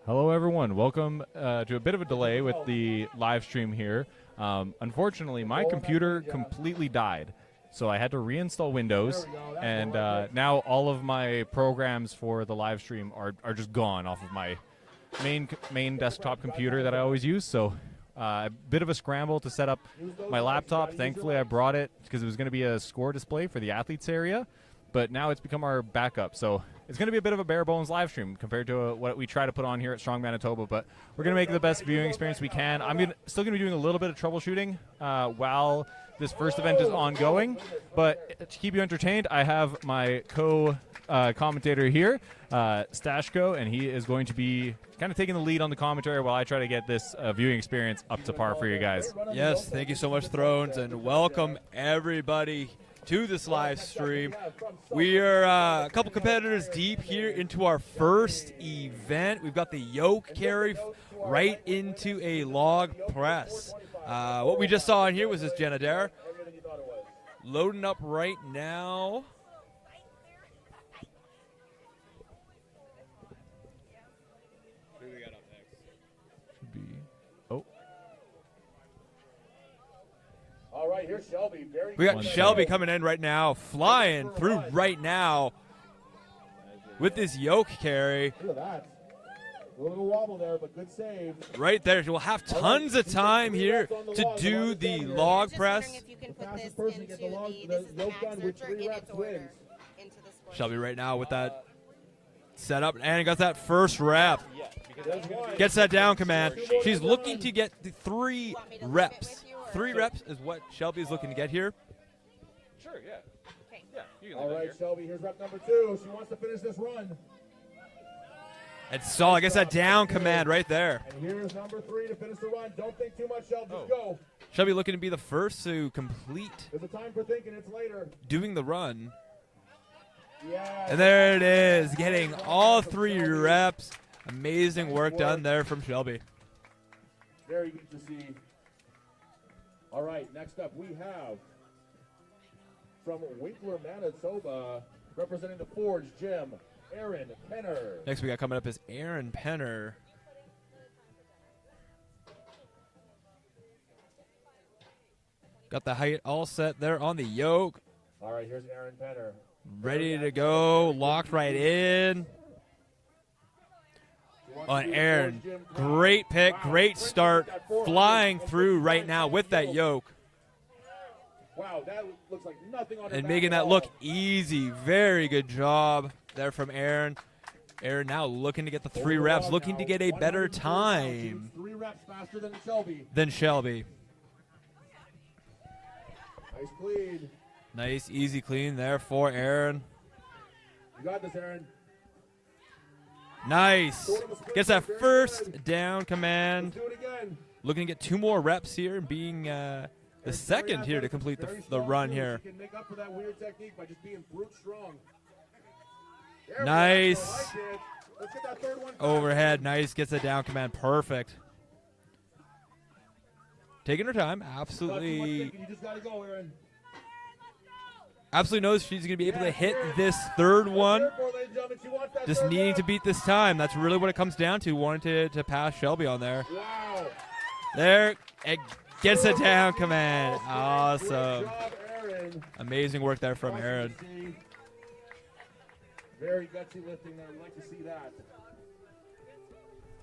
Hello, everyone. Welcome to a bit of a delay with the live stream here. Unfortunately, my computer completely died, so I had to reinstall Windows, and now all of my programs for the live stream are just gone off of my main desktop computer that I always use. So a bit of a scramble to set up my laptop. Thankfully, I brought it because it was going to be a score display for the athletes area, but now it's become our backup. So it's going to be a bit of a bare bones live stream compared to what we try to put on here at Strong Manitoba, but we're going to make it the best viewing experience we can. I'm still going to be doing a little bit of troubleshooting while this first event is ongoing, but to keep you entertained, I have my co-commentator here, Stashko, and he is going to be kind of taking the lead on the commentary while I try to get this viewing experience up to par for you guys. Yes, thank you so much, Thrones, and welcome everybody to this live stream. We are a couple competitors deep here into our first event. We've got the yoke carry right into a log press. What we just saw in here was this Jenna Dare loading up right now. Who do we got up next? Should be, oh. All right, here's Shelby. We got Shelby coming in right now, flying through right now with this yoke carry. Look at that. A little wobble there, but good save. Right there. We'll have tons of time here to do the log press. If you can put this into this is the max searcher in its order into the score. Shelby right now with that setup, and got that first rep. Gets that down command. She's looking to get the 3 reps. 3 reps is what Shelby's looking to get here. Sure, yeah. Okay. Yeah, you can All leave it right, here. Shelby, here's rep number 2. She wants to finish this run. And Saul gets that down command right there. And here's number 3 to finish the run. Don't think too much, Shelby. Just go. Shelby looking to be the first to complete There's a time for thinking. It's later. doing the run. Yeah. And there it is, getting all 3 reps. Amazing work done there from Shelby. Very good to see. All right, next up we have from Winkler, Manitoba, representing the Forge Gym, Aaron Penner. Next we got coming up is Aaron Penner. Got the height all set there on the yoke. All right, here's Aaron Penner. Ready to go, locked right in. On Aaron, great pick, great start, flying through right now with that yoke. Wow, that looks like nothing on her And back making at that all. look easy. Very good job there from Aaron. Aaron now looking to get the 3 reps, looking to get a better time 3 reps faster than Shelby. than Shelby. Nice clean. Nice, easy clean there for Aaron. You got this, Aaron. Nice. Gets that first down command. Let's do it again. Looking to get 2 more reps here and being the second here to complete the run here. She can make up for that weird technique by just being brute strong. There Nice. we go. I like it. Let's get that 3rd one. Overhead, nice. Gets the down command, perfect. Taking her time, Not too much absolutely. thinking. You just gotta go, Aaron. Absolutely knows she's going to be able to hit this 3rd one. Careful, ladies and gentlemen. She wants that Just 3rd needing rep. to beat this time. That's really what it comes down to, wanting to pass Shelby on there. Wow. There, it gets a down command. Great Awesome. job, Aaron. Amazing work there from Awesome Aaron. to see. Very gutsy lifting there. I'd like to see that.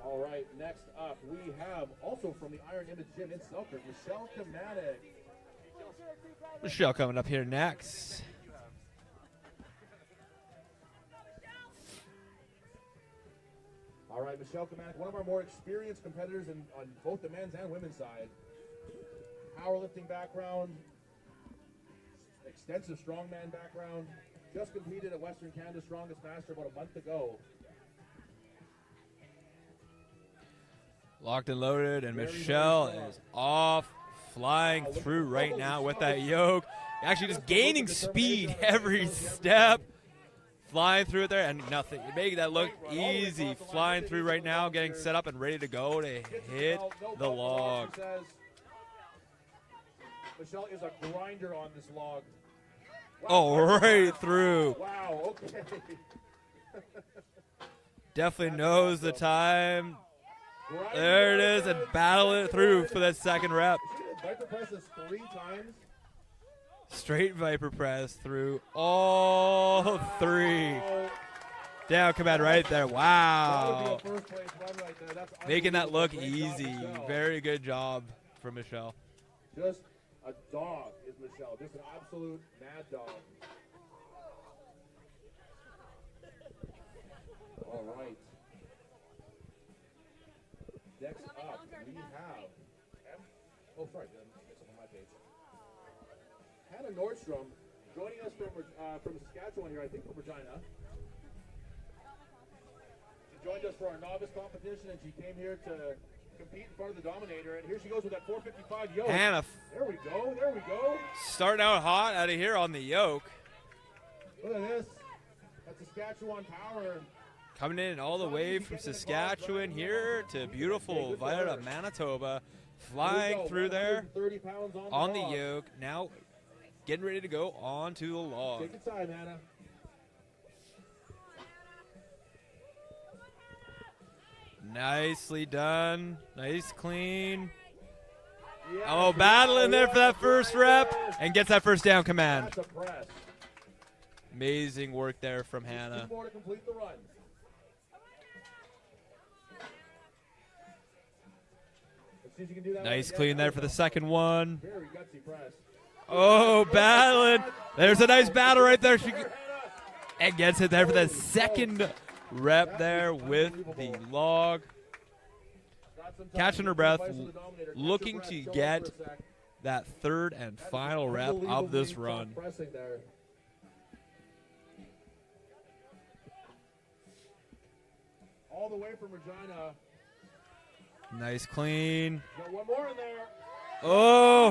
All right, next up, we have also from the Iron Image Gym in Selkirk, Michelle Kamatic. Michelle coming up here next. All right, Michelle Kamatic, one of our more experienced competitors on both the men's and women's side. Powerlifting background, extensive strongman background. Just competed at Western Canada's Strongest Master about a month ago. Locked and loaded, and Michelle is off, flying through right now with that yoke. Actually just gaining speed every step. Flying through it there, and nothing. Making that look easy. Flying through right now, getting set up and ready to go to hit the log. Michelle is a grinder on this log. Wow. Oh, right through. Wow, okay. Definitely knows the time. There it is, and battle it through for that second rep. Viper presses 3 times. Straight Viper press through all 3. Down command right there. Wow. That would be a first place run right there. That's Making that look unbelievable. Great job, easy. Michelle. Very good job from Michelle. Just a dog is Michelle. Just an absolute mad dog. All right. Next up, we have. Oh, sorry, did I mix up on my page? Hannah Nordstrom joining us from Saskatchewan here, I think from Regina. She joined us for our novice competition, and she came here to compete in front of the Dominator. And here she goes with that 455 yoke. Hannah There we go. There we go. starting out hot out of here on the yoke. Look at this. That's Saskatchewan power. Coming in all the way from Saskatchewan here to beautiful Vita, Manitoba. Flying through there 130 pounds on the log. yoke. Now getting ready to go onto the log. Take your time, Hannah. Nicely done. Nice clean. Yeah, Oh, battling there for that first rep and gets that first down command. That's a press. Amazing work there from Hannah. 2 more to complete the run. Let's see if you can do that Nice one clean again. there for the second one. Very gutsy press. Oh, battling. There's a nice battle right there. And gets it there for the second rep there with the log. Got some time. Catching her breath, Advice from the Dominator. Catch looking your breath. to Chill out get for a sec. that third and That is final rep of this unbelievably run. tough pressing there. All the way from Regina. Nice clean. Got one more in there. Oh,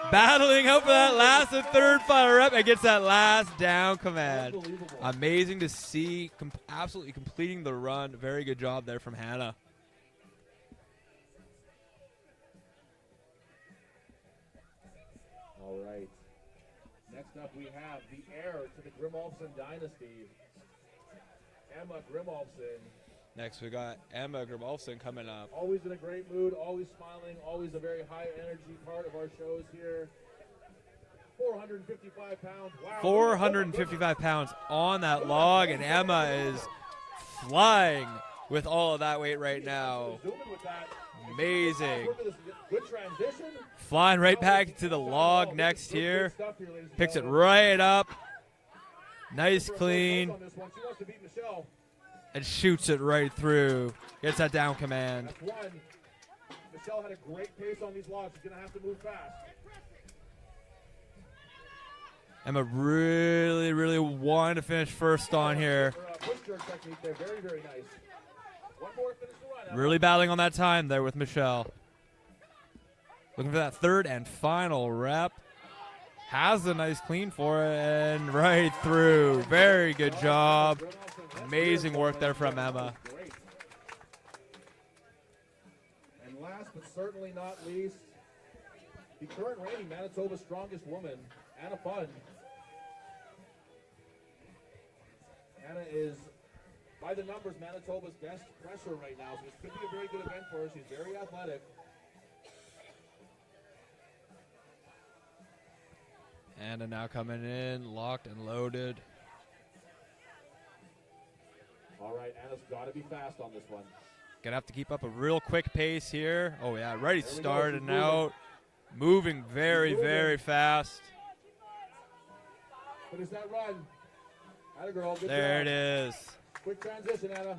And battling out for that last and third final rep and gets that last down command. Unbelievable. Amazing to see, absolutely completing the run. Very good job there from Hannah. All right. Next up, we have the heir to the Grimolfson dynasty, Emma Grimolfson. Next, we got Emma Grimolfson coming up. Always in a great mood, always smiling, always a very high energy part of our shows here. 455 pounds. Wow. 455 pounds on that log, and Emma is flying with all of that weight right now. Zooming with that. Amazing. Look at this good transition. Flying right back to the log next Good here. stuff here, ladies and Picks it gentlemen. right up. Nice For a clean. first place on this one. She wants to beat Michelle. And shoots it right through. Gets that down command. That's one. Michelle had a great pace on these logs. She's going to have to move fast. Emma really, really wanted to finish first on here. Her, push jerk technique there. Very, very nice. One more to finish the run. Really battling on that time there with Michelle. Looking for that third and final rep. Has a nice clean for it and right through. Very good job. Amazing work there from Emma. Great. And last but certainly not least, the current reigning Manitoba strongest woman, Anna Fund. Anna is, by the numbers, Manitoba's best presser right now. So this could be a very good event for her. She's very athletic. Anna now coming in, locked and loaded. All right, Anna's got to be fast on this one. Gonna have to keep up a real quick pace here. Oh yeah, ready There we go, starting she's moving. out. Moving very, moving. very fast. Finish that run. Atta girl, good There job. it is. Quick transition, Anna.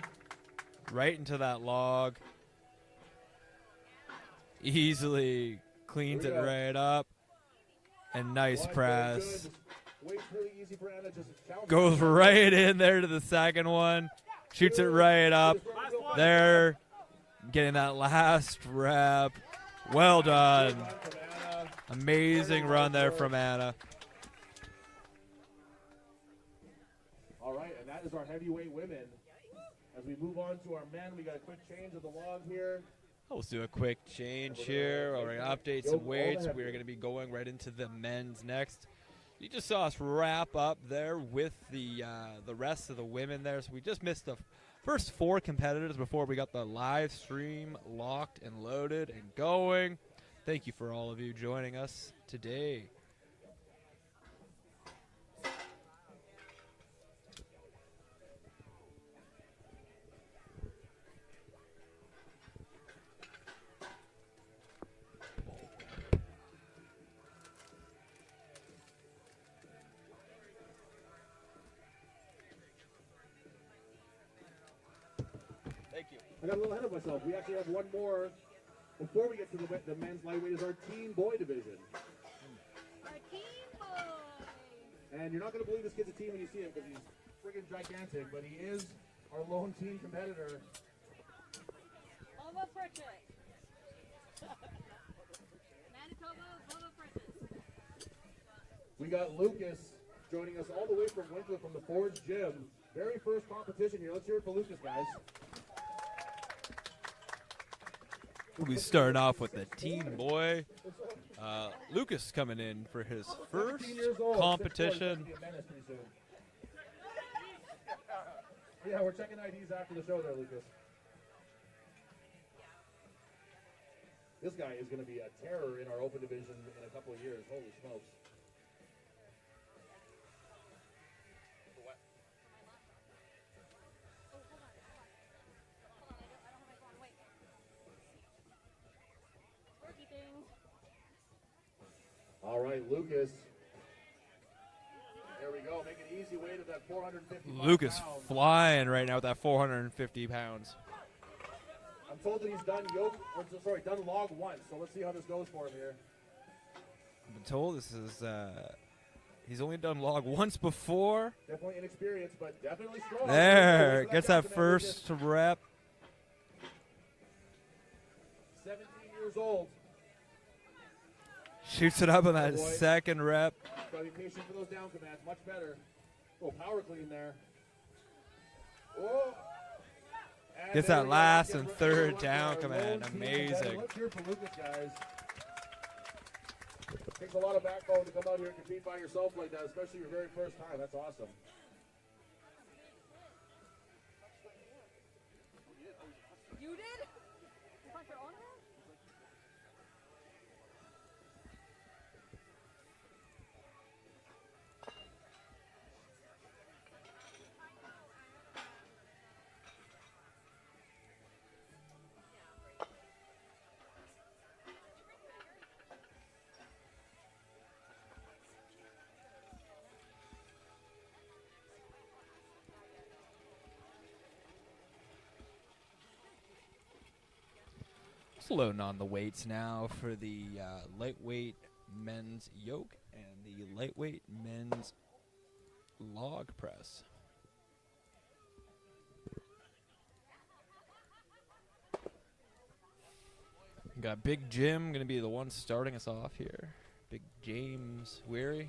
Right into that log. Easily cleans Here it we go. right up. And nice Well, that's press. very good. Weight's really easy for Anna. Just challenge Goes her. right in there to the second one. Shoots it right up. There. Getting that last rep. Well done. Good run from Anna. Amazing run there from Anna. All right, and that is our heavyweight women. As we move on to our men, we got a quick change of the log here. Let's do a quick change here. We're going to update some weights. We're going to be going right into the men's next. You just saw us wrap up there with the rest of the women there. So we just missed first 4 competitors before we got the live stream locked and loaded and going. Thank you for all of you joining us today. I got a little ahead of myself. We actually have one more before we get to the men's lightweight is our teen boy division. Our teen boy. And you're not going to believe this kid's a teen when you see him because he's friggin' gigantic, but he is our lone teen competitor. Bubba Pritchett. Manitoba Bubba Pritchett. We got Lucas joining us all the way from Winkler from the Forge Gym. Very first competition here. Let's hear it for Lucas, guys. We start off with the teen boy. Lucas coming in for his first 17 years old, competition. 6'4", he's gonna be a menace pretty soon. Yeah, we're checking IDs after the show there, Lucas. This guy is going to be a terror in our open division in a couple of years. Holy smokes. All right, Lucas. There we go. Make an easy way to that 450 Lucas pounds. flying right now with that 450 pounds. I'm told that he's done done log once. So let's see how this goes for him here. I've been told this is he's only done log once before. Definitely inexperienced, but definitely strong. There, Lucas, gets that Lucas. first rep. 17 years old. Shoots it up on that Boy. second rep. Gotta be patient for those down commands. Much better. Oh, power clean there. Oh. And Gets there that we go. last Gets and right third to our down lone command. team Amazing. competitor. Let's hear it for Lucas, guys. Takes a lot of backbone to come out here and compete by yourself like that, especially your very first time. That's awesome. You did? You punch your own hand? Loading on the weights now for the lightweight men's yoke and the lightweight men's log press. Got Big Jim going to be the one starting us off here. Big James Weary.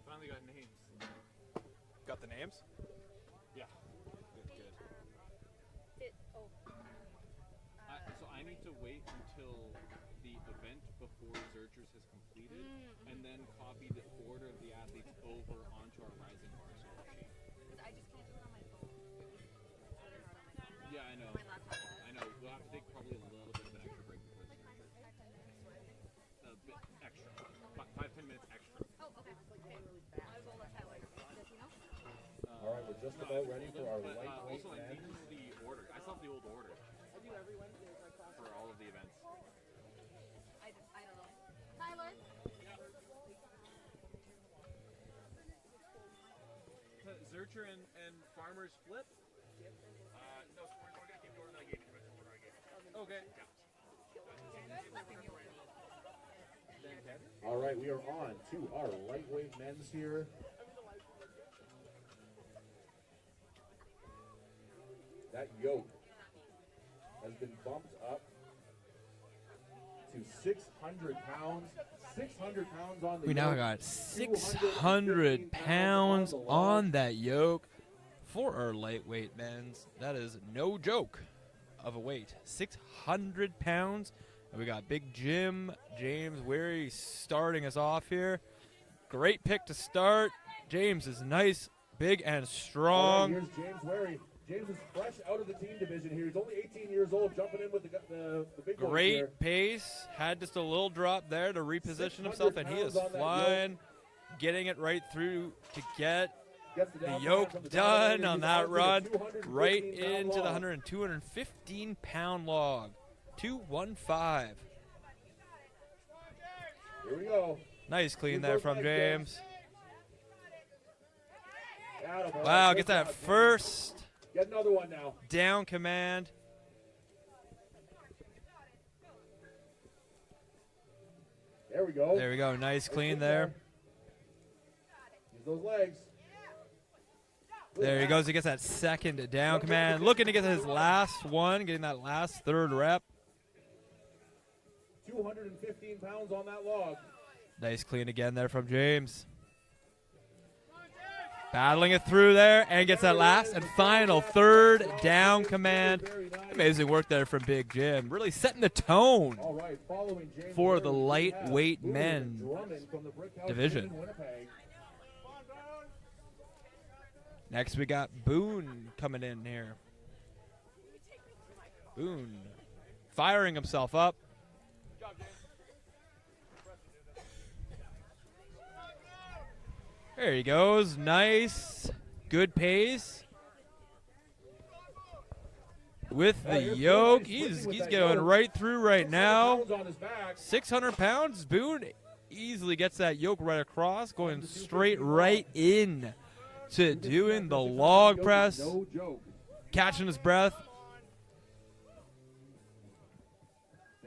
Finally got names. Got the names? Yeah. Good. So I need to wait until the event before Zerchers has completed, and then copy the order of the athletes over onto our Rising Bar score sheet. I just can't do it on my phone. Yeah, I know. My laptop. I know. We'll have to take probably a little bit of an extra break before Zerchers. A bit extra. 5-10 minutes extra. Oh, okay. I'll go let Tyler. Does he know? All right, we're just about ready for our But lightweight also, I men. need the order. I still have the old order. I do every Wednesday for all of the events. I don't know. Tyler? Zercher and Farmers flip? No, so we're going to keep the order that I gave you, the order I gave you. Okay. All right, we are on to our lightweight men's here. That yoke has been bumped up to 600 pounds. 600 pounds on the We now yoke, got 600 pounds on that yoke for our lightweight men's. That is no joke of a weight. 600 pounds. And we got Big Jim, James Weary starting us off here. Great pick to start. James is nice, big, and strong. Here's James Weary. James is fresh out of the team division here. He's only 18 years old, jumping in with the big boys Great here. pace. Had just a little drop there to reposition himself, and he is flying, getting it right through to get the yoke done on that run, right into the 215-pound log. 215. Here we go. Nice clean there from James. Attaboy. Wow, Good get that job, James. first Get another one now. down command. There we go. There we go. Nice clean there. Use those legs. There he goes. He gets that second down command. Looking to get his last one, getting that last third rep. 215 pounds on that log. Nice clean again there from James. Battling it through there and gets that last and final third down command. Amazing work there from Big Jim. Really setting the tone All right, following James for the Weary, we lightweight have Boone men Drummond from the Brick House division. in Winnipeg. Next we got Boone coming in here. Boone firing himself up. There he goes. Nice. Good pace. With the yoke. He's going right through right now. 600 pounds on his back. 600 pounds. Boone easily gets that yoke right across. Going straight right in to doing the log press. No joke. Catching his breath.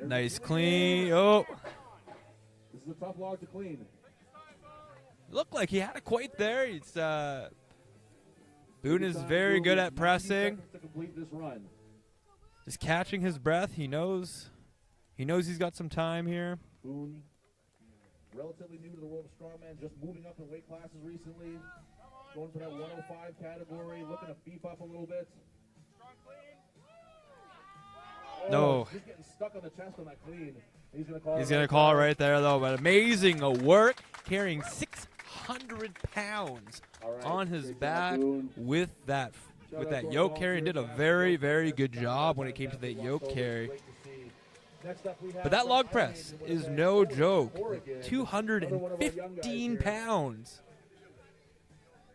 Nice clean. Oh. This is a tough log to clean. Looked like he had it quite there. It's Boone is very good at 90 pressing. seconds to complete this run. Just catching his breath. He knows he's got some time here. Boone, relatively new to the world of strongman, just moving up in weight classes recently. Going for that 105 category, looking to beef up a little bit. No. He's getting stuck on the chest on that clean. He's going He's gonna call right there though. But amazing work, carrying 600 pounds on his back with that yoke carry, and did a very, very good job when it came to that yoke carry. But that log press is no joke. 215 pounds.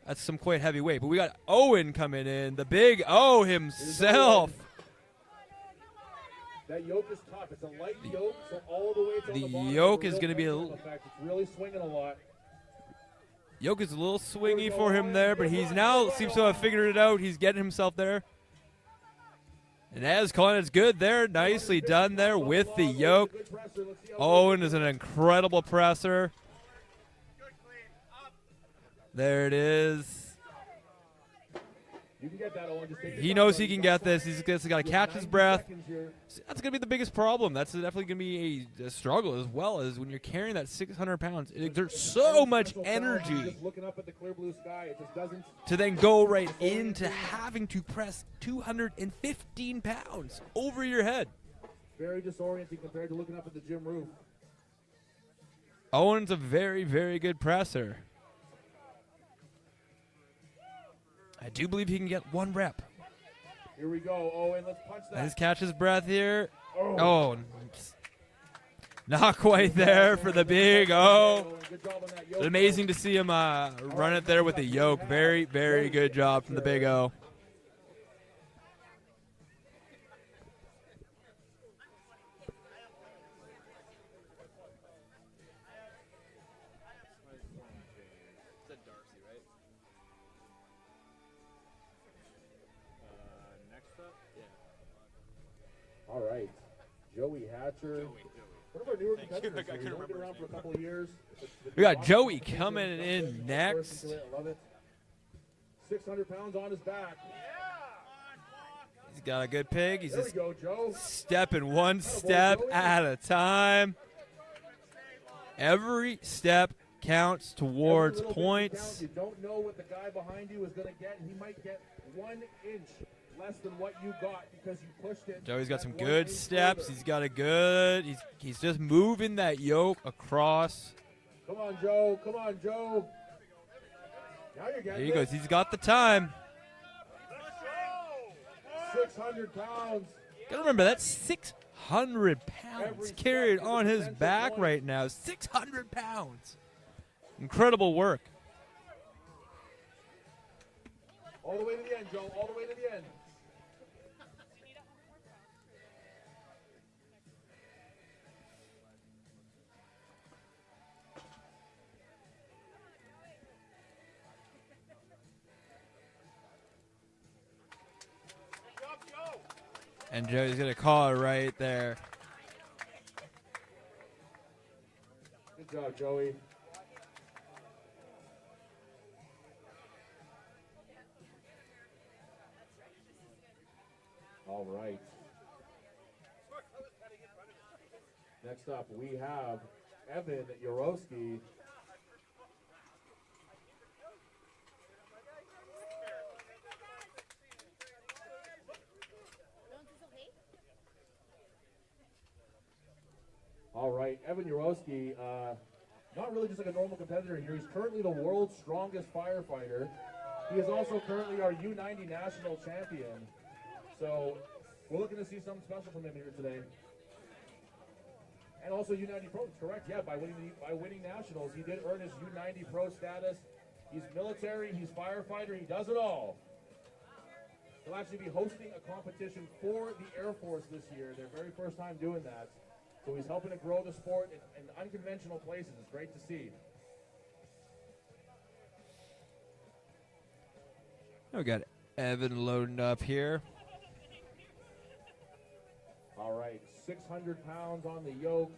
That's some quite heavy weight. But we got Owen coming in, the big O himself. That yoke is tough. It's a light yoke, so all the weight on the bottom. Yoke is going to be It's really swinging a lot. Yoke is a little swingy for him there, but he's now seems to have figured it out. He's getting himself there. Inez calling it's good there. Nicely done there with the yoke. Owen is an incredible presser. There it is. You can get that, Owen. Just take your He time, knows buddy. he can get this. He's got to catch his 90 breath. seconds here. That's going to be the biggest problem. That's definitely going to be a struggle, as well as when you're carrying that 600 pounds. It exerts so much energy Just looking up at the clear blue sky, it just doesn't. to then go right into having to press 215 pounds over your head. Very disorienting compared to looking up at the gym roof. Owen's a very, very good presser. I do believe he can get one rep. Here we go, Owen. Let's punch that. Let's catch his breath here. Oh, not quite there for the big O. Good job on that yoke. Amazing to see him run it there with the yoke. Very, very good job from the big O. All right, Joey Hatcher. One of our newer competitors. He's only been around for a couple of years. We got Joey coming in next. I love it. 600 pounds on his back. He's got a good pig. He's There we just go, Joe. stepping one step at a time. Every step counts towards Every little bit points. counts. You don't know what the guy behind you is going to get. He might get 1 inch less than what you got because you pushed it. Joey's got that some 1 good inch steps. further. He's got a good. He's just moving that yoke across. Come on, Joe. Come on, Joe. Now you're There getting he it. goes. He's got the time. 600 pounds. Gotta remember that's 600 Every pounds step carried is a on his potential back point. right now. 600 pounds. Incredible work. All the way to the end, Joe. All the way to the end. And Joey's gonna call it right there. Good job, Joey. All right. Next up, we have Evan Yaroski. All right, Evan Yaroski, not really just like a normal competitor here. He's currently the world's strongest firefighter. He is also currently our U90 national champion. So we're looking to see something special from him here today. And also U90 Pro, correct? Yeah, by winning nationals, he did earn his U90 Pro status. He's military, he's firefighter, he does it all. He'll actually be hosting a competition for the Air Force this year, their very first time doing that. So he's helping to grow the sport in unconventional places. It's great to see. We got Evan loading up here. All right, 600 pounds on the yoke.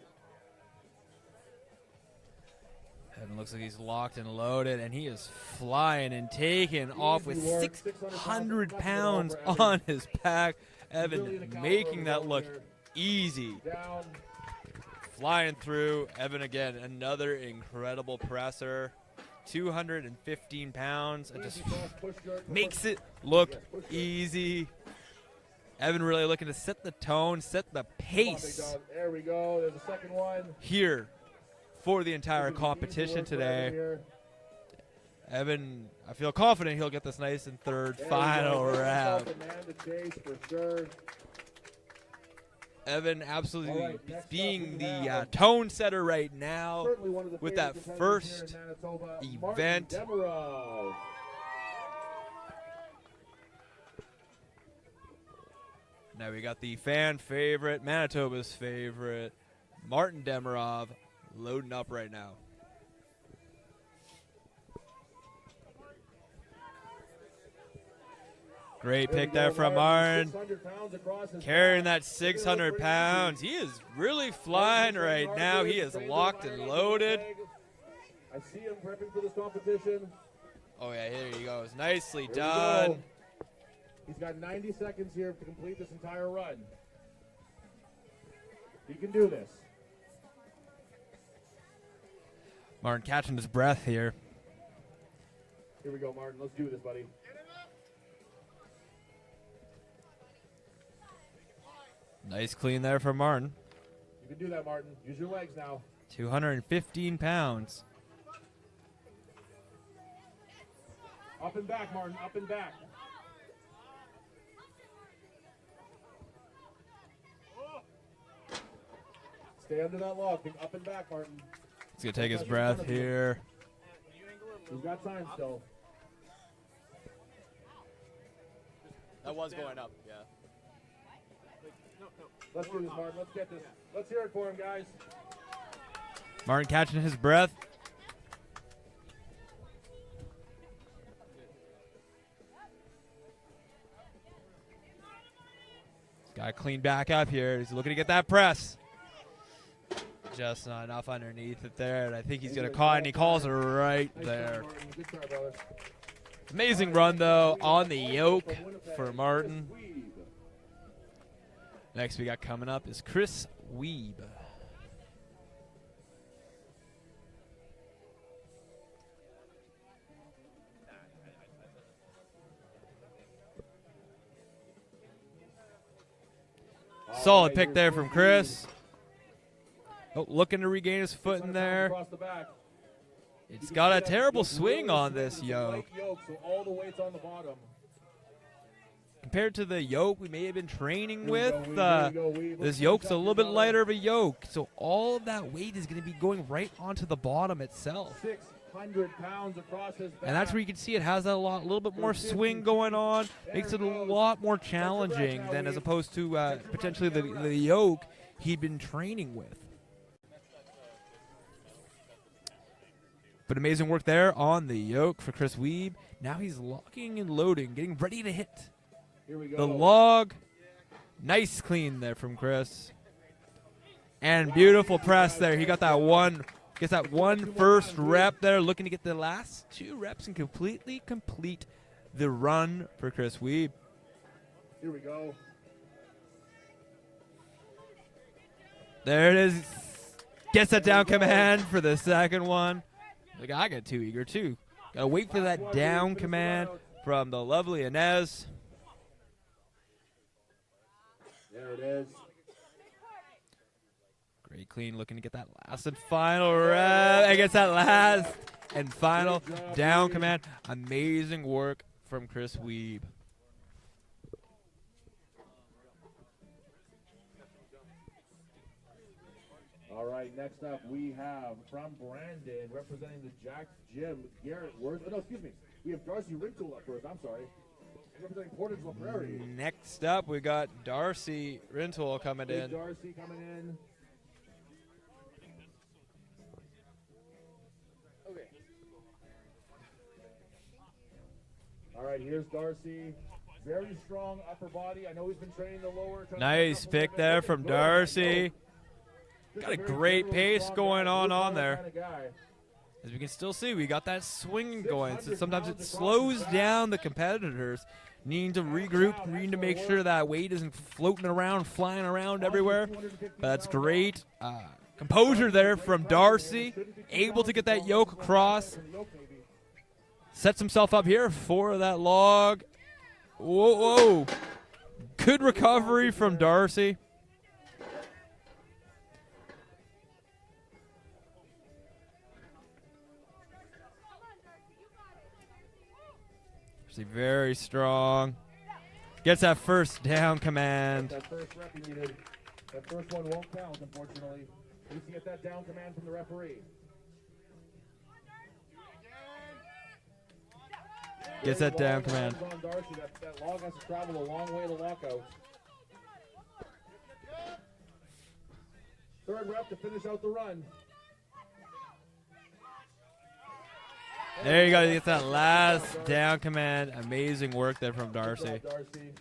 Evan looks like he's locked and loaded, and he is flying and taking off with Easy work, 600 pounds, pounds nothing at all for on his back. Really the Evan caliber making of that his look own here. easy. Down. Flying through. Evan again, another incredible presser. 215 pounds. And just Easy cross, push jerk, makes push- it look Yes, push jerk. easy. Evan really looking to set the tone, set the Come on, big pace dog. There we go. There's a second one. here for the entire This is easy competition work for Evan today. here. Evan, I feel confident he'll get this nice and third There we final go. Give round. himself a man to chase for sure. Evan absolutely All right, next up being we the have- tone setter right now. Certainly one of the with favorite that competitors first here in Manitoba, event. Martin Demarov. Now we got the fan favorite, Manitoba's favorite, Martin Demarov, loading up right now. Great There we pick there go, from Martin. 600 pounds across his Carrying back. that 600 pounds. He is really flying right now. He is locked and loaded. I see him prepping for this competition. Oh, yeah, here he goes. Nicely Here we done. go. He's got 90 seconds here to complete this entire run. He can do this. Martin catching his breath here. Here we go, Martin. Let's do this, buddy. Nice clean there from Martin. You can do that, Martin. Use your legs now. 215 pounds. Up and back, Martin. Up and back. Stay under that log. Think up and back, Martin. He's going to take his breath here. You've got time still. That was going up, yeah. Let's do this, Martin. Let's get this. Let's hear it for him, guys. Martin catching his breath. Got to clean back up here. He's looking to get that press. Just not enough underneath it there, and I think he's going to call it, and he calls it right Nice there. job, Martin. Good try, brother. Amazing run, though, on the yoke for Martin. Next we got coming up is Chris Weeb. Solid pick there from Chris. Oh, looking to regain his foot in there. It's got a terrible swing on this yoke. Compared to the yoke we may have been training with, this yoke's a little bit lighter of a yoke. So all of that weight is going to be going right onto the bottom itself. 600 pounds across his back. And that's where you can see it has a little bit more swing going on. Makes it a lot more challenging than as opposed to potentially the yoke he'd been training with. But amazing work there on the yoke for Chris Weeb. Now he's locking and loading, getting ready to hit. Here we go. The log. Nice clean there from Chris. And beautiful press there. He got that one. Gets that one first rep there, looking to get the last 2 reps and completely complete the run for Chris Weeb. Here we go. There it is. Gets that down command for the second one. Look, I got too eager too. Gotta wait for that down command from the lovely Inez. There it is. Great clean, looking to get that last and final rep. I guess that last and final down command. Amazing work from Chris Weeb. All right, next up we have from Brandon, representing the Jack Gym, Garrett Worth. Oh, no, excuse me. We have Darcy Rintoul up first. I'm sorry. Representing Portageville Prairie. Next up, we got Darcy Rintoul coming Big in. Darcy coming in. Okay. All right, here's Darcy. Very strong upper body. I know he's been training the lower. Nice pick there from Darcy. Got a great pace going on there. As we can still see, we got that swing going. So sometimes it slows down the competitors, needing to regroup, needing to make sure that weight isn't floating around, flying around everywhere. But that's great composure there from Darcy, able to get that yoke across. Sets himself up here for that log. Whoa, whoa. Good recovery from Darcy. Very strong. Gets that first down command. That first rep he needed. That first one won't count, unfortunately. Needs to get that down command from the referee. Gets that down command. On Darcy. That log has to travel a long way to lockout. Third rep to finish out the run. There you go. You get that last down command. Amazing work there from Darcy. Darcy.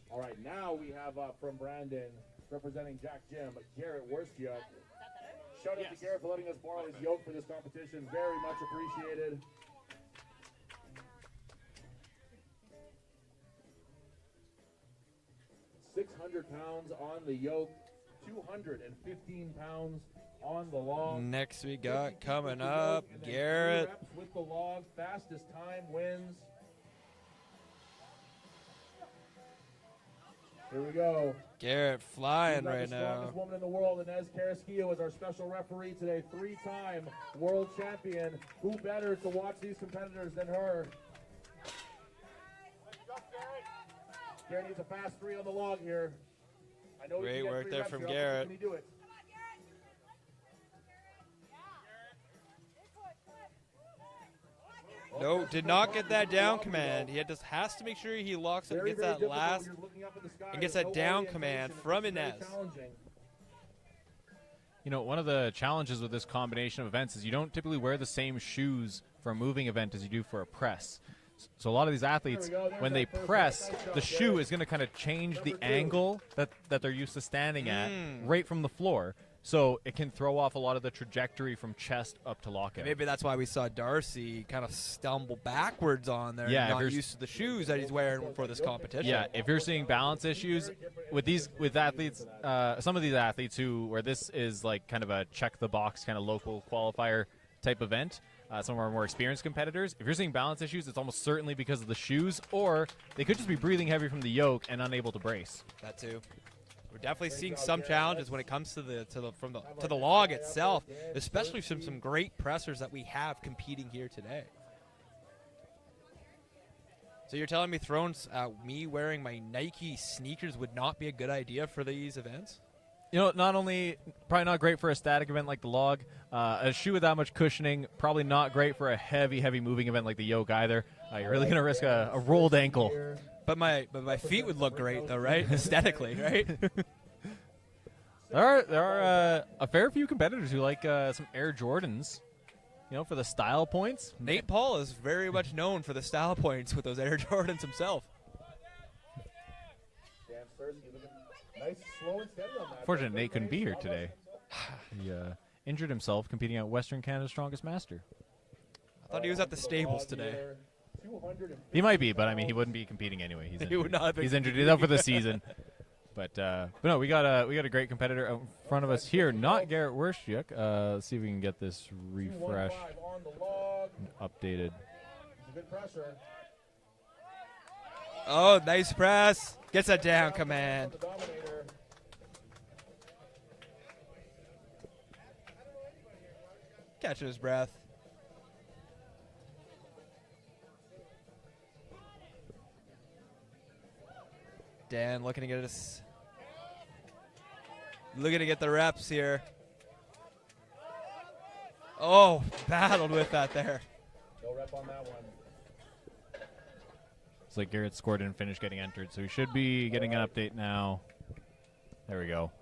All right, now we have from Brandon, representing Jack Gym, Garrett Worskiuk. Shout out to Garrett for letting us borrow his yoke for this competition. Very much appreciated. £600 on the yoke, 215 pounds on the log. Next we got coming up Garrett. With the log, fastest time wins. Here we go. Garrett flying We've got right the now. strongest woman in the world, Inez Carrasquillo, is our special referee today. 3-time world champion. Who better to watch these competitors than her? Garrett needs a fast 3 on the log here. I know Great work there from here. Garrett. Can he do it? No, did not get that down command. He just has to make sure he locks it and gets that last and gets that down command from Inez. You know, one of the challenges with this combination of events is you don't typically wear the same shoes for a moving event as you do for a press. So a lot of these athletes, when they press, the shoe is going to kind of change the angle that they're used to standing at right from the floor. so it can throw off a lot of the trajectory from chest up to lockout. Maybe that's why we saw Darcy kind of stumble backwards on there. Yeah, if not you're used to the shoes that he's wearing for this competition. Yeah, if you're seeing balance issues with athletes, some of these athletes where this is like kind of a check the box kind of local qualifier type event, some of our more experienced competitors, if you're seeing balance issues, it's almost certainly because of the shoes, or they could just be breathing heavy from the yoke and unable to brace. That too. We're definitely seeing some challenges when it comes to the log itself, especially from some great pressers that we have competing here today. So you're telling me me wearing my Nike sneakers would not be a good idea for these events? You know, probably not great for a static event like the log. A shoe with that much cushioning, probably not great for a heavy moving event like the yoke either. You're really going to risk a rolled ankle. But my feet would look great though, right? Aesthetically, right? There are a fair few competitors who like some Air Jordans, for the style points. Nate Paul is very much known for the style points with those Air Jordans himself. Nice, slow and steady on that. Fortunate Nate couldn't be here today. He injured himself competing at Western Canada's Strongest Master. I thought he was at the stables today. He might be, but I mean, he wouldn't be competing anyway. He's injured. He would not have been He's injured. He's out for the season. But no, we got a great competitor out in front of us here. Not Garrett Werschuk. Let's see if we can get this refreshed, updated. Good pressure. Oh, nice press. Gets that down command. Catching his breath. Dan looking to get us. Looking to get the reps here. Oh, battled with that there. No rep on that one. It's like Garrett scored and finished getting entered, so he should be getting an update now. There we go.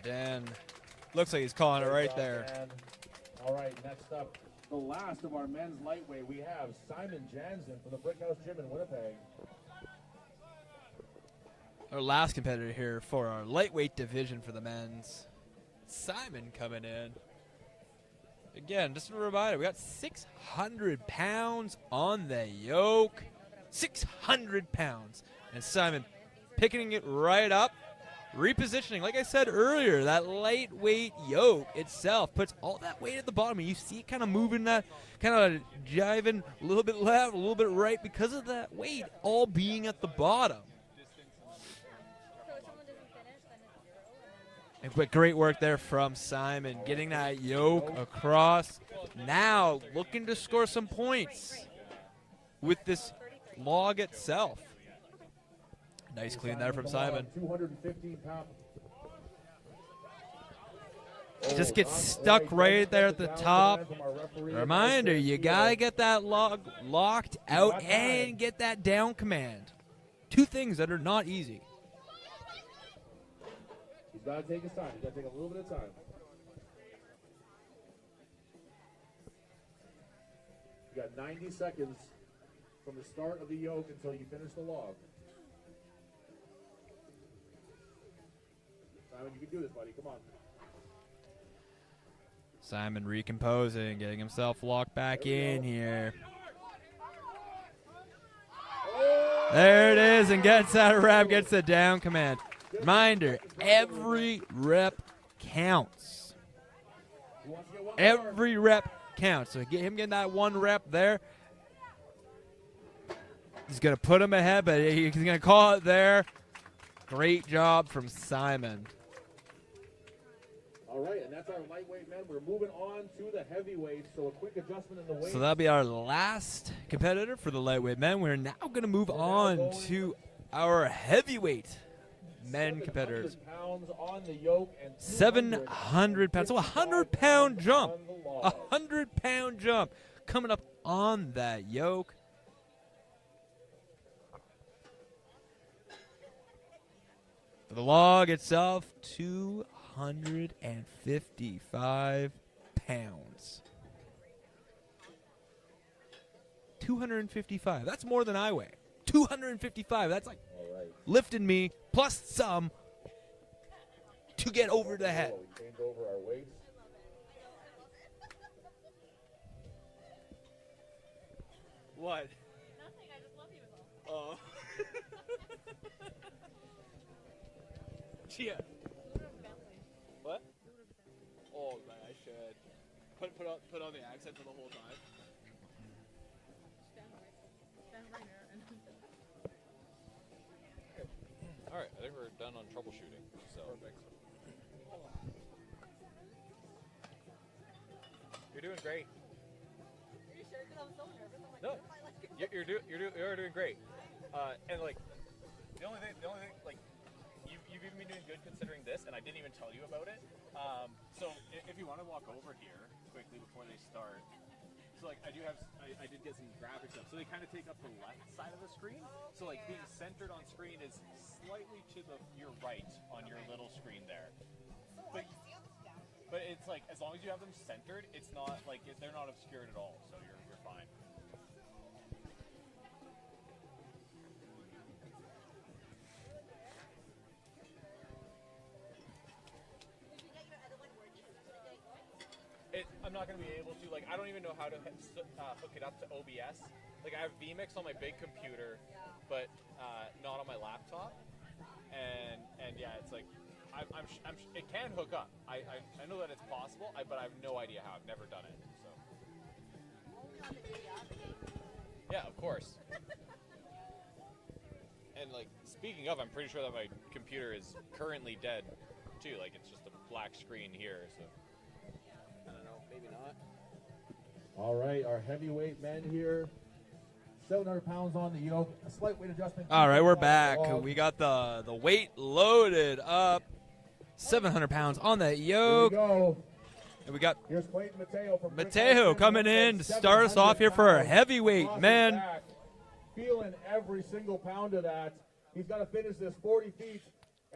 Dan looks like he's calling it right there. All right, next up, the last of our men's lightweight, we have Simon Jansen from the Brickhouse Gym in Winnipeg. Our last competitor here for our lightweight division for the men's. Simon coming in. Again, just a reminder, we got 600 pounds on the yoke. 600 pounds. And Simon picking it right up. Repositioning, like I said earlier, that lightweight yoke itself puts all that weight at the bottom, and you see it kind of moving that, kind of jiving a little bit left, a little bit right, because of that weight all being at the bottom. But great work there from Simon, getting that yoke across. Now looking to score some points with this log itself. Nice clean there from Simon. 215 pounds. Just gets stuck right there at the top. Reminder, you got to get that log locked out and get that down command. Two things that are not easy. He's got to take his time. He's got to take a little bit of time. You got 90 seconds from the start of the yoke until you finish the log. Simon, you can do this, buddy. Come on. Simon recomposing, getting himself locked back in here. There it is, and gets that rep, gets the down command. Reminder, every rep counts. Every rep counts. So get him getting that one rep there. He's going to put him ahead, but he's going to call it there. Great job from Simon. All right, and that's our lightweight men. We're moving on to the heavyweight, so a quick adjustment in the weight. So that'll be our last competitor for the lightweight men. We're now going to move on to our heavyweight men competitors. 700 pounds. So a 100-pound jump. A 100-pound jump coming up on that yoke. For the log itself, 255 pounds. 255. That's more than I weigh. 255. That's like All right. lifting me plus some to get over the head. So we change over our weights. What? Nothing, I just love you with all. Oh. Chia. What? Oh man, I should put on the accent for the whole time. All right, I think we're done on troubleshooting. So. Perfect. You're doing great. Are you sure? Because I'm so nervous. I'm like, No, what if I like you're doing great. And like, the only thing, like, you've even been doing good considering this, and I didn't even tell you about it. So if you want to walk over here quickly before they start, so like I did get some graphics up. So they kind of take up the left side of the screen. So like being centered on screen is slightly to your right on your little screen there. But it's like as long as you have them centered, it's not like they're not obscured at all. So you're fine. I'm not going to be able to, like, I don't even know how to hook it up to OBS. Like, I have vMix on my big computer, but not on my laptop. And yeah, it's like, it can hook up. I know that it's possible, but I have no idea how. I've never done it. So. Yeah, of course. And, like, speaking of, I'm pretty sure that my computer is currently dead, too. Like, it's just a black screen here, so. I don't know, maybe not. All right, our heavyweight men here. 700 pounds on the yoke. A slight weight adjustment. All right, we're back. We got the weight loaded up. 700 pounds on that Here we yoke. go. And we got Here's Clayton Mateo from Mateo coming in to start us off here for our heavyweight men. Feeling every single pound of that. He's got to finish this 40 feet.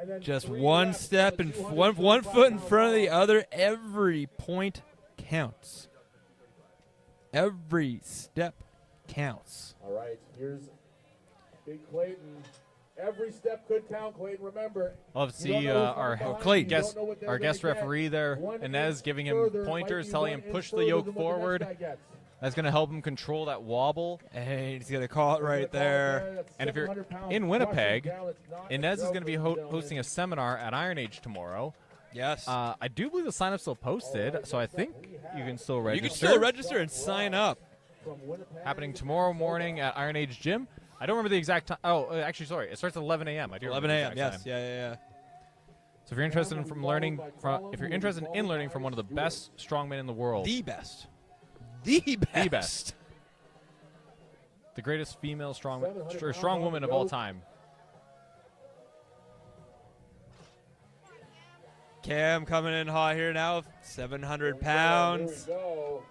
And then Just 3 one reps step on and the one foot in 225 front of the pound other. Every point counts. Every step counts. All right, here's Big Clayton. Every step could count, Clayton. Remember. I'll have to you don't see know who's our coming behind Clayton. you. You guest, don't know what they're our gonna guest get. referee there, 1 Inez, inch giving him further might pointers, be telling 1 him inch push the further yoke than what the next forward. guy gets. That's going to help him control that wobble. And he's going to call it right there. That's And if you're 700 pounds in Winnipeg, crushing down. It's not a Inez is joke, going to be ladies and gentlemen. hosting a seminar at Iron Age tomorrow. Yes. I do believe the sign-up's still posted, so I think you can still register. You can still register and sign up. From Winnipeg. Happening tomorrow morning at Iron Age Gym. I don't remember the exact time. Oh, actually, sorry. It starts at 11 a.m. I do 11 remember a.m. the exact Yes. time. Yeah. So if you're interested in learning from one of the best strongmen in the world, The best. The best. the greatest female strong woman of all time. Cam coming in hot here now. 700 Here we pounds. go.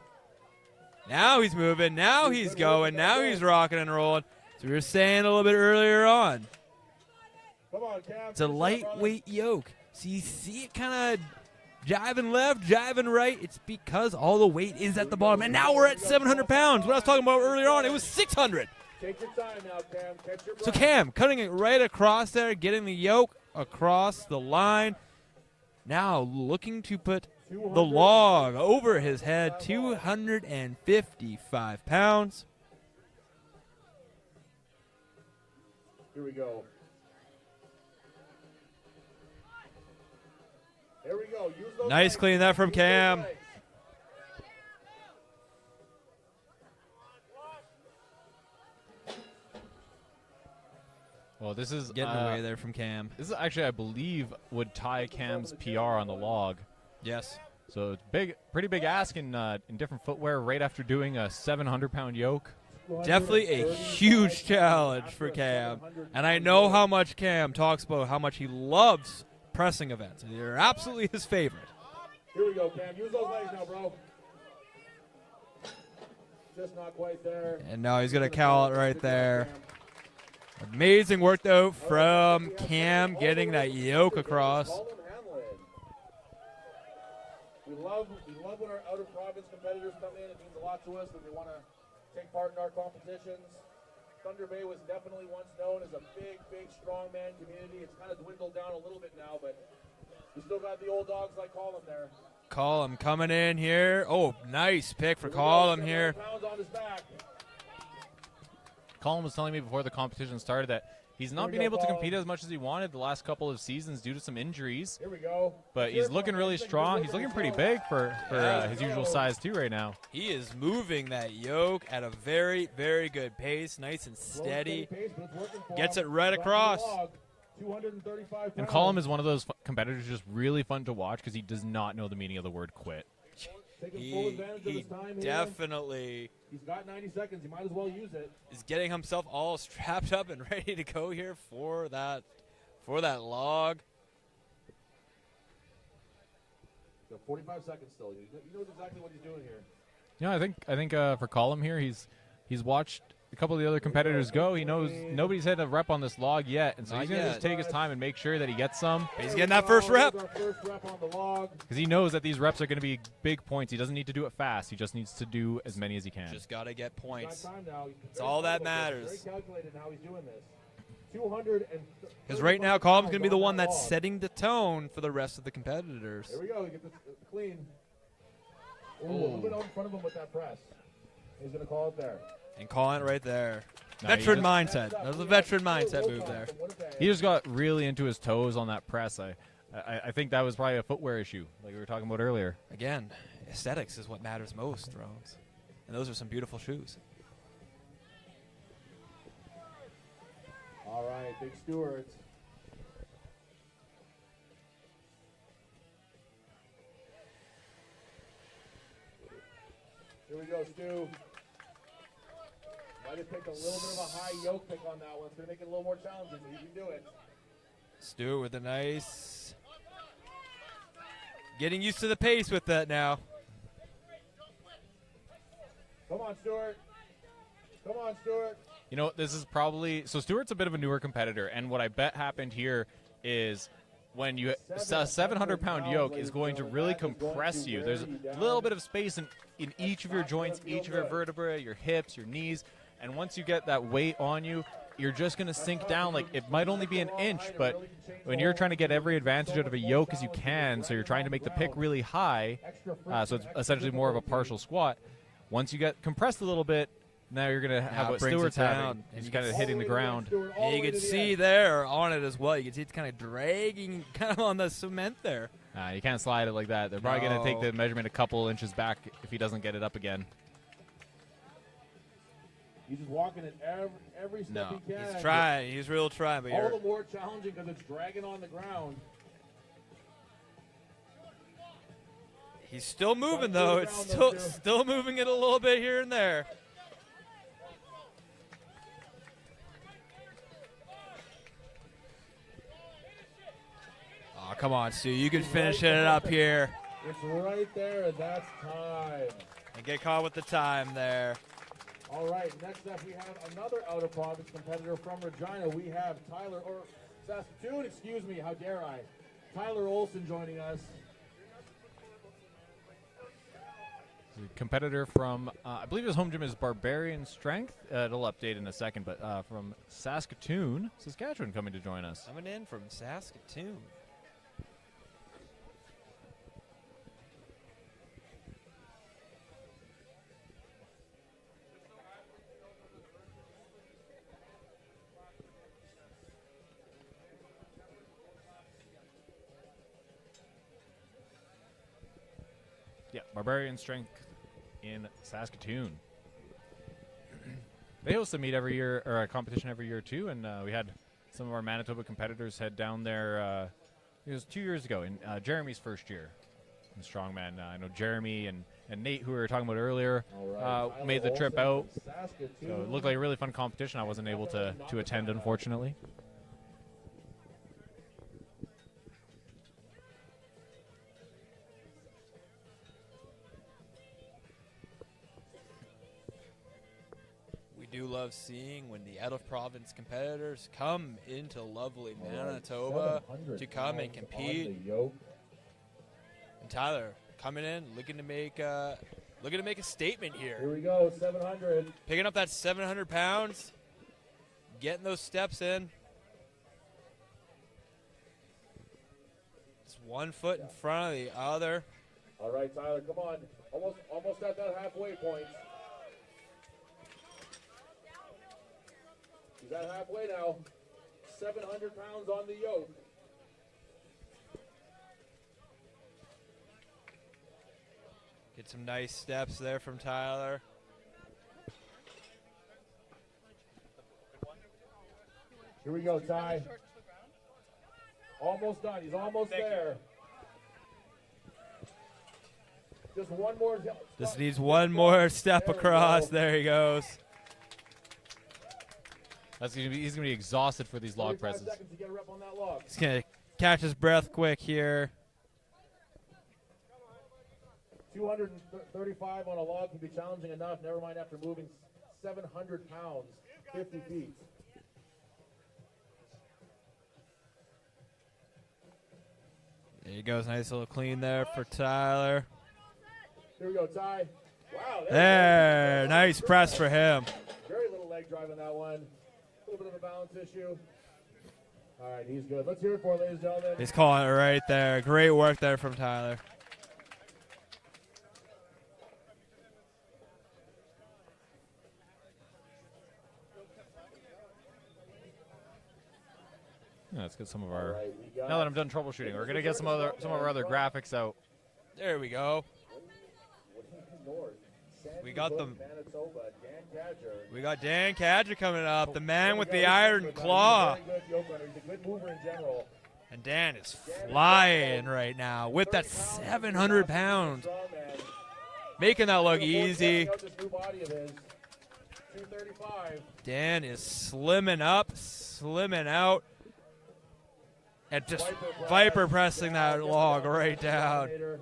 Now he's moving. Now he's going. Now he's rocking and rolling. So we were saying a little bit earlier on. Come on, Cam. It's a lightweight yoke. So you see it kind of jiving left, jiving right. It's because all the weight is at the bottom. And now we're at 700 pounds. What I was talking about earlier on, it was 600. Take your time now, Cam. Catch your breath. So Cam cutting it right across there, getting the yoke across the line. Now looking to put the log over his head, 255 pounds. Here we go. Here we go. Use those Nice legs. clean that from Use those Cam. legs. Well, this is Getting away there from Cam. This is actually, I believe, would tie Cam's PR on the log. Yes. So it's pretty big ask in different footwear right after doing a 700-pound yoke. Definitely a huge challenge for Cam. And I know how much Cam talks about how much he loves pressing events. They're absolutely his favorite. Here we go, Cam. Use those legs now, bro. Just not quite there. And now he's going to cowle it right there. Amazing work, though, from Cam getting that yoke across. We love when our out-of-province competitors come in. It means a lot to us that they want to take part in our competitions. Thunder Bay was definitely once known as a big, big strongman community. It's kind of dwindled down a little bit now, but we still got the old dogs like Colin there. Colin coming in here. Oh, nice pick for Colin here. Pounds on his back. Colin was telling me before the competition started that he's not been able to compete as much as he wanted the last couple of seasons due to some injuries. Here we go. But he's looking really strong. He's looking pretty big for his usual size too right now. He is moving that yoke at a very, very good pace, nice and steady. Gets it right across. 235 And Colin is one of those competitors just really fun to watch because he does not know the meaning of the word quit. Taking full advantage of He his time here. definitely He's got 90 seconds. He might as well use it. is getting himself all strapped up and ready to go here for that log. So 45 seconds still. He knows exactly what he's doing here. You know, I think for Colin here, he's watched a couple of the other competitors go. He knows nobody's had a rep on this log yet, and so Not he's going to yet. just take his time and make sure that he gets some. He's getting that first rep. Here's our first rep on the log. Because he knows that these reps are going to be big points. He doesn't need to do it fast. He just needs to do as many as he can. Just got to get He's points. got time now. It's all that matters. Very calculated in how he's doing this. 200 Because right now, Colin's going to be the one that's setting the tone for the rest of the competitors. Here we go. He gets it clean. Ooh, a little bit out in front of him with that press. He's going to call it there. And calling it right there. No, Veteran he mindset. That was a veteran mindset move there. He just got really into his toes on that press. I think that was probably a footwear issue, like we were talking about earlier. Again, aesthetics is what matters most, Thrones. And those are some beautiful shoes. All right, Big Stewart. Here we go, Stu. Might have picked a little bit of a high yoke pick on that one. It's going to make it a little more challenging, but you can do it. Stu with a nice... Getting used to the pace with that now. Come on, Stewart. Come on, Stewart. You know, this is probably so. Stewart's a bit of a newer competitor, and what I bet happened here is when you a 700-pound yoke is going to really compress you. There's a little bit of space in each of your joints, each of your vertebrae, your hips, your knees, and once you get that weight on you, you're just going to sink down. Like, it might only be an inch, but when you're trying to get every advantage out of a yoke as you can, so you're trying to make the pick really high, so it's essentially more of a partial squat. Once you get compressed a little bit, now you're going to have what brings it Stewart's down. having. He's kind of hitting the ground. And you can see there on it as well. You can see it's kind of dragging kind of on the cement there. You can't slide it like that. They're probably going to take the measurement a couple inches back if he doesn't get it up again. He's just walking it every step he can. He's trying. He's real trying. But All the more challenging because it's dragging on the ground. he's still moving, though. It's still moving it a little bit here and there. Oh, come on, Stu. You can finish it up here. It's right there, and that's time. And get caught with the time there. All right, next up we have another out-of-province competitor from Regina. We have Saskatoon, excuse me, how dare I. Tyler Olson joining us. Competitor from, I believe his home gym is Barbarian Strength. It'll update in a second, but from Saskatoon, Saskatchewan coming to join us. Coming in from Saskatoon. Yeah, Barbarian Strength in Saskatoon. They host a meet every year, or a competition every year too, and we had some of our Manitoba competitors head down there. It was 2 years ago, in Jeremy's first year in Strongman. I know Jeremy and Nate, who we were talking about earlier, made the trip out. So it looked like a really fun competition. I wasn't able to attend, unfortunately. Do love seeing when the out-of-province competitors come into lovely Manitoba to come and compete. And Tyler coming in, looking to make looking to make a statement Here here. we go, 700. Picking up that 700 pounds, getting those steps in. It's one foot in front of the other. All right, Tyler, come on. Almost at that halfway point. He's at halfway now. 700 pounds on the yoke. Get some nice steps there from Tyler. Here we go, Ty. Almost done. He's almost there. Just one more. Just needs one more step across. There he goes. He's gonna be exhausted for these log 35 presses. seconds to get a rep on that log. He's going to catch his breath quick here. 235 on a log can be challenging enough. Never mind after moving 700 pounds, 50 feet. There he goes. Nice little clean there for Tyler. Here we go, Ty. Wow. There. Nice press for him. Very little leg drive on that one. A little bit of a balance issue. All right, he's good. Let's hear it for it, ladies and gentlemen. He's calling it right there. Great work there from Tyler. Yeah, let's get some of All our. right, we got Now that I'm done troubleshooting, we're gonna get some of our other graphics out. There we go. North, We got Sandy them. Brook, Manitoba, Dan Cadger. We got Dan Cadger coming up, the man with There we the go. iron He's a claw. very good yoke runner. He's a good mover in general. And Dan is flying right now with that 700 pounds. Strongman. Making that look Looking forward to easy. checking out this new body of his. 235. Dan is slimming up, slimming out, and just viper pressing that log right down. Dominator.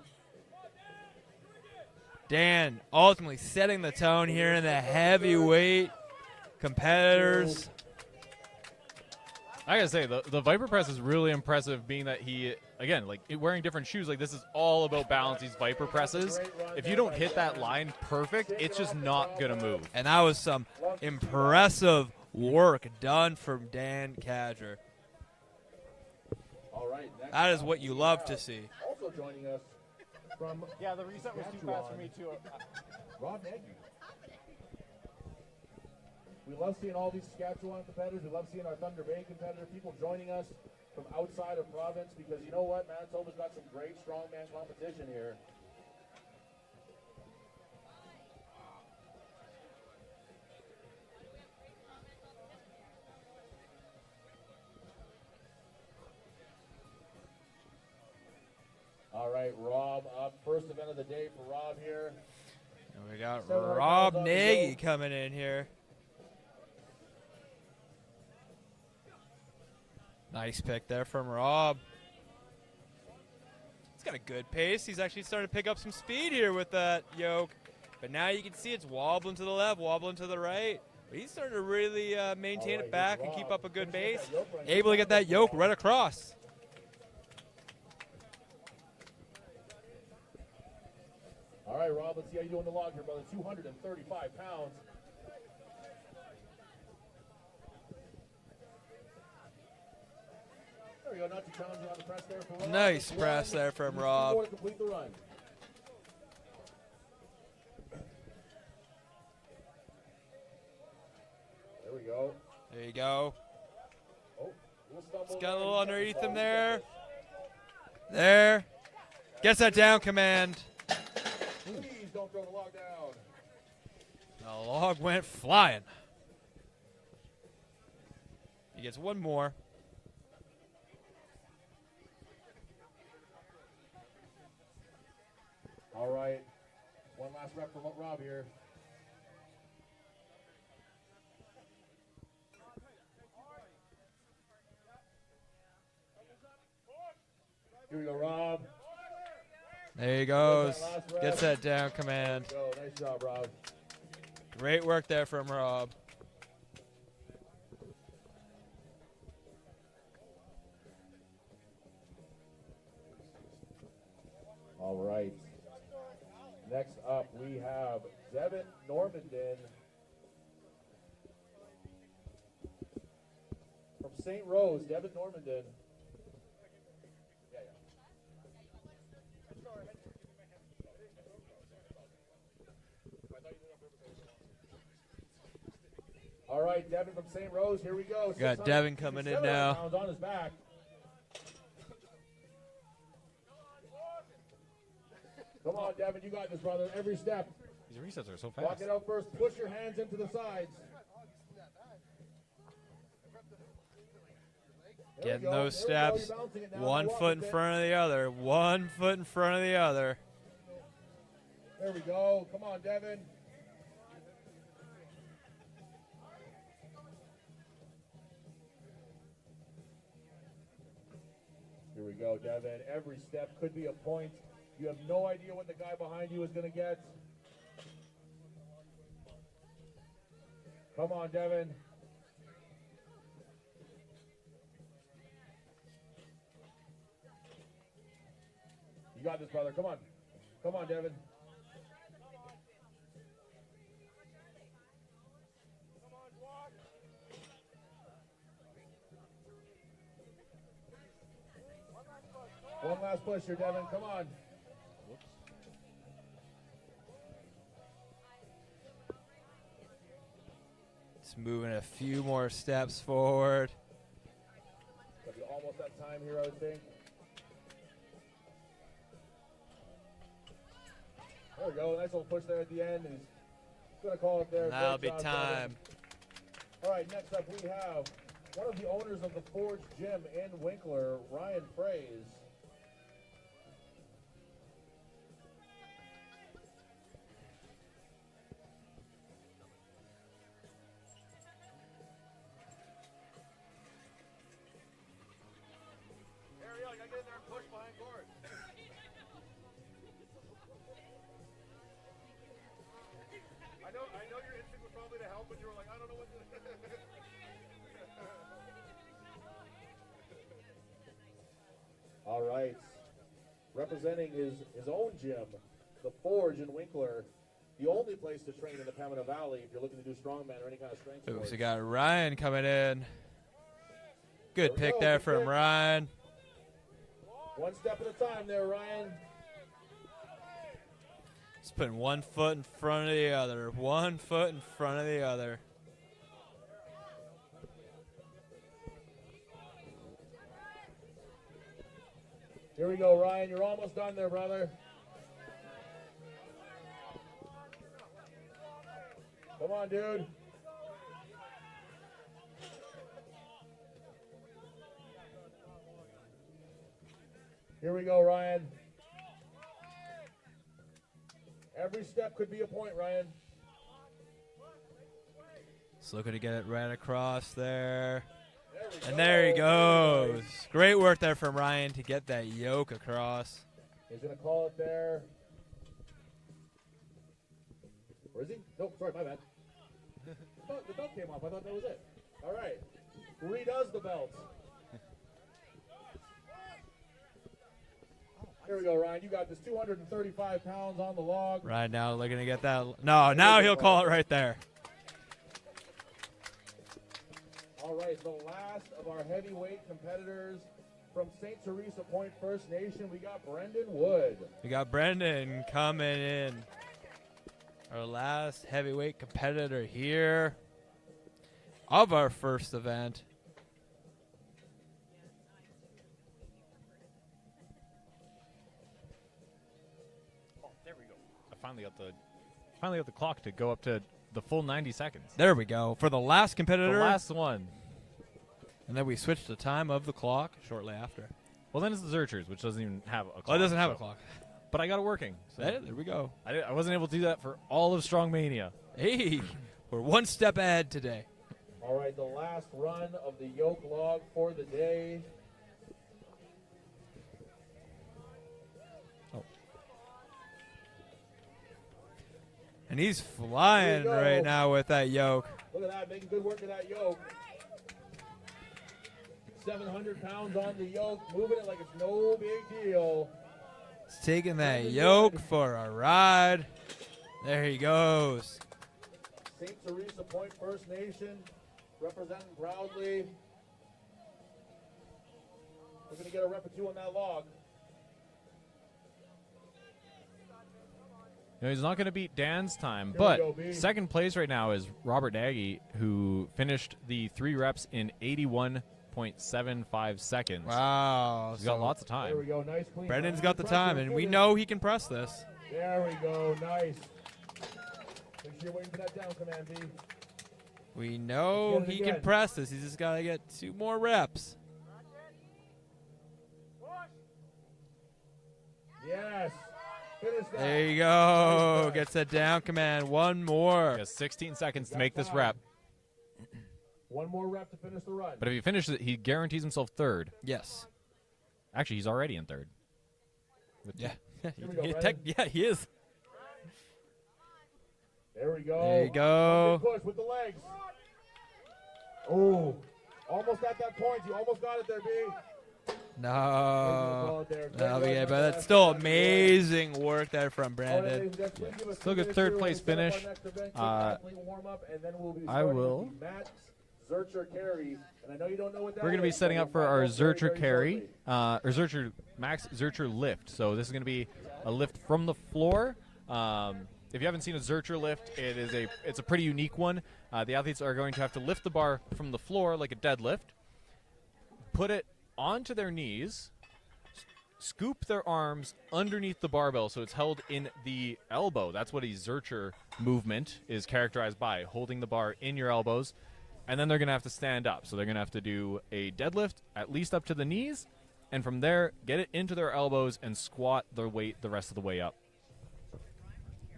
Dan ultimately setting the tone here in the heavyweight competitors. I gotta say, the Viper press is really impressive, being that he, again, like wearing different shoes, like this is all about balance, these Viper presses. If you don't hit that line perfect, it's just not gonna move. And that was some impressive work done from Dan Cadger. All right. Next That is up, what you we love have to see. Also joining us from Yeah, the reset was too fast for me too. Rob Nagy. We love seeing all these Saskatchewan competitors. We love seeing our Thunder Bay competitor, people joining us from outside of province, because you know what? Manitoba's got some great strongman competition here. All right, Rob up. First event of the day for Rob here. And we got 700 Rob pounds on the Nagy yoke. coming in here. Nice pick there from Rob. He's got a good pace. He's actually starting to pick up some speed here with that yoke. But now you can see it's wobbling to the left, wobbling to the right. But he's starting to really maintain it back and keep up a good pace. Able to get that yoke right across. All right, Rob, let's see how you do on the log here, brother. 235 pounds. There we go. Not too challenging on the press there for Rob. Nice Let's press run. there from Just Rob. 2 more to complete the run. There we go. There you go. Oh, little stumble He's got a there. little He's underneath got the him ball. there. There. Gets that down command. Please don't throw the log down. The log went flying. He gets one more. All right. One last rep from Rob here. Here we go, Rob. There he goes. Gets that down command. Go. Nice job, Rob. Great work there from Rob. All right. Next up, we have Devin Normandin from St. Rose. Devin Normandin. All right, Devin from St. Rose, here we go. Got Devin coming in now. Pounds on his back. Come on, Devin, you got this, brother. Every step. These resets are so Walk fast. it out first. Push your hands into the sides. There Getting we go. those There we go. steps. You're bouncing it now. One Walk foot it. in front of the other. 1 foot in front of the other. There we go. Come on, Devin. Here we go, Devin. Every step could be a point. You have no idea what the guy behind you is going to get. Come on, Devin. You got this, brother. Come on. Come on, Devin. One last push here, Devin. Come on. It's moving a few more steps forward. It'll be almost that time here, I would think. There we go. Nice little push there at the end. And he's going to call it there. That'll be Great job, Devin. time. All right, next up we have one of the owners of the Forge Gym in Winkler, Ryan Fraze. Ariel, you gotta get in there and push behind Gord. I know your instinct was probably to help, but you were like, I don't know what to do. All right. Representing his own gym, the Forge in Winkler, the only place to train in the Pembina Valley if you're looking to do strongman or any kind of strength Ooh, sports. so we got Ryan coming in. Good we pick go, there good from pick. Ryan. One step at a time there, Ryan. He's putting 1 foot in front of the other. 1 foot in front of the other. Here we go, Ryan. You're almost done there, brother. Come on, dude. Here we go, Ryan. Every step could be a point, Ryan. Just looking to get it right across there. There we And go. there he Very goes. nice. Great work there from Ryan to get that yoke across. He's going to call it there. Where is he? Nope, sorry, my bad. Oh, the belt came off. I thought that was it. All right. Redoes the belt. Here we go, Ryan. You got this 235 pounds on the log. Ryan now looking to get that. No, now he'll call it right there. All right, the last of our heavyweight competitors from St. Teresa Point First Nation, we got Brendan Wood. We got Brendan coming in. Our last heavyweight competitor here of our first event. Oh, there we go. I finally got the clock to go up to the full 90 seconds. There we go. For the last The competitor. last one. And then we switched the time of the clock shortly after. Well, then it's the Zerchers, which doesn't even have a clock. Well, it doesn't have a so- clock. But I got it working. So There we go. I wasn't able to do that for all of Strongmania. Hey, we're one step ahead today. All right, the last run of the yoke log for the day. And he's flying Here we go. right now with that yoke. Look at that, making good work of that yoke. 700 pounds on the yoke, moving it like it's no big deal. He's taking that yoke for a ride. There he goes. St. Teresa Point First Nation, representing proudly. We're going to get a rep or two on that log. You know, he's not going to beat Dan's time, Here but we go, B. second place right now is Robert Nagy, who finished the 3 reps in 81.75 seconds. Wow. He's got lots of There time. we go, nice clean. Brendan's got the Pressure time, and we finish. know he can press this. There we go, nice. Make sure you're waiting for that down command, B. We know Let's get it he can again. press this. He's just got to get 2 more reps. Yes. Finish that. There you go. Nice. Gets that down command. 1 more. He has 16 seconds to make this rep. One more rep to finish the run. But if he finishes it, he guarantees himself third. Yes. Actually, he's already in third. Yeah. Here we go, Yeah, Brendan. yeah, he is. There we go. There you go. Big push with the legs. Oh, almost at that point. You almost got it there, B. No. There. No, but yeah, but that's still amazing work there from Brandon. Still good third place finish. I will. Matt Zurcher carry, and I know you don't know what that We're going to be is, setting but up for we'll our find out very, Zurcher very carry, shortly. or Zurcher Max Zurcher lift. So this is going to be a lift from the floor. If you haven't seen a Zurcher lift, it's a pretty unique one. The athletes are going to have to lift the bar from the floor like a deadlift, put it onto their knees, scoop their arms underneath the barbell so it's held in the elbow. That's what a Zurcher movement is characterized by, holding the bar in your elbows. And then they're going to have to stand up. So they're going to have to do a deadlift at least up to the knees, and from there, get it into their elbows and squat their weight the rest of the way up.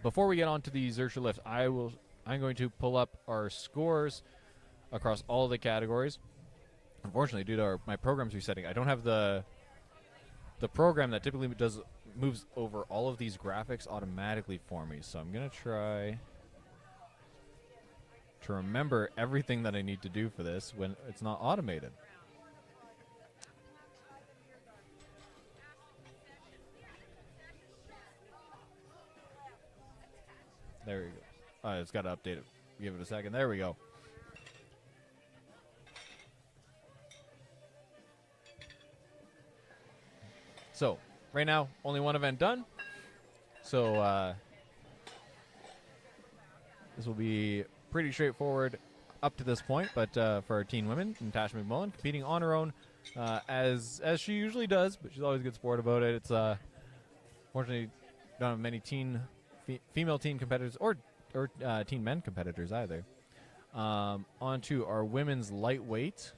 Before we get on to the Zurcher lift, I'm going to pull up our scores across all of the categories. Unfortunately, due to my program's resetting, I don't have the program that typically moves over all of these graphics automatically for me. So I'm going to try to remember everything that I need to do for this when it's not automated. There we go. It's got to update it. Give it a second. There we go. So, right now, only one event done. So, this will be pretty straightforward up to this point. But for our teen women, Natasha McMullen competing on her own, as she usually does, but she's always a good sport about it. It's fortunately don't have many female teen competitors or teen men competitors either. On to our women's lightweight.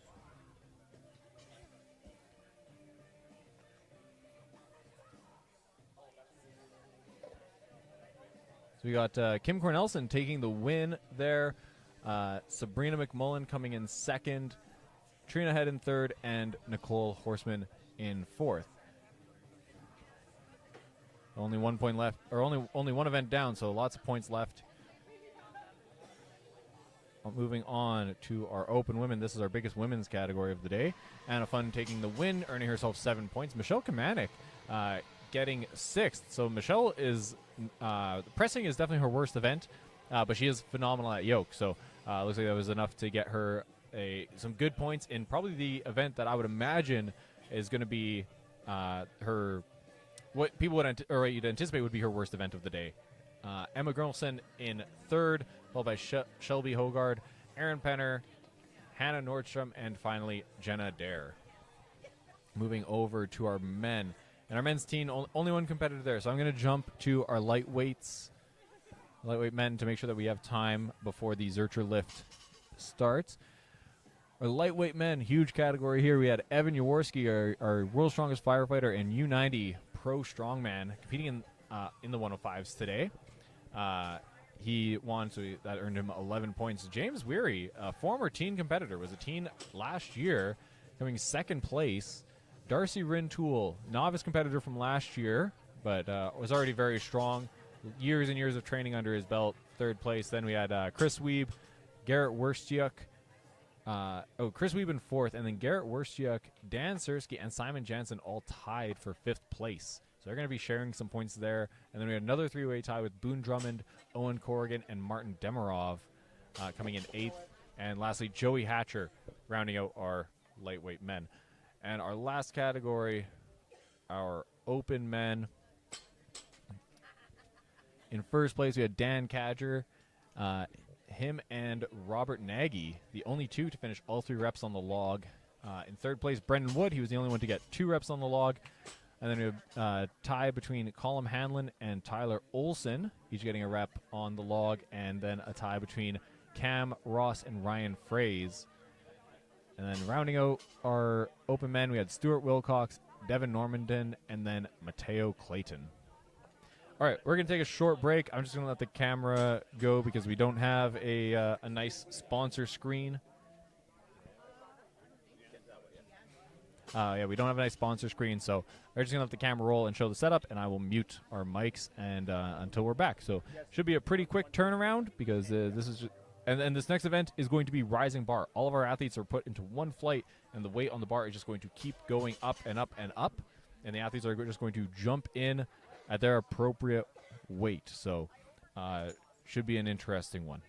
So we got Kim Cornelison taking the win there. Sabrina McMullen coming in second. Trina Head in third. And Nicole Horseman in fourth. Only 1 point left, or only one event down, so lots of points left. Moving on to our open women. This is our biggest women's category of the day. Anna Fun taking the win, earning herself 7 points. Michelle Kamanik getting sixth. So Michelle is pressing is definitely her worst event, but she is phenomenal at yoke. So looks like that was enough to get her some good points in probably the event that I would imagine is going to be her. What people would or what you'd anticipate would be her worst event of the day. Emma Gurnelson in third, followed by Shelby Hogard, Erin Penner, Hannah Nordstrom, and finally Jenna Dare. Moving over to our men. And our men's team, only one competitor there. So I'm going to jump to our lightweight men to make sure that we have time before the Zurcher lift starts. Our lightweight men, huge category here. We had Evan Jaworski, our world's strongest firefighter, and U90 pro strongman competing in the 105s today. He won, so that earned him 11 points. James Weary, a former teen competitor, was a teen last year, coming second place. Darcy Rintoul, novice competitor from last year, but was already very strong. Years and years of training under his belt, third place. Then we had Chris Wiebe, Garrett Wurstiuk. Chris Wiebe in fourth, and then Garrett Wurstiuk, Dan Sersky, and Simon Jansen all tied for fifth place So they're going to be sharing some points there. And then we had another three-way tie with Boone Drummond, Owen Corrigan, and Martin Demarov coming in 8th. And lastly, Joey Hatcher rounding out our lightweight men. And our last category, our open men. In first place, we had Dan Cadger. Him and Robert Nagy, the only two to finish all 3 reps on the log. In third place, Brendan Wood. He was the only one to get 2 reps on the log. And then we have a tie between Colin Hanlon and Tyler Olson, each getting a rep on the log. And then a tie between Cam Ross and Ryan Fraze. And then rounding out our open men, we had Stuart Wilcox, Devin Normandin, and then Mateo Clayton. All right, we're going to take a short break. I'm just going to let the camera go because we don't have a nice sponsor screen. Yeah, we don't have a nice sponsor screen, so we're just going to let the camera roll and show the setup, and I will mute our mics and until we're back. So should be a pretty quick turnaround because this is just, and this next event is going to be Rising Bar. All of our athletes are put into one flight, and the weight on the bar is just going to keep going up and up and up, and the athletes are just going to jump in at their appropriate weight. So should be an interesting one.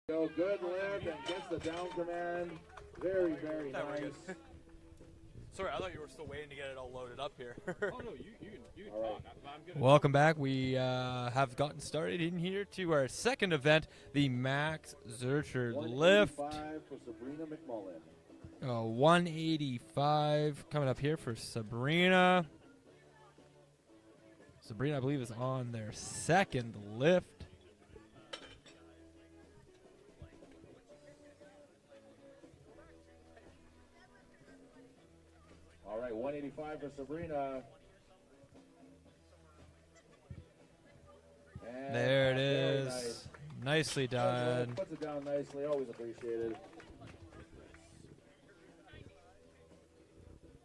Go, good lift and gets the down command. Very, very nice. Sorry, I thought you were still waiting to get it all loaded up here. Oh no, you can All right. talk. I'm good. Welcome back. We have gotten started in here to our second event, the Max Zurcher Lift. 185 for Sabrina McMullen. 185 coming up here for Sabrina. Sabrina, I believe, is on their second lift. All right, 185 for Sabrina. And There it very is. nice. Nicely done. Puts it down nicely. Always appreciated.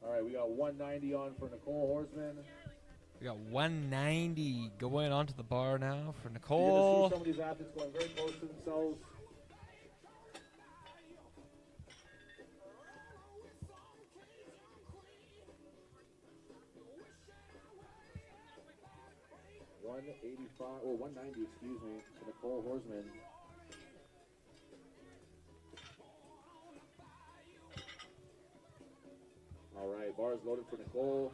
All right, we got 190 on for Nicole Horseman. We got 190 going onto the bar now for You're Nicole. going to see some of these athletes going very close to themselves. $185 or 190, excuse me, for Nicole Horseman. All right, bars loaded for Nicole.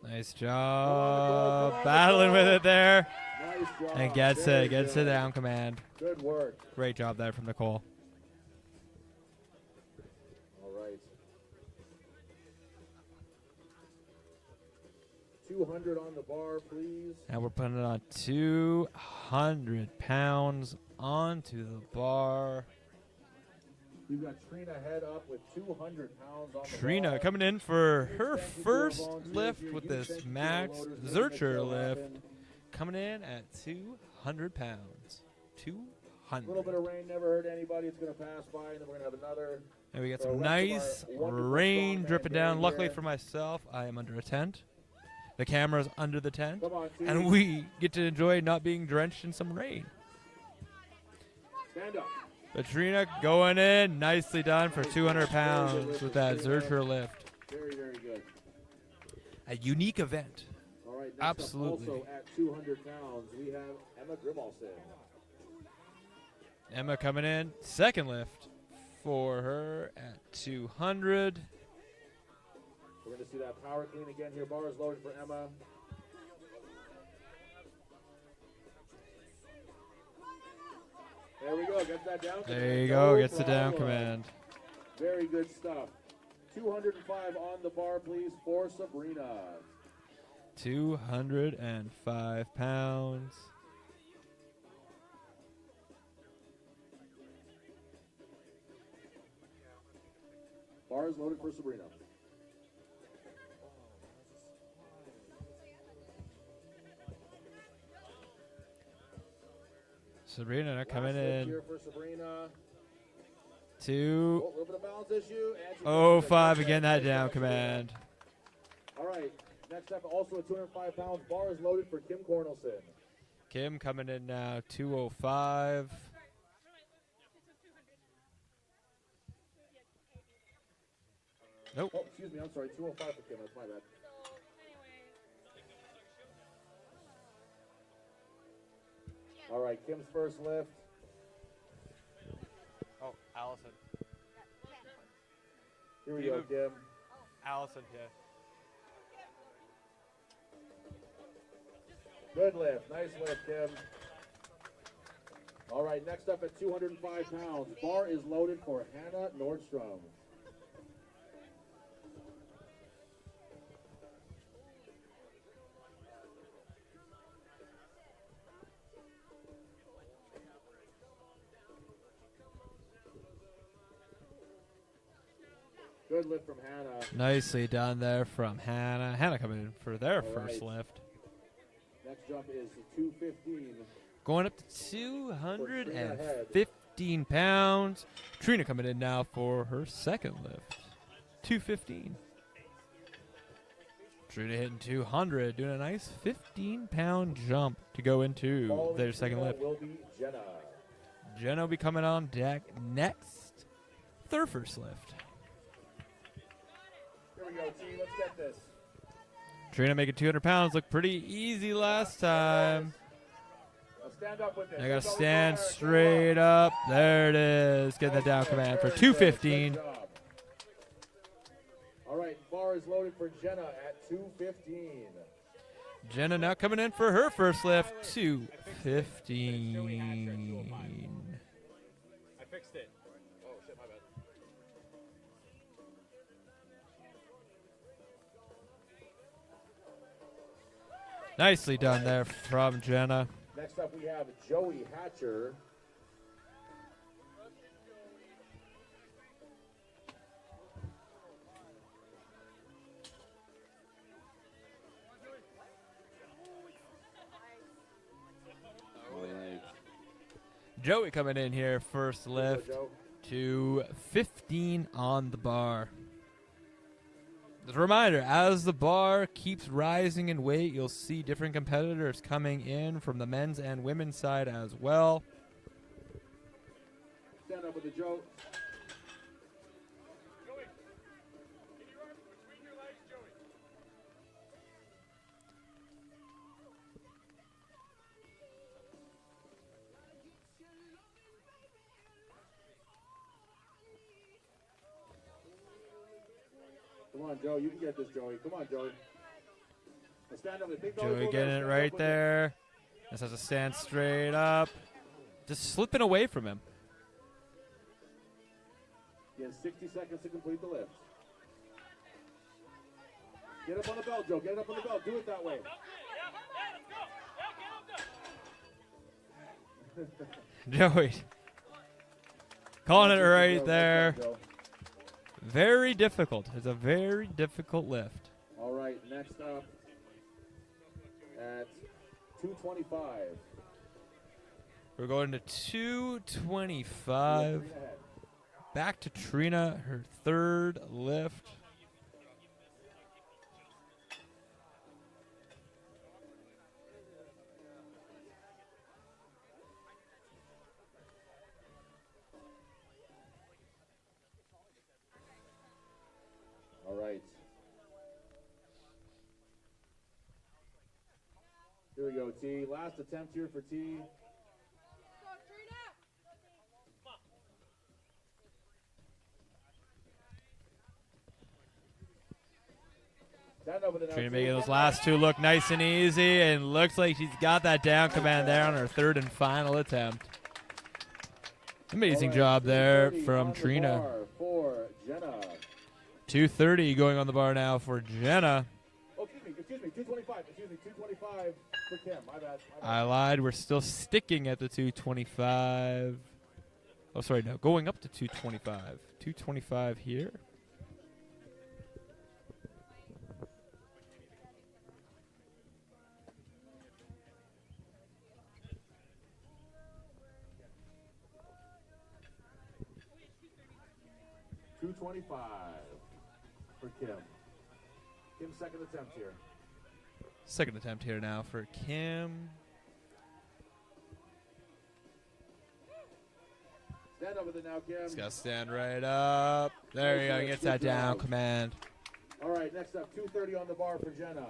Nice Come on, job. Nicole. Battling with it there. Nice job. And gets Very it. Gets good. it down command. Good work. Great job there from Nicole. All right. 200 on the bar, please. And we're putting it on 200 pounds onto the bar. We've got Trina head up with 200 pounds on the Trina bar. coming in for her Huge thank you to our first volunteers lift here. with Huge this thank you to our Max loaders making this Zurcher show lift. happen. Coming in at 200 pounds. A little 200. bit of rain never hurt anybody. It's going to pass by, and then we're going to have another. And we got So some rest of our nice wonderful rain strongman dripping day down. Luckily here. for myself, I am under a tent. The camera's under the tent. Come on, team. And we get to enjoy not being drenched in some rain. Stand up. Katrina going in. Nicely done for 200 pounds with that Zurcher lift. Very, very good. A unique event. All right, next Absolutely. up also at 200 pounds, we have Emma Grimalson. Emma coming in. Second lift for her at 200. We're going to see that power clean again here. Bars loaded for Emma. There we go. Gets that down. There you command. go. No Gets the down problem. command. Very good stuff. 205 on the bar, please, for Sabrina. 205 pounds. Bars loaded for Sabrina. Sabrina Last coming lift in. here for Sabrina. 205 Oh, a little bit of balance issue. And she gets it. again. That Nice down job, Sabrina. command. All right. Next up, also at 205 pounds, bar is loaded for Kim Cornelson. Kim coming in now. 205. Nope. Oh, excuse me. I'm sorry. 205 for Kim. That's my bad. All right. Kim's first lift. Oh, Allison. Here we go, Kim. Allison, yeah. Good lift. Nice lift, Kim. All right. Next up at 205 pounds, bar is loaded for Hannah Nordstrom. Good lift from Hannah. Nicely done there from Hannah. Hannah coming in for their All first right. lift. Next jump is 215. Going up to 215 pounds. Trina coming in now for her second lift. 215. Trina hitting 200, doing a nice 15-pound jump to go into Following their second Trina lift. will be Jenna. Jenna will be coming on deck next. Their first lift. Here we go, team. Let's get this. Trina making 200 pounds look pretty easy last time. Now stand up with it. I gotta stand straight up. There it is. Getting that down command for 215. Good job. All right, bar is loaded for Jenna at 215. Jenna now coming in for her first lift, 215. I fixed it. Oh, shit, my bad. Nicely done there from Jenna. Next up, we have Joey Hatcher. Joey coming in here, first lift, Joe. 215 on the bar. As a reminder, as the bar keeps rising in weight, you'll see different competitors coming in from the men's and women's side as well. Stand up with the Joe. Joey, get your arms between your legs, Joey. Come on, Joe. You can get this, Joey. Come on, Joey. Now stand up with big Joey getting it right there. Just has to stand straight up. Just slipping away from him. He has 60 seconds to complete the lift. Get up on the belt, Joe. Get up on the belt. Do it that way. Joey. Calling it right Joe. there. Joe. Very difficult. It's a very difficult lift. All right, next up at 225. We're going to 225. Back to Trina, her third lift. All right. Here we go, T. Last attempt here for T. Stand up with it now, Trina T. making those last two look nice and easy, and looks like she's got that down command there on her third and final attempt. Amazing All right, job there 230 from on the Trina. bar for Jenna. 230 going on the bar now for Jenna. Oh, excuse me, 225. Excuse me, 225 for Kim. My bad. I lied. We're still sticking at the 225. Oh, sorry, no. Going up to 225. 225 here. $225 for Kim. Kim's second attempt here. Second attempt here now for Kim. Stand up with it now, Kim. Just got to stand right up. There you go. Gets that down command. All right, next up, 230 on the bar for Jenna.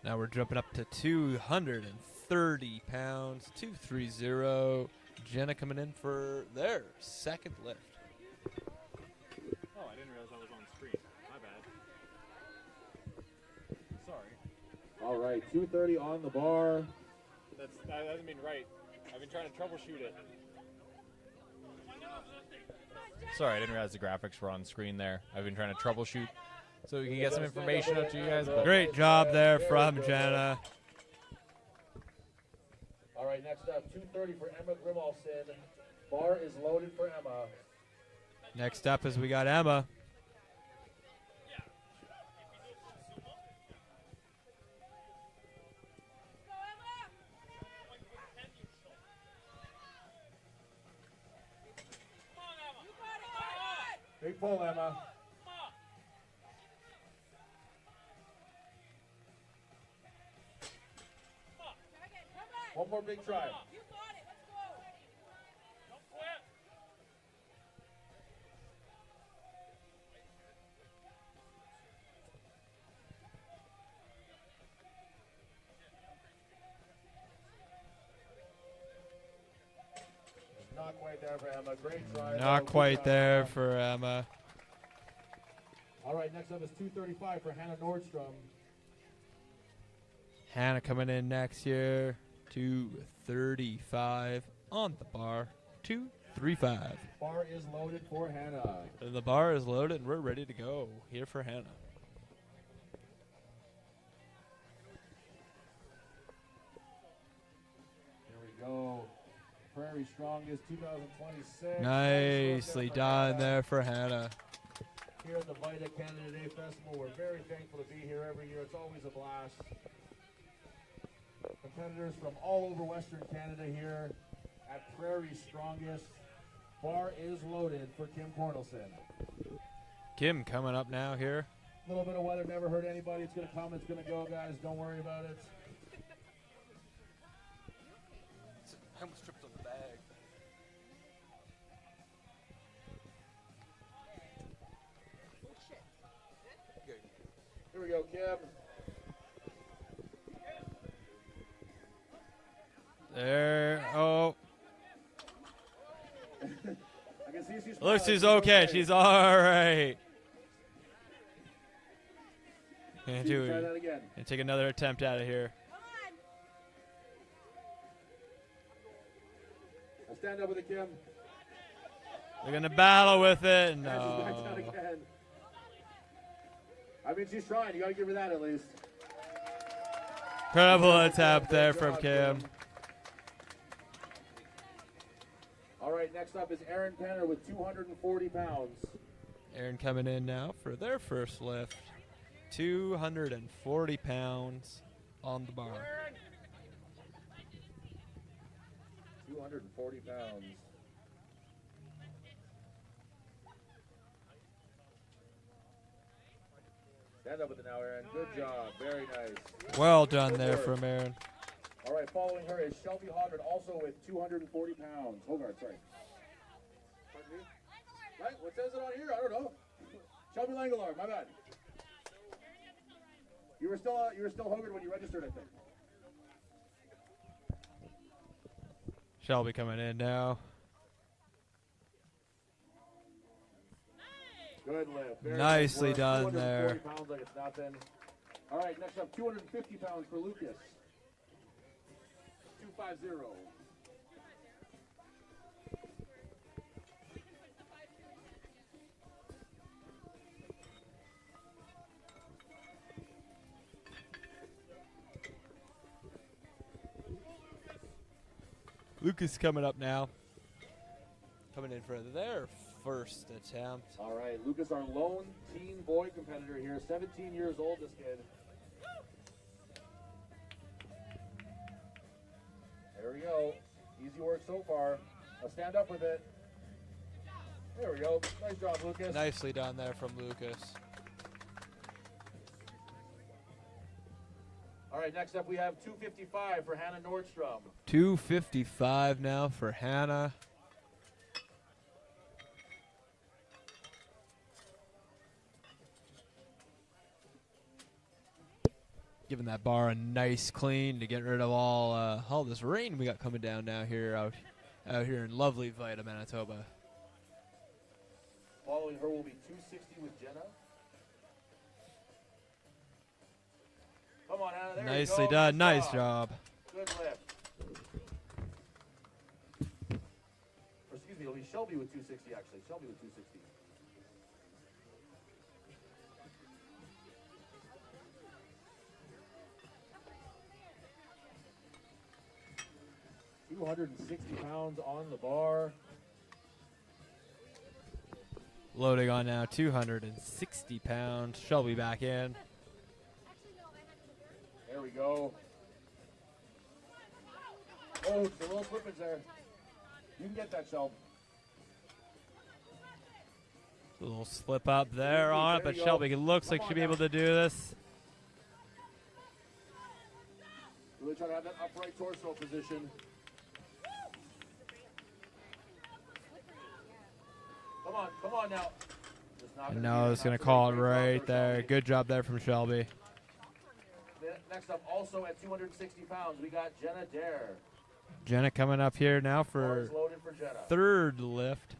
Now we're jumping up to 230 pounds. 230. Jenna coming in for their second lift. Oh, I didn't realize I was on screen. My bad. Sorry. All right, 230 on the bar. That doesn't mean right. I've been trying to troubleshoot it. Sorry, I didn't realize the graphics were on screen there. I've been trying to troubleshoot so we can get some information out to you guys. But Great job there from Jenna. All right, next up, 230 for Emma Grimalson. Bar is loaded for Emma. Next up is we got Emma. Big pull, Emma. One more big try. quite there for Emma. Great try. Not though. quite Good job, there Emma. for Emma. All right, next up is 235 for Hannah Nordstrom. Hannah coming in next here. 235 on the bar. 235. Bar is loaded for Hannah. And the bar is loaded and we're ready to go here for Hannah. Here we go. Prairies Strongest 2026. Nicely done there for Hannah. Here at the Vita Canada Day Festival, we're very thankful to be here every year. It's always a blast. Competitors from all over Western Canada here at Prairies Strongest. Bar is loaded for Kim Cornelson. Kim coming up now here. A little bit of weather never hurt anybody. It's going to come, it's going to go, guys. Don't worry about it. I almost tripped on the bag. Here we go, Kim. There. Oh. I can see she's Looks smiling. she's okay. She's all right. Gonna Try that again. Gonna take another attempt out of here. I'll stand up with it, Kim. They're gonna battle with it. And she's back down No. again. I mean, she's trying. You got to give her that at least. Incredible attempt there Good from job, Kim. All right, next up is Erin Penner with 240 pounds. Aaron coming in now for their first lift. 240 pounds on the bar. 240 pounds. Stand up with it now, Erin. Good job. Very nice. Well done there from Aaron. All right, following her is Shelby Hoggard, also with 240 pounds. Hoggard, sorry. Pardon me? Right? What says it on here? I don't know. Shelby Langelar, my bad. You were still Hoggard when you registered, I think. Shelby coming in now. Good lift. Very Nicely nice work. done 240 there. pounds like it's nothing. All right, next up, 250 pounds for Lucas. 250. Lucas coming up now. Coming in for their first attempt. All right, Lucas, our lone teen boy competitor here, 17 years old, this kid. There we go. Easy work so far. Now stand up with it. There we go. Nice job, Lucas. Nicely done there from Lucas. All right, next up we have 255 for Hannah Nordstrom. 255 now for Hannah. Giving that bar a nice clean to get rid of all this rain we got coming down now here out here in lovely Vita, Manitoba. Following her will be 260 with Jenna. Come on, Hannah. There Nicely you go. done. Nice job. Good lift. Or excuse me, it'll be Shelby with 260 actually. Shelby with 260. £260 on the bar. Loading on now, 260 pounds. Shelby back in. There we go. Oh, it's a little slippage there. You can get that, Shelby. A little slip up there on it, but you go. Shelby looks Come like she'll on be able now. to do this. Really trying to have that upright torso position. Come on now. Just not And gonna now be it's enough going to to call it make great right progress, there. Shelby. Good job there from Shelby. Next up, also at 260 pounds, we got Jenna Dare. Jenna coming up here now Bar for is loaded for Jenna. third lift.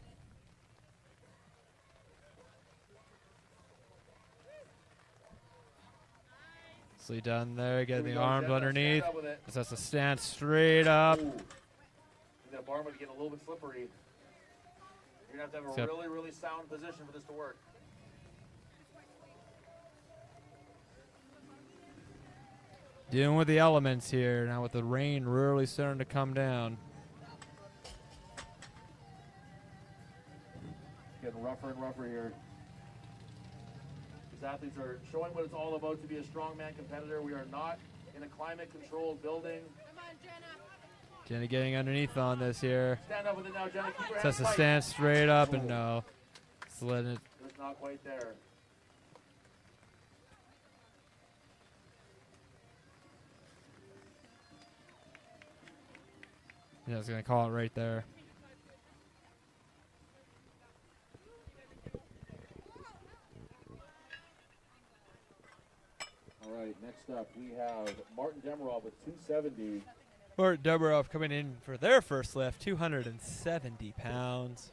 Nicely done there, getting Here we the go, arms Jenna, underneath. stand up with it. Just has to stand straight up. Ooh. That bar might get a little bit slippery. You're gonna have Yep. a really, really sound position for this to work. Dealing with the elements here now with the rain really starting to come down. Getting rougher and rougher here. These athletes are showing what it's all about to be a strongman competitor. We are not in a climate-controlled building. Come on, Jenna. Jenna getting underneath on this here. Stand up with it now, Jenna. Keep your Just hands has to tight. stand straight up and no. Just letting it. It's not quite there. Yeah, I was gonna call it right there. All right, next up we have Martin Demirov with 270. Bart Deborov coming in for their first lift, 270 pounds.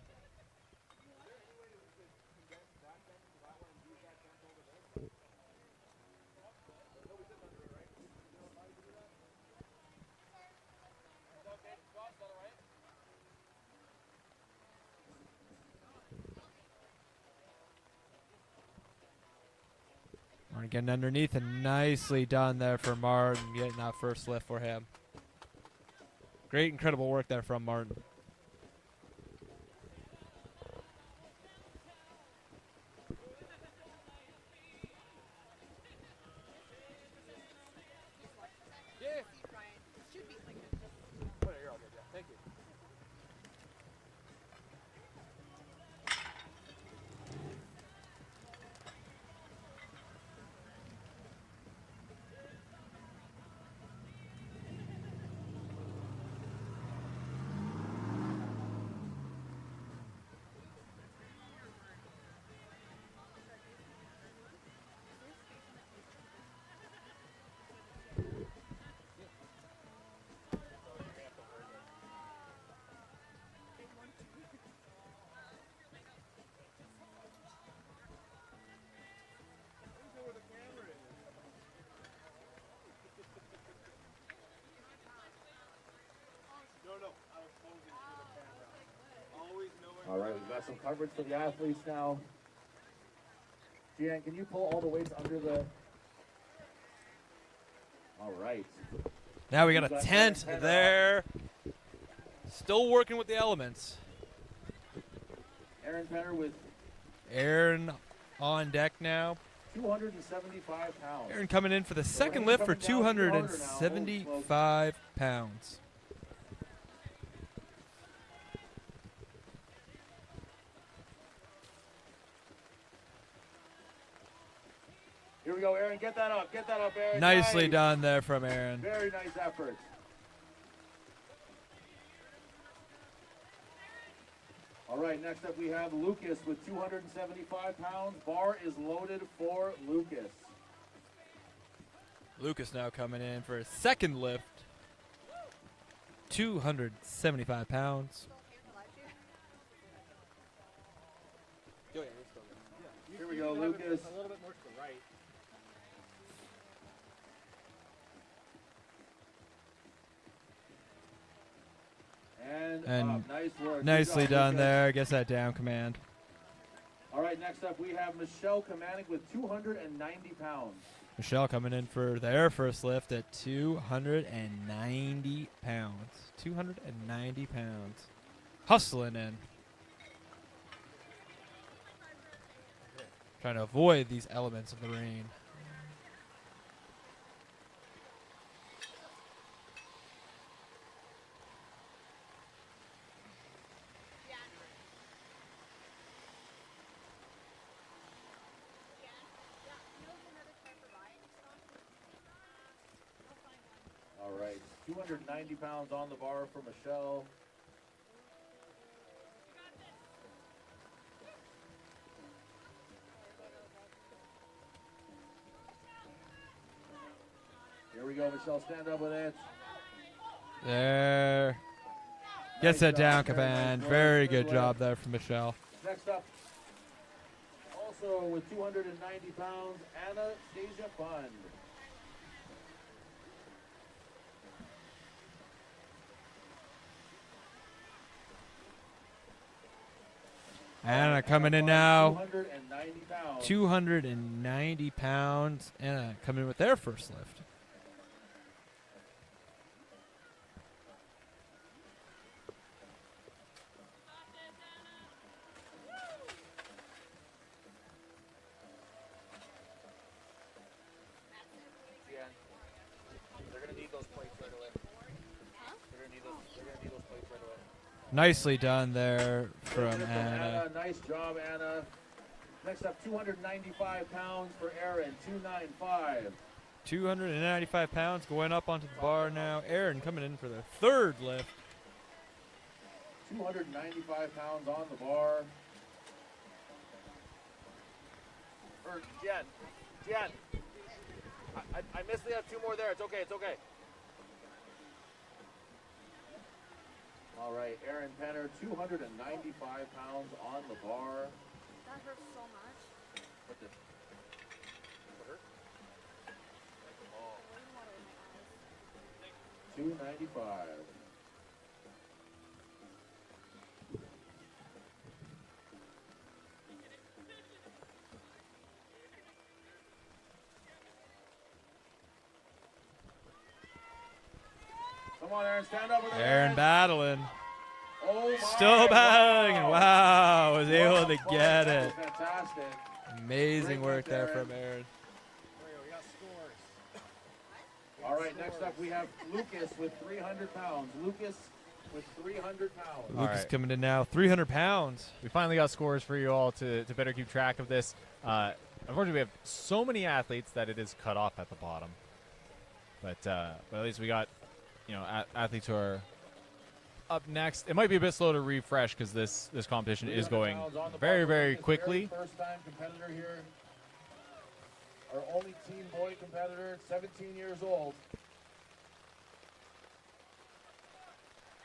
Martin getting underneath and nicely done there for Martin, getting that first lift for him. Great, incredible work there from Martin. All right, we've got some coverage for the athletes now. Gian, can you pull all the weights under the... All right. Now we got We've a got tent Aaron Penner there. Still working with the elements. Aaron Penner with Aaron on deck now. 275 pounds. Aaron coming in for the second lift for 275 pounds. Here we go, Aaron. Get that up. Get that up, Aaron. Nicely Nice. done there from Aaron. Very nice effort. All right, next up we have Lucas with 275 pounds. Bar is loaded for Lucas. Lucas now coming in for his second lift. 275 pounds. Here we go, Lucas. A little bit more to the right. And nice work. Nicely Good job, done Lucas. there. Gets that down command. All right, next up we have Michelle Kamanik with 290 pounds. Michelle coming in for their first lift at 290 pounds. 290 pounds. Hustling in. Trying to avoid these elements of the rain. All right, 290 pounds on the bar for Michelle. Here we go, Michelle, stand up with it. There. Gets that down, Caban. Very good job there from Michelle. Next up, also with 290 pounds, Anastasia Fund. Anna coming in now. 290 pounds. 290 pounds. Anna coming in with their first lift. They're gonna need those plates right away. They're gonna need those plates right away. Nicely done there from Anna. Nice job, Anna. Next up, 295 pounds for Aaron. 295. 295 pounds going up onto the bar now. Aaron coming in for the third lift. 295 pounds on the bar. Or Jen. I missed the two more there. It's okay. It's okay. All right, Aaron Penner, 295 pounds on the bar. That hurts so much. What the? What hurt? 295. Come on, Aaron, stand up with it. Aaron battling. Oh my Still battling. God. Wow, was able to Wow, get that it. was fantastic. Amazing Great work lift, there Aaron. from Aaron. We got scores. All right, next up we have Lucas with 300 pounds. Lucas with 300 pounds. Lucas right. coming in now, 300 pounds. We finally got scores for you all to better keep track of this. Unfortunately, we have so many athletes that it is cut off at the bottom. But at least we got, athletes who are up next. It might be a bit slow to refresh because this competition is 300 going pounds on the very, bar. very Lucas, quickly. First-time competitor here. Our only teen boy competitor, 17 years old.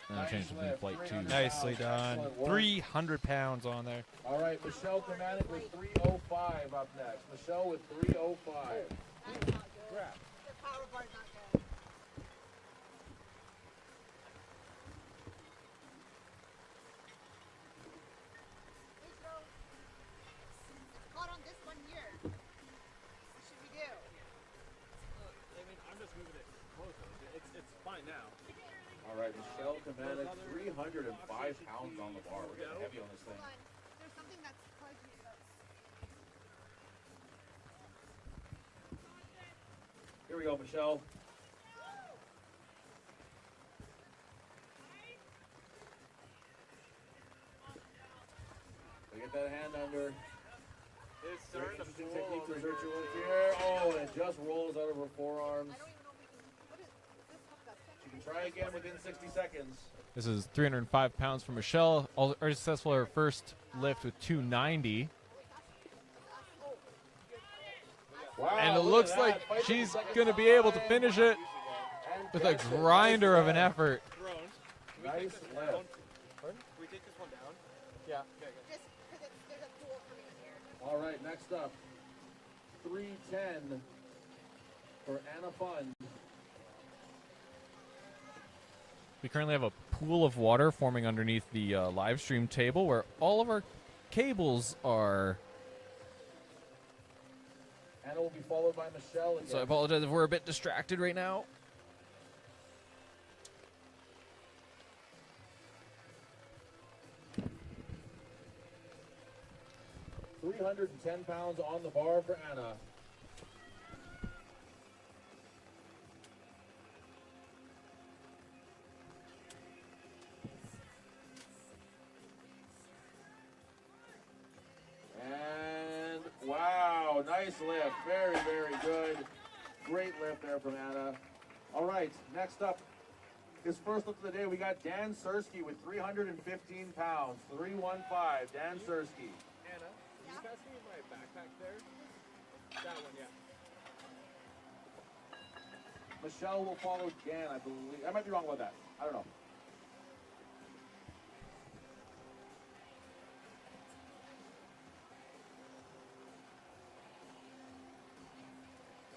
And I'll change something to flight 2. Nicely done. Excellent work. 300 pounds on there. All right, Michelle Kamanik with 305 up next. Michelle with 305. That's not good. Crap. The power bar's not good. Hot on this one here. What should we do? I mean, I'm just moving it closer. It's fine now. All right, Michelle Kamanik, 305 pounds on the bar. We're getting heavy on this thing. Hold on. There's something that's causing me to. Here we go, Michelle. So get that hand under. It's Very starting to interesting pull technique over to search here. here. Oh, and it just rolls out of her forearms. I don't even know if we can. What is this? That's She can try again within 60 seconds. This is 305 pounds for Michelle. Already successful her first lift with 290. Wow, And it look looks at like that. Fight she's for the second going to be able to time. finish it And with a gets it. grinder of an Nice effort. Drones. Can we Nice take this lift. down? Can we take this one down? Yeah. Okay, good. just because there's a pool for me in here. All right, next up, 310 for Anna Fund. We currently have a pool of water forming underneath the live stream table where all of our cables are. Anna will be followed by Michelle again. So I apologize if we're a bit distracted right now. £310 on the bar for Anna. And wow, nice lift. Very, very good. Great lift there from Anna. All right, next up, his first lift of the day, we got Dan Sersky with 315 pounds. 315, Dan Sersky. Anna, can you pass me my backpack there? That one, yeah. Michelle will follow Jan, I believe. I might be wrong about that. I don't know.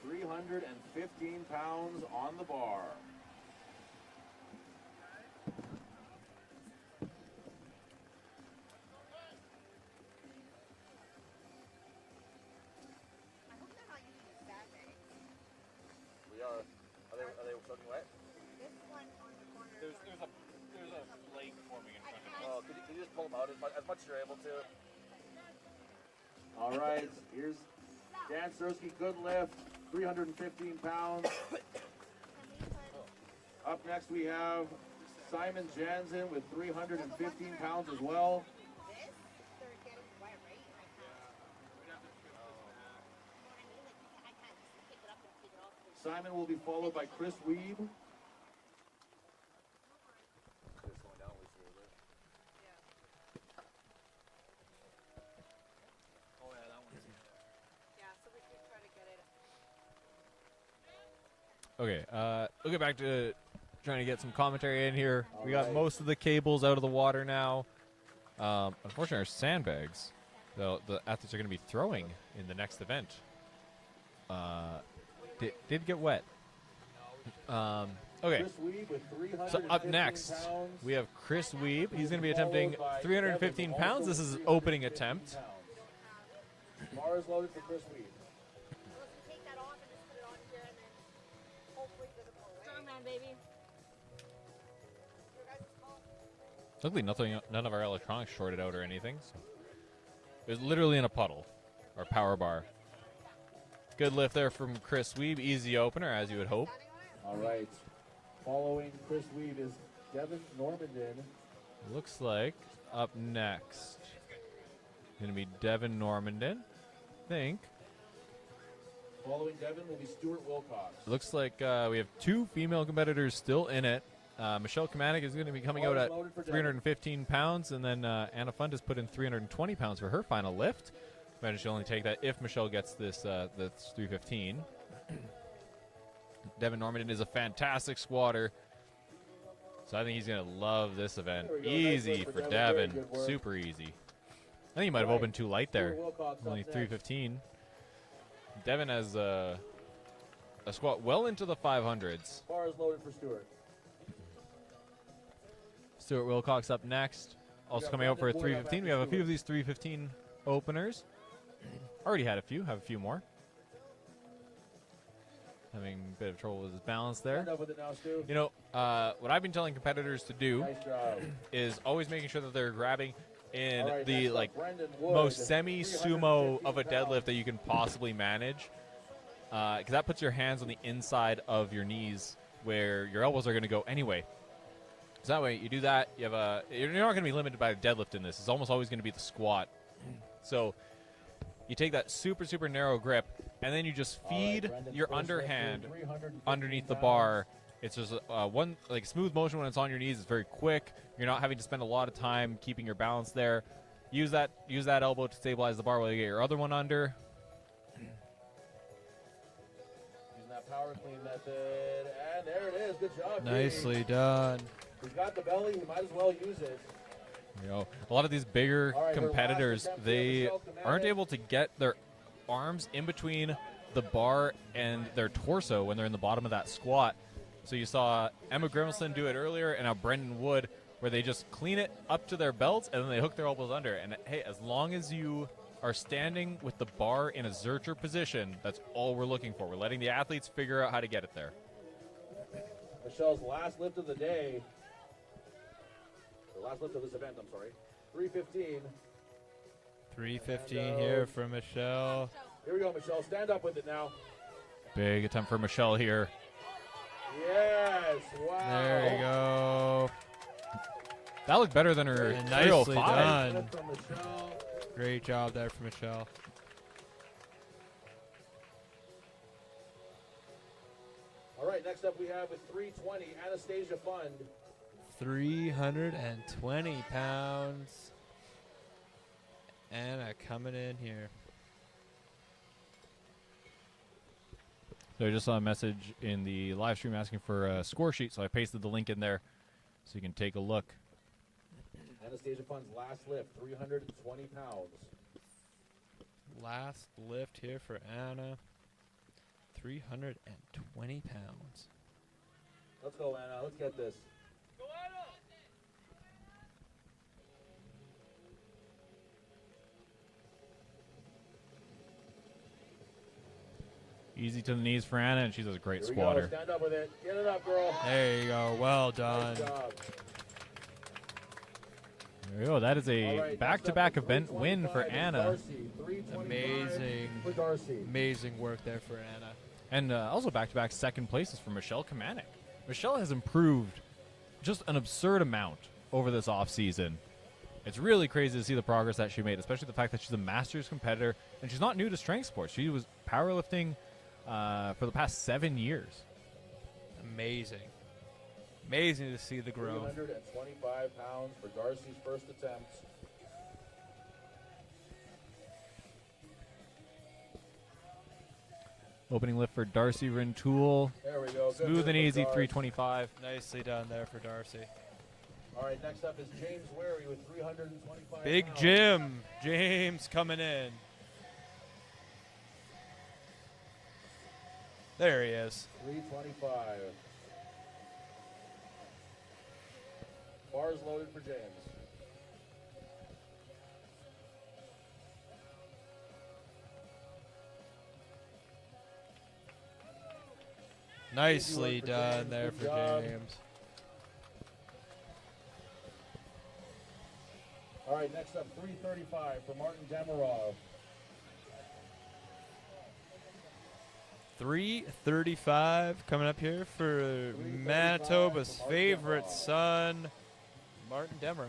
£315 on the bar. We are. Are they soaking wet? This one on the corner. There's a lake forming in front of us. Oh, could you just pull them out as much as you're able to? All right, here's Dan Sersky, good lift, 315 pounds. Up next we have Simon Jansen with 315 pounds as well. This, they're getting wet, right? I can't just pick it up and take it off. Simon will be followed by Chris Weeb. Yeah, so we could try to get it. Okay, we'll get back to trying to get some commentary in here. We got Alright. most of the cables out of the water now. Unfortunately, our sandbags, the athletes are going to be throwing in the next event, did get wet. Okay, Chris Weeb with 315 so up next, pounds. we have Chris Weeb. He's going to be attempting 315 pounds. This is his opening attempt. Bar is loaded for Chris Weeb. Let's take that off and just put it on here and then hopefully it doesn't blow away. Strongman, baby. Your guys' call. Luckily, none of our electronics shorted out or anything. So it was literally in a puddle, our power bar. Good lift there from Chris Weeb. Easy opener, as you would hope. All right. Following Chris Weeb is Devin Normandin. Looks like up next going to be Devin Normandin. I think. Following Devin will be Stuart Wilcox. Looks like we have two female competitors still in it. Michelle Kamanik is going to be coming out at 315 pounds, and then Anna Fund has put in 320 pounds for her final lift. Imagine she'll only take that if Michelle gets this 315. Devin Normandin is a fantastic squatter, so I think he's going to love this event. There we go. Easy Nice lift for for Devin. Devin. Very good work. Super easy. I think he might have Right. opened too light there. Stuart Wilcox up Only next. 315. Devin has a squat well into the 500s. Bar is loaded for Stuart. Stuart Wilcox up next. Also got coming out for a Brandon Wood up 315. We after have a few Stuart. of these 315 openers. Already had a few. Have a few more. Having a bit of trouble with his balance there. Stand up with it now, Stu. You know, what I've been telling competitors to do Nice job. is always making sure that they're grabbing in All right, the next up, like Brendan Wood, most semi-sumo of a 315 deadlift that you can possibly manage, because that puts your hands on the inside of your knees where your elbows are going to go anyway. So that way, you do that, you have you're not going to be limited by a deadlift in this. It's almost always going to be the squat. So you take that super, super narrow grip, and then you just All right, feed Brendan's your first lift underhand is 315 underneath the pounds. bar. It's just one like smooth motion when it's on your knees. It's very quick. You're not having to spend a lot of time keeping your balance there. Use that elbow to stabilize the bar while you get your other one under. Using that power clean method. And there it is. Good job. Nicely done. He's got the belly. We might as well use it. You know, a lot of these bigger All right, her last competitors, attempt they here, Michelle Kamanik. aren't able to get their arms in between the bar and their torso when they're in the bottom of that squat. So you saw Emma Grimelson do it earlier, and now Brendan Wood, where they just clean it up to their belts and then they hook their elbows under. And hey, as long as you are standing with the bar in a Zercher position, that's all we're looking for. We're letting the athletes figure out how to get it there. Michelle's last lift of the day. The last lift of this event, I'm sorry. 315. 315 here for Michelle. Here we go, Michelle. Stand up with it now. Big attempt for Michelle here. Yes. Wow. There you go. That looked better than her And nicely 305. done. Lift from Michelle. Great job there for Michelle. All right, next up we have with 320, Anastasia Fund. 320 pounds. Anna coming in here. So I just saw a message in the live stream asking for a score sheet, so I pasted the link in there so you can take a look. Anastasia Fun's last lift, 320 pounds. Last lift here for Anna. 320 pounds. Let's go, Anna. Let's get this. Easy to the knees for Anna, and she does a great Here we go. squatter. Stand up with it. Get it up, girl. There you go. Well done. Nice job. There we go. That is All a right, back-to-back next up, event win for 325 is Anna. Darcy. 325 Amazing. for Darcy. Amazing work there for Anna. And also back-to-back second places for Michelle Kamanik. Michelle has improved just an absurd amount over this offseason. It's really crazy to see the progress that she made, especially the fact that she's a Masters competitor, and she's not new to strength sports. She was powerlifting for the past 7 years. Amazing. Amazing to see the growth. 325 pounds for Darcy's first attempt. Opening lift for Darcy Rintoul. There we go. Good Smooth move and for easy, Darcy. 325. Nicely done there for Darcy. All right, next up is James Wary with 325 Big pounds. Jim. James coming in. There he is. 325. Bars loaded for James. Nicely Easy work for done James. there Good for job. James. All right, next up, 335 for Martin Demarov. 335 coming up here for Manitoba's favorite son, Martin Demarov.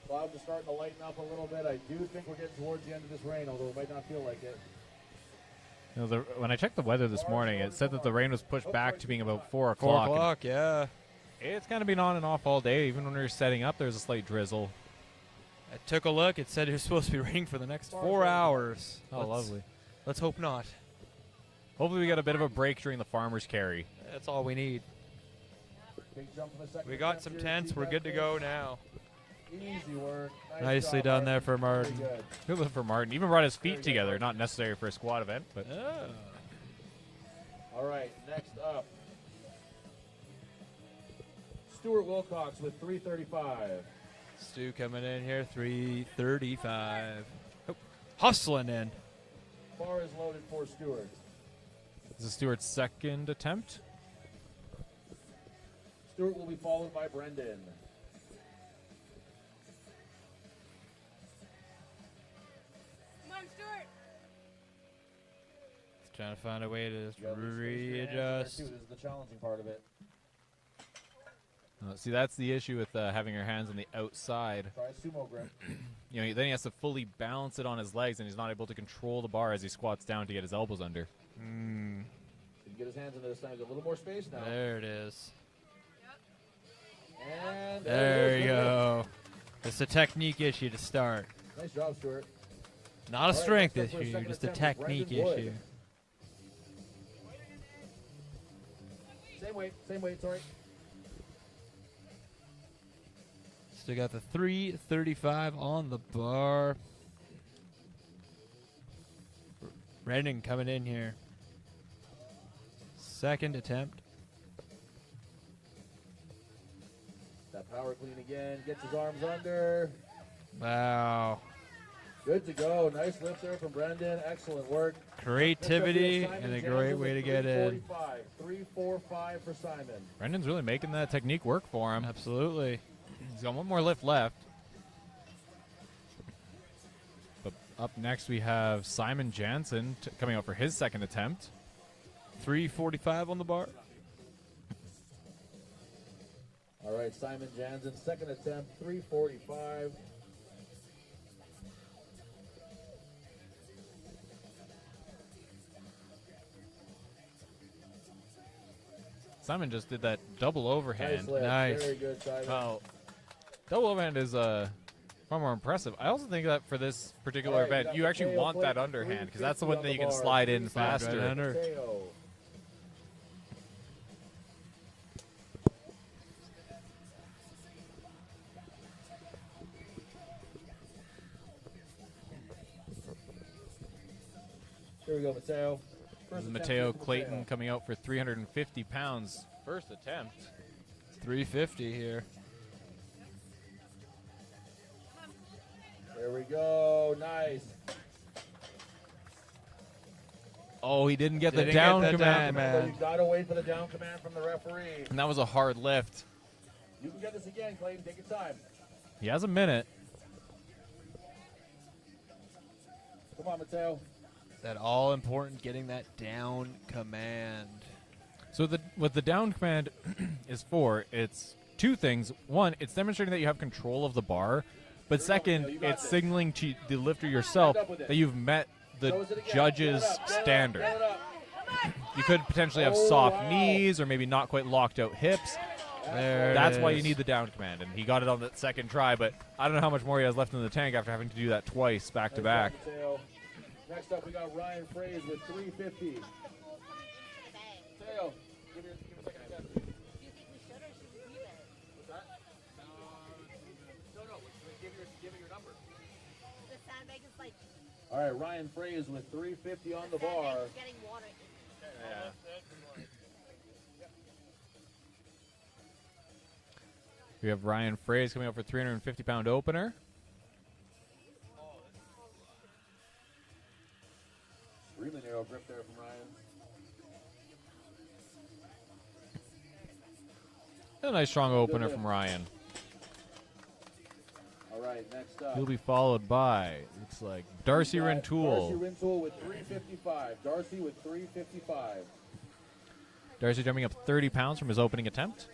Clouds are starting to lighten up a little bit. I do think we're getting towards the end of this rain, although it might not feel like it. You know, when I checked the weather this morning, it said that the rain was pushed back to being about 4 4 o'clock. o'clock, yeah. It's kind of been on and off all day. Even when we were setting up, there's a slight drizzle. I took a look. It said it was supposed to be raining for the next 4 hours. Oh, lovely. Let's hope not. Hopefully we get a bit of a break during the farmer's carry. That's all we need. Big jump in the second We got attempt some here. tents. Keep We're that good to pace. go now. Easy work. Nicely job, done there for Very Martin. good. Good lift for Martin. Even brought his Very feet good, together. Martin. Not necessary for a squat event, but Oh. All right, next up, Stuart Wilcox with 335. Stu coming in here, 335. Oh, hustling in. Bar is loaded for Stuart. this is Stewart's second attempt. Stuart will be followed by Brendan. Come on, Stuart. He's trying to find a way to You gotta space your hands readjust. there, too. This is the challenging part of it. See, that's the issue with having your hands on the outside. Try sumo grip. You know, then he has to fully balance it on his legs, and he's not able to control the bar as he squats down to get his elbows under. Mm, Can you get his hands into this time? He's got a little more space now. there it is. And There it is. you go. It's a technique issue to start. Nice job, Stuart. Not a All right, strength next up for a issue, second just a attempt is technique Brendan Wood. issue. Same weight, sorry. Still got the 335 on the bar. Brendan coming in here. Second attempt. That power clean again. Gets his arms under. Wow. Good to go. Nice lift there from Brendan. Excellent work. Creativity Next up, we have and a Simon great Jansen way to with get in. 345. 345 for Simon. Brendan's really making that technique work for him. Absolutely. He's got one more lift left. But up next we have Simon Jansen coming out for his second attempt. 345 on the bar. All right, Simon Jansen, second attempt, 345. Simon just did that double overhand. Nice lift. Nice. Very good, Simon. Well, double overhand is far more impressive. I also think that for this particular All right, event, you actually Mateo want Blake, that underhand because that's the 350 one that you on can the bar. slide in 350 faster. Right under. Mateo. Here we go, Mateo. This is First Mateo attempt for Clayton Mateo. coming out for 350 pounds. First attempt. 350 here. There we go. Nice. Oh, he didn't get the Didn't down get the command. down So you gotta wait for the down command from the referee. And that was a hard lift. You can get this again, Clayton. Take your time. He has a minute. Come on, Mateo. That all important getting that down command. So what the down command is for, it's two things. One, it's demonstrating that you have control of the bar. But second, You got it's this. signaling to the lifter yourself Stand up with it. that you've met the Throws it again. judge's Get it up, get it up, standard. get it up. You could potentially have Oh, soft wow. knees or maybe not quite locked out hips. There it That's why you is. need the down command. And he got it on that second try, but I don't know how much more he has left in the tank after having to do that twice back to back. Nice job, Mateo. Next up, we got Ryan Fraze with 350. Mateo, give me a second again. Do you think we should or should we leave it? What's that? No, give me your number. The sandbag is like All right, Ryan Fraze with 350 on the sandbag bar. is getting water. We have Ryan Fraze coming up for 350-pound opener. Extremely narrow grip there from Ryan. A nice strong opener from Ryan. All right, next up. He'll be followed by, looks like, Darcy Darcy Rintoul. Rintoul with 355. Darcy with 355. Darcy jumping up 30 pounds from his opening attempt.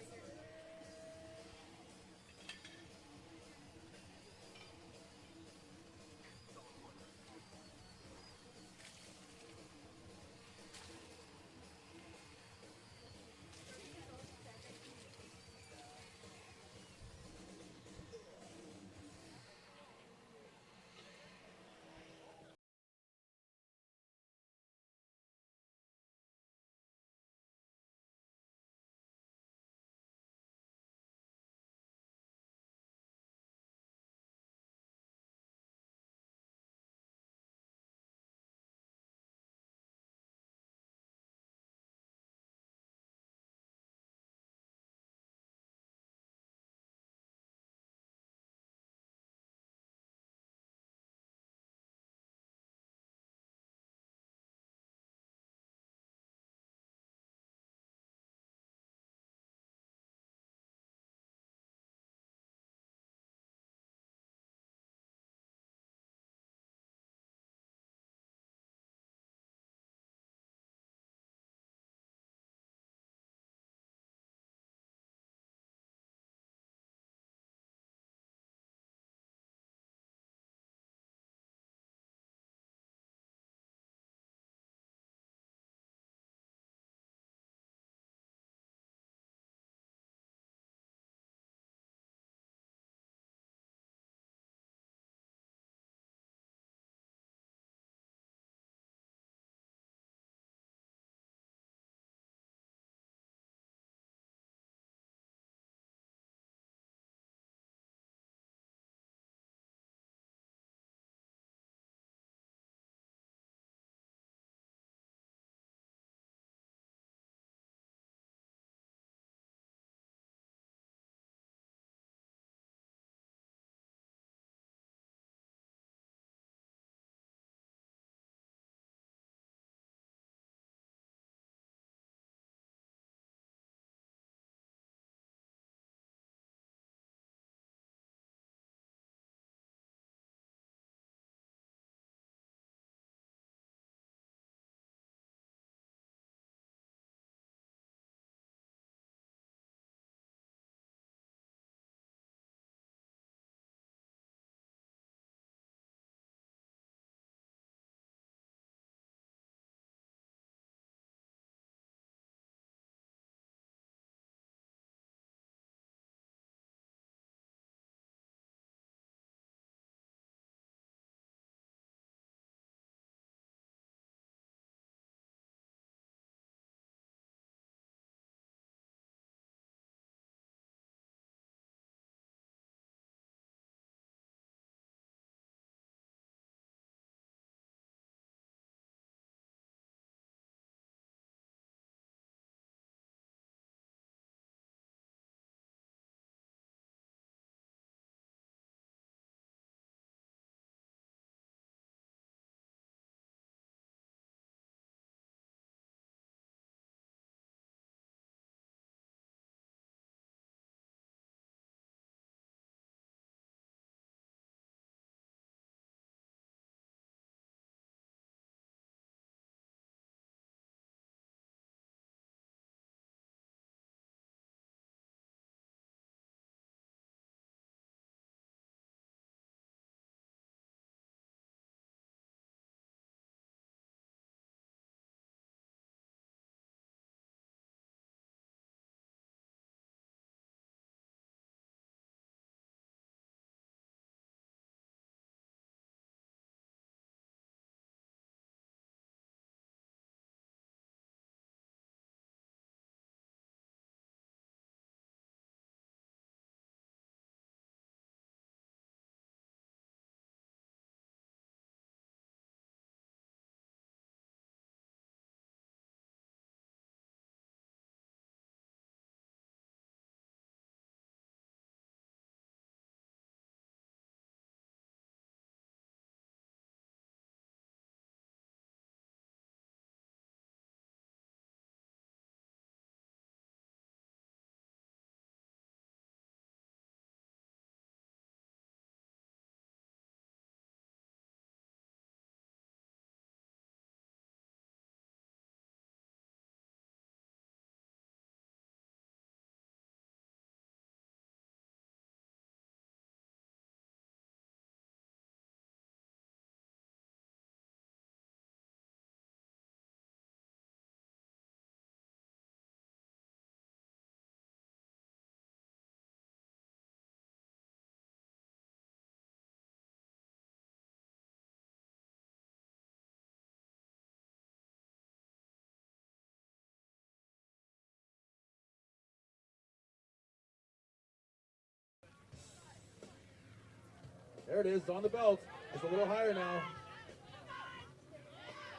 There it is, on the belt. It's a little higher now.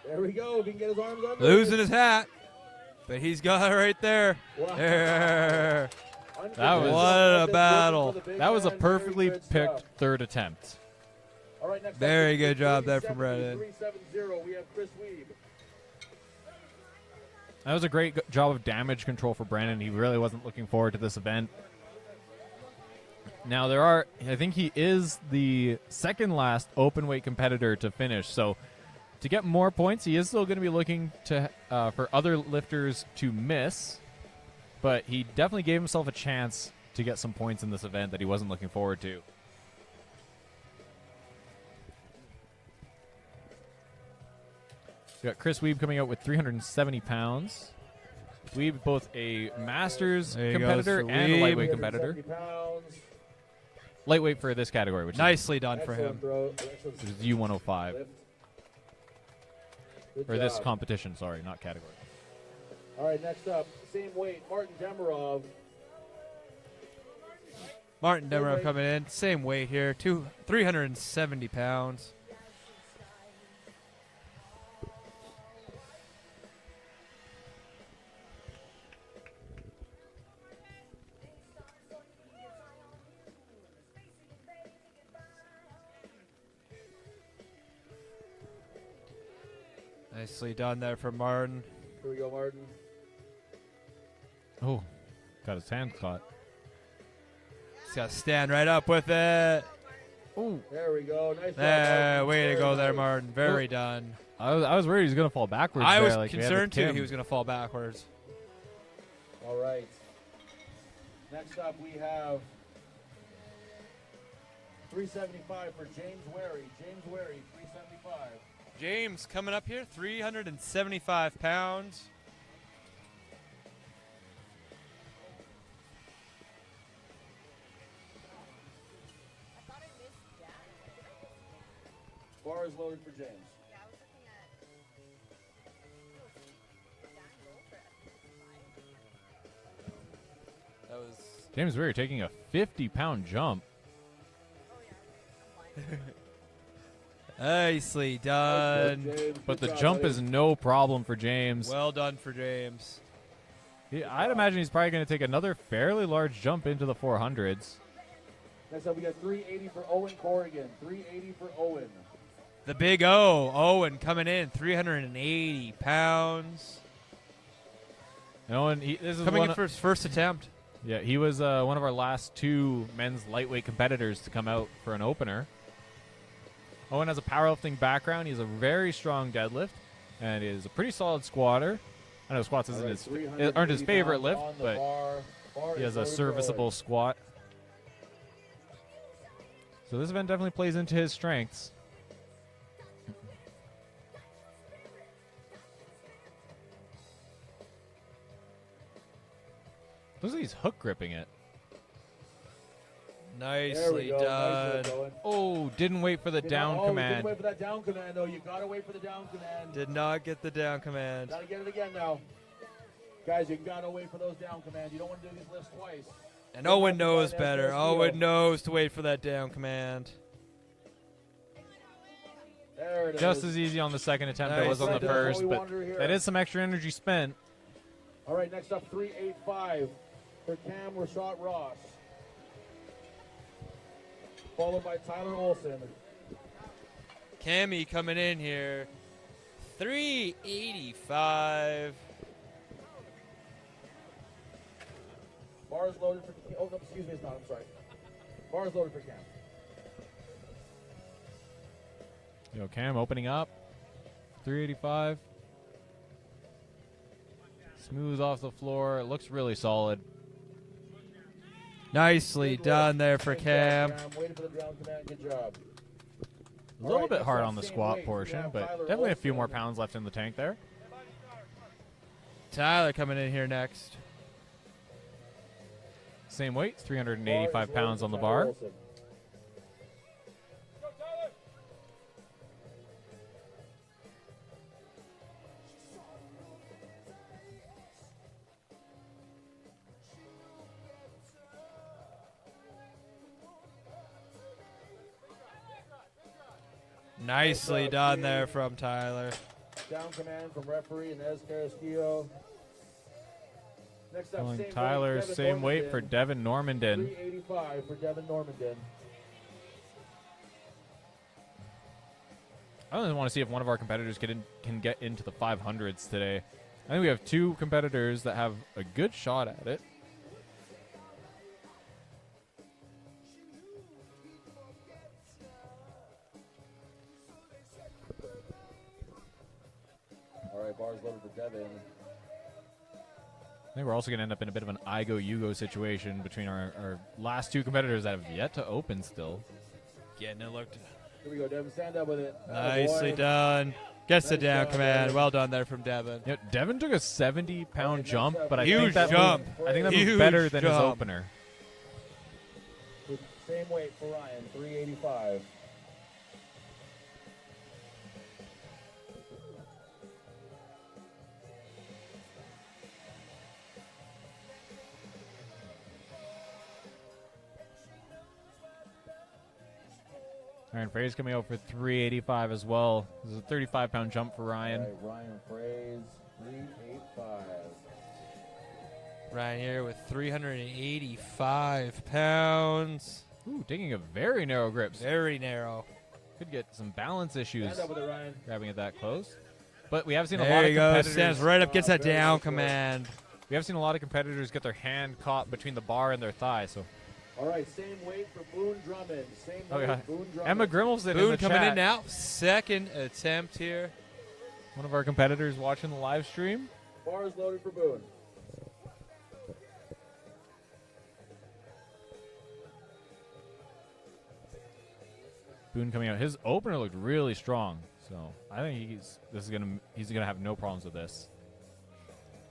There we go. If he can get his arms under. Losing his hat, but he's got it right there. Wow. There. That was- What a battle. That was a perfectly picked third attempt. All right, next Very up, good job there from 370, Brennan. 370, we have Chris Weeb. That was a great job of damage control for Brandon. He really wasn't looking forward to this event. Now I think he is the second last open weight competitor to finish. So to get more points, he is still going to be looking to for other lifters to miss. But he definitely gave himself a chance to get some points in this event that he wasn't looking forward to. We got Chris Weeb coming out with 370 pounds. Weeb, both a Masters There he competitor goes for and a Weeb. lightweight competitor. 370 pounds. Lightweight for this category, which Nicely done for Excellent him. throw. Excellent is U105. lift. Good Or this job. competition, sorry, not category. All right, next up, same weight, Martin Demirov. Martin Demirov coming in. Same weight here. 370 pounds. Nicely done there from Martin. Here we go, Martin. Oh, got his hand caught. He's got to stand right up with it. Oh, There we go. Nice job, There, Martin. way to Very go there, nice. Martin. Very done. I was worried he was going to fall backwards. I there, was like we had with concerned too Kim. he was going to fall backwards. All right. Next up, we have 375 for James Wary. James Wary, 375. James coming up here, 375 pounds. I thought I missed Jack. Bar is loaded for James. Yeah, I was looking at. Jack roll for That was James Weir taking a 50-pound jump. Oh yeah, I'm fine. nicely done. Nice work, James. But Good the job, jump buddy. is no problem for James. Well done for James. I'd imagine he's probably going to take another fairly large jump into the 400s. Next up, we got 380 for Owen Corrigan. 380 for Owen. The big O, Owen coming in, 380 pounds. And this is Coming one in for his first attempt. Yeah, he was one of our last two men's lightweight competitors to come out for an opener. Owen has a powerlifting background. He has a very strong deadlift and is a pretty solid squatter. I know squats All isn't right, his, aren't his 380 favorite pounds lift, on the but bar. Bar he is has a loaded for serviceable Owen. squat. So this event definitely plays into his strengths. Look at he's hook gripping it. There we Nicely go. done. Nice work, Owen. Oh, didn't wait for the down You command. didn't wait for that down command, though. You gotta wait for the down command. Did not get the down command. Gotta get it again now. Guys, you gotta wait for those down commands. You don't want to do these lifts twice. And Owen knows better. Owen knows to wait for that down command. There it is. Just as easy on the second attempt it was on the Nice. That's what first, we but wanted to hear. that is some extra energy spent. All right, next up, 385 for Cam Rashad Ross. Followed by Tyler Olson. Cammy coming in here, 385. Bar is loaded for. Oh, no, excuse me, it's not. I'm sorry. Bar is loaded for Cam. Cam opening up. 385. Smooth off the floor. It looks really solid. Nicely done there for Good Cam. job, Waiting for the down command. Good job. A little All right, bit next hard up, on the same squat weight. We portion, have but Tyler definitely a few Olson. more pounds left in the tank there. Tyler coming in here next. Same weight, Bar is 385 loaded pounds for on the Tyler bar. Olson. Nicely done there from Tyler. Down command from referee Inez Carrasquillo. Next up, Calling same Tyler, weight, Devin same weight for Normandin. Devin Normandin. 385 for Devin Normandin. I only want to see if one of our competitors can get into the 500s today. I think we have two competitors that have a good shot at it. All right, bars loaded for Devin. I think we're also going to end up in a bit of an I go, you go situation between our last two competitors that have yet to open still. Getting it looked Here we go, Devin. Stand up with it. nicely Attaboy. done. Gets the Nice down job, command. Devin. Well done there from Devin. You know, Devin took a 70-pound next jump, up, but I Huge think that jump. I think that was Huge better than his jump. opener. With same weight for Ryan, 385. Ryan Frey's coming out for 385 as well. This is a 35-pound jump for Ryan. All right, Ryan Fraze, 385. Ryan here with 385 pounds. Ooh, taking a very narrow grip. Very narrow. Could get some balance issues Stand up with it, Ryan. grabbing it that close. But we have seen a lot There of you go. competitors. Stands right up. Gets that Very down good. command. We have seen a lot of competitors get their hand caught between the bar and their thigh. So All right, same weight for Boone Drummond. Same Oh, weight, yeah. Boone Drummond. Emma Grimmelson in Boone the coming chat. in now. Second attempt here. One of our competitors watching the live stream. Bars loaded for Boone. Boone coming out. His opener looked really strong. So I think he's gonna have no problems with this.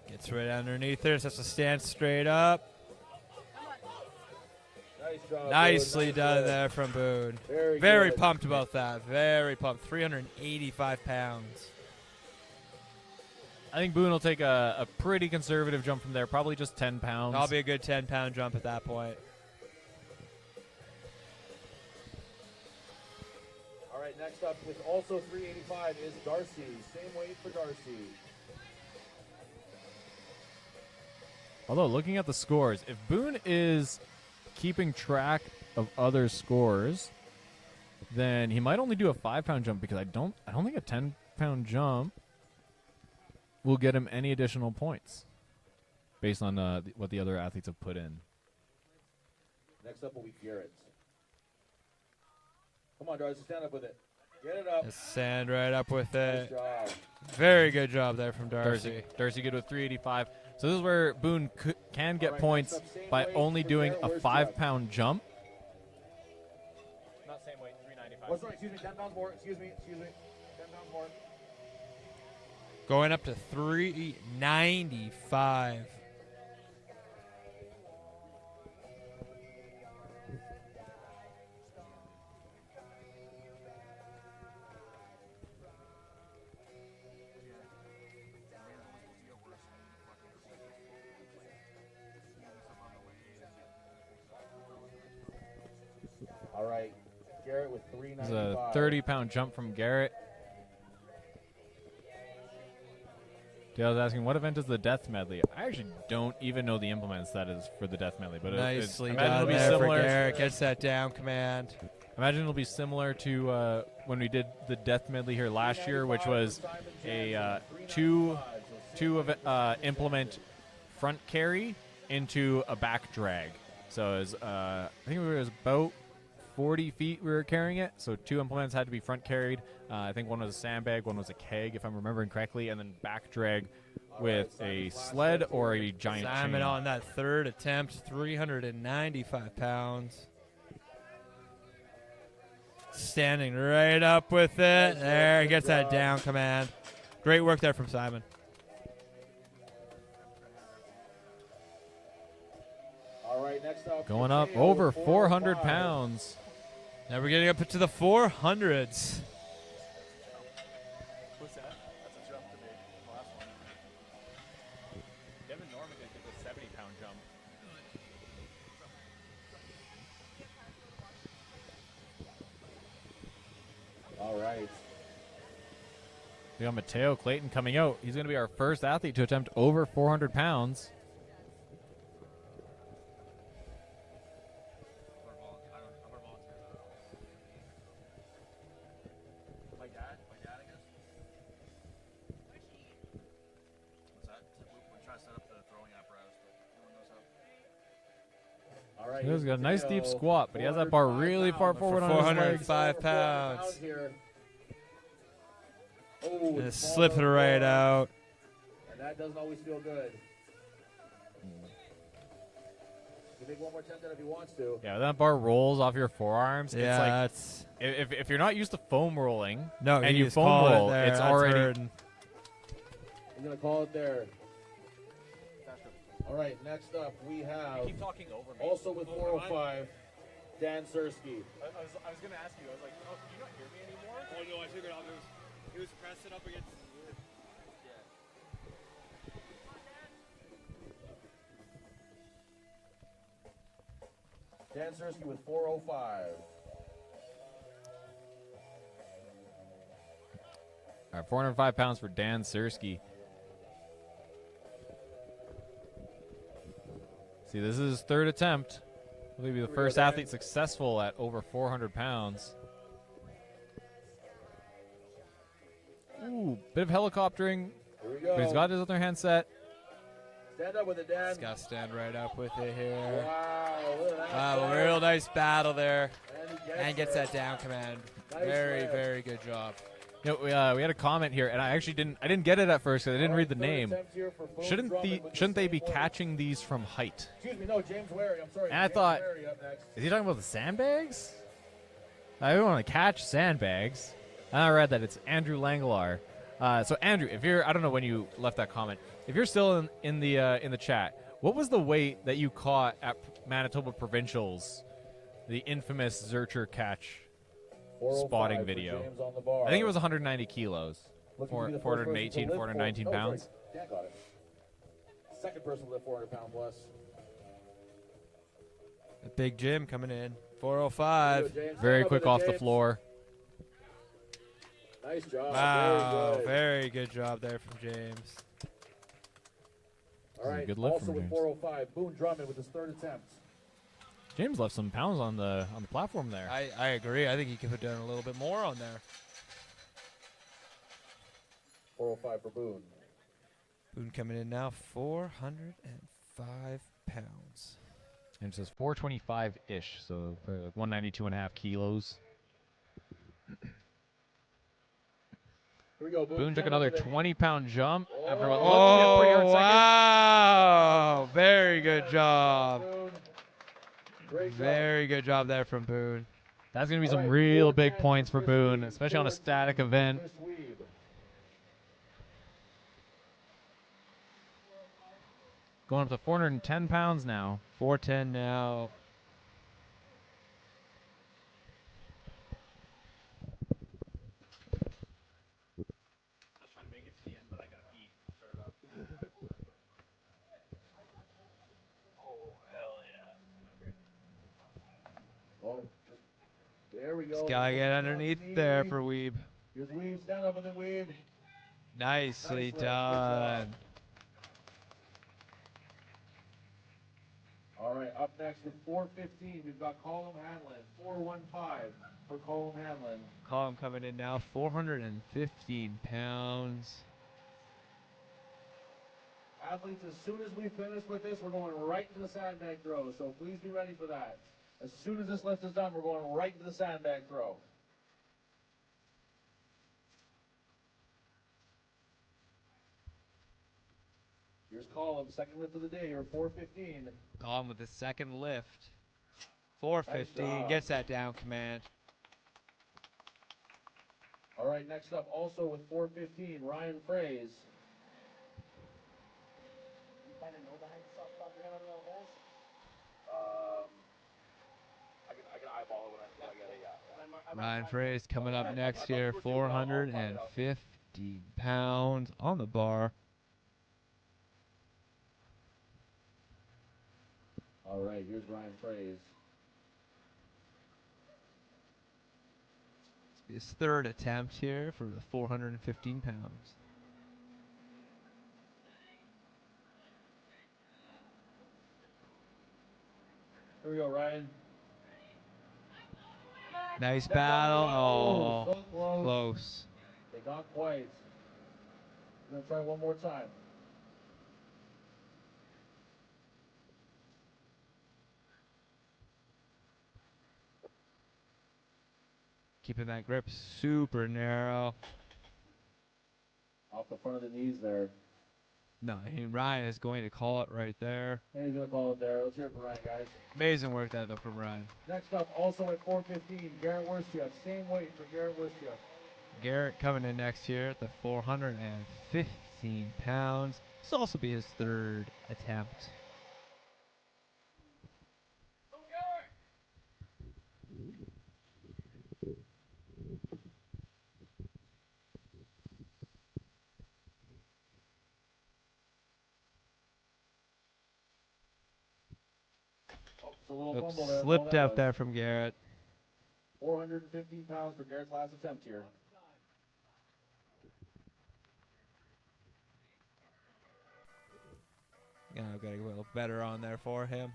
Gets right underneath there. Sets to stand straight up. Nice job. Nicely Boone. done Nice there from Boone. Very, Very good. pumped about that. Very pumped. 385 pounds. I think Boone will take a pretty conservative jump from there, probably just 10 pounds. That'll be a good 10-pound jump at that point. All right, next up with also 385 is Darcy. Same weight for Darcy. Although looking at the scores, if Boone is keeping track of other scores, then he might only do a 5-pound jump because I don't think a 10-pound jump will get him any additional points based on what the other athletes have put in. Next up will be Garrett. Come on, Darcy, stand up with it. Get it up. Just stand right up with Nice it. job. Very good job there from Darcy. Darcy good with 385. So this is where Boone can get All right, points next up, same by weight only for doing Garrett. a Where's 5-pound jump. Not same weight, 395. Oh, sorry, excuse me, 10 pounds more. Excuse me. 10 pounds more. Going up to 395. All right, Garrett with This is 395. a 30-pound jump from Garrett. Dale's asking, what event is the death medley? I actually don't even know the implements that is for the death medley, but Nicely imagine done it'll be there for similar. Garrett. Gets that down command. Imagine it'll be similar to when we did the death medley here last year, which was a two implement front carry into a back drag. So it was, I think it was about 40 feet we were carrying it. So 2 implements had to be front carried. I think one was a sandbag, one was a keg, if I'm remembering correctly, and then back drag with a sled or a giant Simon chain. on that third attempt, 395 pounds. Standing right up with it. There, he gets that down command. Great work there from Simon. All right, next up. Going up Mateo, over 400 405. pounds. Now we're getting up to the 400s. What's that? That's a jump to me. The last one. Devin Norman did a 70-pound jump. All right. We got Mateo Clayton coming out. He's going to be our first athlete to attempt over 400 pounds. My dad, I guess. What's that? We're trying to set up the throwing apparatus, but no one knows how. All right. He's got a nice deep Mateo, squat, but he has that bar really far 405 forward For on his legs. 405 pounds. here. Oh, And it's slip it falling right forward, out. And that doesn't always feel good. He can make one more attempt at it if he wants to. Yeah, when that bar rolls off your forearms. Yeah, It's like that's if you're not used to foam rolling, no. and he you just foam called roll, it there. it's That's already hurting. He's going to call it there. All right, next up we have, Keep talking over me. also with 405, Dan Sersky. I was going to ask you. I was like, oh, can you not hear me anymore? Oh no, I figured out he was pressing up against. Dan Sersky with 405. All right, 405 pounds for Dan Sersky. See, this is his third attempt. He'll be the first athlete successful at over 400 pounds. Ooh, bit of helicoptering, Here we go. but he's got his other hand set. Stand up with it, Dan. He's got to stand right up with it here. Wow, look at that. Wow, a real nice battle there. And And gets that down command. Nice Very, lift. very good job. You know, we had a comment here, and I actually didn't get it at first because I didn't read the name. Shouldn't they be catching these from height? Excuse me, no, James Wary. I'm sorry. And I James thought- Wary up next. Is he talking about the sandbags? I don't want to catch sandbags. And I read that it's Andrew Langlar. So Andrew, if you're, I don't know when you left that comment. If you're still in the chat, what was the weight that you caught at Manitoba Provincials, the infamous Zurcher catch 405 spotting for video? James on the bar. I think it was 190 kilos, Looking to be the first person to 418, lift 419 four- no, pounds. sorry, Dan got it. Second person to lift 400 pound plus. A big Jim coming in. Here 405. you go, James. Very Stand up quick with it, off the James. floor. Nice job. Wow, Very good. very good job there from James. All right. Good lift Also from with James. 405, Boone Drummond with his third attempt. James left some pounds on the platform there. I agree. I think he could have done a little bit more on there. 405 for Boone. Boone coming in now, 405 pounds. And it says 425-ish, so 192.5 kilos. Here we go, Boone. Boone took Stand up another with it. 20-pound jump after what looked to be a pretty hard Oh, second. wow. Very good job. Boone. Great job. Very good job there from Boone. That's going to be All some right, real 410 big points for Chris Boone, Weeb, especially on a 410 static event. Chris Weeb. Going up to 410 pounds now. 410 now. Oh, there we go. Just gotta get underneath there for Weeb. Here's Weeb. Stand up with it, Weeb. Nicely Nice lift. Good done. job. All right, up next with 415, we've got Colin Hanlon. 415 for Colin Hanlon. Column coming in now, 415 pounds. Athletes, as soon as we finish with this, we're going right to the sandbag throw, so please be ready for that. As soon as this lift is done, we're going right to the sandbag throw. Here's Colin, second lift of the day, or 415. Column with the second lift. 415, Nice job. gets that down command. All right, next up, also with 415, Ryan Fraze. I can eyeball it when I get it, yeah. Ryan Fraze coming up next here, 450 pounds on the bar. All right, here's Ryan Fraze. His third attempt here for the 415 pounds. Here we go, Ryan. Nice battle. Oh, so close. close. They got quite. I'm gonna try one more time. Keeping that grip super narrow. Off the front of the knees there. No, I mean, Ryan is going to call it right there. And he's gonna call it there. Let's hear it for Ryan, guys. Amazing work that though from Ryan. Next up, also at 415, Garrett Worship. Same weight for Garrett Worship. Garrett coming in next here at the 415 pounds. This will also be his third attempt. It's a little Oops, fumble there. slipped out there from Garrett. 415 pounds for Garrett's last attempt here. Gotta get a little better on there for him.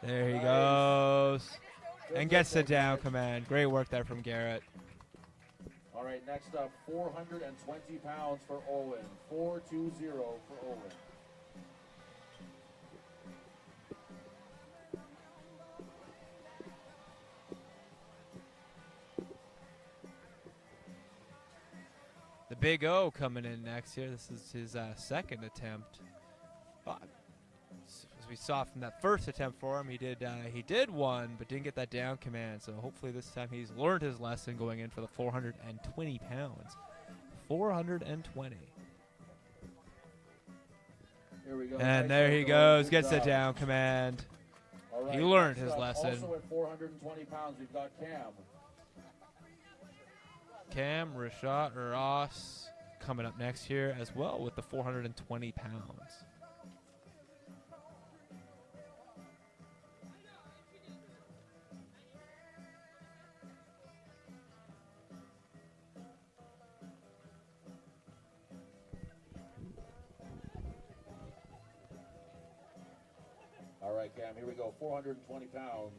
There he goes. And gets the down command. Great work there from Garrett. All right, next up, 420 pounds for Owen. 420 for Owen. The Big O coming in next here. This is his second attempt. As we saw from that first attempt for him, he did one, but didn't get that down command. So hopefully this time he's learned his lesson going in for the 420 pounds. 420. Here we go. And Nice there work, he Owen. goes. Good Gets the job. down command. All right, He learned next his up, lesson. Also at 420 pounds, we've got Cam. Cam, Rashad, Ross coming up next here as well with the 420 pounds. All right, Cam, here we go. 420 pounds.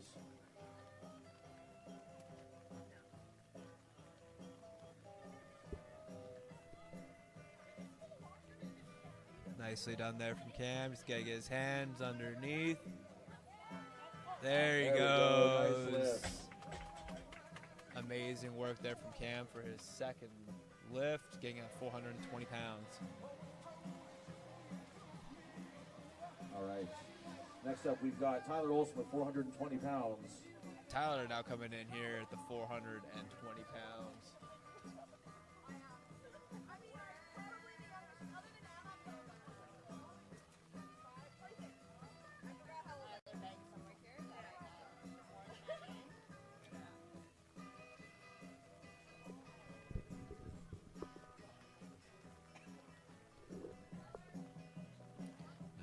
Nicely done there from Cam. Just gotta get his hands underneath. There he There we goes. go. Nice lift. Amazing work there from Cam for his second lift, getting at 420 pounds. All right. Next up, we've got Tyler Olson with 420 pounds. Tyler now coming in here at the 420 pounds.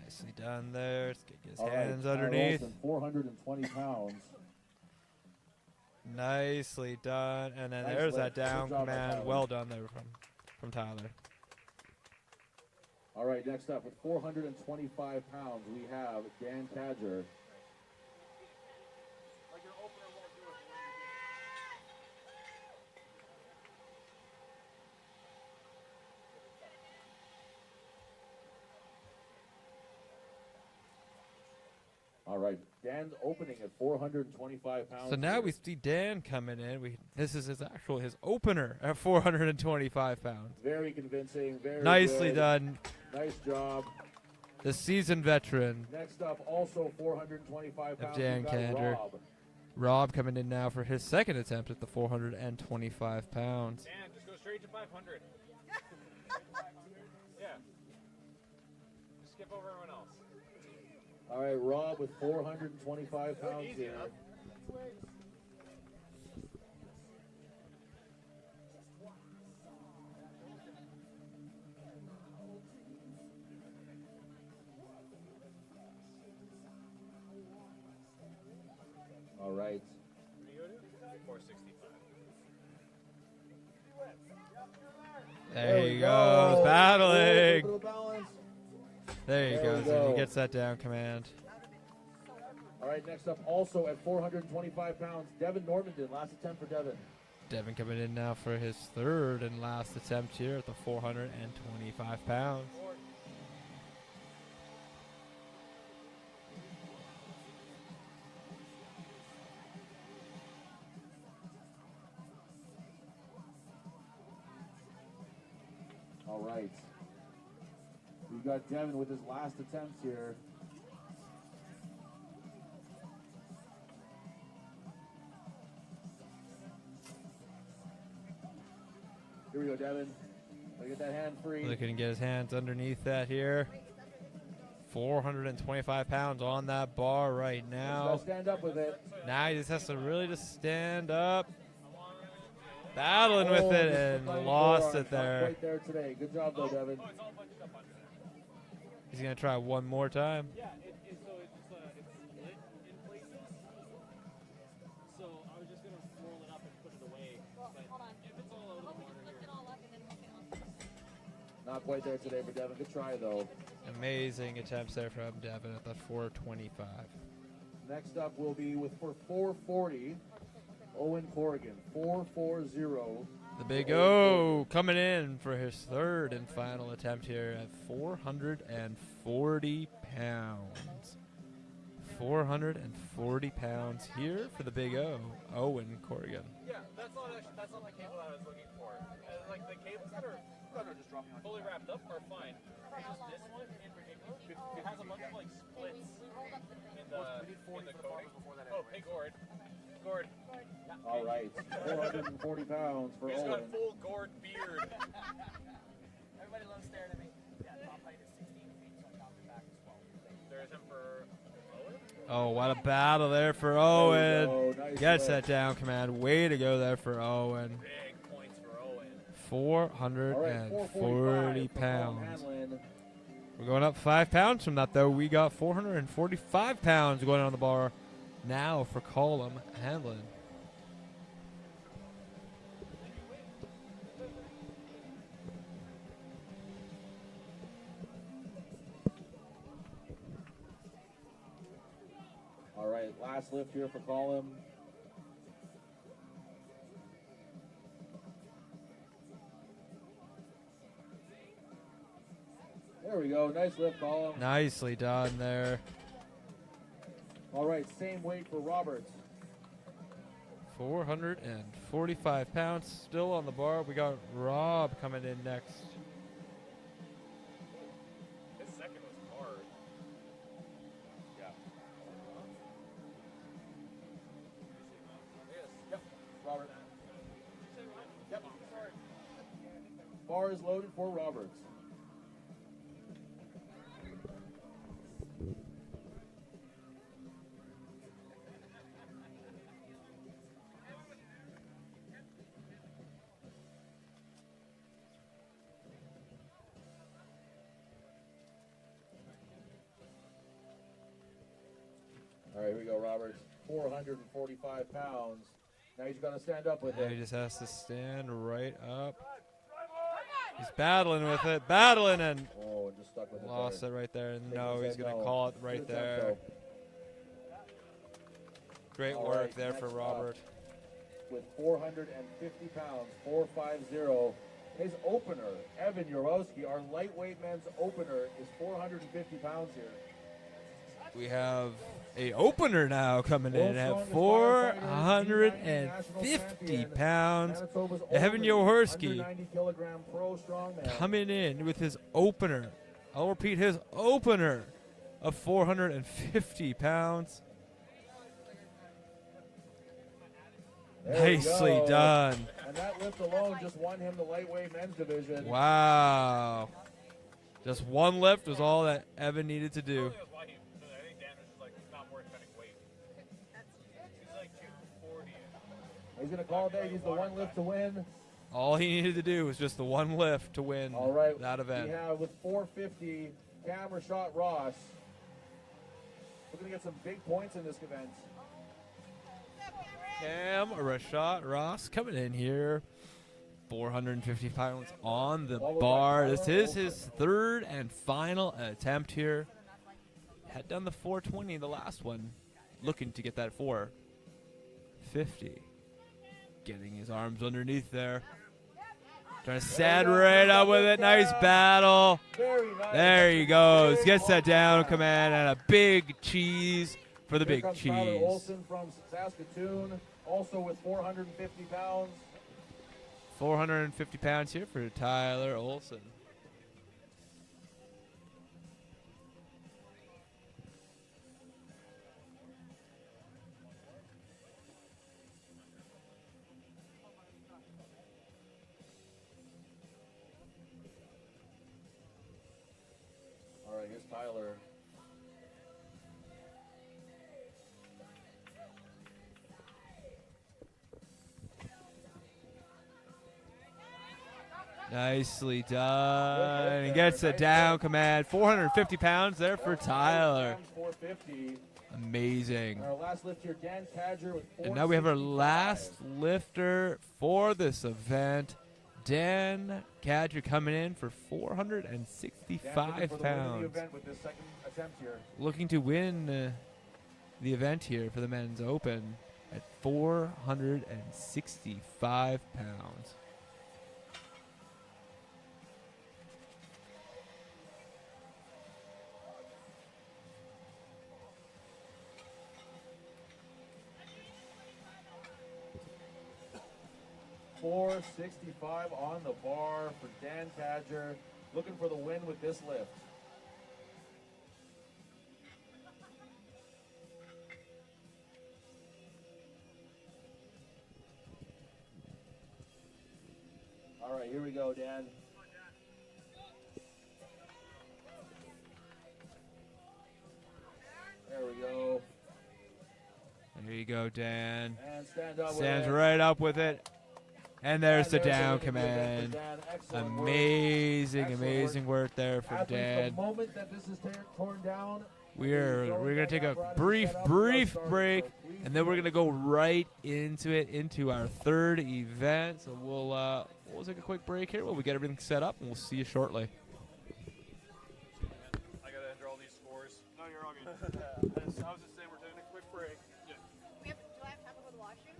Nicely done there. Let's get his All right, hands Tyler underneath. Olson, 420 pounds. Nicely done. And then Nice there's lift. that down Good job by command. Tyler. Well done there from Tyler. All right, next up with 425 pounds, we have Dan Cadger. All right, Dan's opening at 425 pounds. So now here. we see Dan coming in. This is his opener at 425 pounds. Very convincing, very Nicely good. done. Nice job. The seasoned veteran, Next up, also 425 pounds, Dan we've got Cadger. Rob. Rob coming in now for his second attempt at the 425 pounds. Dan, just go straight to 500. Yeah. Just skip over everyone else. All right, Rob with 425 pounds Easy here. enough. All right. 465. There we he go. goes, battling. A little balance. There he There we goes, and go. he gets that down command. All right, next up, also at 425 pounds, Devin Normandin. Last attempt for Devin. Devin coming in now for his third and last attempt here at the 425 pounds. All right. We've got Devin with his last attempts here. Here we go, Devin. Gotta get that hand free. Looking to get his hands underneath that here. 425 pounds on that bar right now. Gotta stand up with it. Now he just has to really just stand up. Battling with it and lost it there. Right there today. Good job, though, Devin. He's going to try one more time. Yeah, it's split in places. So I was just gonna roll it up and put it away. But Hold on. if it's all out of the Well, we water just lift here. it all up and then we can. Not quite there today for Devin. Good try, though. Amazing attempts there from Devin at the 425. Next up will be with for 440, Owen Corrigan. 440. The big O coming in for his third and final attempt here at 440 pounds. 440 pounds here for the big O, Owen Corrigan. Yeah, that's not my cable that I was looking for. Like the cables that are fully wrapped up are fine. It's just this one in particular. It has a bunch of like splits in the coating. Oh, hey Gord. Gord. All right. 440 pounds for He's got Owen. full Gord beard. Everybody loves staring at me. Yeah, top height is 16 feet, so I chopped it back as well. There's him for Owen. Oh, what a battle there for Owen. There we go. Nice Gets lift. that down command. Way to go there for Owen. Big points for Owen. All right, 440 445 for Colin pounds. Hanlon. We're going up 5 pounds from that, though. We got 445 pounds going on the bar now for Colum Hanlon. All right, last lift here for Colin. There we go. Nice lift, Colin. Nicely done there. All right, same weight for Roberts. 445 pounds still on the bar. We got Rob coming in next. His second was hard. Yeah. Yep. Robert. Yep. Bar is loaded for Roberts. All right, here we go, Roberts. 445 pounds. Now he's going to stand up with Now he it. just has to stand right up. He's battling with it, battling, and Oh, and just stuck with it. lost there. it right there. And Taking no, his he's head going to down. call it right Good attempt, there. though. Great All work right, there for next Robert. With 450 pounds, 450. His opener, Evan Urowski, our lightweight men's opener, is 450 pounds here. We have a opener now coming in World's at strongest firefighter, 450 pounds. Manitoba's Evan only Jaworski under 90 kilogram pro strongman. Coming in with his opener. I'll repeat, his opener of 450 pounds. There we Nicely go. done. And that lift alone just won him the lightweight men's division. Wow. Just one lift was all that Evan needed to do. That's why I think Dan was just like, it's not worth cutting weight. He's like 240. He's going to call it there. He's the one lift to win. All he needed to do was just the one lift to win All right. that event. We have with 450, camera shot Ross. We're going to get some big points in this event. Cam Rashad Ross coming in here 450 pounds on the bar. This is his third and final attempt here. Had done the 420 the last one. Looking to get that 450. Getting his arms underneath there. Trying to stand right up with it. Nice battle. Very nice. There he goes. Gets that down command and a big cheese for the Here big comes Tyler cheese. Olson from Saskatoon, also with 450 pounds. 450 pounds here for Tyler Olson. All right, here's Tyler. Nicely done. He gets a down command. 450 pounds there for Tyler. 450. Amazing. Our last lift here, Dan Cadger with 465. And now we have our last lifter for this event. Dan Cadger coming in for 465 pounds. With this second attempt here. Looking to win the event here for the men's open at 465 pounds. $465 on the bar for Dan Cadger, looking for the win with this lift. All right, here we go, Dan. There we go. There you go, Dan. And stand up Stands with it. right up with it. And there's the And there's down a good lift for command. Dan. Excellent work. Amazing, Excellent amazing work there for Athletes, Dan. the moment that this is torn down, We're gonna take a brief break, and then we're gonna go right into it, into our third event. So we'll take a quick break here while we get everything set up, and we'll see you shortly. I gotta enter all these scores. No, you're all good. I was just saying we're taking a quick break. Do I have time to go to the washroom?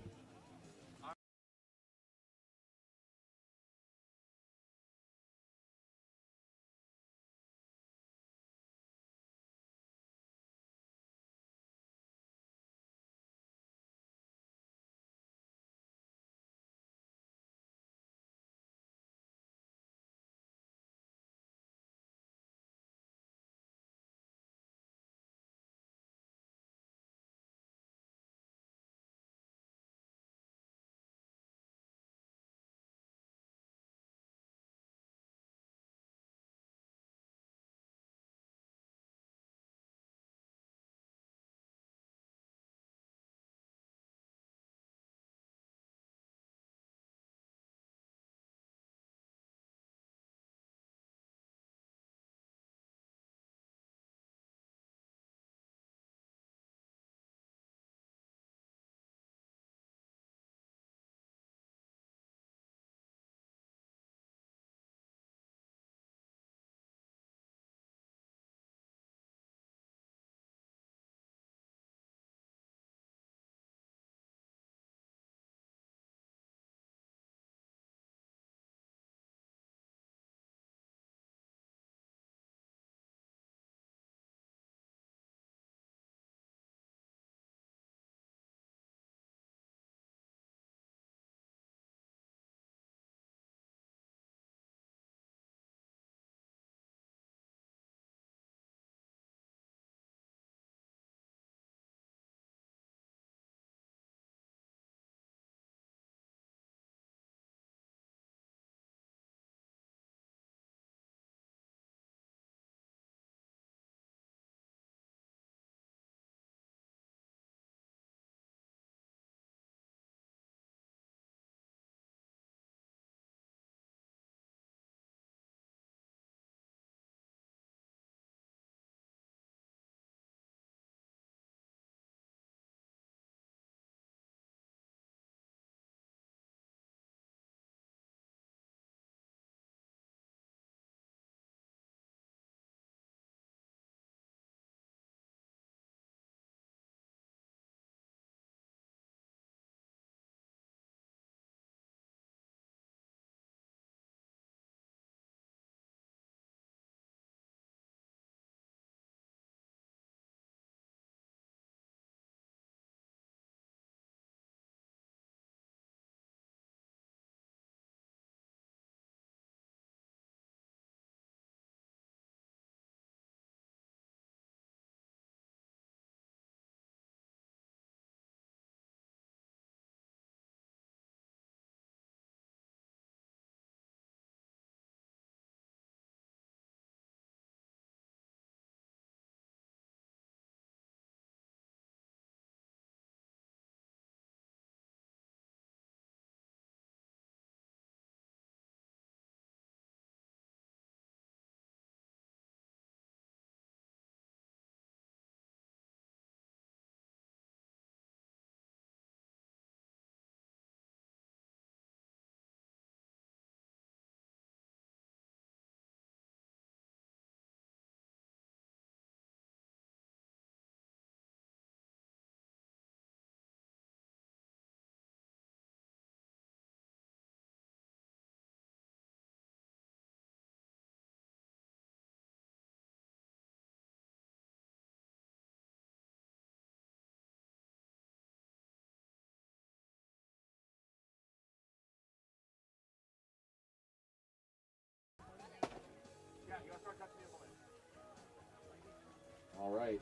All right.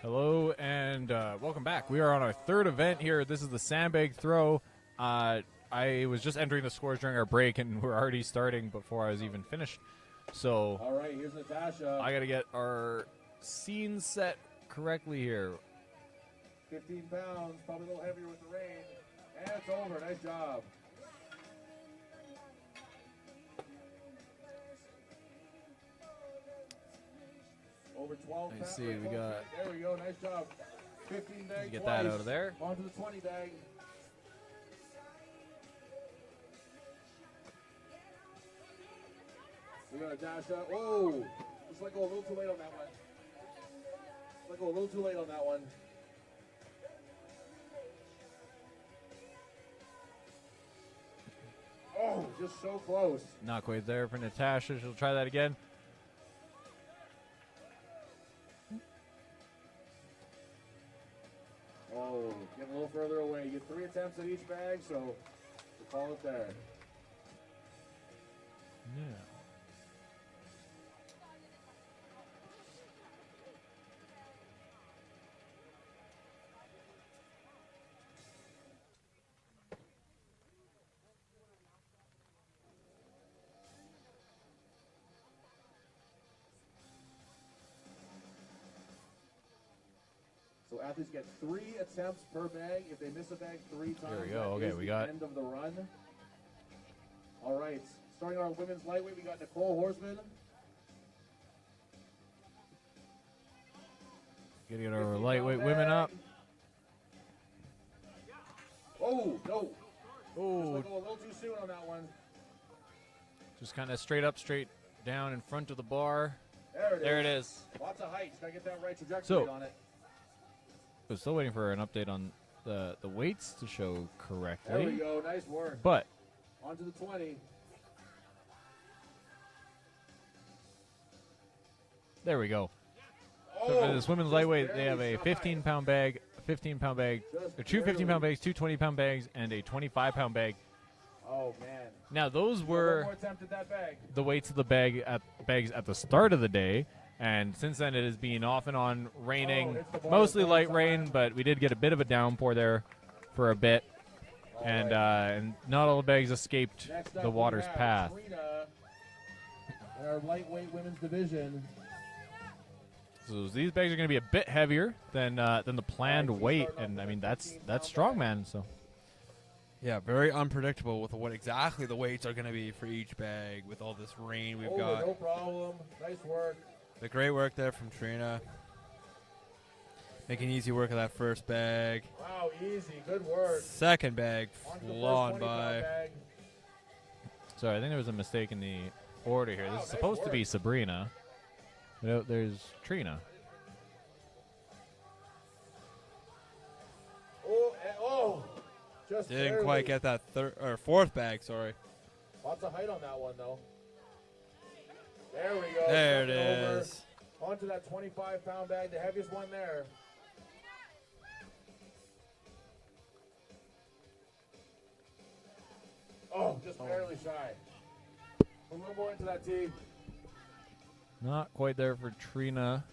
Hello and welcome back. We are on our third event here. This is the sandbag throw. I was just entering the scores during our break, and we're already starting before I was even finished. So All right, here's Natasha. I got to get our scene set correctly here. 15 pounds, probably a little heavier with the rain. And it's over. Nice job. Over 12 I pounds. see, we got- There we go. Nice job. 15 bag. Get that twice. out of there. Onto the 20 bag. We got a dash up. Oh, just let go a little too late on that one. Let go a little too late on that one. Oh, just so close. Not quite there for Natasha. She'll try that again. Oh, get a little further away. You get 3 attempts at each bag, so we'll call it there. Yeah. So athletes get 3 attempts per bag. If they miss a bag 3 times, There we go. that Okay, is we the got- end of the run. All right, starting our women's lightweight, we got Nicole Horseman. Getting our 15 lightweight pound women bag. up. Oh, no. Just Oh, let go a little too soon on that one. just kind of straight up, straight down in front of the bar. There It is. Lots of height. Just gotta get that right trajectory So- on it. I was still waiting for an update on the weights to show There we correctly. go. Nice work. But Onto the 20. there we go. So Oh, for this women's just lightweight, they barely have a shy. 15-pound bag, a 15-pound bag, Just or two 15-pound barely. bags, two 20-pound bags, and a 25-pound bag. Oh, man. Now those One were more attempt at that bag. the weights of the bags at the start of the day, and since then it has been off and on raining, it's the bar mostly full light time. rain, but we did get a bit of a downpour there for a bit, All and right. and not all the bags escaped Next up, the we water's have path. Trina in our lightweight women's division. So these bags are going to be a bit heavier than the planned All right, she's weight, starting off and I with mean a that's 15-pound strongman. So Yeah, very unpredictable with what exactly the weights are going to be for each bag with all this rain we've got. No problem. Nice work. The great work there from Trina. Making easy work of that first bag. Wow, easy. Good work. Second bag On to the first flawing 20-pound by. bag. sorry, I think there was a mistake in the order here. Wow, This is nice supposed to be work. Sabrina. No, there's Trina. Oh, just Didn't barely. quite get that third or fourth bag, sorry. Lots of height on that one, though. There we go. There it Stepping over. is. Onto that 25-pound bag, the heaviest one there. Oh, just barely shy. A little more into that tee. Not quite there for Trina.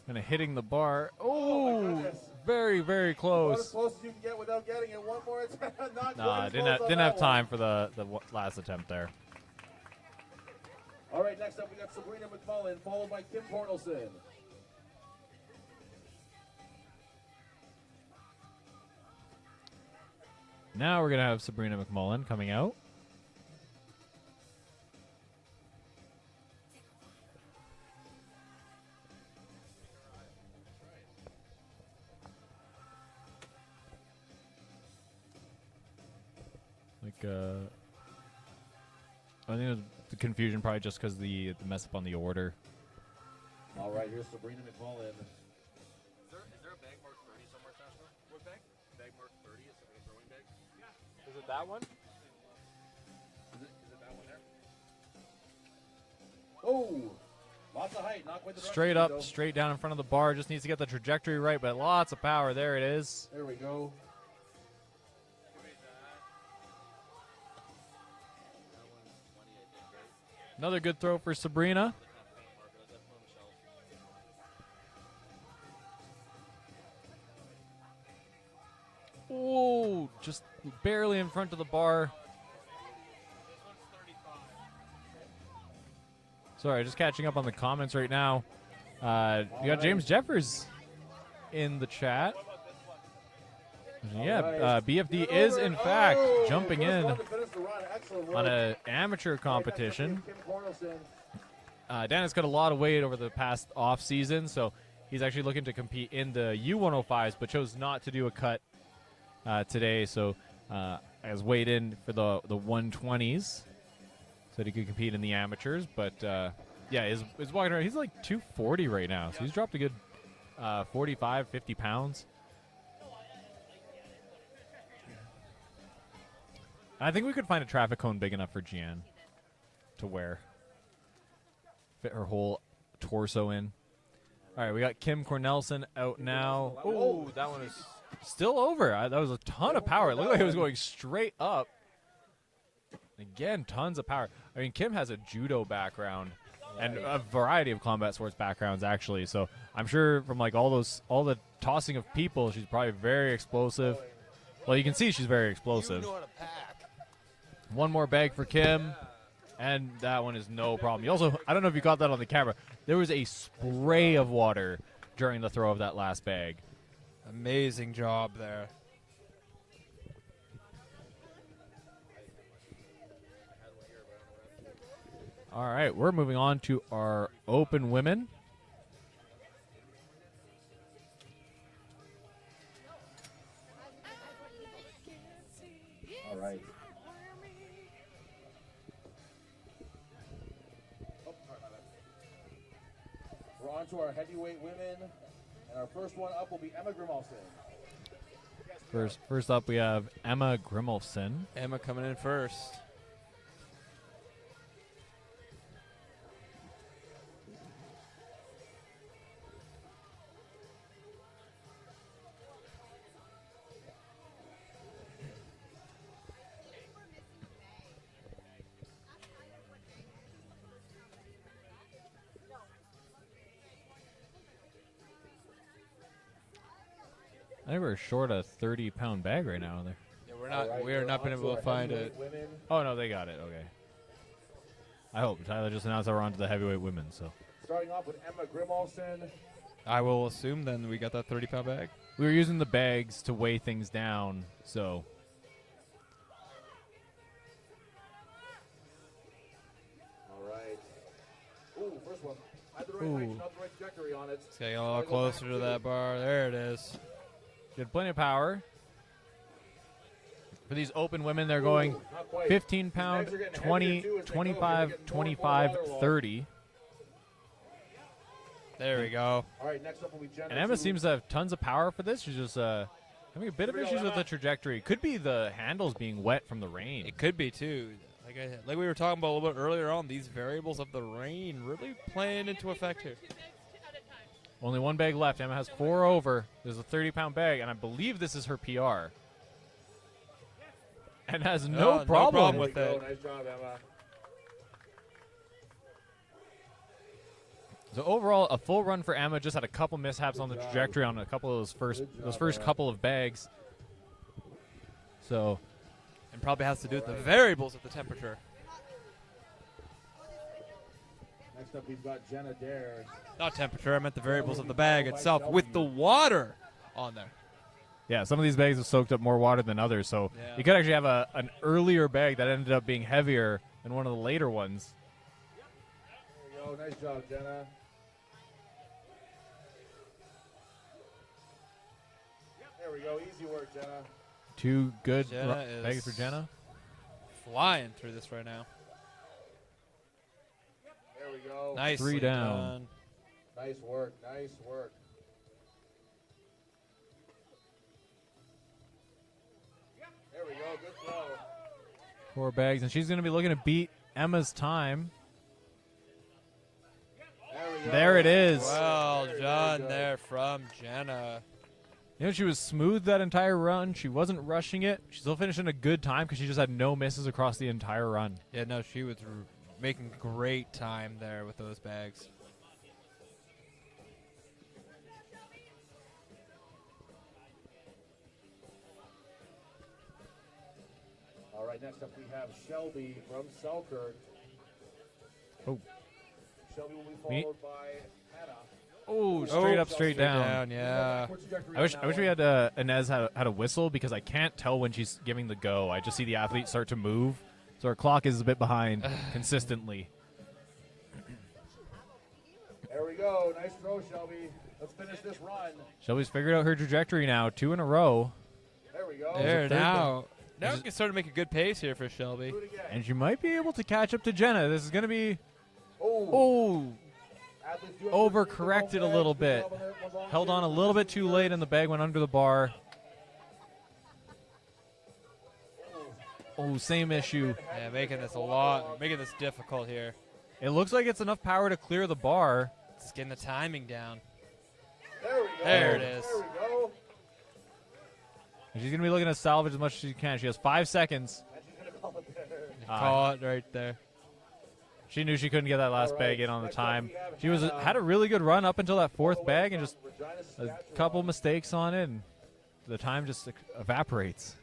Kind of hitting the bar. my Oh, goodness. very, very About as close. close as you can get without getting it. One more attempt. Not Nah, quite as close on didn't that have time one. for the last attempt there. All right, next up we got Sabrina McMullen, followed by Kim Portelson. Now we're gonna have Sabrina McMullen coming out. I think it was the confusion probably just because the mess up on the order. All right, here's Sabrina McMullen. Is there a bag marked 30 somewhere, Sasha? What bag? Bag marked 30 is a throwing bag? Yeah. Is it that one? Is it that one there? Oh, lots of height. Not quite the Straight direction, up, though. straight down in front of the bar. Just needs to get the trajectory right, but lots of power. There it is. There we go. Another good throw for Sabrina. Oh, just barely in front of the bar. Sorry, just catching up on the comments right now. You got James Jeffers in the chat. Yeah, BFD is in fact jumping in on an amateur competition. Dan has cut a lot of weight over the past off season, so he's actually looking to compete in the U105s, but chose not to do a cut today. So has weighed in for the 120s, so that he could compete in the amateurs. But yeah, he's walking around. He's like 240 right now, so he's dropped a good 45, 50 pounds. I think we could find a traffic cone big enough for Gian to wear. Fit her whole torso in. All right, we got Kim Cornelson out now. Oh, that one is still over. That was a ton of power. It looked like it was going straight up. Again, tons of power. I mean, Kim has a judo background and a variety of combat sports backgrounds, actually. So I'm sure from like all the tossing of people, she's probably very explosive. Well, you can see she's very explosive. You know how to pack. One more bag for Kim, and that one is no problem. You also, I don't know if you caught that on the camera, there was a spray of water during the throw of that last bag. Amazing job there. All right, we're moving on to our open women. All right. We're on to our heavyweight women, and our first one up will be Emma Grimalson. First up, we have Emma Grimalson. Emma coming in first. I think we're short a 30-pound bag right now. There. Yeah, we are not been able to find it. Oh no, they got it. Okay. I hope Tyler just announced that we're on to the heavyweight women. So Starting off with Emma Grimalson. I will assume then we got that 30-pound bag. we were using the bags to weigh things down. So All right. Ooh, first one. Had the right height, not the right trajectory on it. It's getting a little closer to that bar. There it is. she had plenty of power. For these open women, they're going Not quite. 15 These pound, bags are getting 20, heavier, too, as they go. You're 25, getting more 25, water wall. 30. There we go. All right, next up will be Jenna. And Emma Chu. seems to have tons of power for this. She's just having a bit of issues with the trajectory. Could be the handles being wet from the rain. It could be too. Like we were talking about a little bit earlier on, these variables of the rain really playing into effect here. Only one bag left. Emma has 4 over. There's a 30-pound bag, and I believe this is her PR. And has no problem with There you it. go. Nice job, Emma. So overall, a full run for Emma. Just had a couple mishaps on the trajectory on a couple of those first couple of bags. So And probably has to do with the variables of the temperature. Next up, we've got Jenna Dare. Not temperature, I meant the variables of the bag itself with the water on there. yeah, some of these bags have soaked up more water than others. So Yeah. you could actually have an earlier bag that ended up being heavier than one of the later ones. There you go. Nice job, Jenna. There we go. Easy work, Jenna. 2 good Jenna bags for is- Jenna. Flying through this right now. There we go. Nice. 3 down. Nice work. Nice work. There we go. Good throw. 4 bags, and she's going to be looking to beat Emma's time. There we go. There it is. Well Very, done very good. there from Jenna. You know, she was smooth that entire run. She wasn't rushing it. She still finished in a good time because she just had no misses across the entire run. Yeah, no, she was making great time there with those bags. All right, next up we have Shelby from Selkirk. Oh. Shelby will be followed by Hannah. Oh, straight up, straight down. Yeah. I wish we had Inez had a whistle because I can't tell when she's giving the go. I just see the athlete start to move, so her clock is a bit behind consistently. There we go. Nice throw, Shelby. Let's finish this run. Shelby's figured out her trajectory now, 2 in a row, There we go. There now. Now This we can start to make a good pace here for Shelby. Do it again. and she might be able to catch up to Jenna. This is going to be Oh. Athletes do have to overcorrected a keep little the bit. ball back. One Held on a volunteer. little bit too late, and the bag went under the bar. Oh, same issue. Yeah, making this difficult here. It looks like it's enough power to clear the bar. Just getting the timing down. There we go. There it is. There we go. And she's going to be looking to salvage as much as she can. She has 5 seconds. And she's going to call it there. Call it right there. She knew she couldn't get that last All bag right, in on the next up time. we have She was Hannah. had a really good run up until that 4th bag, and just Regina a Saskatchewan. couple mistakes on it, and the time just evaporates.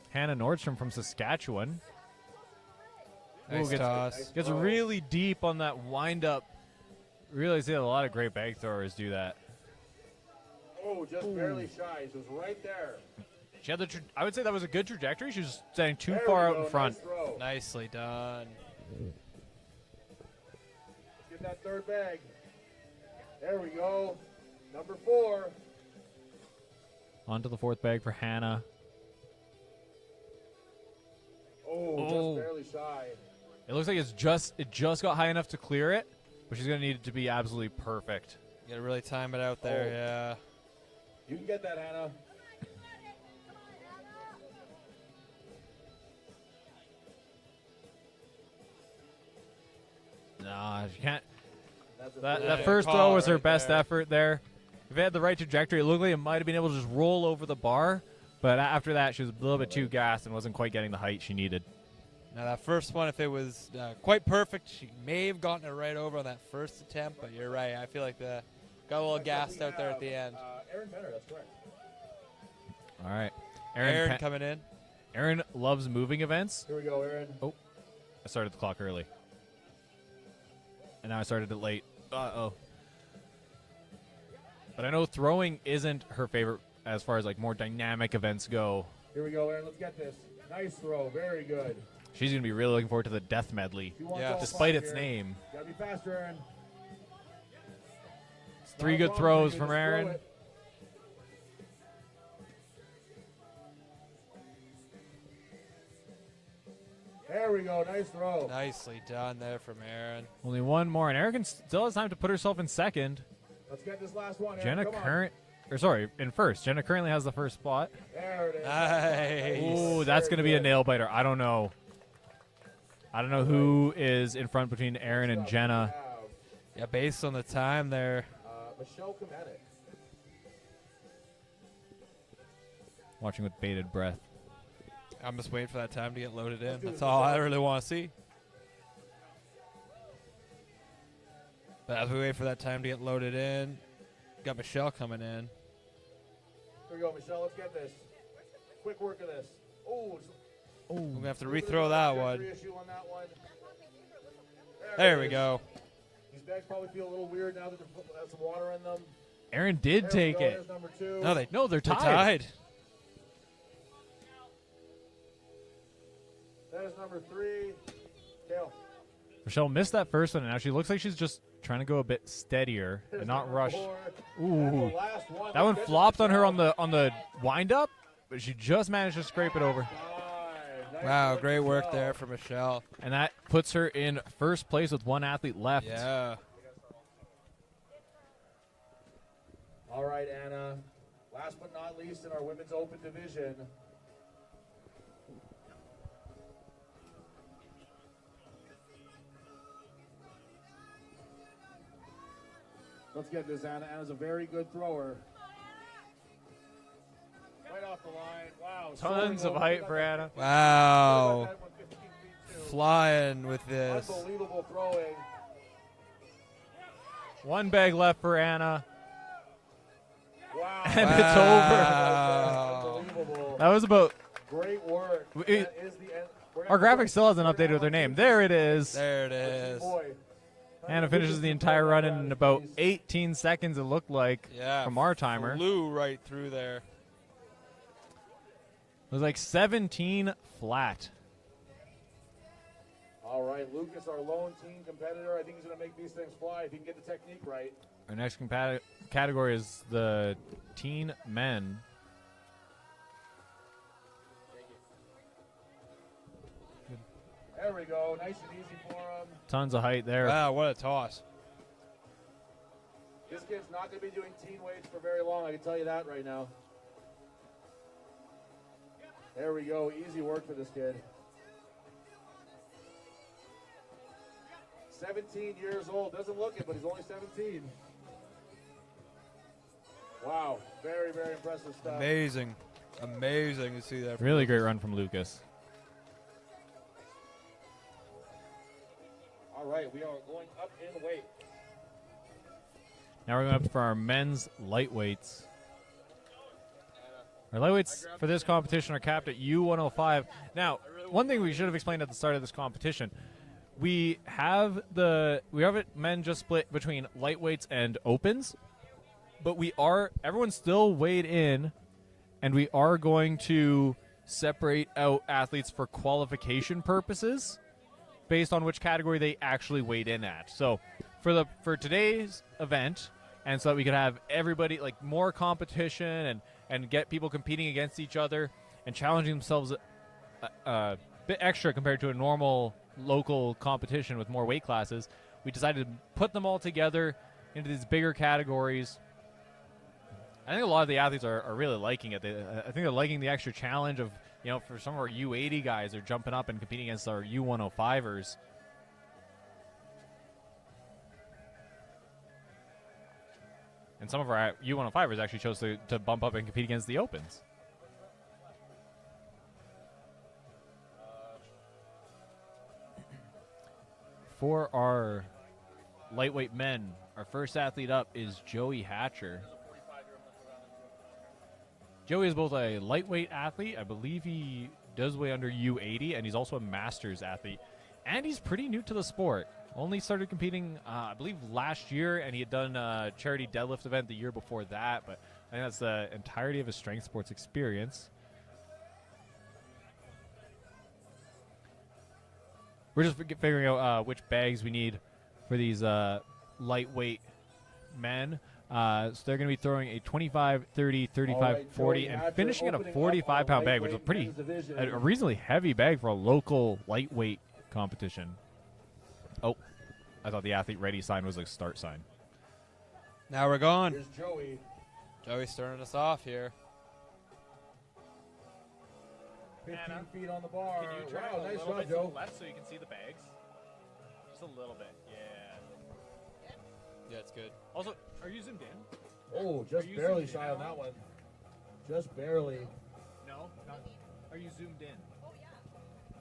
Hannah Nordstrom from Saskatchewan. Nice gets- toss. Gets really deep on that wind up. Really see a lot of great bag throwers do that. Oh, just barely shy. She was right there. She had the. I would say that was a good trajectory. She was standing too There far we out go. in front. Nice throw. Nicely done. Get that third bag. There we go. Number 4. On to the 4th bag for Hannah. Oh, Oh. just barely shy. It looks like it just got high enough to clear it, but she's gonna need it to be absolutely perfect. You gotta really time it out there, Oh. yeah. You can get that, Hannah. Nah, she can't. That's a That third. first call throw was her right best there. effort there. If it had the right trajectory, it looked like it might have been able to just roll over the bar. But after that, she was a little bit too gassed and wasn't quite getting the height she needed. Now that first one, if it was quite perfect, she may have gotten it right over on that first attempt, but you're right. I feel like got a little Next up, gassed we out there at the have, end. Aaron Benner, that's correct. All right, Aaron coming in. Aaron loves moving events. Here we go, Aaron. I started the clock early, and now I started it late. Uh-oh. But I know throwing isn't her favorite as far as like more dynamic events go. Here we go, Aaron. Let's get this. Nice throw. Very good. She's going to be really looking forward to the death medley, She wants Yeah. all despite 5 its here. name. Gotta be faster, Aaron. It's 3 Not good wrong, throws you from just throw Aaron. it. There we go. Nice throw. Nicely done there from Aaron. Only one more, and Aaron still has time to put herself in second. Let's get this last one, Aaron. Jenna Come on. in first. Jenna currently has the first spot. There it is. Nice. Ooh, that's going to be a nail biter. I don't know. I don't know who is in front between Aaron and Next up, Jenna. we have, Yeah, based on the time there. Michelle Kamenik. Watching with bated breath. I'm just waiting for that time to get loaded in. Let's do That's this, all I Michelle. really want to see. But as we wait for that time to get loaded in, got Michelle coming in. Here we go, Michelle. Let's get this. Quick work of this. Oh, We're going to have to rethrow that one. Issue on that one. There it we is. go. These bags probably feel a little weird now that they have some water in them. Aaron did There we take go. it. There's number 2. No, They're they're tied. tied. There's number 3. Kale. Michelle missed that first one, and now she looks like she's just trying to go a bit steadier There's and not number rush. 4. Ooh, And the last one. that one Let's get flopped this, on her Michelle. on the wind up, but she just managed to scrape it over, 5. Nice Wow, work, great work Michelle. there for Michelle. and that puts her in first place with one athlete left. Yeah. All right, Anna. Last but not least in our women's open division. Let's get this, Anna. Anna's a very good thrower. Right off the line. Wow. Tons of height for Anna. Wow. That one 15 feet too. Flying with this. Unbelievable throwing. One bag left for Anna. Wow. And it's over. Unbelievable. That was about. Great work. It- That is the end. We're Our gonna graphic put still hasn't score updated now with their on name. two. There it is. There it Let's see, is. boy. Anna finishes the entire run in about 18 seconds, it looked like, Yeah. from our timer. It Flew right through there. was like 17 flat. All right, Lucas, our lone teen competitor. I think he's going to make these things fly if he can get the technique right. Our next category is the teen men. There we go. Nice and easy for him. Tons of height there. Wow, what a toss. This kid's not going to be doing teen weights for very long. I can tell you that right now. There we go. Easy work for this kid. 17 years old. Doesn't look it, but he's only 17. Wow. Very, very impressive stuff. Amazing. Amazing to see that. from Really great Lucas. run from Lucas. All right, we are going up in weight. Now we're going up for our men's lightweights. Our lightweights for this competition are capped at U105. Now, one thing we should have explained at the start of this competition, we have it men just split between lightweights and opens, but everyone's still weighed in, and we are going to separate out athletes for qualification purposes based on which category they actually weighed in at. So for today's event, and so that we could have everybody, like, more competition and get people competing against each other and challenging themselves a bit extra compared to a normal local competition with more weight classes, we decided to put them all together into these bigger categories. I think a lot of the athletes are really liking it. I think they're liking the extra challenge of, for some of our U80 guys, they're jumping up and competing against our U105ers. And some of our U105ers actually chose to bump up and compete against the opens. For our lightweight men, our first athlete up is Joey Hatcher. Joey is both a lightweight athlete. I believe he does weigh under U80, and he's also a masters athlete. And he's pretty new to the sport. Only started competing, I believe, last year, and he had done a charity deadlift event the year before that. But I think that's the entirety of his strength sports experience. We're just figuring out which bags we need for these lightweight men. So they're going to be throwing a 25, 30, 35, All right, 40, Joey and Hatcher finishing at a opening up 45-pound our bag, which is lightweight men's division. a reasonably heavy bag for a local lightweight competition. Oh, I thought the athlete ready sign was a start sign. Now we're going. Here's Joey. Joey's starting us off here. 15 Anna, feet on the bar. Can you turn Wow, it a nice little job, bit to the Joe. left so you can see the bags? Just a little bit, yeah. Yeah, it's good. Also, are you zoomed in? Oh, just you barely zoomed in shy at on that all? one. Just barely. No, not. Are you zoomed in?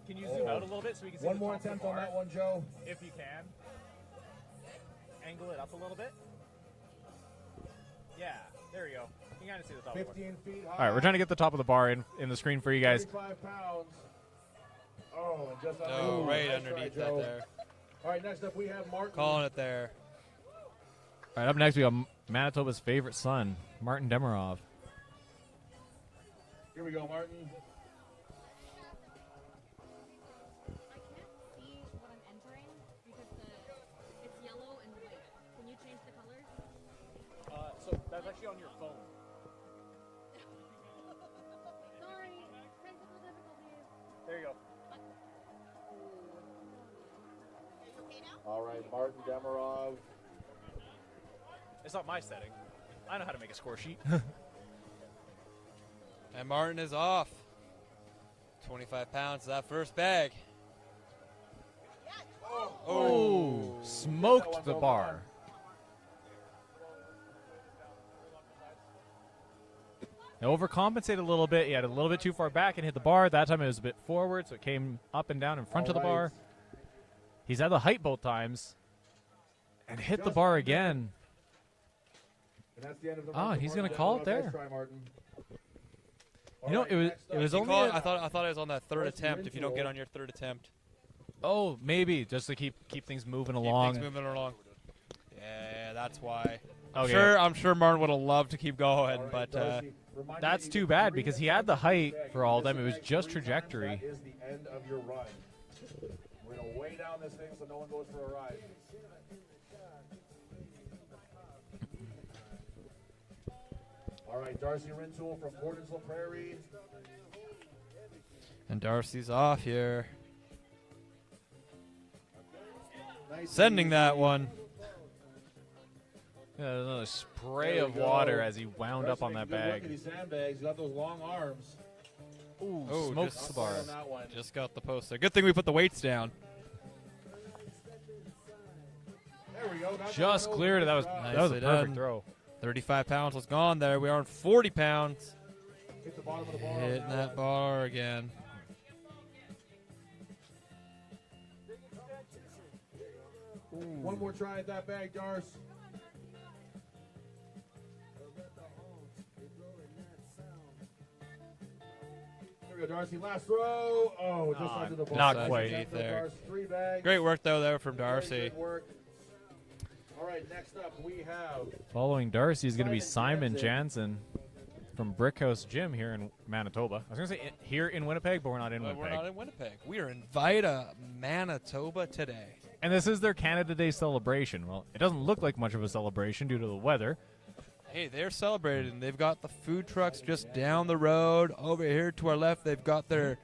Can you Oh. zoom out a little bit so we can see One the more top of the attempt on bar? that one, Joe. If you can. Angle it up a little bit. Yeah, there we go. You can kind of see the top of the bar. 15 feet high. All right, we're trying to get the top of the bar in the screen for you guys. 35 pounds. Oh, and just Oh, Ooh, right nice underneath try, that Joe. there. All right, next up we have Martin. Calling it there. All right, up next we got Manitoba's favorite son, Martin Demirov. Here we go, Martin. I can't see what I'm entering because it's yellow and white. Can you change the colors? So that's actually on your phone. Sorry, technical difficulties. There you go. All right, Martin Demirov. It's not my setting. I know how to make a score sheet. And Martin is off. 25 pounds, that first bag. Oh, smoked the bar. He overcompensated a little bit. He had a little bit too far back and hit the bar. That time it was a bit forward, so it came up and down in front of the bar. He's had the height both times and hit the bar again. And that's the end of the Oh, he's going to call it there. You know, it was only. I thought it was on that third attempt. If you don't get on your third attempt. Oh, maybe just to keep things moving Keep along. things moving along. Yeah, that's why. Okay. I'm sure Martin would have loved to keep going, but That's too bad because he had the height for all of them. It was just trajectory. That is the end of your run. We're going to weigh down this thing so no one goes for a ride. All right, Darcy Rintoul from Gordonsville Prairie. and Darcy's off here, Nice sending and that easy. one. Yeah, another spray There of we go. water as he wound up on Darcy that making good work bag. of these sandbags. He's got those long arms. Ooh, Oh, smokes just- the bar. On that one. Just got the post there. Good thing we put the weights down. There we go. Got Just one cleared it. That was over. that was a Nicely perfect done. throw. 35 pounds was gone there. We are on 40 pounds. Hit the bottom of the bar. on Hitting that one. bar again. One more try at that bag, Darce. Here we go, Darcy. Last throw. Oh, just Ah, under the bar. not Nice quite. attempt There. from Darce. 3 bags. Great work, though, there from Very Darcy. good work. All right, next up we have Following Darcy is going to be Simon Simon Jansen from Brickhouse Gym here in Manitoba. I was going to say here in Winnipeg, but we're not in But Winnipeg. we're not in Winnipeg. We are in Vita, Manitoba today. And this is their Canada Day celebration. Well, it doesn't look like much of a celebration due to the weather. Hey, they're celebrating. They've got the food trucks just down the road. Over here to our left, they've got their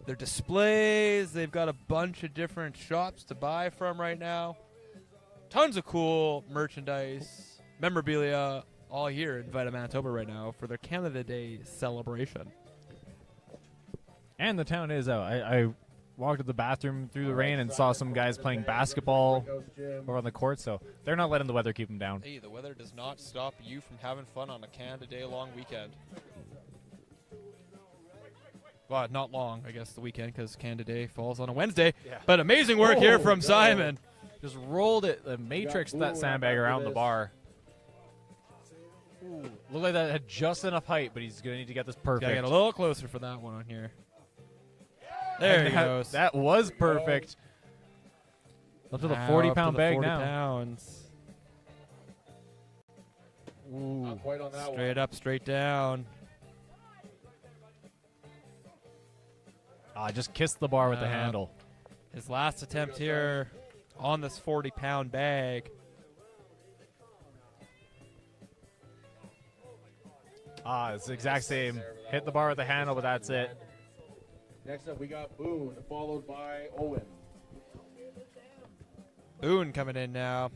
displays. They've got a bunch of different shops to buy from right now. Tons of cool merchandise, memorabilia, all here in Vita, Manitoba right now for their Canada Day celebration. And the town is out. I walked to the bathroom through the rain and saw some guys playing basketball over on the court, so they're not letting the weather keep them down. Hey, the weather does not stop you from having fun on a Canada Day long weekend. Well, not long, I guess, the weekend, because Canada Day falls on a Wednesday. Yeah. But amazing work here Oh, from God. Simon. Just rolled it, the matrix Got that blue sandbag after around the this. bar. Ooh, looked like that had just enough height, but he's going to need to get this perfect. Gotta get a little closer for that one on here. There And he that, goes. That was perfect. Up to the Now 40-pound up to the bag 40 now. pounds. Ooh, Not quite on that straight one. up, straight down. Ah, just kissed the bar with the Uh, handle. His last attempt here on this 40-pound bag. Ah, it's the exact same. Hit the bar with the handle, but that's it. Next up we got Boone, followed by Owen. Boone coming in now.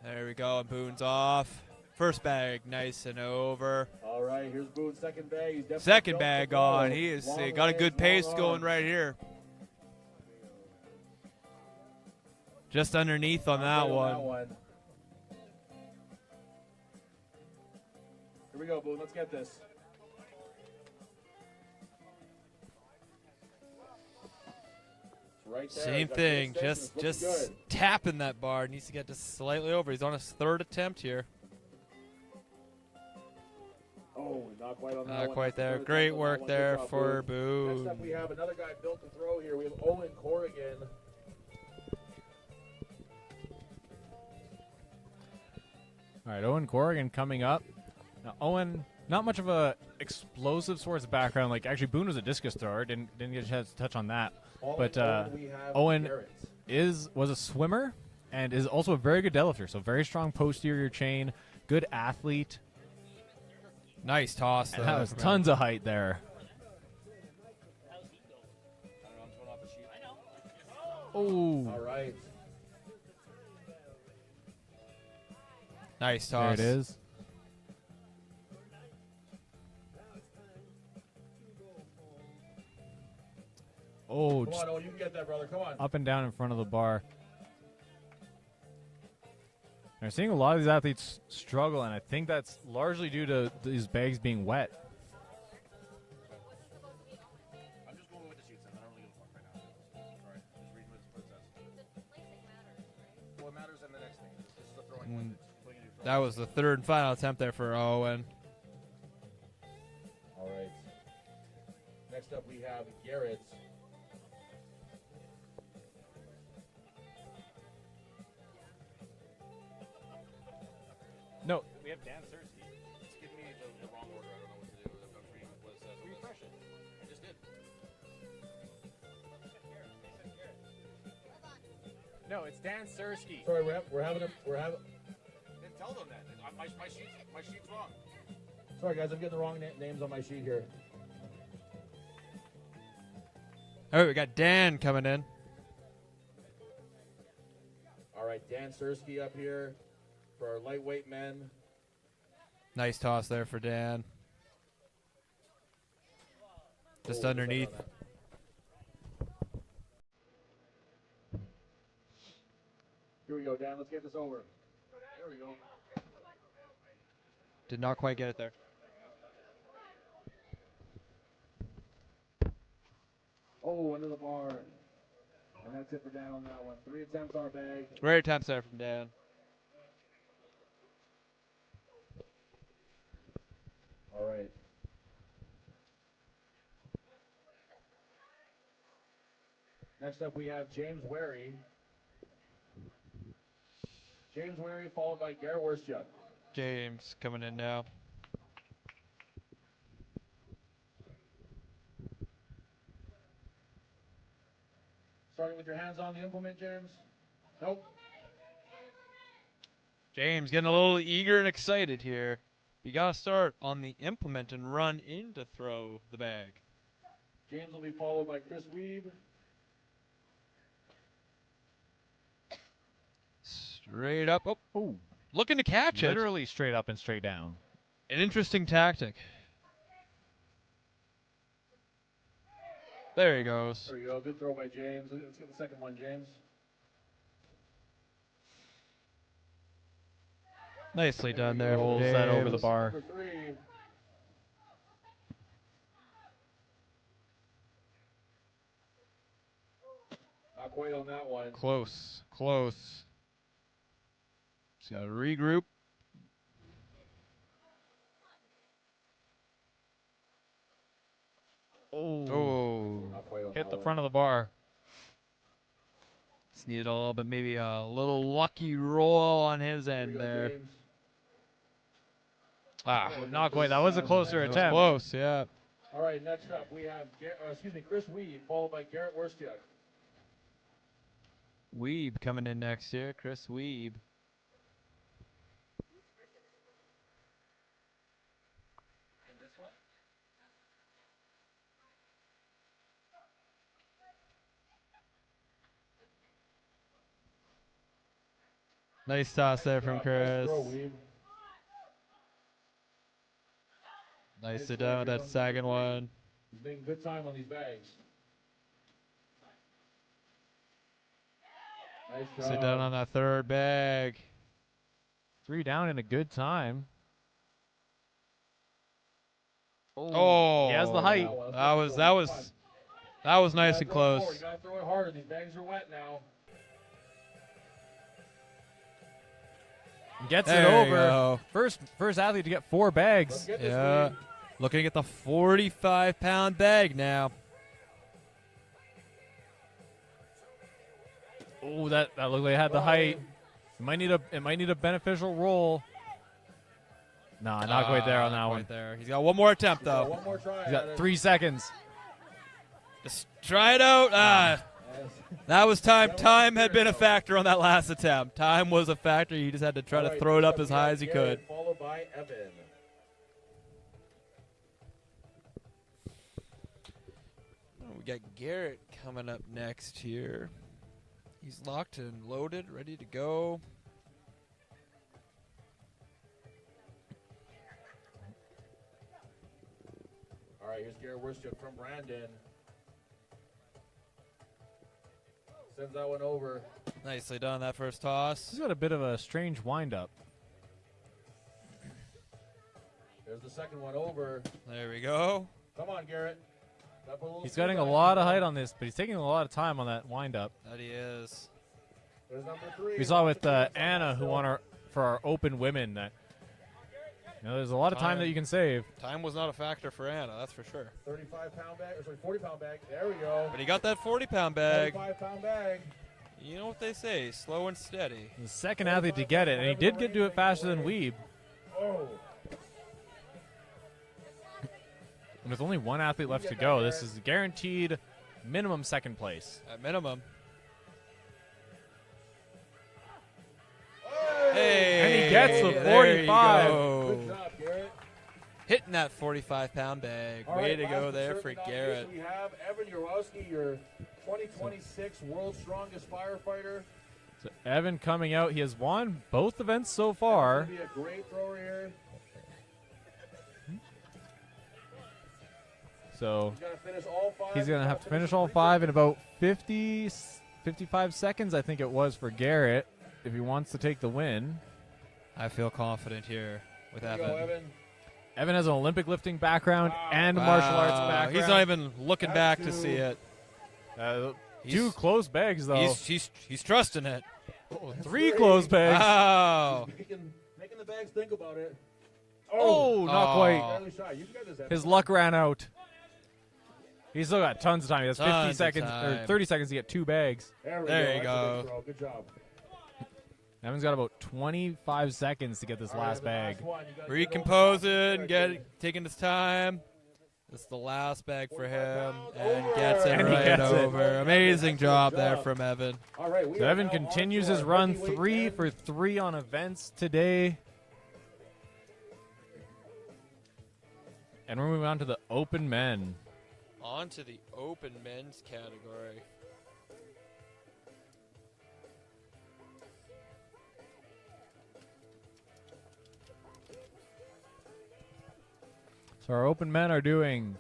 There we go, and Boone's off. First bag, nice and over. All right, here's Boone's second bag. He's definitely Second built bag to go. on. He is Long got a legs, good pace long going arms. right here. Just underneath on Not that quite one. Here we go, Boone. Let's get this. It's right there. Same He's got good thing, extension. just It's looking good. tapping that bar. Needs to get just slightly over. He's on his third attempt here. Oh, not quite on that Not one. quite That's the there. third Great attempt on that work one. there Good job, for Boone. Next up, Boone. we have another guy built to throw here. We have Owen Corrigan. All right, Owen Corrigan coming up. Now, Owen, not much of a explosive sports background. Like, actually, Boone was a discus thrower. Didn't get a chance to touch on that. Following But Owen, we have Owen Garrett. was a swimmer and is also a very good deadlifter. So very strong posterior chain, good athlete. Nice toss. And though that was from him. tons of height there. Oh, All right. Nice there toss. it is. Oh, Come just on, Owen, you can get that, brother. Come on. up and down in front of the bar. I'm seeing a lot of these athletes struggle, and I think that's largely due to these bags being wet. I'm just going with the sheets, and I don't really give a fuck right now. Sorry, just reading what it says. Well, it matters in the next thing. This is the throwing one. That was the third and final attempt there for Owen. All right. Next up, we have Garrett. No, we have Dan Sersky. It's giving me the wrong order. I don't know what to do. I'm reading what it says. Refresh it. I just did. No, it's Dan Sersky. Sorry, we're having. Then tell them that. My sheet's wrong. Sorry, guys, I'm getting the wrong names on my sheet here. All right, we got Dan coming in. All right, Dan Sersky up here for our lightweight men. Nice toss there for Dan. Just Oh, underneath. sorry about that. Here we go, Dan. Let's get this over. There we go. Did not quite get it there. Oh, into the bar. And that's it for Dan on that one. 3 attempts on our bag. Great attempts there from Dan. All right. Next up, we have James Wary. James Wary, followed by Garrett Worstchuk. James coming in now. Starting with your hands on the implement, James. Nope. James getting a little eager and excited here. You got to start on the implement and run in to throw the bag. James will be followed by Chris Weeb. Straight up. Oh, looking to catch it. Literally straight up and straight down. An interesting tactic. There he goes. There you go. Good throw by James. Let's get the second one, James. Nicely done there. Rolls James. that over the bar. Number 3. Not quite on that one. Close. Close. Just got to regroup. Oh. Not quite on Hit that the one. front of the bar. Just needed a little bit, maybe a little lucky roll on his Here we end go, there. James. Ah, Not quite. That was a closer that was attempt. close, yeah. All right, next up we have Chris Weeb, followed by Garrett Worstchuk. Weeb coming in next here. Chris Weeb. Nice toss there from Nice Chris. throw, Weeb. Nicely done with that second one. He's making good time on these bags. Nice Nicely job. done on that third bag. 3 down in a good time. Oh, He has the height. That was nice and close. You gotta throw it harder. These bags are wet now. Gets There it you over. go. First athlete to get 4 bags. Let's get this Yeah. Weeb. Looking at the 45-pound bag now. Oh, that looked like it had the height. It might need a beneficial roll. Nah, not quite there on that Not one. quite there. He's got one more attempt though. One more try. He's at got it. 3 seconds. Just try it out. That was time. Time had been a factor on that last attempt. Time was a factor. He just had to try All to right, throw it next up as we high have as he Garrett, could. Followed by Evan. We got Garrett coming up next here. He's locked and loaded, ready to go. All right, here's Garrett Worstchuk from Brandon. Sends that one over. Nicely done that first toss. He's got a bit of a strange windup. There's the second one over. There we go. Come on, Garrett. He's getting a lot of height on this, but he's taking a lot of time on that windup. That he is. There's number 3. We saw with Anna, who won for our open women, that there's a lot of time that you can save. Time was not a factor for Anna, that's for sure. 35-pound bag, or sorry, 40-pound bag. There we go. But he got that 40-pound bag. 35-pound bag. You know what they say, slow and steady. The second athlete to get it, and he did get to it faster than Weeb. Oh. And with only one athlete left to go, this is guaranteed minimum second place. At minimum. Hey, and he gets the there you 45. go. Good job, Garrett. Hitting that 45-pound bag. All Way right, to last go but there for certainly not Garrett. least, we have Evan Urowski, your 2026 World's Strongest Firefighter. So Evan coming out. He has won both events so far. He's gonna be a great thrower here. So He's gonna finish all 5. he's going to have to finish all 5 in about 55 seconds, I think it was, for Garrett, if he wants to take the win. I feel confident here with There you Evan. go, Evan. Evan has an Olympic lifting background and martial arts background. He's not even looking back to That's see it. Two close bags, though. He's trusting it. Oh, 3 close bags. Wow. Making the bags think about it. Oh, not quite. Barely shy. You can get this, Evan. His luck ran out. He's still got tons of time. He has 50 Tons of seconds or time. 30 seconds to get 2 bags. There There you That's a go. big throw. Good job. Evan's got about 25 seconds to get this All right, last the bag. last one. You gotta Recompose get over it the and taking his time. This is the last bag for him, and Over. gets it And he right gets it. over. Amazing job there job. from Evan. All right, we So are Evan now continues on to his our run, heavyweight 3 men. for 3 on events today. And we're moving on to the open men. On to the open men's category. So our open men are doing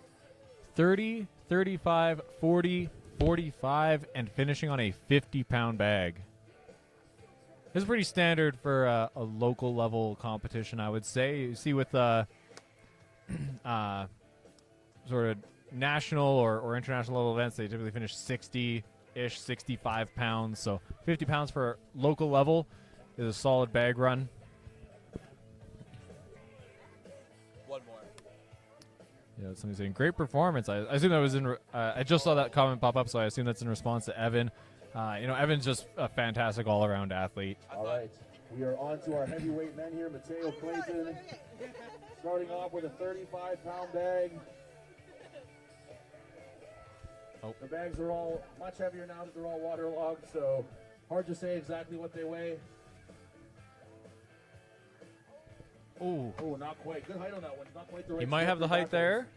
30, 35, 40, 45, and finishing on a 50-pound bag. This is pretty standard for a local level competition, I would say. You see with sort of national or international level events, they typically finish 60-ish, 65 pounds. So 50 pounds for local level is a solid bag run. One more. Yeah, somebody's saying great performance. I assume that was in. I just saw that comment pop up, so I assume that's in response to Evan. Evan's just a fantastic all-around athlete. All right, we are on to our heavyweight men here. Mateo Clayton, starting off with a 35-pound bag. Oh. The bags are all much heavier now that they're all waterlogged, so hard to say exactly what they weigh. Ooh, Oh, not quite. Good height on that one. Not quite the right. he might step have the for height there. backwards.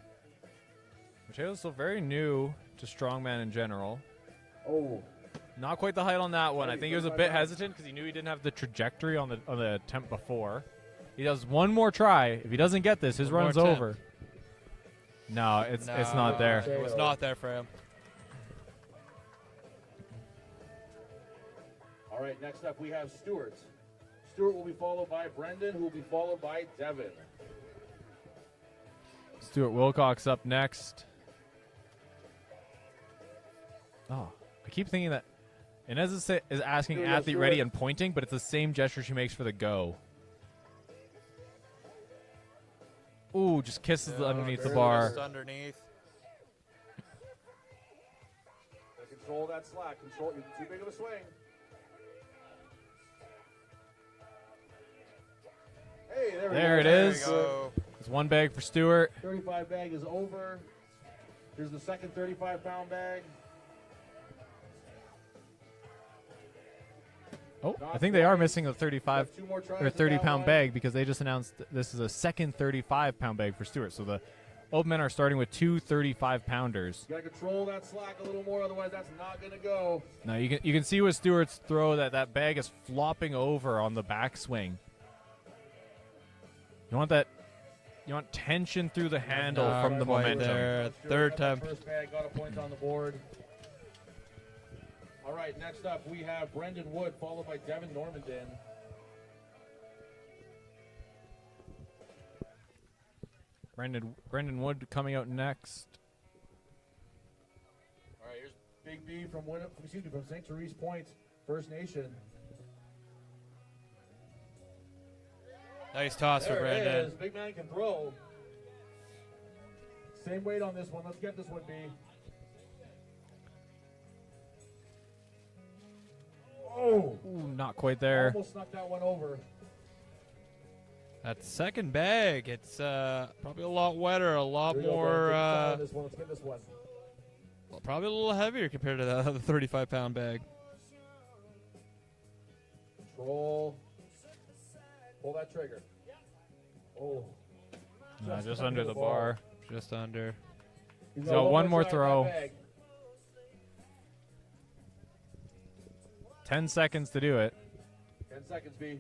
Mateo's still very new to strongman in general. Oh, Not quite the height on that one. I think he was a 35 bit pounds. hesitant because he knew he didn't have the trajectory on the attempt before. He does one more try. If he doesn't get this, his One more run's attempt. over. No, it's not there. It was not there for him. all right. Next up, we have Stuart. Stuart will be followed by Brendan, who will be followed by Devin. Stuart Wilcox up next. Oh, I keep thinking that Inez is asking Here we go, athlete ready Stuart. and pointing, but it's the same gesture she makes for the go. Ooh, just kisses underneath the bar. Just underneath. Control that slack. Control. You're too big of a swing. Hey, there we go. There it There is. we go. It's one bag for Stuart. 35 bag is over. Here's the second 35-pound bag. Oh, I think they are missing a 35 Got two more tries or at that 30-pound line. bag because they just announced this is a second 35-pound bag for Stuart. So the old men are starting with 2 35-pounders. You gotta control that slack a little more, otherwise that's not gonna go. Now you can see with Stuart's throw that bag is flopping over on the backswing. You want that? You want tension through the handle Not from the quite momentum. there. Stuart Third got that time. First bag got a point on the board. All right. right, next up we have Brendan Wood, followed by Devin Normandin. Brendan Wood coming out next. All right, here's Big B from St. Therese Point, First Nation. Nice toss for There it Brandon. is. Big man can throw. Same weight on this one. Let's get this one, B. Oh, Ooh, not quite there. almost snuck that one over. That second bag, it's probably a lot wetter, a lot Here we go, more, Brandon. Take a shot on this one. Let's get this one. well, probably a little heavier compared to the other 35-pound bag. Control. Pull that trigger. Oh. Just under the bar. Just under. He's got one more try in throw. that bag. 10 seconds to do it. 10 seconds, B.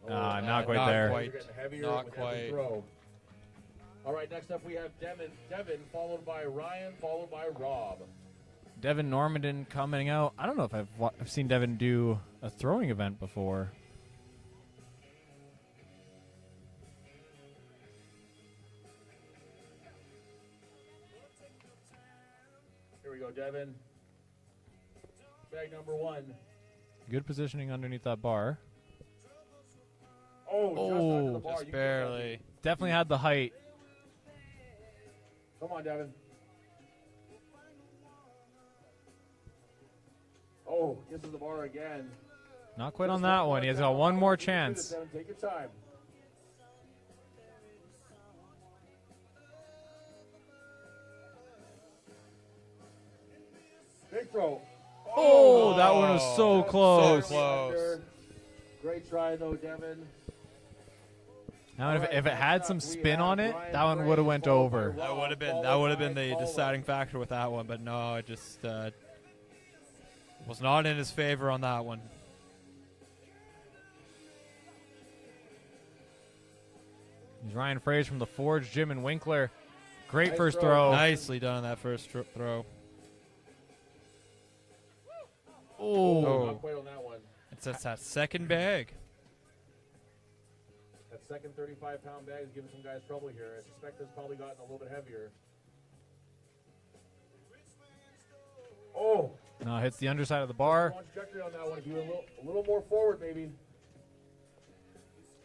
Not quite not there. quite. You're getting heavier Not with every quite. throw. All right, next up we have Devin, followed by Ryan, followed by Rob. Devin Normandin coming out. I don't know if I've seen Devin do a throwing event before. Here we go, Devin. Bag number 1. Good positioning underneath that bar. Oh, just under the bar. Just You can get that, barely. B. Definitely had the height. Come on, Devin. Oh, kisses the bar again. Not quite on that one. He has got one more chance. Devin, take your time. Big throw. Oh, that one was so That's close. So close. under. Great try, though, Devin. Now, All right, if it had next some up, we spin on have it, Brian that one Gray, would have went followed by over. Rob, That would have been followed by the Colin. deciding factor with that one, but no, it just was not in his favor on that one. He's Ryan Fraser from the Forge Gym in Winkler. Great Nice first throw. throw. Nicely done on that first throw. Oh, Not quite on that one. It's that second bag. That second 35-pound bag is giving some guys trouble here. I suspect it's probably gotten a little bit heavier. Oh! no, hits the underside of the bar. Launch trajectory on that one. If you were a little more forward, maybe.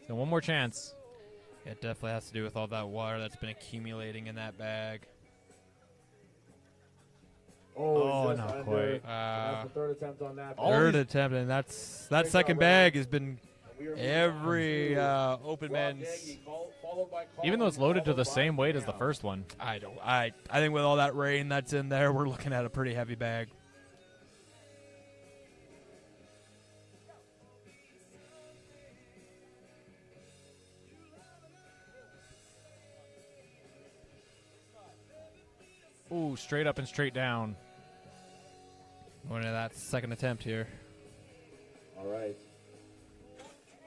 So one more chance. It definitely has to do with all that water that's been accumulating in that bag. Oh, just not under. quite. That's the third attempt on that. Third attempt, and that Great second job, bag Ryan. has been We are every moving on to open Rob men's. Gagey, followed by Even though it's loaded to Colin, the same followed by weight as the Cam. first one. I think with all that rain that's in there, we're looking at a pretty heavy bag. Ooh, straight up and straight down. Going to that second attempt here. All right.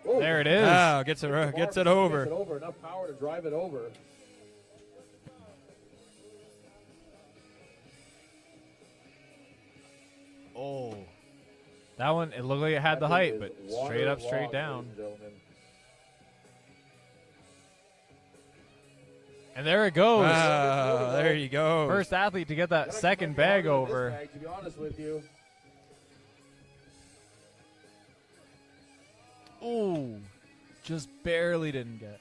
There it is. Ah, gets it Bar over. gets it over. Enough power to drive it over. Oh. That one, it looked like it had the That height, thing but is straight up, waterlogged, straight ladies down. and gentlemen. And there it goes. Ah, there you go. First athlete to get that Gotta second come down bag to this over. bag, to be honest with you. Ooh. Just barely didn't get.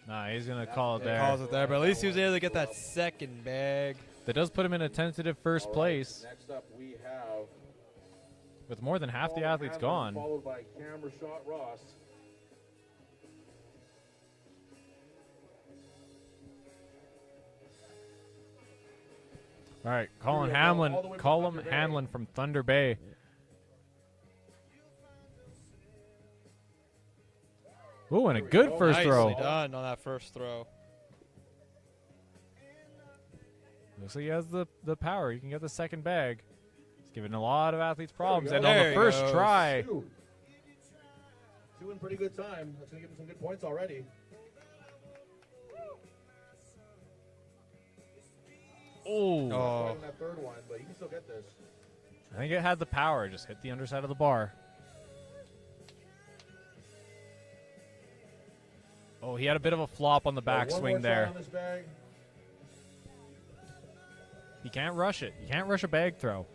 Nah, he's going to call it there. Calls it there, but at least he was able to get that second bag. That does put him in a tentative first All right, place Next up, we have with more than half the Colin athletes Hanlon, gone. followed by Camera Shot Ross. All right, Colin Here we go, Hamlin, all the way from Colin Thunder Bay. Hanlon from Thunder Bay. Ooh, and a Here we good go. first Nicely throw. done on that first throw. Looks like he has the power. He can get the second bag. He's giving a lot of athletes problems. go. And on There the he first goes. try, Two. Doing pretty good time. That's going to give him some good points already. Oh, Oh. In that third one, but he can still get this. I think it had the power. Just hit the underside of the bar. Oh, he had a bit of a flop on the One more backswing try there. on this bag. You can't rush it. You can't rush a bag throw.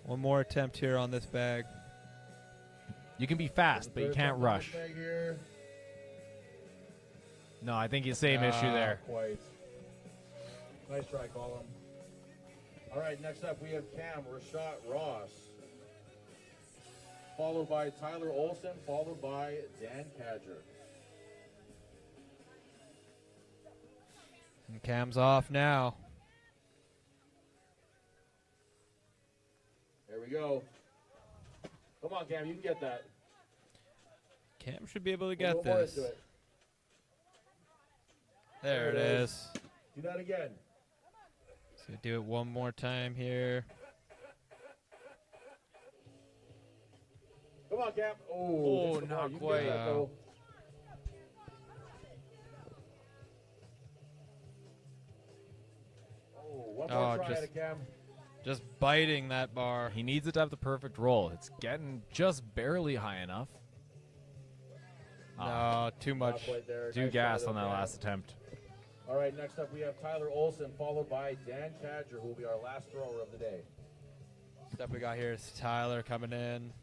One more attempt here on this bag. You can be fast, but you Third can't attempt on rush. this bag here. No, I think it's the same issue there. Quite. Nice try, Colin. All right, next up we have Cam Rashad Ross, followed by Tyler Olson, followed by Dan Cadger. And Cam's off now. There we go. Come on, Cam, you can get that. Cam should be able to A get little more this. into it. There it is. Do that again. So do it one more time here. Come on, Cam. Oh, just the not bar. You can quite. get that, though. Oh, one more Oh, try just- at it, Cam. Just biting that bar. He needs it to have the perfect roll. It's getting just barely high enough. No, too Not much. quite there. Too Nice try, gassed though, on that Cam. last attempt. All right, next up we have Tyler Olson, followed by Dan Cadger, who will be our last thrower of the day. Next up we got here is Tyler coming in.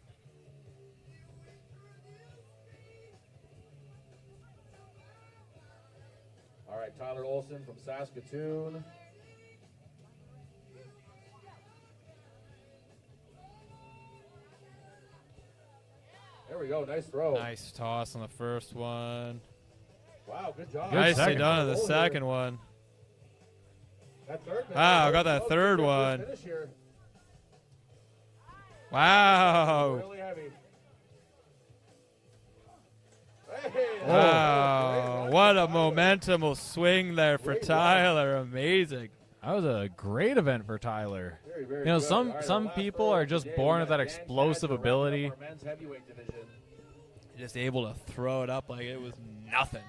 All right, Tyler Olson from Saskatoon. There we go, nice throw. Nice toss on the first one. Wow, good job. Good Nicely second. done on the Roll here. second one. That third man. Wow, Oh, got that oh, third good one. finish here. Wow. Really heavy. Hey, Wow. What a momentum swing there for Great Tyler. Amazing. That was a great event for Tyler. Very, very You know, good. some- All right, some our last people thrower are of just the day, born we with got that Dan explosive Cadger, wrapping up ability. our men's heavyweight division. Just able to throw it up like it was nothing.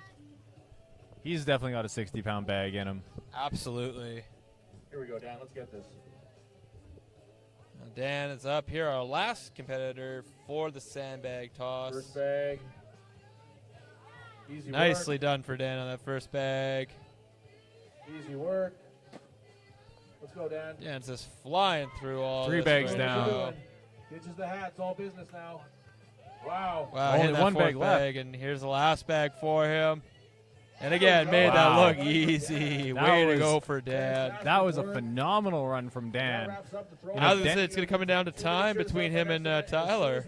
He's definitely got a 60-pound bag in him. Absolutely. Here we go, Dan. Let's get this. Now Dan is up here, our last competitor for the sandbag toss. First bag. Easy Nicely done for Dan on that first bag. work. Easy work. Let's go, Dan. Dan's just flying through all Three this bags right down. now. Ditches the hat. It's all business now. Wow. Wow, Only hitting that one fourth bag left. bag, and here's the last bag for him. And again, made Wow. that look easy. That Way to was- go for Dan. That was a phenomenal run from That Dan. wraps up the throw. Now Dan- this is it's going to come down to time between him and Tyler.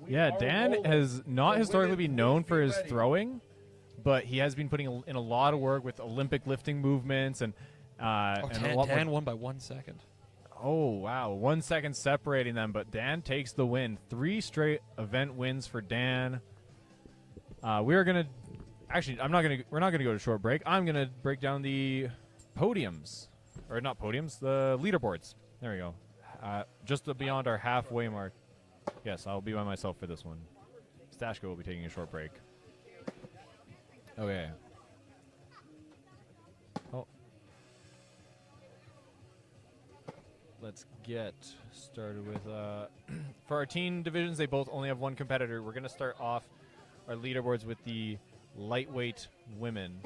Yeah, Dan has not historically been known for his throwing, but he has been putting in a lot of work with Olympic lifting movements and Oh, and a lot more. Dan won by 1 second. Oh, wow. 1 second separating them, but Dan takes the win. 3 straight event wins for Dan. We are going to actually we're not going to go to short break. I'm going to break down the podiums, or not podiums, the leaderboards. There we go. Just beyond our halfway mark. Yes, I'll be by myself for this one. Stashko will be taking a short break. Okay. Oh. Let's get started with for our teen divisions, they both only have one competitor. We're going to start off our leaderboards with the lightweight women.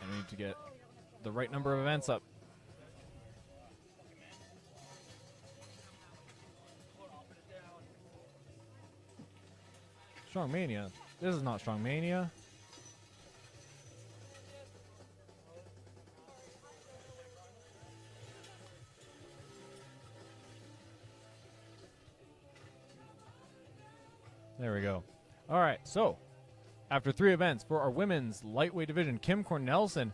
And we need to get the right number of events up. Strongmania. This is not Strongmania. There we go. All right, so after 3 events for our women's lightweight division, Kim Cornelson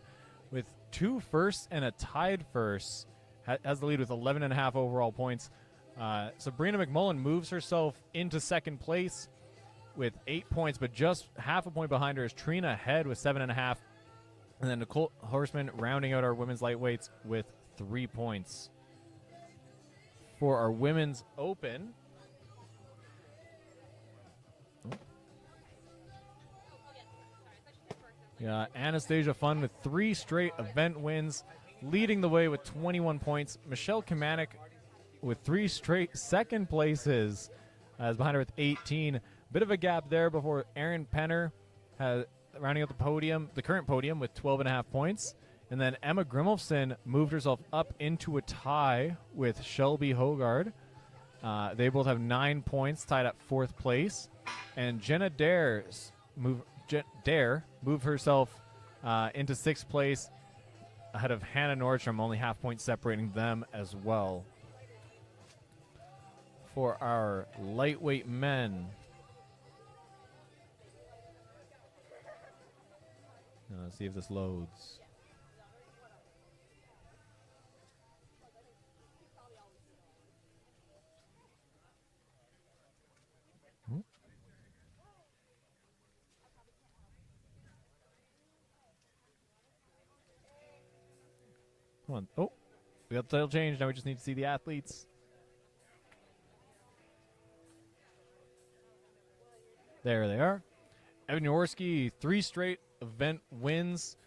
with 2 firsts and a tied first has the lead with 11.5 overall points. Sabrina McMullen moves herself into second place with 8 points, but just half a point behind her is Trina Head with 7.5. And then Nicole Horseman rounding out our women's lightweights with 3 points. For our women's open, yeah, Anastasia Fun with 3 straight event wins, leading the way with 21 points. Michelle Kamanik with 3 straight second places, is behind her with 18. Bit of a gap there before Erin Penner has rounding out the podium, the current podium, with 12.5 points. And then Emma Grimmelson moved herself up into a tie with Shelby Hogard. They both have 9 points, tied at 4th place. And Jenna Dare moved herself into 6th place ahead of Hannah Nordstrom, only half point separating them as well. For our lightweight men, let's see if this loads. Come on. Oh, we got the title change. Now we just need to see the athletes. There they are. Evan Jaworski, 3 straight event wins.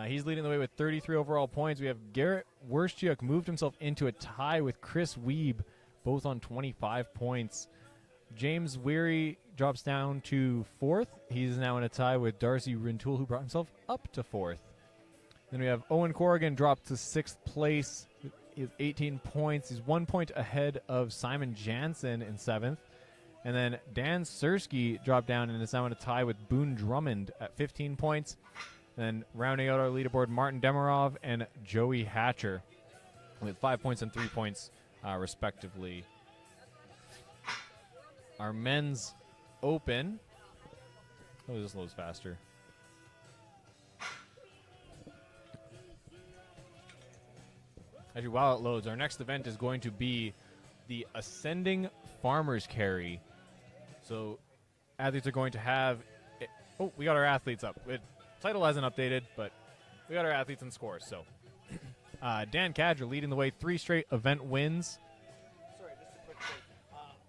He's leading the way with 33 overall points. We have Garrett Werschuk moved himself into a tie with Chris Wiebe, both on 25 points. James Weary drops down to 4th. He's now in a tie with Darcy Rintoul, who brought himself up to 4th. Then we have Owen Corrigan dropped to 6th place. He has 18 points. He's 1 point ahead of Simon Jansen in 7th. And then Dan Sersky dropped down and is now in a tie with Boone Drummond at 15 points. And then rounding out our leaderboard, Martin Demarov and Joey Hatcher with 5 points and 3 points, respectively. Our men's open. Oh, this loads faster. Actually, while it loads, our next event is going to be the Ascending Farmers Carry. So athletes are going to have... Oh, we got our athletes up. Title hasn't updated, but we got our athletes and scores. So Dan Cadger leading the way, 3 straight event wins. Sorry, just a quick thing.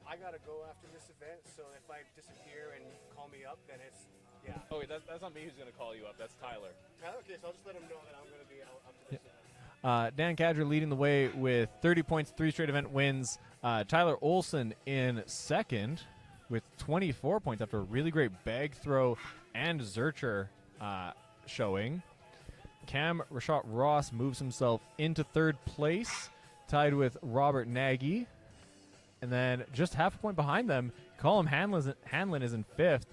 I got to go after this event, so if I disappear and call me up, then it's... Yeah. Oh, wait, that's not me who's going to call you up. That's Tyler. Tyler? Okay, so I'll just let him know that I'm going to be up to this event. Dan Cadger leading the way with 30 points, 3 straight event wins. Tyler Olson in 2nd with 24 points after a really great bag throw and Zurcher showing. Cam Rashad Ross moves himself into 3rd place, tied with Robert Nagy. And then just half a point behind them, Colin Hanlon is in 5th.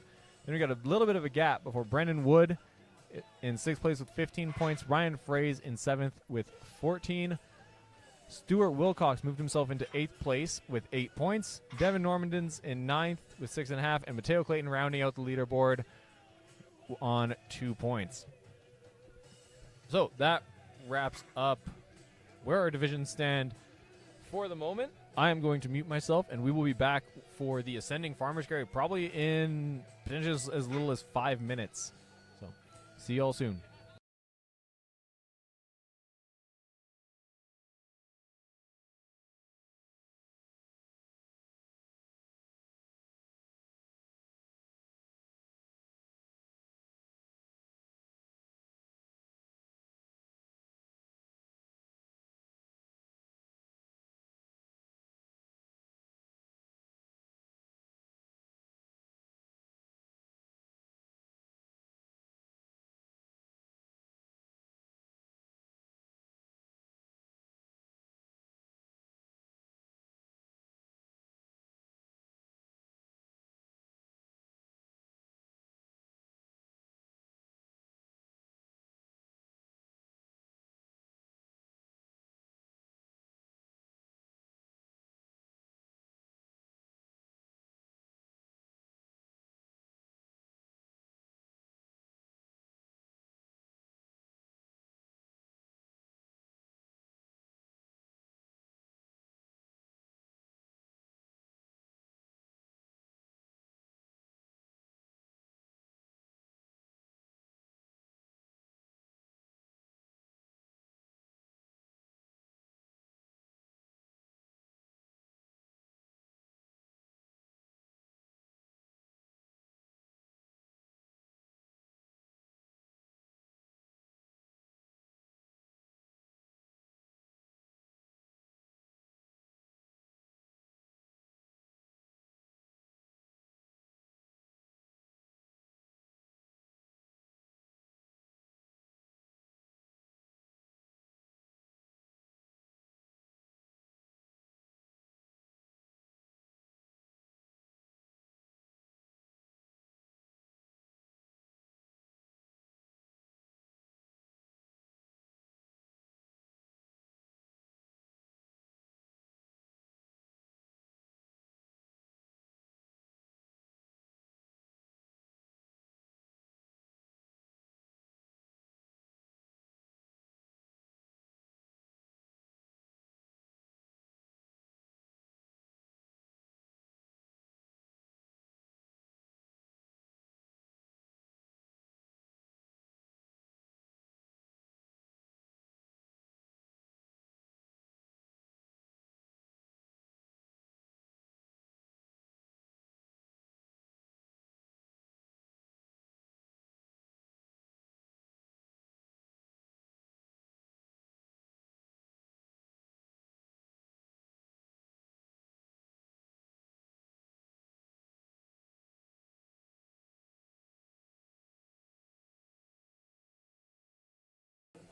Then we got a little bit of a gap before Brendan Wood in 6th place with 15 points. Ryan Fraze in 7th with 14. Stuart Wilcox moved himself into 8th place with 8 points. Devin Normandins in 9th with 6.5. And Mateo Clayton rounding out the leaderboard on 2 points. So that wraps up where our divisions stand for the moment. I am going to mute myself, and we will be back for the Ascending Farmers Carry probably in potentially as little as 5 minutes. So see you all soon.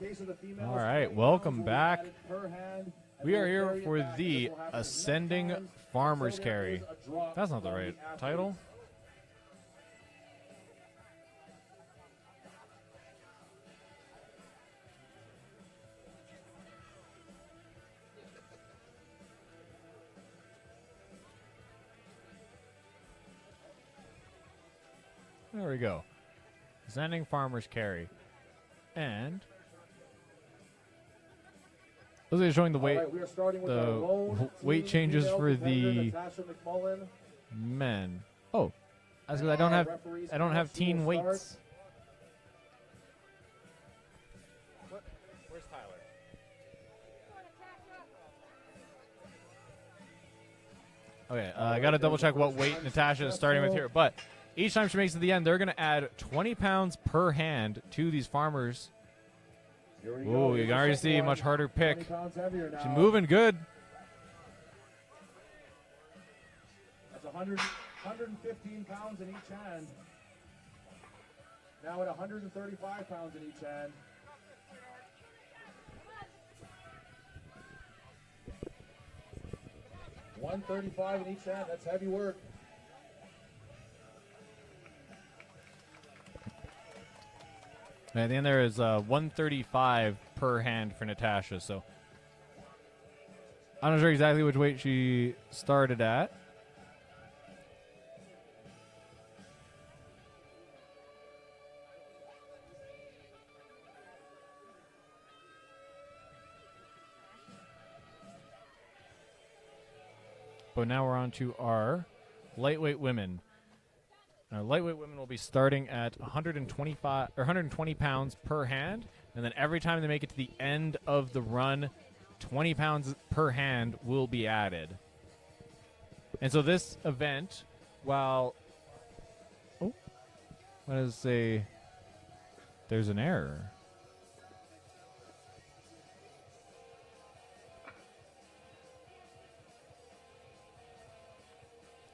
case of the females, All right, 20 welcome pounds will be back. added per hand, and We are we'll here carry it for back, and the this will happen Ascending 10 times Farmers until there Carry. is a drop That's not the from right athletes. title. There we go. Ascending Farmers Carry. And those are showing the weight, All right, we are starting with the our lone weight team changes female for competitor, the Natasha McMullen. men. Oh, that's because And I our don't referee's have count, she teen will start. weights. Where's Tyler? Okay, I got to double check what weight Natasha is starting with here. But each time she makes it to the end, they're going to add 20 pounds per hand to these farmers. Here we go. Ooh, you Here's can the already second see a one. much harder 20 pick. pounds heavier now. She's moving good. That's 115 pounds in each hand. Now at 135 pounds in each hand. $135 in each hand. That's heavy work. And then there is 135 per hand for Natasha. So I'm not sure exactly which weight she started at. But now we're on to our lightweight women. Our lightweight women will be starting at 125 or 120 pounds per hand, and then every time they make it to the end of the run, 20 pounds per hand will be added. And so this event, while what does it say? There's an error.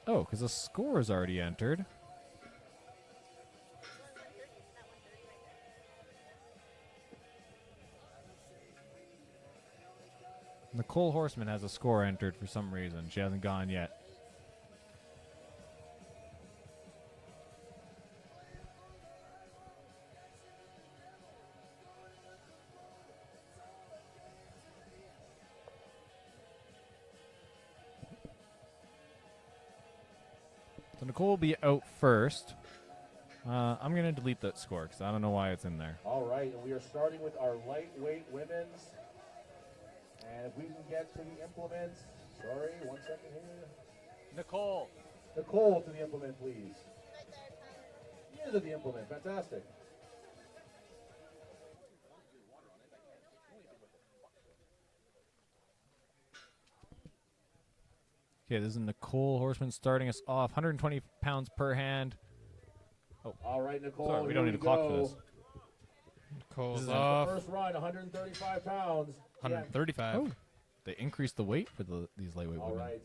Oh, because the score is already entered. Nicole Horseman has a score entered for some reason. She hasn't gone yet. So Nicole will be out first. I'm going to delete that score because I don't know why it's in there. All right, and we are starting with our lightweight women's. And if we can get to the implement, sorry, 1 second here. Nicole. Nicole to the implement, please. Yeah, to the implement, fantastic. Okay, this is Nicole Horseman starting us off. 120 pounds per hand. Oh, all right, Nicole. Sorry, we don't need a clock for this. Nicole's The off. first run, 135 pounds. 135. Oh, they increased the weight for these lightweight All women. right.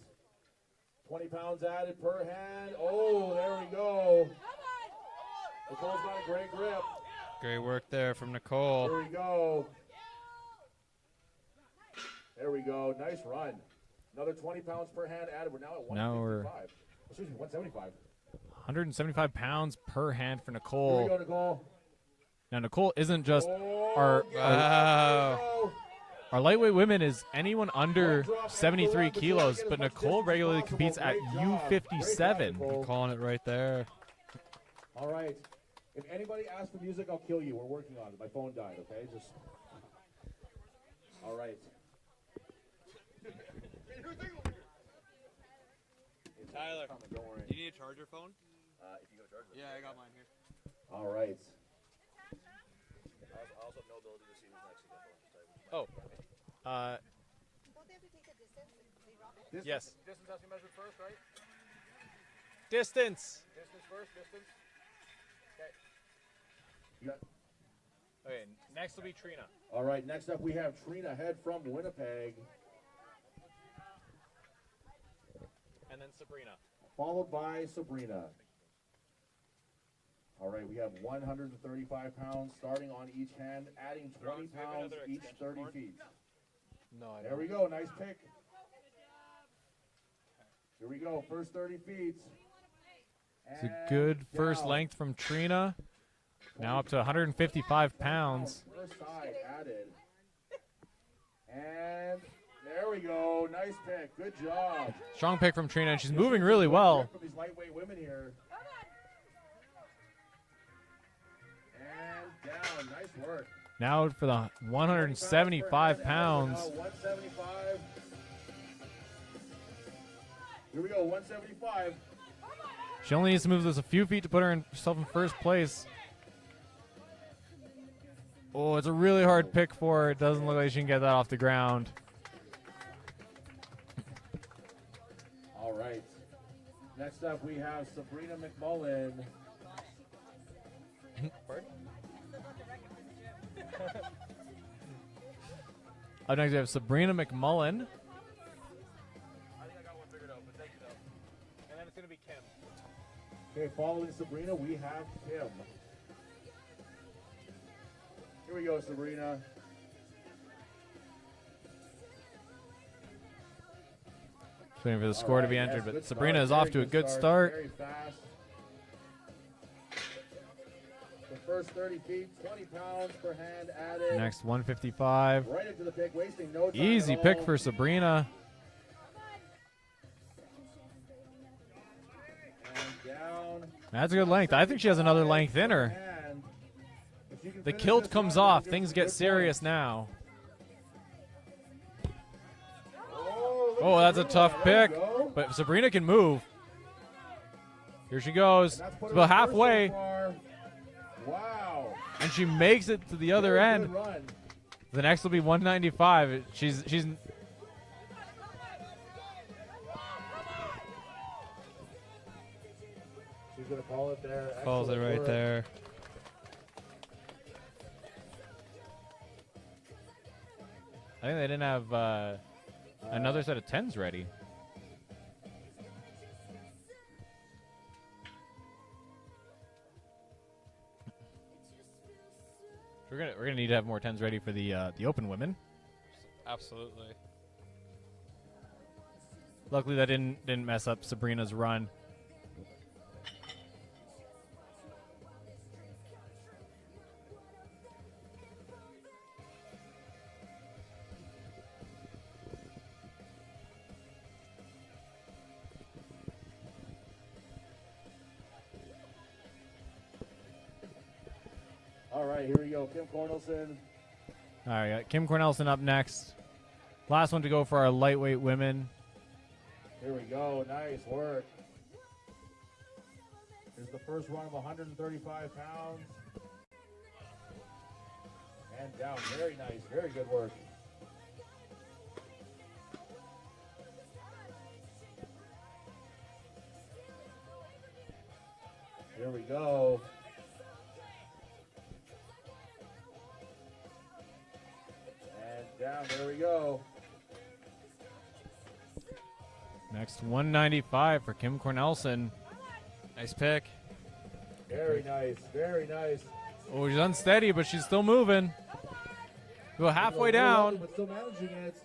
20 pounds added per hand. Oh, there we go. Nicole's got a great grip. Great work there from Nicole. Here we go. There we go. Nice run. Another 20 pounds per hand added. We're now at 155. Now we're Excuse me, 175. 175 pounds per hand for Here we Nicole. go, Nicole. Now Nicole isn't just Oh, our Wow. our lightweight women is anyone under 73 kilos, but Nicole regularly competes at U57. Nicole. Calling it right there. All right. If anybody asks for music, I'll kill you. We're working on it. My phone died, okay? Just. All right. Tyler, Don't worry. you need a charger phone? If you go charge it. Yeah, I got mine here. All right. I also have no ability to see who's next to get Oh, Don't they have to take a distance and they rock it? yes. Distance has to be measured first, right? Distance. Distance first, distance. You got, Okay, next will be Trina. all right. Next up, we have Trina Head from Winnipeg, And then Sabrina. followed by Sabrina. All right, we have 135 pounds starting on each hand, adding 20 pounds each 30 feet. No, I There don't. we go, nice pick. Here we go, first 30 feet. It's a good first down. length from Trina. Now up to 155 pounds. First side added. And there we go, nice pick, good job. Strong pick from Trina, and she's moving really well. From these lightweight women here. And down, nice work. Now for the 175 pounds. 175. Here we go, 175. She only needs to move this a few feet to put herself in first place. Oh, it's a really hard pick for her. It doesn't look like she can get that off the ground. All right. Next up, we have Sabrina McMullen. Up next, we have Sabrina McMullen. I think I got one figured out, but thank you though. And then it's gonna be Kim. Okay, following Sabrina, we have Kim. Here we go, Sabrina. Just waiting for the score to be All right, entered, yes, but good Sabrina start, is off very to a good Very start. fast. The first 30 feet, 20 pounds per hand added. Next 155. Right into the pick, wasting no time Easy at pick all. for Sabrina. And down. That's a good length. I think she has another length in her. And if you can The finish kilt this comes round, off. you're Things doing get good serious points. now. look Oh, at that's a Sabrina. tough There pick. you go. But Sabrina can move. Here she goes. And that's It's put her about in first halfway. so far. Wow. And she makes it to the other Very end. good run. The next will be 195. She's She's gonna call it there. Calls it Excellent right work. there. I think they didn't have another set of 10s ready. We're gonna need to have more 10s ready for the open women. Absolutely. Luckily, that didn't mess up Sabrina's run. All right, here we go. Kim Cornelson. All right, got Kim Cornelson up next. Last one to go for our lightweight women. Here we go. Nice work. Here's the first run of 135 pounds. And down. Very nice. Very good work. Here we go. And down. There we go. Next 195 for Kim Cornelson. Nice pick. Very nice. Very nice. Oh, she's unsteady, but she's still moving. Go halfway down. But still managing it.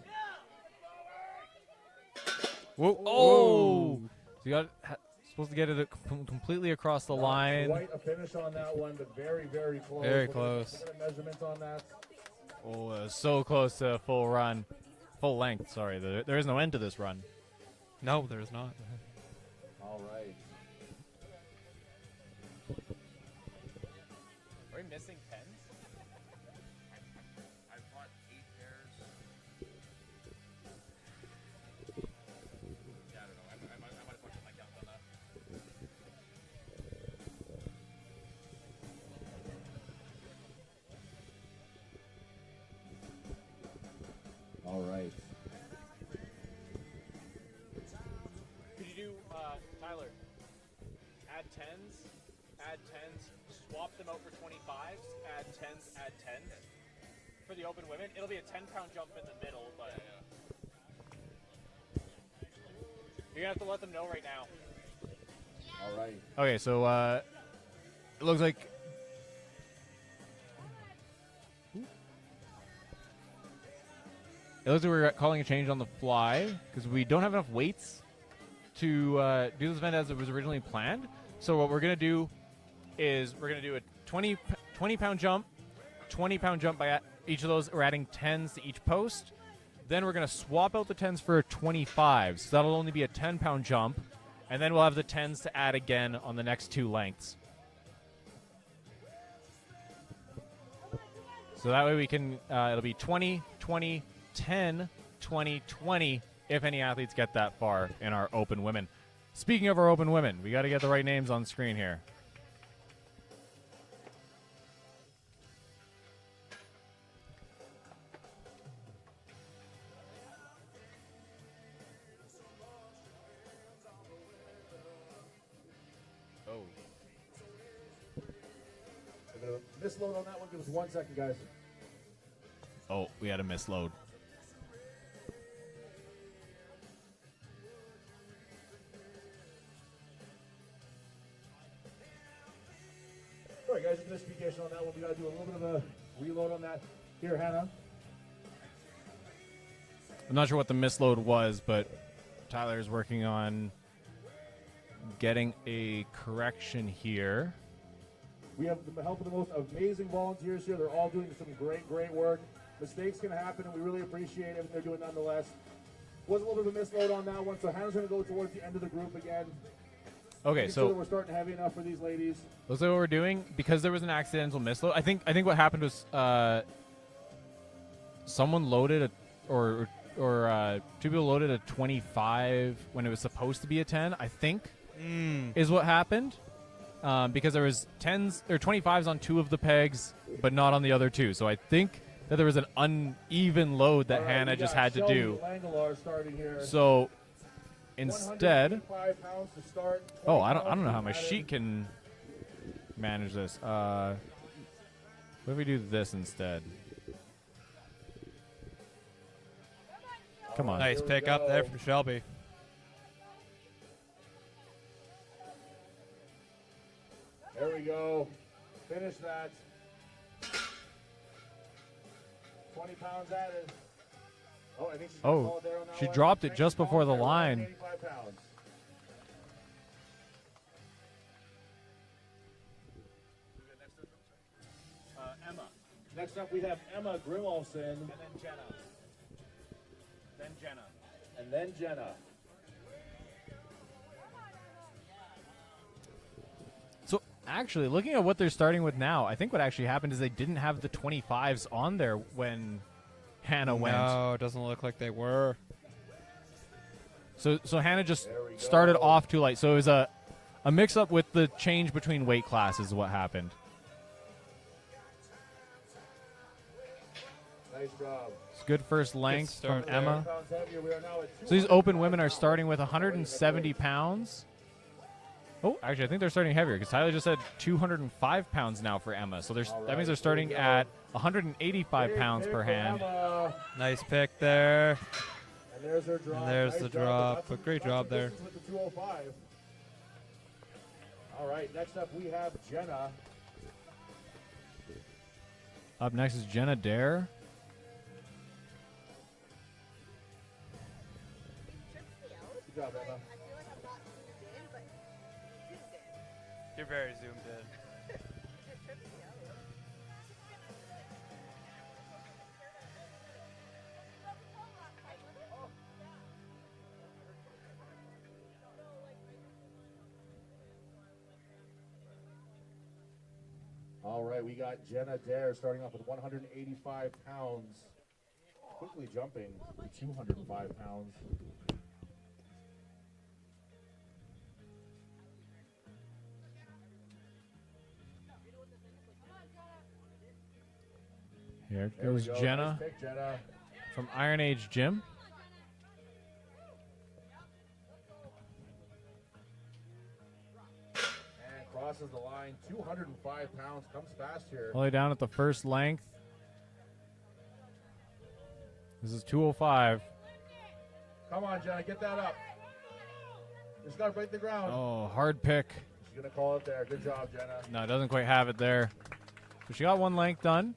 Whoa. Oh! So you got supposed to get it completely across the Not line. Quite a finish on that one, but very, very close. Very We're gonna- close. we're gonna measurements on that. Oh, so close to full run. Full length, sorry. There is no end to this run. No, there's not. All right. Are we missing 10s? I bought 8 pairs. Yeah, I don't know. I might have put my count on that. All right. Could you do, Tyler, add 10s, swap them out for 25s, add 10s, add 10s. For the open women, it'll be a 10-pound jump in the middle, but you're going to have to let them know right now. All right. Okay, so it looks like we're calling a change on the fly because we don't have enough weights to do this event as it was originally planned. So what we're going to do is we're going to do a 20-pound jump, 20-pound jump by each of those. We're adding 10s to each post. Then we're going to swap out the 10s for a 25. So that'll only be a 10-pound jump. And then we'll have the 10s to add again on the next 2 lengths. So that way we can, it'll be 20, 20, 10, 20, 20 if any athletes get that far in our open women. Speaking of our open women, we got to get the right names on screen here. Oh. Misload on that one. Give us 1 second, guys. Oh, we had a misload. All right, guys, just a miscommunication on that one. We got to do a little bit of a reload on that. Here, Hannah. I'm not sure what the misload was, but Tyler's working on getting a correction here. We have the help of the most amazing volunteers here. They're all doing some great, great work. Mistakes can happen, and we really appreciate everything they're doing nonetheless. Was a little bit of a misload on that one, so Hannah's going to go towards the end of the group again. Okay, Making so sure that we're starting heavy enough for these ladies. looks like what we're doing, because there was an accidental misload. I think what happened was someone loaded or 2 people loaded a 25 when it was supposed to be a 10. I think is what happened. Because there was 10s or 25s on 2 of the pegs, but not on the other 2. So I think that there was an uneven load that Hannah just had to do. So instead, oh, I don't know how my sheet can manage this. What if we do this instead? Come on. Nice pick up there from Shelby. There we go. Finish that. 20 pounds added. Oh, I think she's gonna call it there on that she one. dropped it just before the There, line. 85 pounds. Emma. Next up, we have Emma Grimolson. And then Jenna. Then Jenna. And then Jenna. So actually, looking at what they're starting with now, I think what actually happened is they didn't have the 25s on there when Hannah went. No, it doesn't look like they were. So Hannah just started off too light. So it was a mix-up with the change between weight classes is what happened. Nice job. It's good first length from start there. Emma. Pounds heavier. We are now at So these open women are starting with 170 pounds. Oh, actually, I think they're starting heavier because Tyler just said 205 pounds now for Emma. So that means they're starting at 185 pounds per hand. Nice pick there. And there's her drop. And there's Nice the job. drop. Got A some- great got job some there. distance with the 205. All right, next up we have Jenna. Up next is Jenna Dare. Good job, Emma. You're very zoomed in. All right, we got Jenna Dare starting off with 185 pounds. Quickly jumping to 205 pounds. Here There we goes go. Jenna Nice pick, Jenna. from Iron Age Gym. And crosses the line. 205 pounds. Comes fast here. All the way down at the first length. This is 205. Come on, Jenna. Get that up. Just got to break the ground. Oh, hard pick. She going to call it there. Good job, Jenna. No, it doesn't quite have it there. So she got one length done.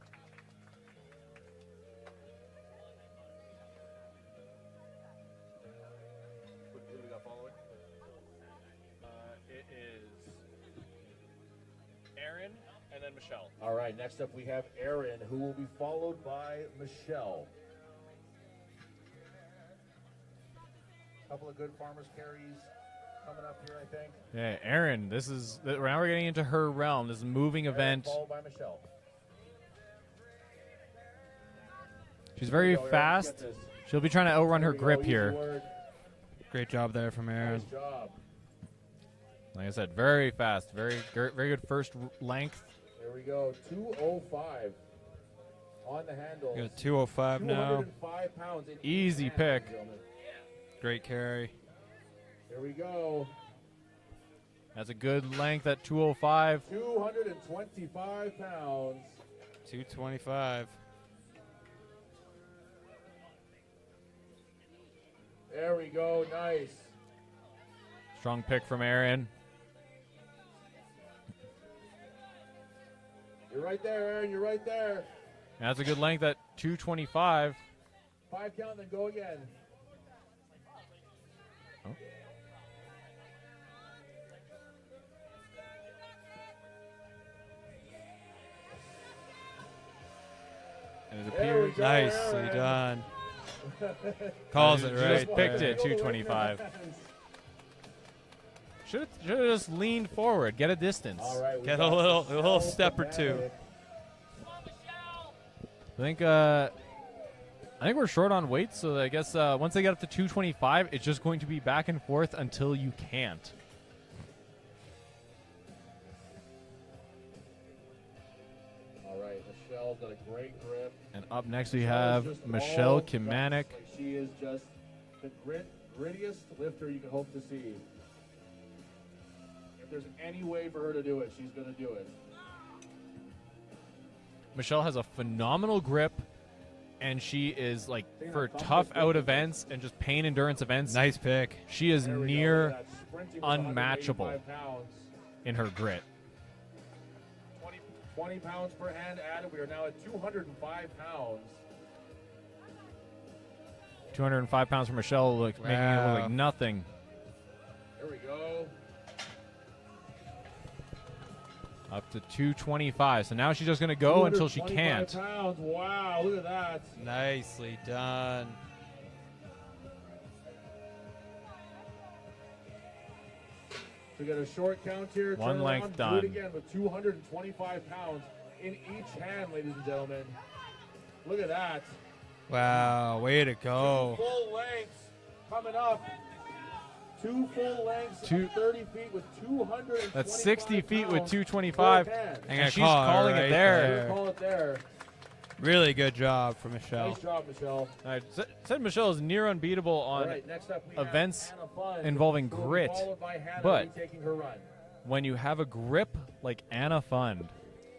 Who do we got following? It is Aaron and then Michelle. All right, next up we have Aaron, who will be followed by Michelle. Couple of good farmers carries coming up here, I think. Yeah, Aaron, this is now we're getting into her realm. This is a moving Aaron event. followed by Michelle. She's very Go, Aaron, fast. get this. She'll be trying to outrun her There we go, grip easy here. word. Great job there from Aaron. Nice job. Like I said, very fast. Very good first length. There we go. 205 on the handle. We got 205 now. 205 pounds. In Easy each hand, pick. ladies and gentlemen. Great carry. Here we go. That's a good length at 205. 225 pounds. 225. There we go. Nice. Strong pick from Aaron. You're right there, Aaron. You're right there. That's a good length at 225. 5 count, then go again. Oh. And it There we appears go, Nicely Aaron. done. Calls it She right. just picked there. it 225. Should have just leaned forward, get a distance. All right. we Get got a little Michelle step or from two. Manic. I think we're short on weight, so I guess once they get up to 225, it's just going to be back and forth until you can't. All right. Michelle's got a great grip. And up next we Michelle have is just Michelle all guts. Kimanik. Like, she is just the grittiest lifter you can hope to see. If there's any way for her to do it, she's going to do it. Michelle has a phenomenal grip, and she is like Taking for a thumb tough with out it. events and just pain endurance events. Nice pick. She is There we go. near Look at that, sprinting with 185 unmatchable pounds. in her grit. 20 pounds per hand added. We are now at 205 pounds. 205 pounds for Michelle, making it look Wow. like nothing. There we go. Up to 225. So now she's just going to go until she 225 can't. Pounds. Wow, look at that. Nicely done. We got a short count here. One Turn length around, done. Do it again with 225 pounds in each hand, ladies and gentlemen. Look at that. Wow, way to go. Full lengths coming up. 2 full lengths, Two- 30 feet with 225 That's 60 feet with pounds 225. per hand. And And she's call her calling right it there. there. Call it there. Really good job for Michelle. Nice job, Michelle. I said Michelle is near unbeatable on All right, next up we have events Hannah Fund, involving who will be grit, followed by Hannah, but- who will be taking her run. when you have a grip like Anna Fund.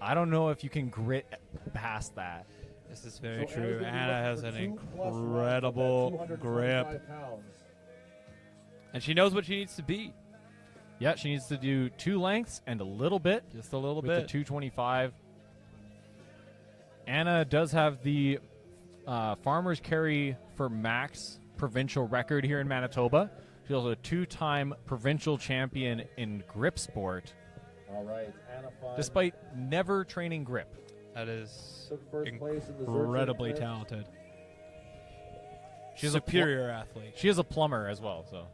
I don't know if you can grit past that. This is very So true. Anna's gonna be Anna has looking an for 2+ runs of that incredible 225 grip, pounds. and she knows what she needs to beat. Yeah, she needs to do 2 lengths and a little bit Just a little with bit. the 225. Anna does have the farmers carry for max provincial record here in Manitoba. She's also a 2-time provincial champion in grip sport, All right, Anna Fund despite never training grip. That is took first place in the Xerxes incredibly Grip. talented. She's Superior athlete. She is a plumber as well, so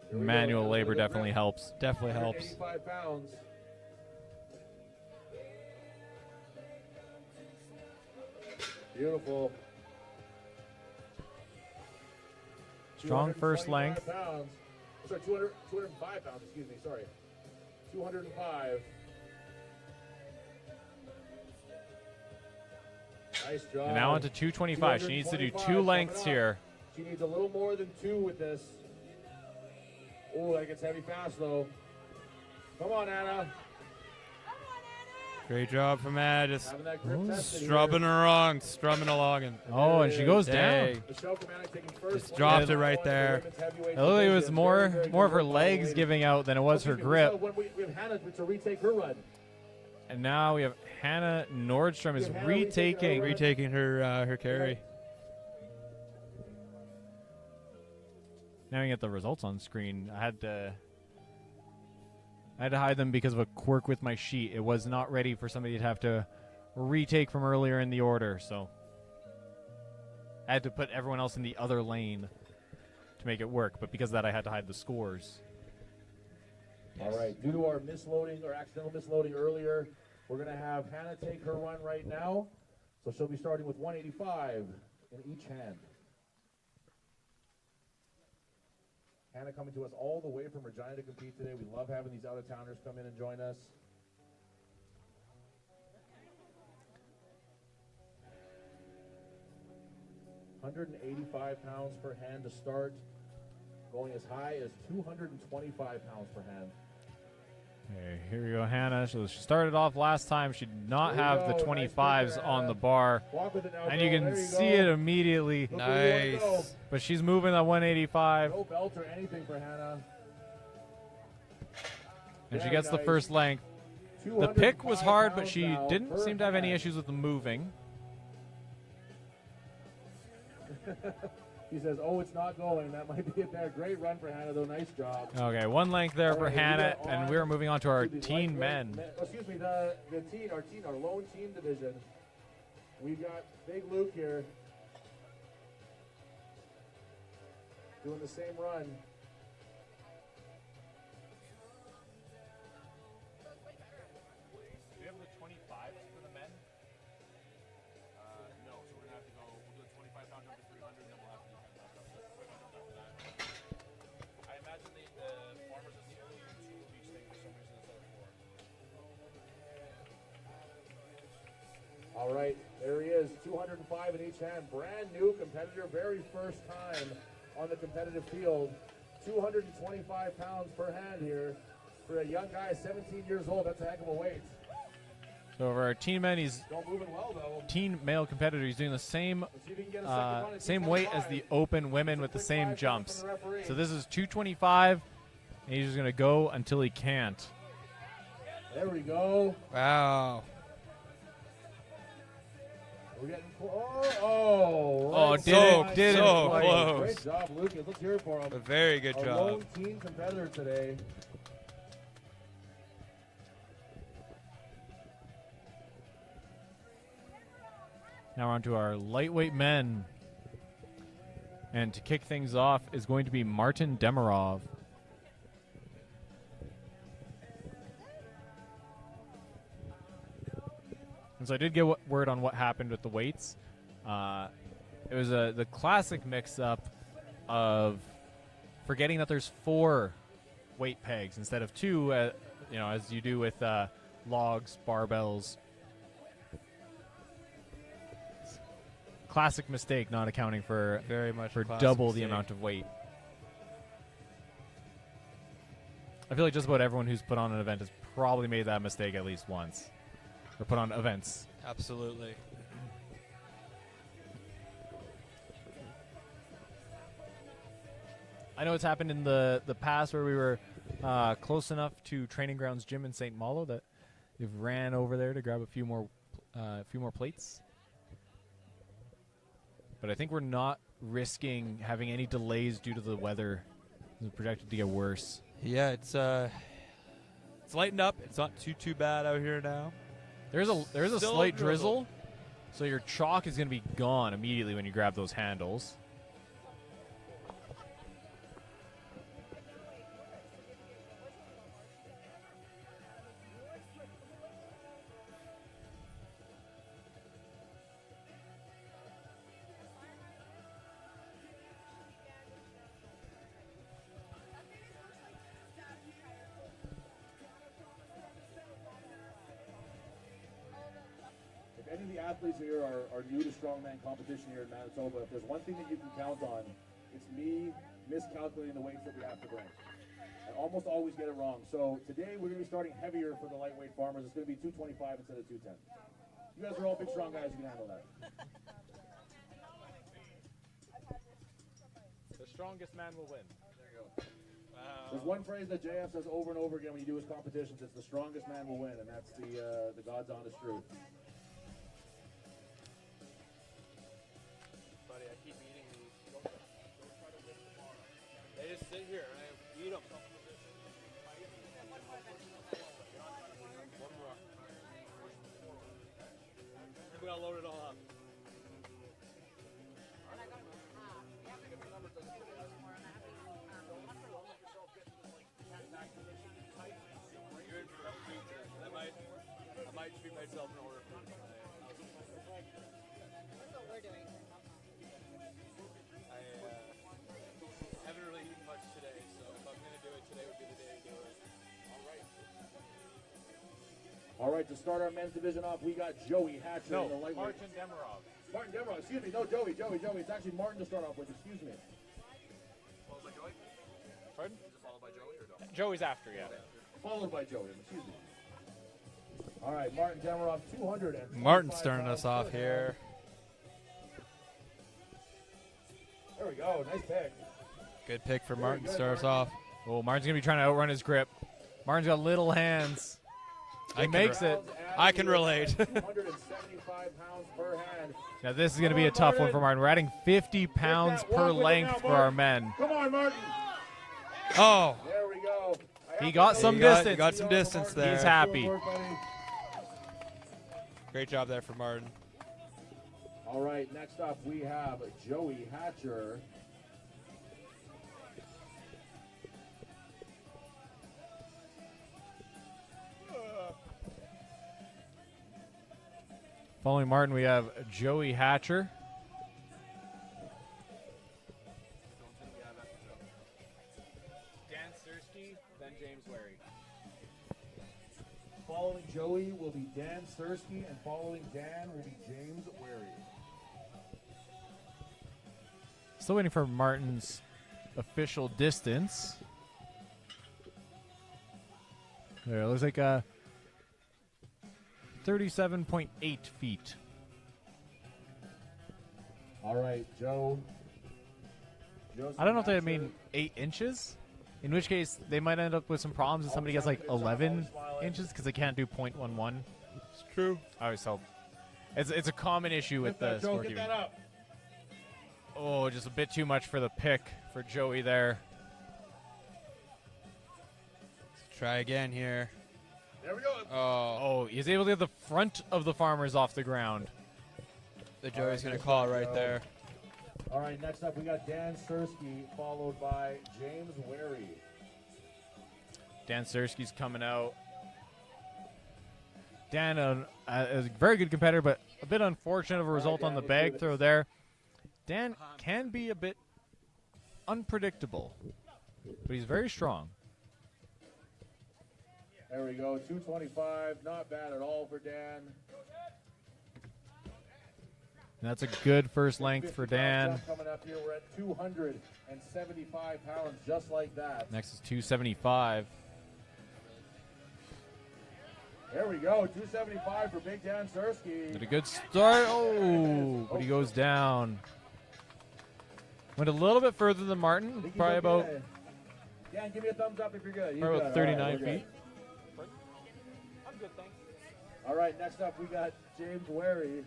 Here we go, manual Anna labor with a definitely grip. helps. Definitely helps. 185 pounds. Beautiful. Strong first 225 length. Pounds. Sorry, 205 pounds, excuse me, sorry. 205. Nice job. And now on to 225. She needs to do 225 2 coming lengths up. here. She needs a little more than 2 with this. Oh, that gets heavy fast, though. Come on, Anna. Great job from Ed. Just Having that grip tested here. strumming along. And Oh, and she goes Hey. down. Michelle Kamanek taking first. Just dropped it right there. It looked like it was more of her legs giving out than it was her grip. We have Hannah to retake her run. And now we have Hannah Nordstrom is retaking. Retaking her carry. Now we get the results on screen. I had to hide them because of a quirk with my sheet. It was not ready for somebody to have to retake from earlier in the order, so I had to put everyone else in the other lane to make it work. But because of that, I had to hide the scores. All right, due to our misloading or accidental misloading earlier, we're going to have Hannah take her run right now. So she'll be starting with 185 in each hand. Hannah coming to us all the way from Regina to compete today. We love having these out-of-towners come in and join us. £185 per hand to start, going as high as 225 pounds per hand. Okay, here we go, Hannah. So she started off last time. She did not There you have the go. Nice 25s pick, on the bar. Walk with it now, And girl. you can There see go. it immediately. Look where you wanna go. But she's moving that 185. No belt or anything for Hannah. And she Very gets the nice. first length. The pick was 205 hard, but pounds she now didn't per seem to have any hand. issues with the moving. He says, oh, it's not going. That might be it there. Great run for Hannah, though. Nice job. Okay, one length there All for right, we Hannah, got and on we're moving on to our to the teen lightweight men. Excuse me, our lone team division. We've got Big Luke here doing the same run. Do we have the 25s for the men? No, so we're gonna have to go. We'll do a 25-pound jump to 300, then we'll have to do 10 pound jump after that. I imagine the farmers are the only two of each thing for some reason instead of 4. All right, there he is, 205 in each hand. Brand new competitor, very first time on the competitive field. 225 pounds per hand here. For a young guy, 17 years old, that's a heck of a weight. So for our teen men, he's Still moving well, though. teen male competitor. He's doing the same Let's see if he can get a second run at same weight as 225. the open women with the Quick same 5 jumps. from the referee. So this is 225, and he's just going to go until he can't. There we go. Wow. We're getting right so side. close. Great job, Lucas. Let's hear it for him. A very good Our job. lone teen competitor today. Now we're on to our lightweight men. And to kick things off is going to be Martin Demirov. And so I did get word on what happened with the weights. It was the classic mix-up of forgetting that there's 4 weight pegs instead of 2, as you do with logs, barbells. Classic mistake, not accounting for Very much for classic double the mistake. amount of weight. I feel like just about everyone who's put on an event has probably made that mistake at least once, or put on events. Absolutely. I know it's happened in the past where we were close enough to Training Grounds Gym in St. Malo that we've ran over there to grab a few more plates. But I think we're not risking having any delays due to the weather. It's projected to get worse. Yeah, it's lightened up. It's not too bad out here now. There's a Still slight drizzle. drizzle, so your chalk is going to be gone immediately when you grab those handles. If any of the athletes here are new to strongman competition here in Manitoba, if there's one thing that you can count on, it's me miscalculating the weights that we have to bring. I almost always get it wrong. So today we're going to be starting heavier for the lightweight farmers. It's going to be 225 instead of 210. You guys are all big, strong guys. You can handle that. The strongest man will win. There's one phrase that JF says over and over again when you do his competitions. It's the strongest man will win, and that's the God's honest truth. Buddy, I keep eating these. They just sit here and I eat them. One more. We gotta load it all up. I might treat myself in order for today. That's what we're doing. I haven't really eaten much today, so if I'm going to do it, today would be the day to do it. All right, to start our men's division off, we got Joey Hatcher in the lightweight. Martin Demirov. Martin Demirov, excuse me. No, Joey. It's actually Martin to start off with. Excuse me. Followed by Joey? Pardon? Is it followed by Joey or no? Joey's after, yeah. Followed by Joey. Excuse me. All right, Martin Demirov, 200. Martin starting us off here. There we go. Nice pick. Good pick for Martin to start us off. Oh, Martin's going to be trying to outrun his grip. Martin's got little hands. He makes it. I can relate. 275 pounds per hand. Now, this is going to be a tough one for Martin. We're adding 50 pounds per length for our men. Come on, Martin. Oh, There we go. He got some distance. got some distance there. He's happy. Great job there for Martin. All right, next up we have Joey Hatcher. Following Martin, we have Joey Hatcher. Dan Sersky, then James Wary. Following Joey will be Dan Sersky, and following Dan will be James Wary. Still waiting for Martin's official distance. There, it looks like 37.8 feet. All right, Joe. I don't know if they mean 8 inches, in which case they might end up with some problems if somebody gets like 11 inches because they can't do .11. It's true. I always tell. It's a common issue with the Joe, get scorekeeping. that up. Oh, just a bit too much for the pick for Joey there. Let's try again here. There we go. Oh, he's able to get the front of the farmers off the ground. The Joey's going to call it right there. All right, next up we got Dan Sersky, followed by James Wary. Dan Sersky's coming out. Dan is a very good competitor, but a bit unfortunate of a result on the bag throw there. Dan can be a bit unpredictable, but he's very strong. There we go, 225, not bad at all for Dan. And that's a good first length for 50 pound Dan. jump coming up here, we're at 275 pounds, just like that. Next is 275. There we go, 275 for Big Dan Sersky. Did a good start. Oh, but he goes down. Went a little bit further than Martin, probably about Dan, give me a thumbs up if you're good. probably about 39 feet. I'm good, thanks. All right, next up we got James Wary.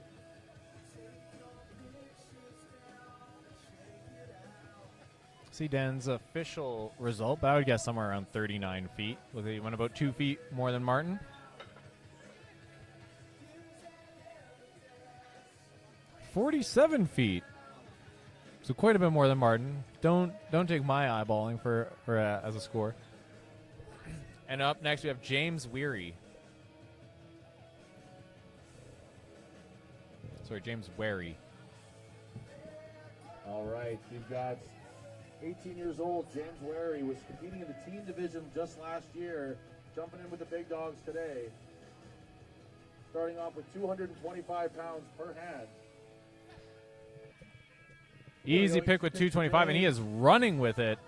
See Dan's official result, but I would guess somewhere around 39 feet. He went about 2 feet more than Martin. 47 feet. So quite a bit more than Martin. Don't take my eyeballing for as a score. And up next we have James Weary. Sorry, James Wary. All right, we've got 18 years old, James Wary was competing in the teen division just last year, jumping in with the big dogs today. Starting off with 225 pounds per hand. Easy pick with 225, and he is running with it.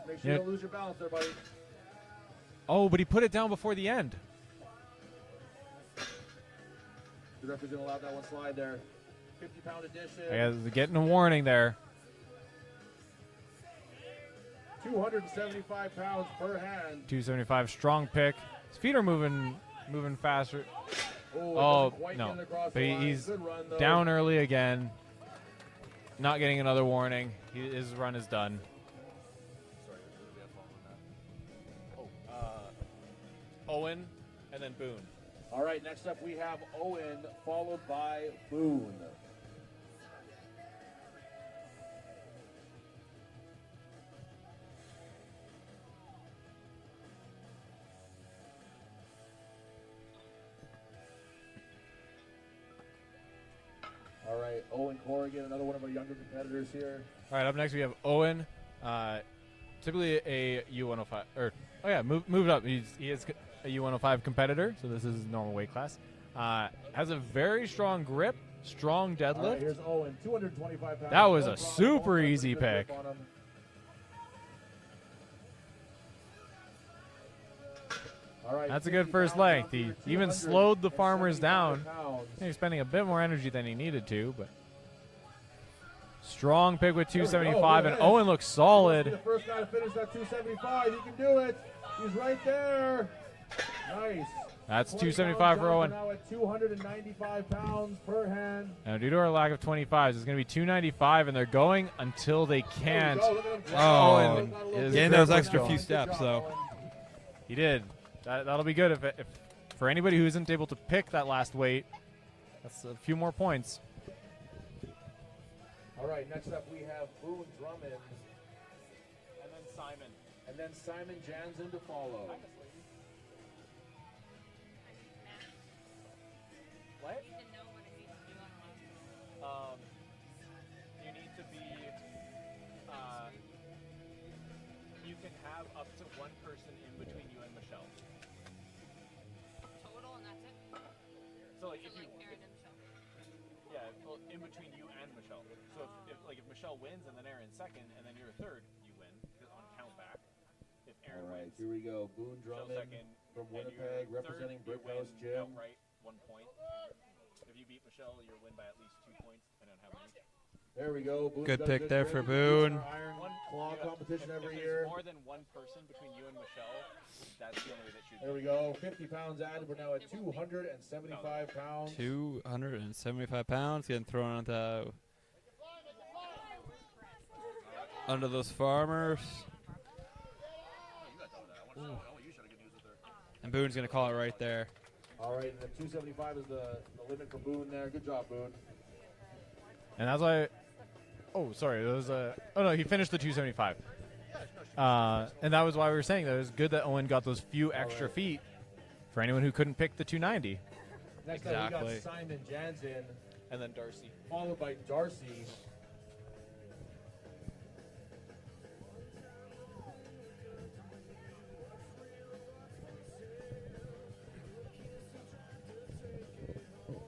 Make sure you don't lose your balance there, buddy. Oh, but he put it down before the end. The referee's going to allow that one slide there. 50-pound addition. I guess getting a warning there. 275 pounds per hand. 275 strong pick. His feet are moving faster. Oh, no. But But he's down early again. Not getting another warning. His run is done. Owen and then Boone. All right, next up we have Owen, followed by Boone. All right, Owen Corrigan, another one of our younger competitors here. All right, up next we have Owen. Typically a U105, or moved up. He is a U105 competitor, so this is his normal weight class. Has a very strong grip, strong deadlift. All right, here's Owen, 225 pounds. That was a super easy pick. All right, That's a good first length. He even slowed the farmers down. He's spending a bit more energy than he needed to, but strong pick with 275, and Owen looks solid. The first guy to finish that 275, he can do it. He's right there. Nice. That's 275 for Owen. Now at 295 pounds per hand. Now, due to our lack of 25s, it's going to be 295, and they're going until they can't. Oh, is getting those extra few steps, though. He did. That'll be good if for anybody who isn't able to pick that last weight. That's a few more points. All right, next up we have Boone Drummond. And then Simon. And then Simon Jansen to follow. What? You need to be, you can have up to one person in between you and Michelle. Total, and that's it? So like if you, Aaron and Michelle. yeah, well, in between you and Michelle. So if Michelle wins and then Aaron second and then you're third, you win on count back. If Aaron All right, wins, here we go. Boone Michelle Drummond second, from and Winnipeg, you're representing third, you Brickhouse win Gym. outright 1 point. If you beat Michelle, you'll win by at least 2 points, depending on how many. There we go. Boone's Good got a pick there for grip. Boone. Our Iron Claw competition every If year. there's more than one person between you and Michelle, that's the only way that you. There we go. 50 pounds added. We're now at 275 pounds. 275 pounds, getting thrown under those farmers. And Boone's going to call it right there. All right, and the 275 is the limit for Boone there. Good job, Boone. And that's why. Oh, sorry. It was oh no, he finished the 275. And that was why we were saying that it was good that Owen got those few extra feet for anyone who couldn't pick the 290. Next up, we got Simon Jansen, And then Darcy. followed by Darcy.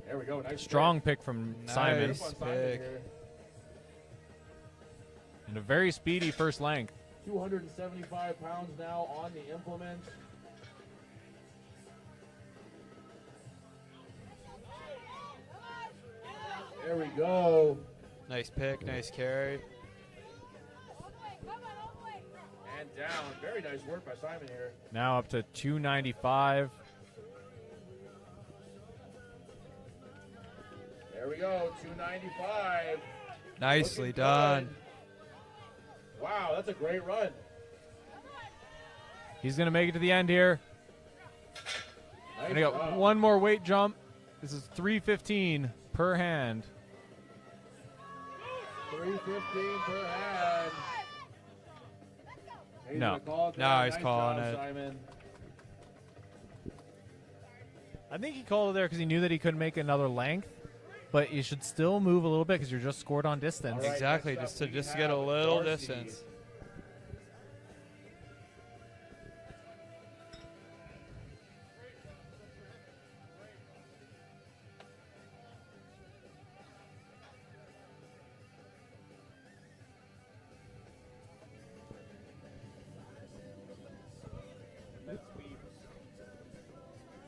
There we go. Nice Strong pick from Simon. Nice pick. And a very speedy first length. 275 pounds now on the implement. There we go. Nice pick, nice carry. And down. Very nice work by Simon here. Now up to 295. There we go. 295. Nicely Looking done. good. Wow, that's a great run. He's going to make it to the end here. Nice And I got job. one more weight jump. This is 315 per hand. 315 per hand. He's No. gonna call it No, there. he's Nice calling job, it. Simon. I think he called it there because he knew that he couldn't make another length. But you should still move a little bit because you're just scored on distance. All right, Exactly, next up just to we get a have little Darcy. distance.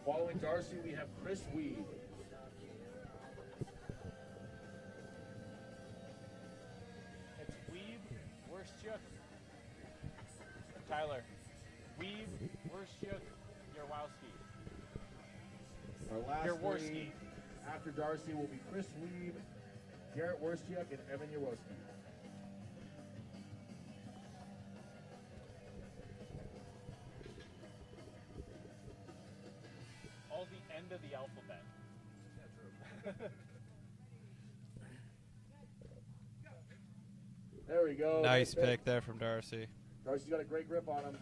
Following Darcy, we have Chris Weed. It's Weeb, Worstchuk, Tyler. Weeb, Worstchuk, Yarwowski. Our last Jaworski. three after Darcy will be Chris Weed, Garrett Worstiuk, and Evan Yaroski. All the end of the alphabet. There we go. Nice Good pick there from Darcy. Darcy's got a great grip on him.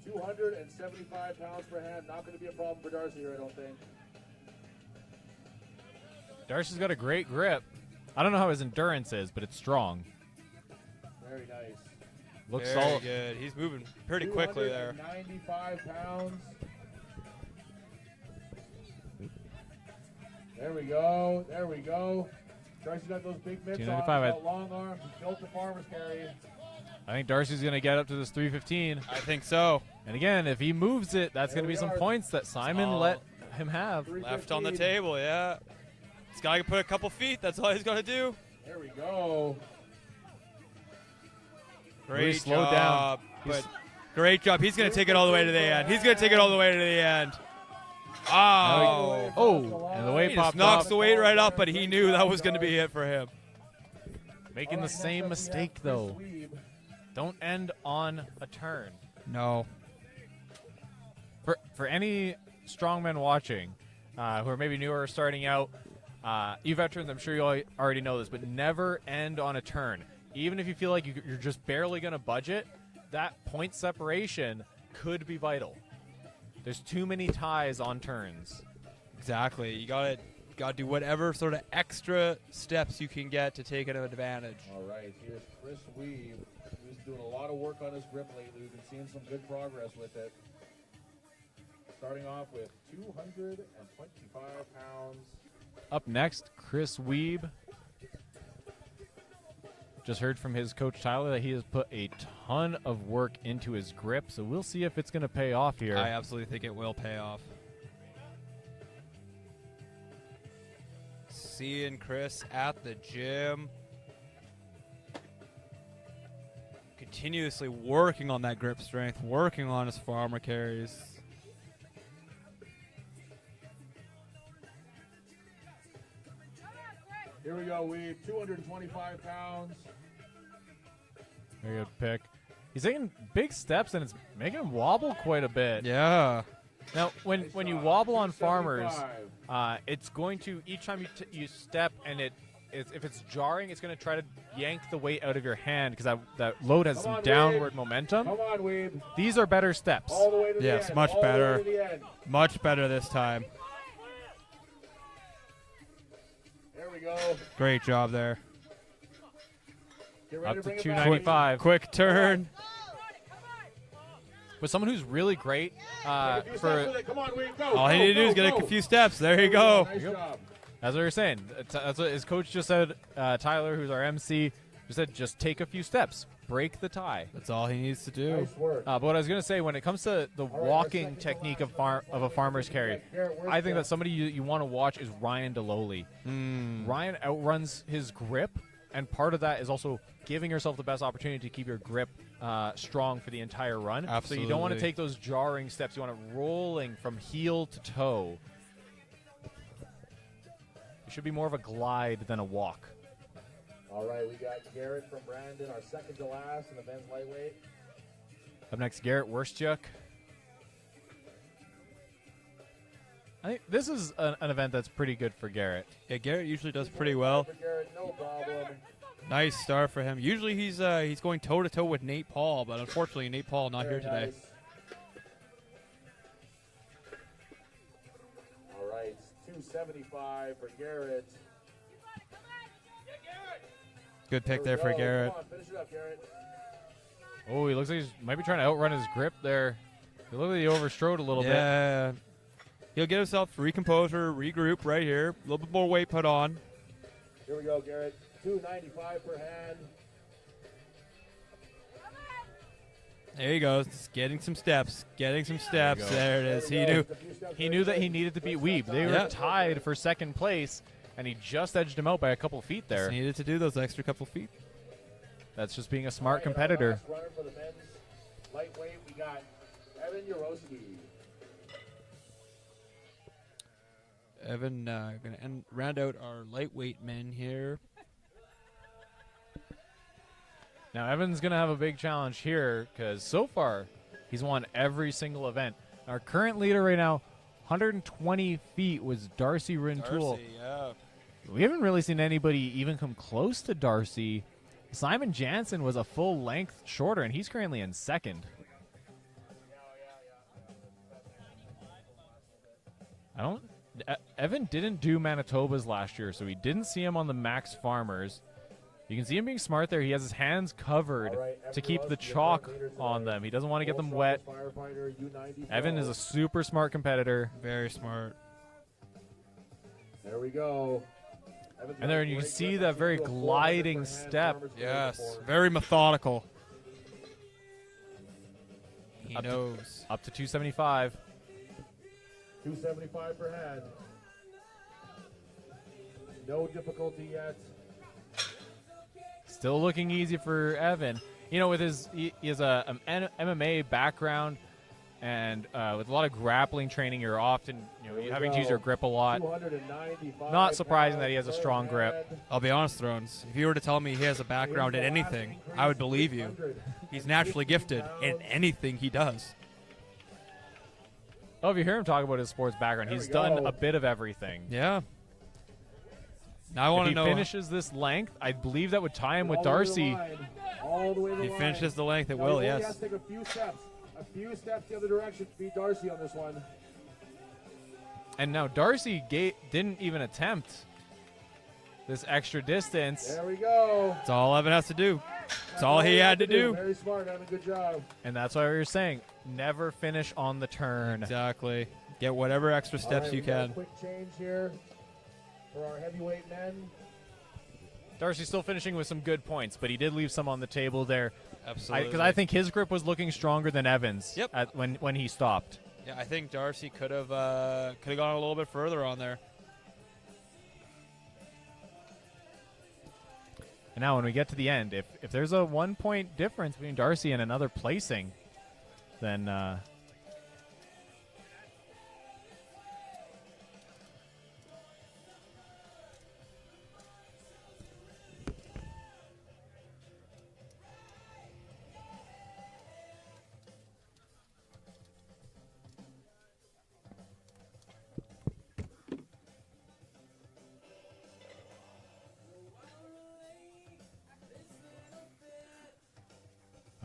275 pounds per hand. Not going to be a problem for Darcy here, I don't think. Darcy's got a great grip. I don't know how his endurance is, but it's strong. Very nice. Looks Very solid. good. He's moving pretty quickly there. 295 pounds. There we go. There we go. Darcy's got those big mitts on. He's 295, got long arms. He's built the farmer's carry. I think Darcy's going to get up to this 315. I think so. And again, if he moves it, that's There going to be we some are. points that Simon all let him have. Left on the 315. table, yeah. He's got to put a couple feet. That's all he's got to do. There we go. Really Great slowed job. down. But great job. He's going to take it all the way to the end. He's going to take it all the way to the end. Oh. Oh, and the weight He just popped knocks off, the weight right up, but he knew that was going to be it for him. making the All right, same next up we have mistake, Chris though. Weeb. Don't end on a turn. No. For any strongmen watching who are maybe newer or starting out, you veterans, I'm sure you all already know this, but never end on a turn. Even if you feel like you're just barely going to budget, that point separation could be vital. There's too many ties on turns. Exactly. You got to do whatever sort of extra steps you can get to take an advantage. All right, here's Chris Weeb. He's doing a lot of work on his grip lately. We've been seeing some good progress with it. Starting off with 225 pounds. Up next, Chris Weeb. Just heard from his coach Tyler that he has put a ton of work into his grip, so we'll see if it's going to pay off here. I absolutely think it will pay off. Seeing Chris at the gym. Continuously working on that grip strength, working on his farmer carries. Here we go, Weeb. 225 pounds. Very good pick. He's taking big steps, and it's making him wobble quite a bit. Yeah. Now, when you wobble on farmers, it's going to, each time you step, and if it's jarring, it's going to try to yank the weight out of your hand because that load has Come some on, downward Weeb. momentum. Come on, Weeb. These are better steps. All the way to the Yes, end. much all better. The way to the end. Much better this time. There we go. Great job there. Get ready Up to bring it back. 295. Quick turn. With someone who's really great Take a few steps for, with it. Come on, Weeb. Go. All he go, needed to do is go, get go. a few steps. There you go. Nice job. as we were saying, that's what his coach just said. Tyler, who's our MC, just said, just take a few steps, break the tie. That's all he needs to do. Nice work. But what I was going to say, when it comes to the walking technique of a farmer's carry, I think that somebody you want to watch is Ryan Deloli. Ryan outruns his grip, and part of that is also giving yourself the best opportunity to keep your grip strong for the entire run. So you don't want to Absolutely. take those jarring steps. You want it rolling from heel to toe. It should be more of a glide than a walk. All right, we got Garrett from Brandon, our second to last in the men's lightweight. Up next, Garrett Worstchuk. I think this is an event that's pretty good for Garrett. Yeah, Garrett usually does pretty well. For Garrett, no problem. Nice start for him. Usually he's going toe to toe with Nate Paul, but unfortunately Nate Paul not here Very today. nice. All right, 275 for Garrett. Good pick Here there we for go. Garrett. Come on, finish it up, Garrett. Oh, he looks like he might be trying to outrun his grip there. He looked like he overstrode a little bit. Yeah. He'll get himself recomposure, regroup right here. A little bit more weight put on. Here we go, Garrett. 295 per hand. There he goes. Just getting some steps. Getting some steps. go. There it is. He knew that he needed to beat Weeb. They were tied for second place, and he just edged him out by a couple feet there. Just needed to do those extra couple feet. That's just being a smart competitor. Last runner for the men's lightweight, we got Evan Yaroski. Evan going to round out our lightweight men here. Now, Evan's going to have a big challenge here because so far he's won every single event. Our current leader right now, 120 feet, was Darcy Rintoul. Yeah. We haven't really seen anybody even come close to Darcy. Simon Jansen was a full length shorter, and he's currently in second. Evan didn't do Manitoba's last year, so we didn't see him on the Max Farmers. You can see him being smart there. He has his hands covered to keep the chalk on them. He doesn't want to get them wet. Evan is a super smart competitor. Very smart. There we go. And there you can see that very gliding step. Yes, very methodical. He knows. Up to 275. 275 per hand. No difficulty yet. Still looking easy for Evan. You know, with he has a MMA background, and with a lot of grappling training, you're often you're having to use your grip a lot. Not surprising that he has a strong grip. I'll be honest, Thrones. If you were to tell me he has a background in anything, I would believe you. He's naturally gifted in anything he does. Oh, if you hear him talk about his sports background, he's done a bit of everything. Yeah. Now I want to know. If he finishes this length, I believe that would tie him with Darcy. If he finishes the length, it will, yes. He has to take a few steps the other direction to beat Darcy on this one. And now Darcy didn't even attempt this extra distance. There we go. That's all Evan has to do. That's all he had to do. Very smart, Evan. Good job. And that's why we were saying, never finish on the turn. Exactly. Get whatever extra steps you can. Quick change here for our heavyweight men. Darcy's still finishing with some good points, but he did leave some on the table there. Absolutely. Because I think his grip was looking stronger than Evan's when he stopped. Yeah, I think Darcy could have gone a little bit further on there. And now when we get to the end, if there's a 1 point difference between Darcy and another placing, then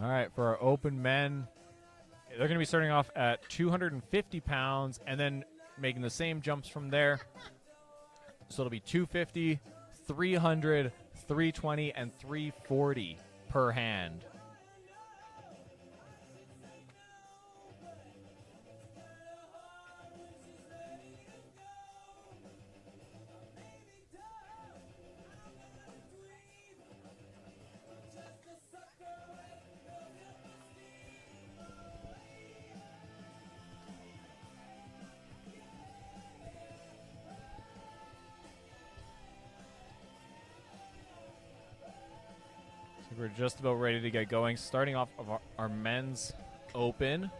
all right, for our open men, they're going to be starting off at 250 pounds and then making the same jumps from there. So it'll be 250, 300, 320, and 340 per hand. We're just about ready to get going. Starting off of our men's open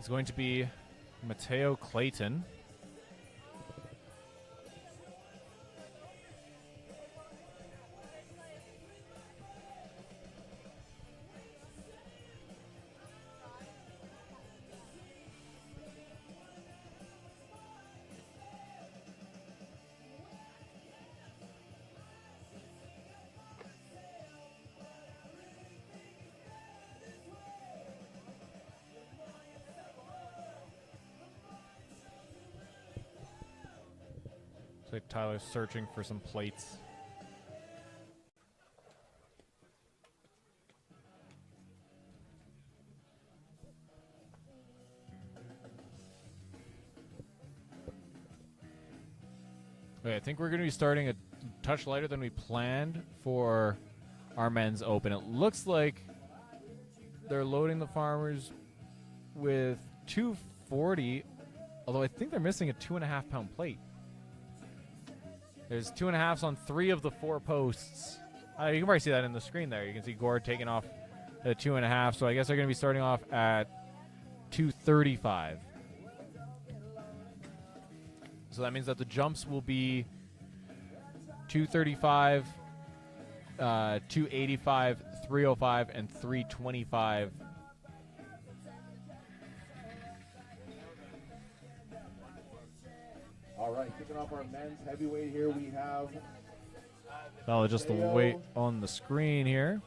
is going to be Mateo Clayton. Looks like Tyler's searching for some plates. Okay, I think we're going to be starting a touch lighter than we planned for our men's open. It looks like they're loading the farmers with 240, although I think they're missing a 2.5 pound plate. There's 2.5s on 3 of the 4 posts. You can probably see that in the screen there. You can see Gord taking off the 2.5, so I guess they're going to be starting off at 235. So that means that the jumps will be 235, 285, 305, and 325. All right, kicking off our men's heavyweight here, we have Just the weight on the screen here.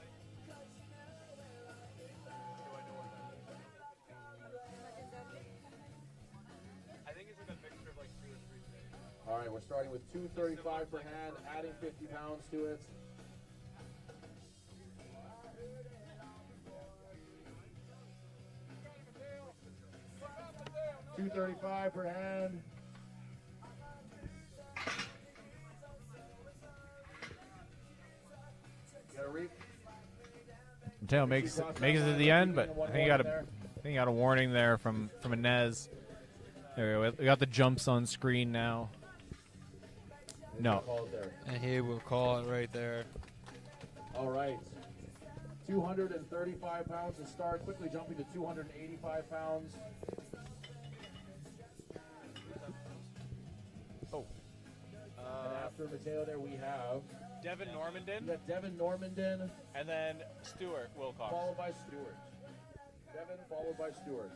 I think it's like a mixture of like 2 or 3 things. All right, we're starting with 235 per hand, adding 50 pounds to it. $235 per hand. Got a reap? Mateo makes it to the end, but I think he got a warning there from Inez. There we go. We got the jumps on screen now. No. And he will call it right there. All right. 235 pounds to start, quickly jumping to 285 pounds. And after Mateo there, we have Devin Normandin. we got Devin Normandin, And then Stuart Wilcox. followed by Stewart. Devin followed by Stewart.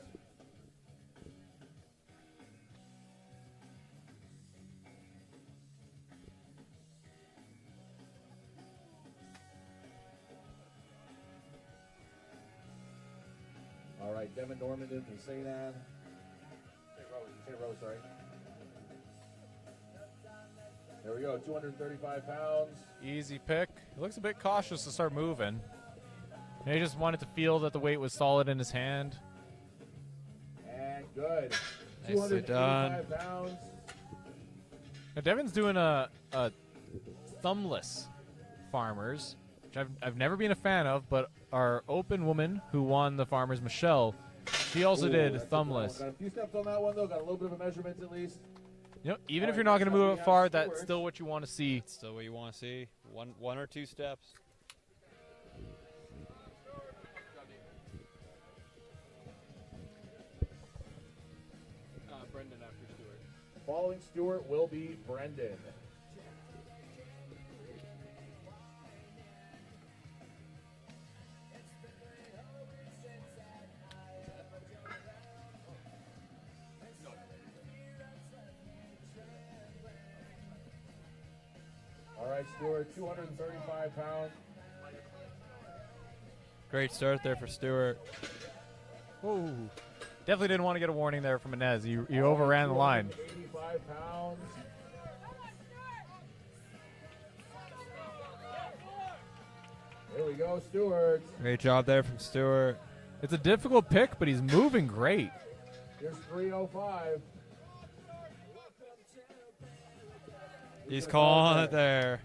All right, Devin Normandin from St. Anne. St. Rose, sorry. There we go, 235 pounds. Easy pick. He looks a bit cautious to start moving. He just wanted to feel that the weight was solid in his hand. And good. Nicely 285 pounds. Now Devin's doing a thumbless farmers, which I've never been a fan of, but our open woman who won the farmers, Michelle, she also did That's thumbless. got a few steps on that one, though. Got a little bit of a measurement at least. You know, even if Alright, you're not going to next up move we it have far, that's Stewart. still what you want to see. Still what you want to see. One or 2 steps. Brendan after Stewart. Following Stewart will be Brendan. All right, Stewart, 235 pounds. Great start there for Stewart. Whoa. Definitely didn't want to get a warning there from Inez. You overran the line. 85 pounds. There we go, Stewart. Great job there from Stewart. It's a difficult pick, but he's moving great. Here's 305. He's calling it there.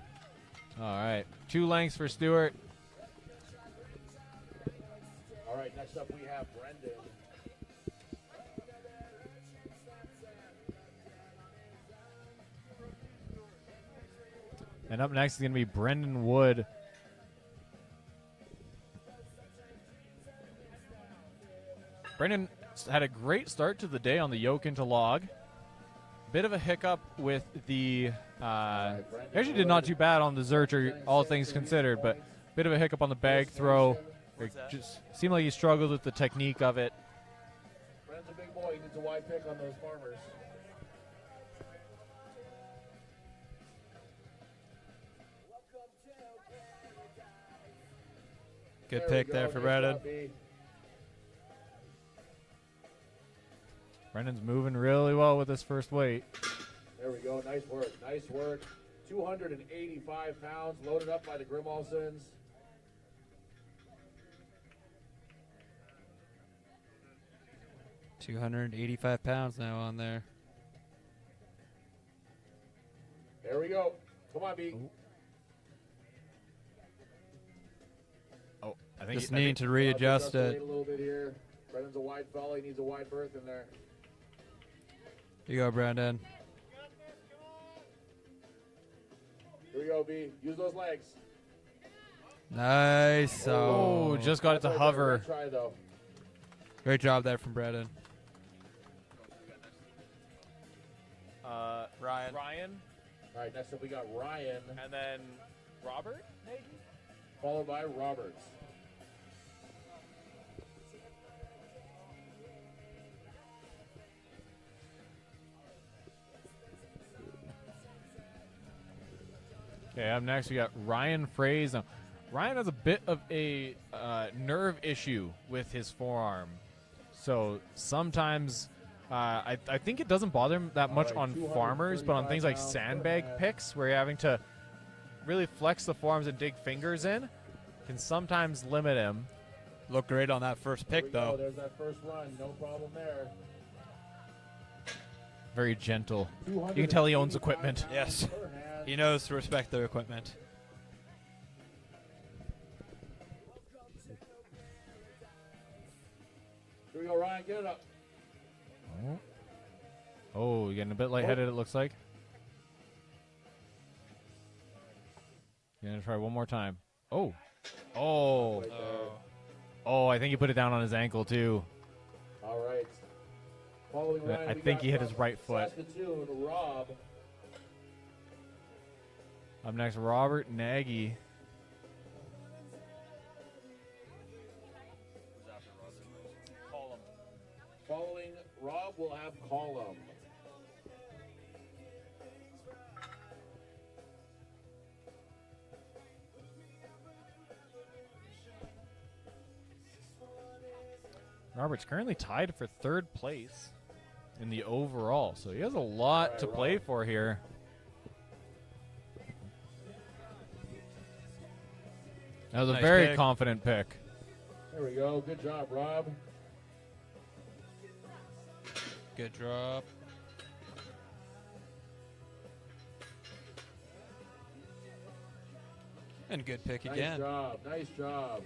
All right. 2 lengths for Stewart. All right, next up we have Brendan. And up next is going to be Brendan Wood. Brendan had a great start to the day on the yoke into log. Bit of a hiccup with the... actually did not too bad on the Zercher, all things considered, but bit of a hiccup on the bag throw. It just seemed like he struggled with the technique of it. Brendan's a big boy. He needs a wide pick on those farmers. Good we pick go. there for Nice Brendan. job, B. Brendan's moving really well with his first weight. There we go. Nice work. Nice work. 285 pounds loaded up by the Grimolsons. £285 now on there. There we go. Come on, B. Oh, I think Just needing to readjust it. A little bit here. Brendan's a wide fella. He needs a wide berth in there. Here you go, Brandon. Here we go, B. Use those legs. Nice. Oh, just got it to That's right hover. there. Good try, though. Great job there from Brandon. Ryan. All right, next up we got Ryan, And then Robert, maybe? followed by Roberts. Okay, up next we got Ryan Fraze. Now, Ryan has a bit of a nerve issue with his forearm, so sometimes I think it doesn't bother him that much on farmers, but on things like sandbag picks, where you're having to really flex the forearms and dig fingers in, can sometimes limit him. Looked great on that first Here we pick, go. though. There's that first run. No problem there. Very gentle. You can tell he owns equipment. Yes. Per hand. He knows to respect their equipment. Here we go, Ryan. Get it up. Oh, you're getting a bit lightheaded, it looks like. You're going to try one more time. Oh. Oh. Right there. Oh, I think he put it down on his ankle, too. All right. Following Ryan, I we think got he hit his from right foot. Saskatoon, Rob. Up next, Robert Nagy. Following Rob, we'll have Column. Robert's currently tied for third place in the overall, so he has a lot to play for here. That was a Nice very pick. confident pick. There we go. Good job, Rob. Good drop. And good pick Nice again. job. Nice job.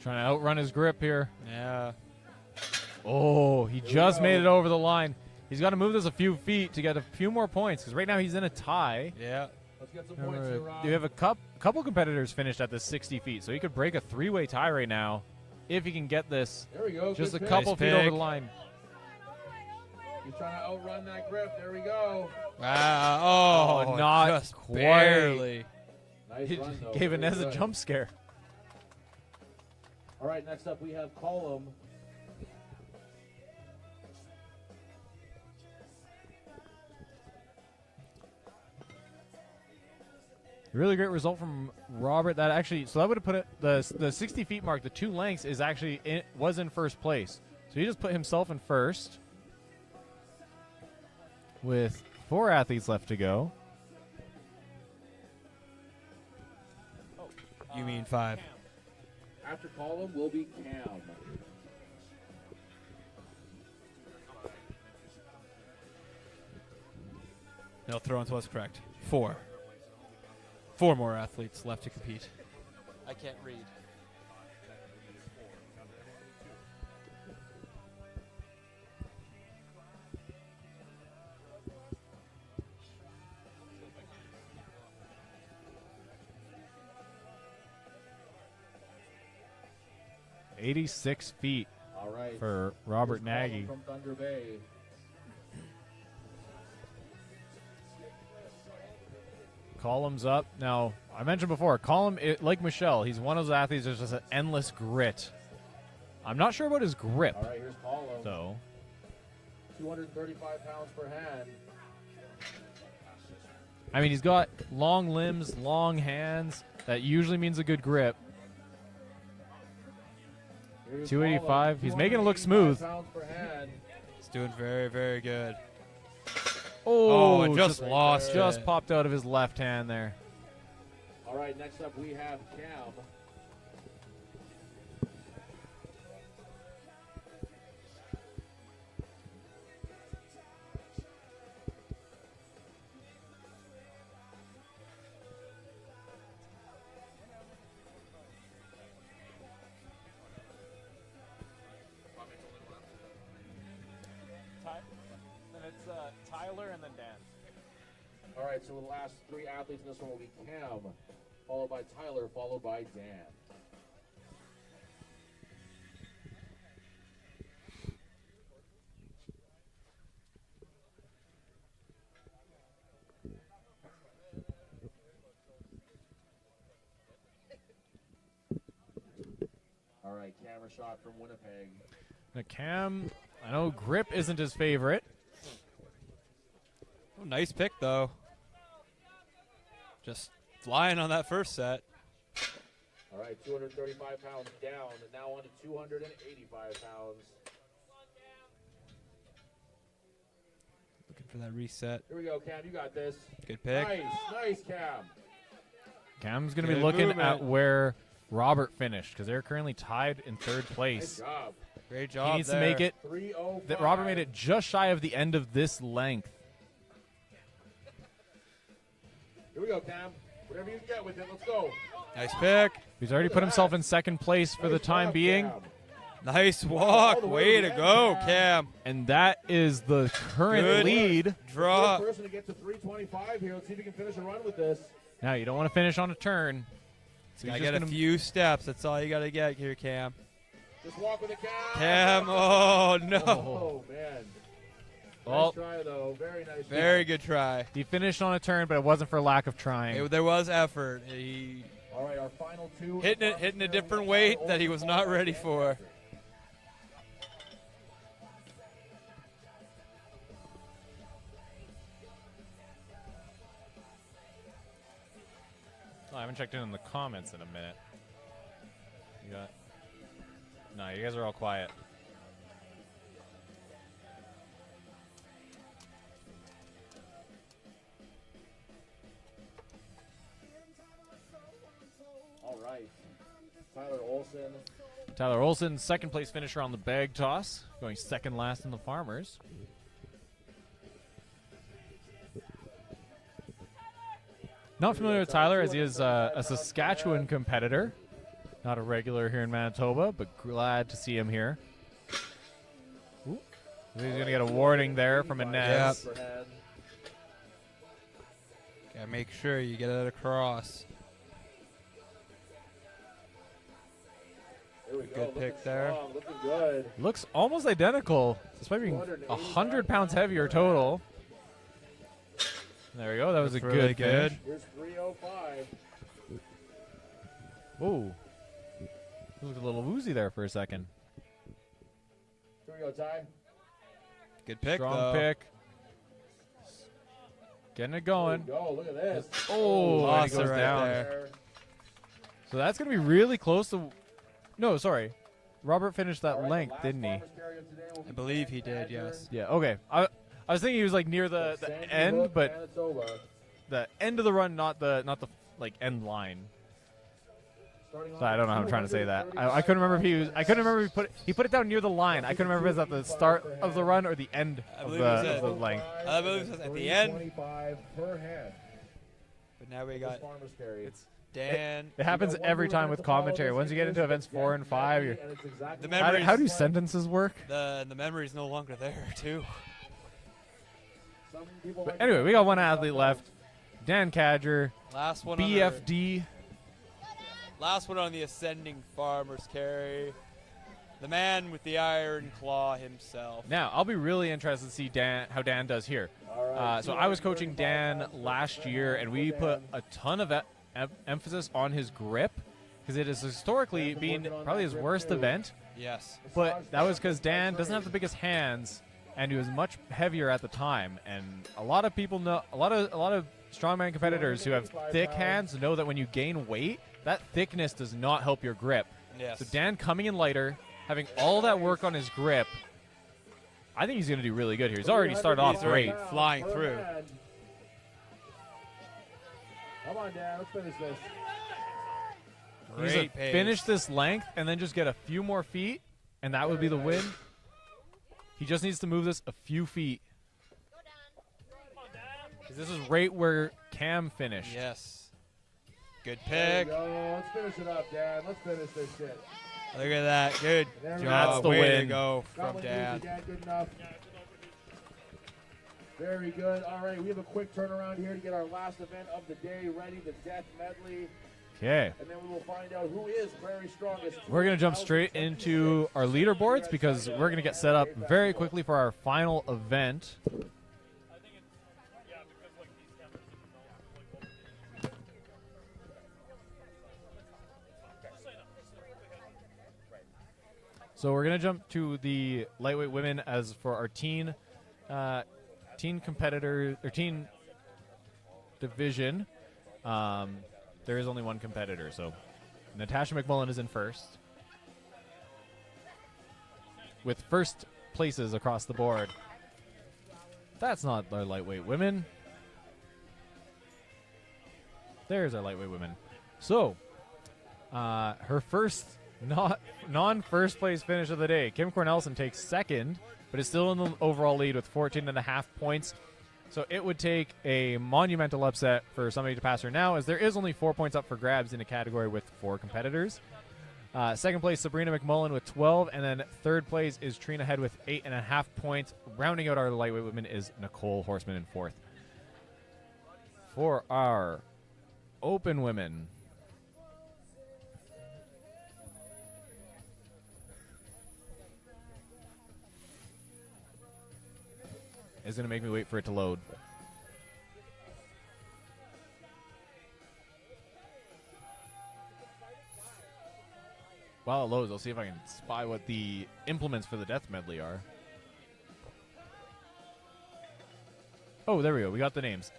Trying to outrun his grip here. Yeah. Oh, he we just go. made it over the line. He's got to move this a few feet to get a few more points, because right now he's in a tie. Yeah. Let's get some points here, Rob. You have a couple competitors finished at the 60 feet, so he could break a three-way tie right now if he can get this There we go. just a Good pick. couple Nice feet over pick. the line. He's trying to outrun that grip. There we go. Wow. Oh, not just quite. barely. Nice He run, though. gave Very Inez a good. jump scare. All right, next up we have Column. Really great result from Robert. That actually, so that would have put it the 60 feet mark. The 2 lengths is actually was in first place. So he just put himself in first with 4 athletes left to go. You mean 5. After Column will be Cam. No, throw-ins was correct. 4. 4 more athletes left to compete. I can't read. $86 feet All right. for Robert Here's Column Nagy. from Thunder Bay. Column's up. Now, I mentioned before, Column, like Michelle, he's one of those athletes that's just an endless grit. I'm not sure about his grip, All right, here's Column. though. 235 pounds per hand. I mean, he's got long limbs, long hands. That usually means a good grip. Here's 285. Column, He's making it look 285 smooth. pounds per hand. It's doing very, very good. Oh, it just lost Just it. popped out of his left hand there. All right, next up we have Cam. Tyler and then Dan. All right, so the last three athletes in this one will be Cam, followed by Tyler, followed by Dan. All right, camera shot from Winnipeg. Now Cam, I know grip isn't his favorite. Oh, nice pick, though. Just flying on that first set. All right, 235 pounds down, and now on to 285 pounds. Looking for that reset. Here we go, Cam, you got this. Good pick. Nice, Cam. Cam's going to be Good looking movement. at where Robert finished because they're currently tied in third Nice place. job. Great job He needs there. to make it. 305. That Robert made it just shy of the end of this length. Here we go, Cam. Whatever you can get with it, let's go. Nice pick. He's already put himself in second place for the Nice time job, being. Cam. Nice walk. Way to go, Cam. And that is the current Good lead. Draw. First person to get to 325 here. Let's see if he can finish a run with this. Now, you don't want to finish on a turn. So I he's got just a gonna- few steps. That's all you got to get here, Cam. Just walk with it, Cam. Cam. Oh, no. Oh, man. Well, Nice try, though. Very nice. Very good try. he finished on a turn, but it wasn't for lack of trying. There was effort. He All right, our final two. hitting a different weight that he was not ready for. Oh, I haven't checked in the comments in a minute. You got? No, you guys are all quiet. All right. Tyler Olson. Tyler Olson, second place finisher on the bag toss, going second last in the Farmers. Not familiar with Tyler, as he is a Saskatchewan competitor. Not a regular here in Manitoba, but glad to see him here. Ooh. He's going to get a warning there from Inez. Yep. Gotta make sure you get it across. Here we go. Good Looking pick there. strong, looking good. Looks almost identical, despite being 100 pounds heavier total. There we go. That was That's a really good finish. good. Here's 305. Ooh. Looked a little woozy there for a second. Here we go, Ty. Good pick, Strong though. pick. Getting it going. Here we go. Look at this. Oh, and Lost he it goes right down. there. So that's going to be really close to... No, sorry. Robert finished that All right, length, the last didn't he? farmer's carry of today will be I believe he Dan did, Badger yes. Yeah, okay. I was thinking he was like near the from Sandy end, Hook, but Manitoba. the end of the run, not the like end line. Starting So I don't know how I'm trying to say that. 235 I couldn't remember if he was. I couldn't remember if he put it down near the line. I couldn't remember if it was at the start of the run or the end I of believe it was the, at- of the length. I believe it was at the end. 325 per head. But now we This got farmer's carry. Dan. It happens We got one every more time event with to follow commentary. this Once you get into weekend. events 4 and 5, you're, And it's exactly The how, memories- how do sentences work? The memory's no longer there, too. Some people But like anyway, to we got one talk about athlete that. left. Dan Cadger, Last one on BFD. last one on the ascending farmer's carry. The man with the iron claw himself. Now, I'll be really interested to see how Dan does here. All right, So I was coaching 235 Dan pounds for last Dan. year, and we Dan. put a ton of emphasis on his grip because it has historically Dan's been working on probably that his grip worst too. event. Yes. But that was because Dan doesn't have the biggest hands, and he was much heavier at the time. And a lot of people know, a lot of strongman competitors who have thick hands know that when you gain weight, that thickness does not help your grip. Yes. So Dan coming in lighter, having all that work on his grip, I think he's going to do really good here. He's already started off He's already great. Pounds flying per through. head. Come on, Dan. Let's finish this. He needs Great to pace. finish this length and then just get a few more feet, and that would be the win. He just needs to move this a few feet. 'Cause this is right where Cam finished. Yes. Good There pick. we go. Let's finish it up, Dan. Let's finish this shit. Look at that. Good There we job. That's the Way to win. go Got from one Dan. easy, Dan. Good enough. Very good. All right, we have a quick turnaround here to get our last event of the day ready, the death medley. Okay. And then we will find out who is Prairie Strongest. We're going to jump straight into our leaderboards because we're going to get set up very quickly for our final event. So we're going to jump to the lightweight women as for our teen competitor or teen division. There is only one competitor, so Natasha McMullen is in first with first places across the board. That's not our lightweight women. There's our lightweight women. So her first non-first place finish of the day. Kim Cornelison takes second, but is still in the overall lead with 14.5 points. So it would take a monumental upset for somebody to pass her now, as there is only 4 points up for grabs in a category with 4 competitors. Second place, Sabrina McMullen with 12, and then third place is Trina Head with 8.5 points. Rounding out our lightweight women is Nicole Horseman in fourth. For our open women, is going to make me wait for it to load. While it loads, I'll see if I can spy what the implements for the death medley are. Oh, there we go. We got the names.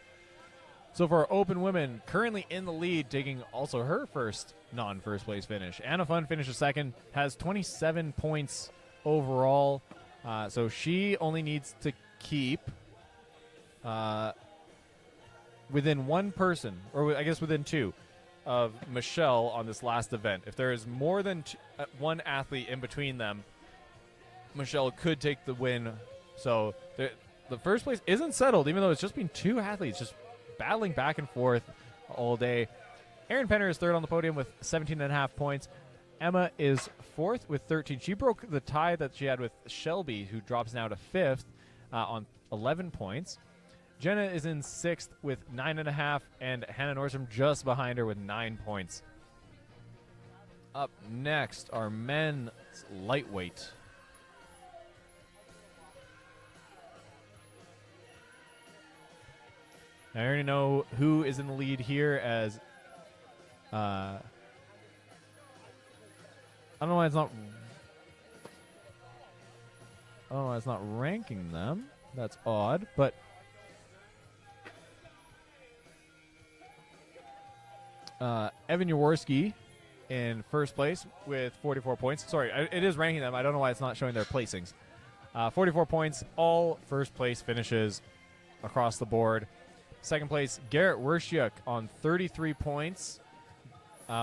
So for our open women, currently in the lead, taking also her first non-first place finish. Anna Fun finishes second, has 27 points overall. So she only needs to keep within one person, or I guess within two, of Michelle on this last event. If there is more than one athlete in between them, Michelle could take the win. So the first place isn't settled, even though it's just been 2 athletes just battling back and forth all day. Erin Penner is third on the podium with 17.5 points. Emma is fourth with 13. She broke the tie that she had with Shelby, who drops now to fifth on 11 points. Jenna is in sixth with 9.5, and Hannah Nordstrom just behind her with 9 points. Up next are men's lightweight. I already know who is in the lead here, as I don't know why it's not. I don't know why it's not ranking them. That's odd, but Evan Jaworski in first place with 44 points. Sorry, it is ranking them. I don't know why it's not showing their placings. 44 points, all first place finishes across the board. Second place, Garrett Wershuk on 33 points,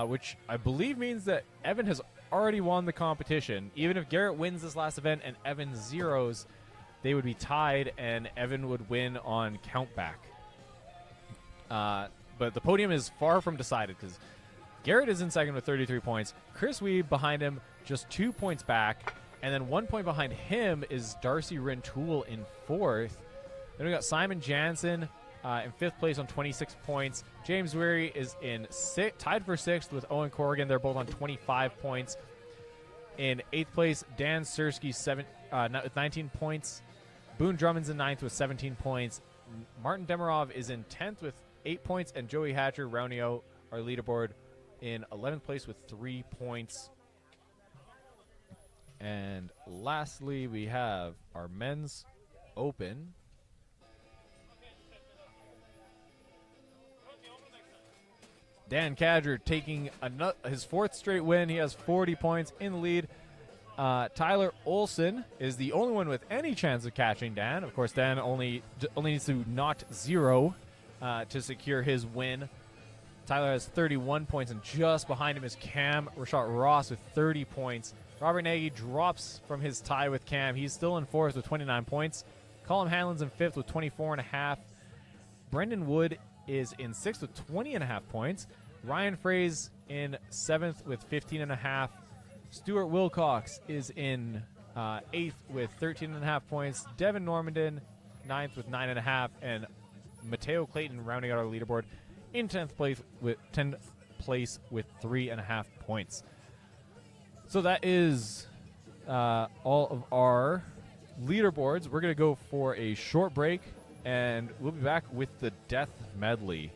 which I believe means that Evan has already won the competition. Even if Garrett wins this last event and Evan zeros, they would be tied, and Evan would win on countback. But the podium is far from decided because Garrett is in second with 33 points. Chris Weeb behind him, just 2 points back. And then 1 point behind him is Darcy Rintoul in fourth. Then we got Simon Jansen in fifth place on 26 points. James Weary is in tied for sixth with Owen Corrigan. They're both on 25 points. In eighth place, Dan Sersky with 19 points. Boone Drummond's in ninth with 17 points. Martin Demirov is in 10th with 8 points, and Joey Hatcher rounding out our leaderboard in 11th place with 3 points. And lastly, we have our men's open. Dan Cadger taking his 4th straight win. He has 40 points in the lead. Tyler Olson is the only one with any chance of catching Dan. Of course, Dan only needs to not 0 to secure his win. Tyler has 31 points, and just behind him is Cam Rashad Ross with 30 points. Robert Nagy drops from his tie with Cam. He's still in 4th with 29 points. Colin Hanlon's in 5th with 24.5. Brendan Wood is in 6th with 20.5 points. Ryan Fraze in 7th with 15.5. Stuart Wilcox is in 8th with 13.5 points. Devin ninth with 9.5, and Mateo Clayton rounding out our leaderboard in 10th place with 3.5 points. So that is all of our leaderboards. We're going to go for a short break, and we'll be back with the death medley.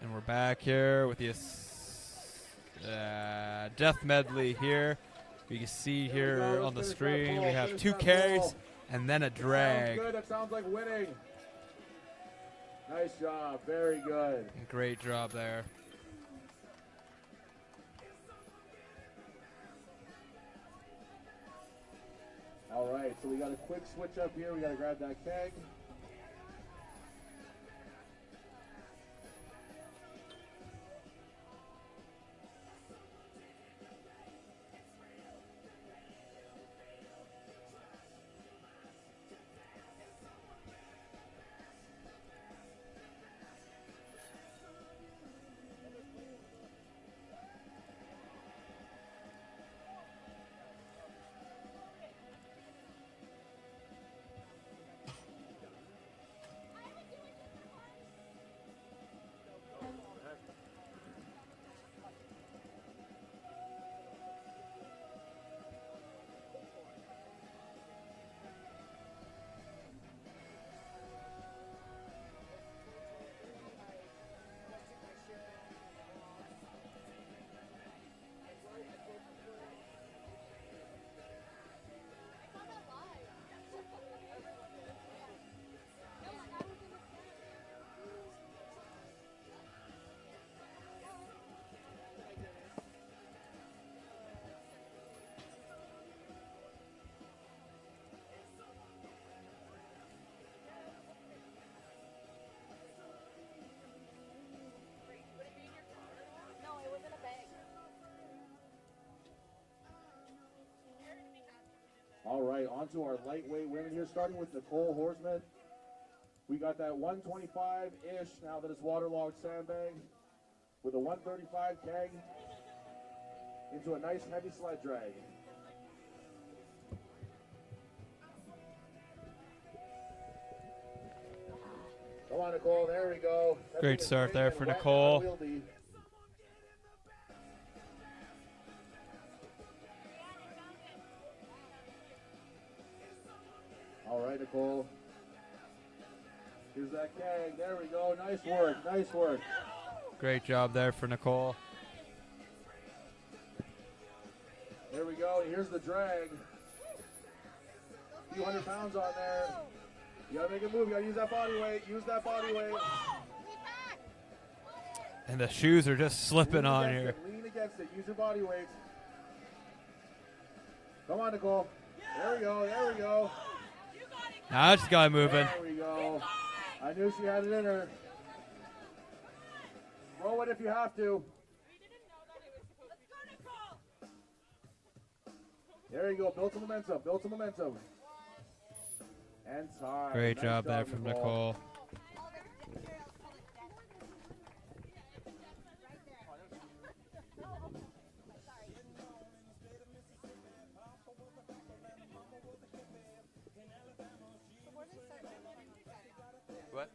And we're back here with the death medley here. You can see here on the screen we have 2 carries and then a drag. Sounds good. That sounds like winning. Nice job. Very good. Great job there. All right, so we got a quick switch up here. We got to grab that keg. onto our lightweight women here, starting with Nicole Horseman. We got that 125-ish, now that it's waterlogged sandbag, with a 135 keg into a nice heavy sled drag. Come on, Nicole, there we go. That Great thing is start big there and for wet, Nicole. unwieldy. All right, Nicole. Here's that keg. There we go. Nice work. Nice work. Great job there for Nicole. There we go. Here's the drag. A few 100 pounds on there. You gotta make it move. You gotta use that body weight. Use that body weight. And the shoes are just slipping Lean on against here. it. Lean against it. Use your body weight. Come on, Nicole. There we go. There we go. Now it's got moving. There we go. I knew she had it in her. Throw it if you have to. There you go. Build some momentum. Build some momentum. And time. Great Nice job there from Nicole. What?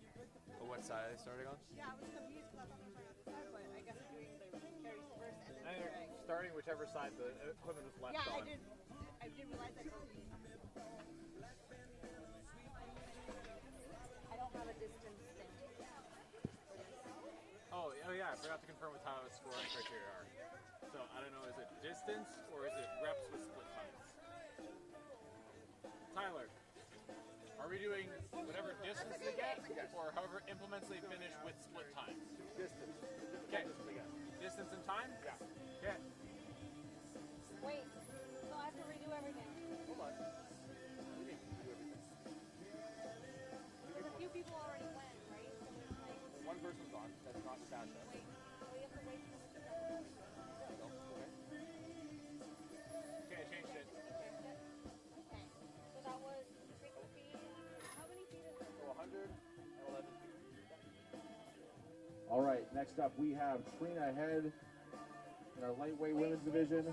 Oh, what side are they starting on? Yeah, I was confused because I thought we were on the side, but I guess we're doing the carries first and then I think drag. starting whichever side the equipment is left Yeah, on. I didn't realize that. I don't have a distance thing. Oh yeah, I forgot to confirm with how scoring criteria are. So I don't know, is it distance or is it reps with split times? Tyler, are we doing whatever distance they get or however implements they finish with split times? Distance. Okay. Distance and time? Yeah. Okay. Wait, so I have to redo everything. Hold on. You need to do everything. Because a few people already went, right? So it's like, One person's on. That's not Sasha. wait, so we have to wait for the No, okay. Okay, I changed it. Okay, so that was 60 feet. How many feet is it? So 111 feet. All right, next up we have Trina Head in our lightweight women's division.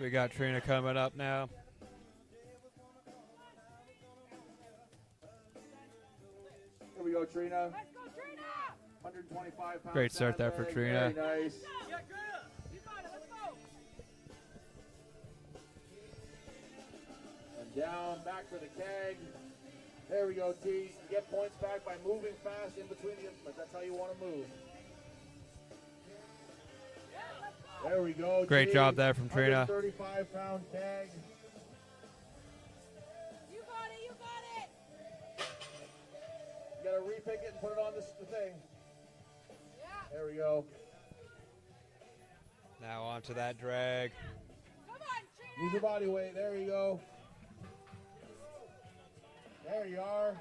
We got Trina coming up now. Here we go, Trina. Let's go, Trina! 125 pounds. Great start there for sandbag. Trina. Very nice. Yeah, Trina! You got it, let's go! And down, back for the keg. There we go, T. You get points back by moving fast in between the implements. That's how you want to move. There we go. Great T. job there from Trina. 135-pound keg. You got it, you got it! You got to repick it and put it on the thing. Yeah! There we go. Now onto that drag. Come on, Trina! Use your body weight. There you go. There you are.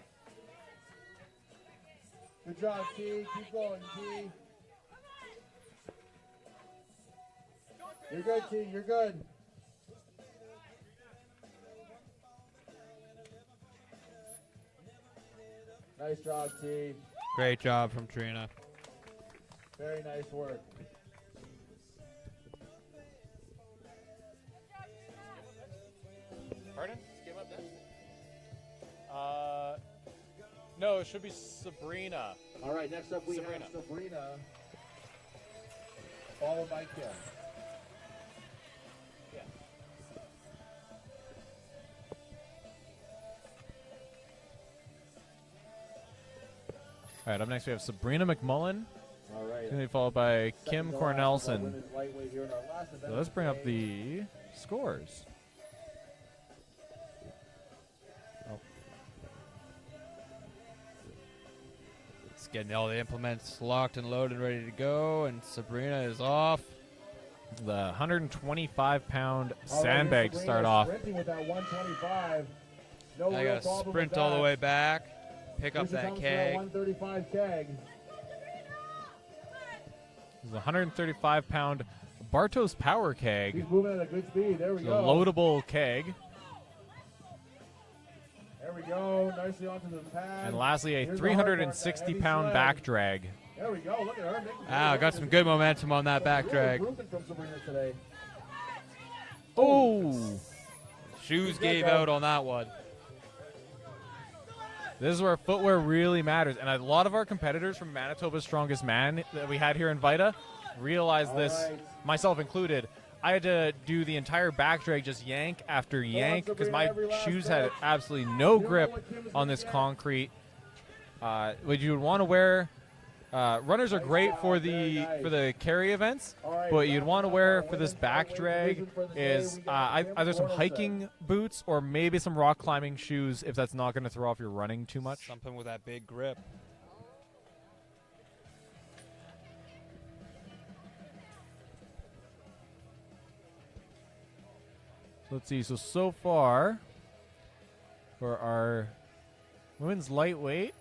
Good job, T. Keep going, T. You're good, T. You're good. Nice job, T. Great job from Trina. Very nice work. Pardon? Game up next? No, it should be Sabrina. All right, next up we Sabrina. have Sabrina, followed by Kim. Yeah. All right, up next we have Sabrina McMullen, All right. going to be followed by Kim Second to last of our Cornelson. women's lightweight here in our last event So of let's bring up day. the scores. It's getting all the implements locked and loaded, ready to go, and Sabrina is off. The 125-pound All right, sandbag Sabrina start off. Sprinting with that 125. No I real gotta problem sprint with all the that. way back, pick Here up she that comes for that keg. 135 keg. This is a 135-pound Bartos Power Keg. She's moving at a good speed. There we It's a go. loadable keg. There we go. Nicely onto the pad. And lastly, a Here's the hard part, that 360-pound heavy back sled. drag. There we go. Look at her. Got some good momentum on that back drag. From Sabrina today. Oh! Shoes gave out on that one. This is where footwear really matters. And a lot of our competitors from Manitoba's Strongest Man that we had here in Vita realized this, right. myself included. I had to do the entire back drag, just yank after yank, because my shoes had absolutely no grip on this concrete. What you would want to wear, runners are great for the carry events, but you'd want to wear for this back drag is either some hiking boots or maybe some rock climbing shoes if that's not going to throw off your running too much. Something with that big grip. Let's see. So far, for our women's lightweight,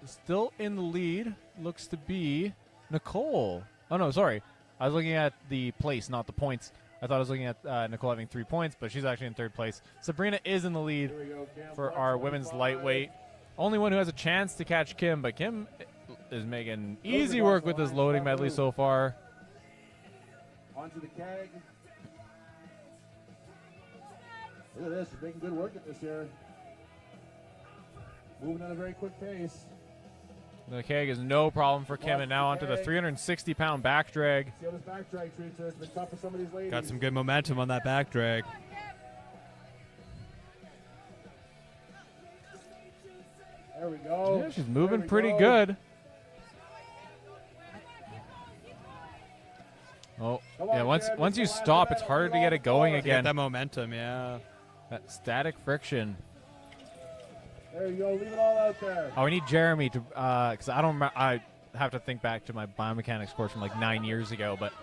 still in the lead looks to be Nicole. Oh, no, sorry. I was looking at the place, not the points. I thought I was looking at Nicole having 3 points, but she's actually in third place. Sabrina is in the lead for our women's lightweight. Only one who has a chance to catch Kim, but Kim is making easy work with this loading medley so far. Onto the keg. Look at this. She's making good work at this here. Moving at a very quick pace. The keg is no problem for Kim, and now onto the 360-pound back drag. See how this back drag treats her. It's been tough for some of these ladies. Got some good momentum on that back drag. There we go. Yeah, she's moving pretty good. Oh, yeah, once you stop, it's harder to get it going again. Get that momentum, yeah. That static friction. There you go. Leave it all out there. Oh, we need Jeremy to, because I don't remember, I have to think back to my biomechanics course from like 9 years ago, but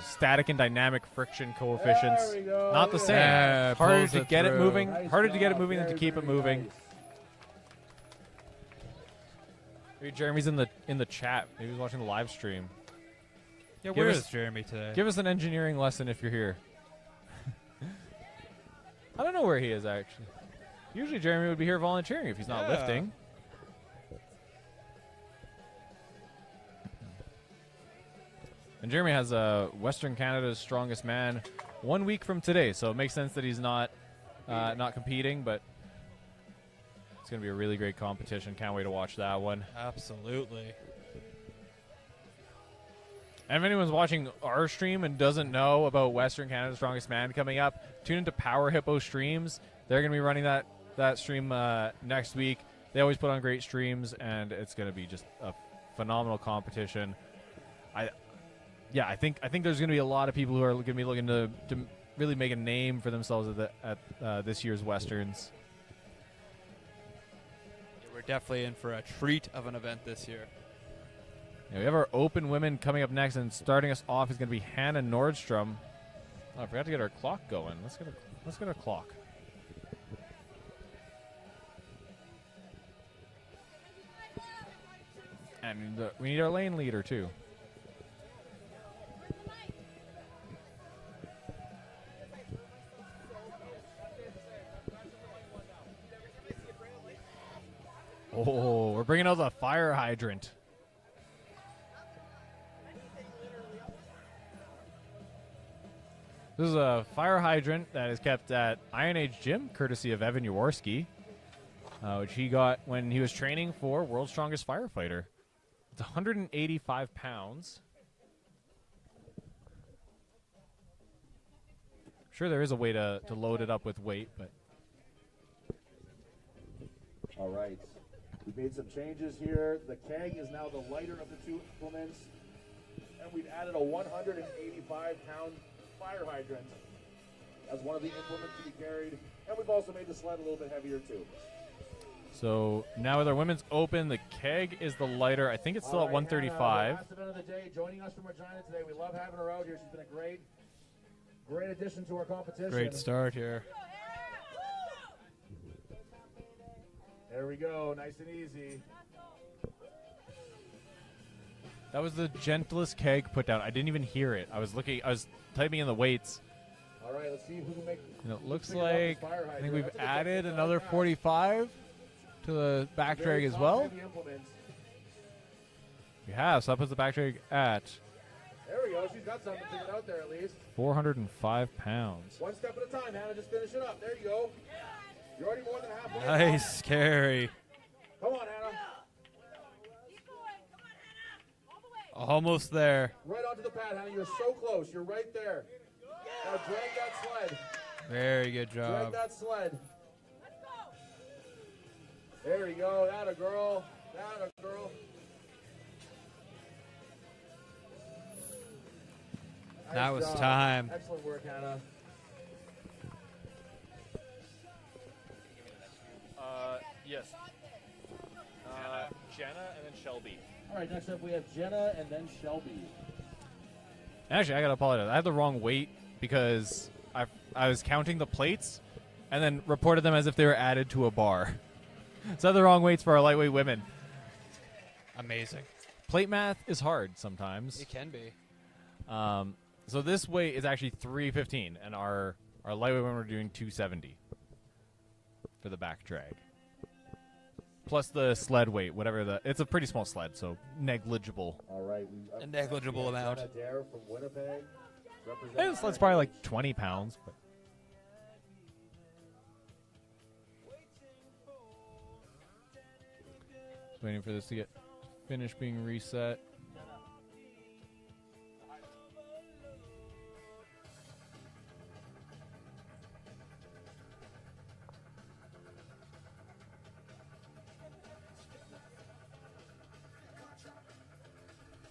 static and dynamic friction coefficients, There we go. not the same. Yeah, Harder pulls to it get it through. moving, Nice harder to get it job. moving than to Very, keep it very moving. nice. Maybe Jeremy's in the chat. Maybe he's watching the live stream. Yeah, Give where us- is Jeremy today? Give us an engineering lesson if you're here. I don't know where he is, actually. Usually Jeremy would be here volunteering if he's not Yeah. lifting. And Jeremy has Western Canada's Strongest Man 1 week from today, so it makes sense that he's not competing, but it's going to be a really great competition. Can't wait to watch that one. Absolutely. And if anyone's watching our stream and doesn't know about Western Canada's Strongest Man coming up, tune into Power Hippo Streams. They're going to be running that stream next week. They always put on great streams, and it's going to be just a phenomenal competition. I think there's going to be a lot of people who are going to be looking to really make a name for themselves at this year's Westerns. Yeah, we're definitely in for a treat of an event this year. Yeah, we have our open women coming up next, and starting us off is going to be Hannah Nordstrom. Oh, I forgot to get our clock going. Let's get our clock. And we need our lane leader too. Oh, we're bringing out the fire hydrant. This is a fire hydrant that is kept at Iron Age Gym, courtesy of Evan Jaworski, which he got when he was training for World's Strongest Firefighter. It's 185 pounds. Sure, there is a way to load it up with weight, but... All right. We've made some changes here. The keg is now the lighter of the two implements. And we've added a 185-pound fire hydrant as one of the implements to be carried. And we've also made the sled a little bit heavier, too. So now with our women's open, the keg is the lighter. I think it's still at 135. Last event of the day, joining us from Regina today. We love having her out here. She's been a great addition to our competition. Great start here. There we go, nice and easy. That was the gentlest keg put down. I didn't even hear it. I was typing in the weights. All right, let's see who can make. And it looks figure out like the fire I think hydrant. we've That's a good added thing. another 45 to the back drag Very as well. top-heavy implements. We have, so that puts the back drag at There we go. She's got something figured out there at least. 405 pounds. One step at a time, Hannah. Just finish it up. There you go. You're already more than halfway. Nice carry. Come on, Hannah. Almost there. Right onto the pad, Hannah. You're so close. You're right there. Now drag that sled. Very good Drag job. that sled. There you go. That a girl. That a girl. That Nice was job. time. Excellent work, Hannah. Yes. Jenna and then Shelby. All right, next up we have Jenna and then Shelby. Actually, I gotta apologize. I had the wrong weight because I was counting the plates and then reported them as if they were added to a bar. So I had the wrong weights for our lightweight women. Amazing. Plate math is hard sometimes. It can be. So this weight is actually 315, and our lightweight women were doing 270 for the back drag. Plus the sled weight, whatever it's a pretty small sled, so negligible. All right. A negligible amount. Jenna Dare from Winnipeg. And the sled's probably like 20 pounds. But just waiting for this to get finished being reset.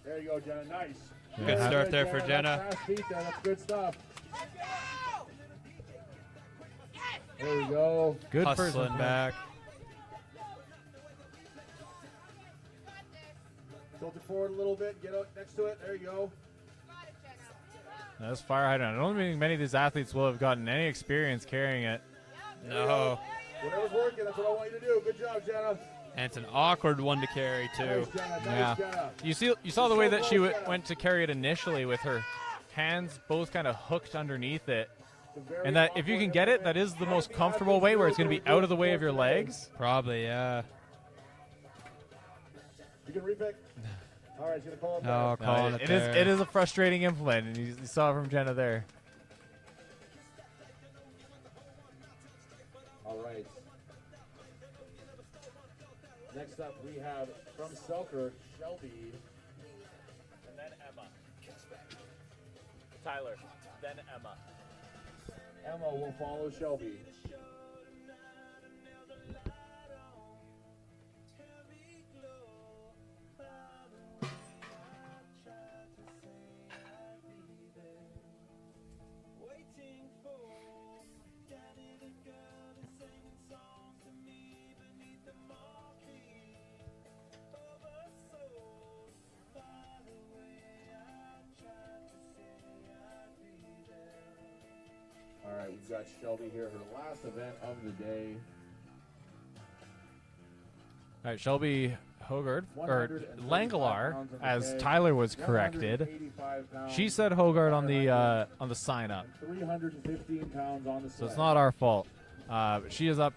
There you go, Jenna. Nice. Good Very start there for That's Jenna. fast feet there. That's good stuff. There we go. Good first Hustling one. back. Tilt it forward a little bit. Get out next to it. There you go. That's fire hydrant. I don't think many of these athletes will have gotten any experience carrying it. No. Whatever's working, that's what I want you to do. Good job, Jenna. And it's an awkward one to carry, too. Nice, Jenna. Nice, Yeah. Jenna. You saw the way that she went to carry it initially with her hands both kind of hooked underneath it. It's a very And that if you can get it, that is the most comfortable way where it's going to be out of the way of your legs. Probably, yeah. You can repick. All right, she's gonna call him No, back. calling it it is there. it is a frustrating implement, and you saw it from Jenna there. All right. Next up, we have from Selkirk, Shelby. And then Emma. Tyler. Then Emma. Emma will follow Shelby. All right, we've got Shelby here, her last event of the day. All right, Shelby Hogard, or 135 Langelar, pounds of as the day, Tyler was corrected. 185 pounds She said Hogard on the sign up, and 315 pounds on the so sled. it's not our fault. She is up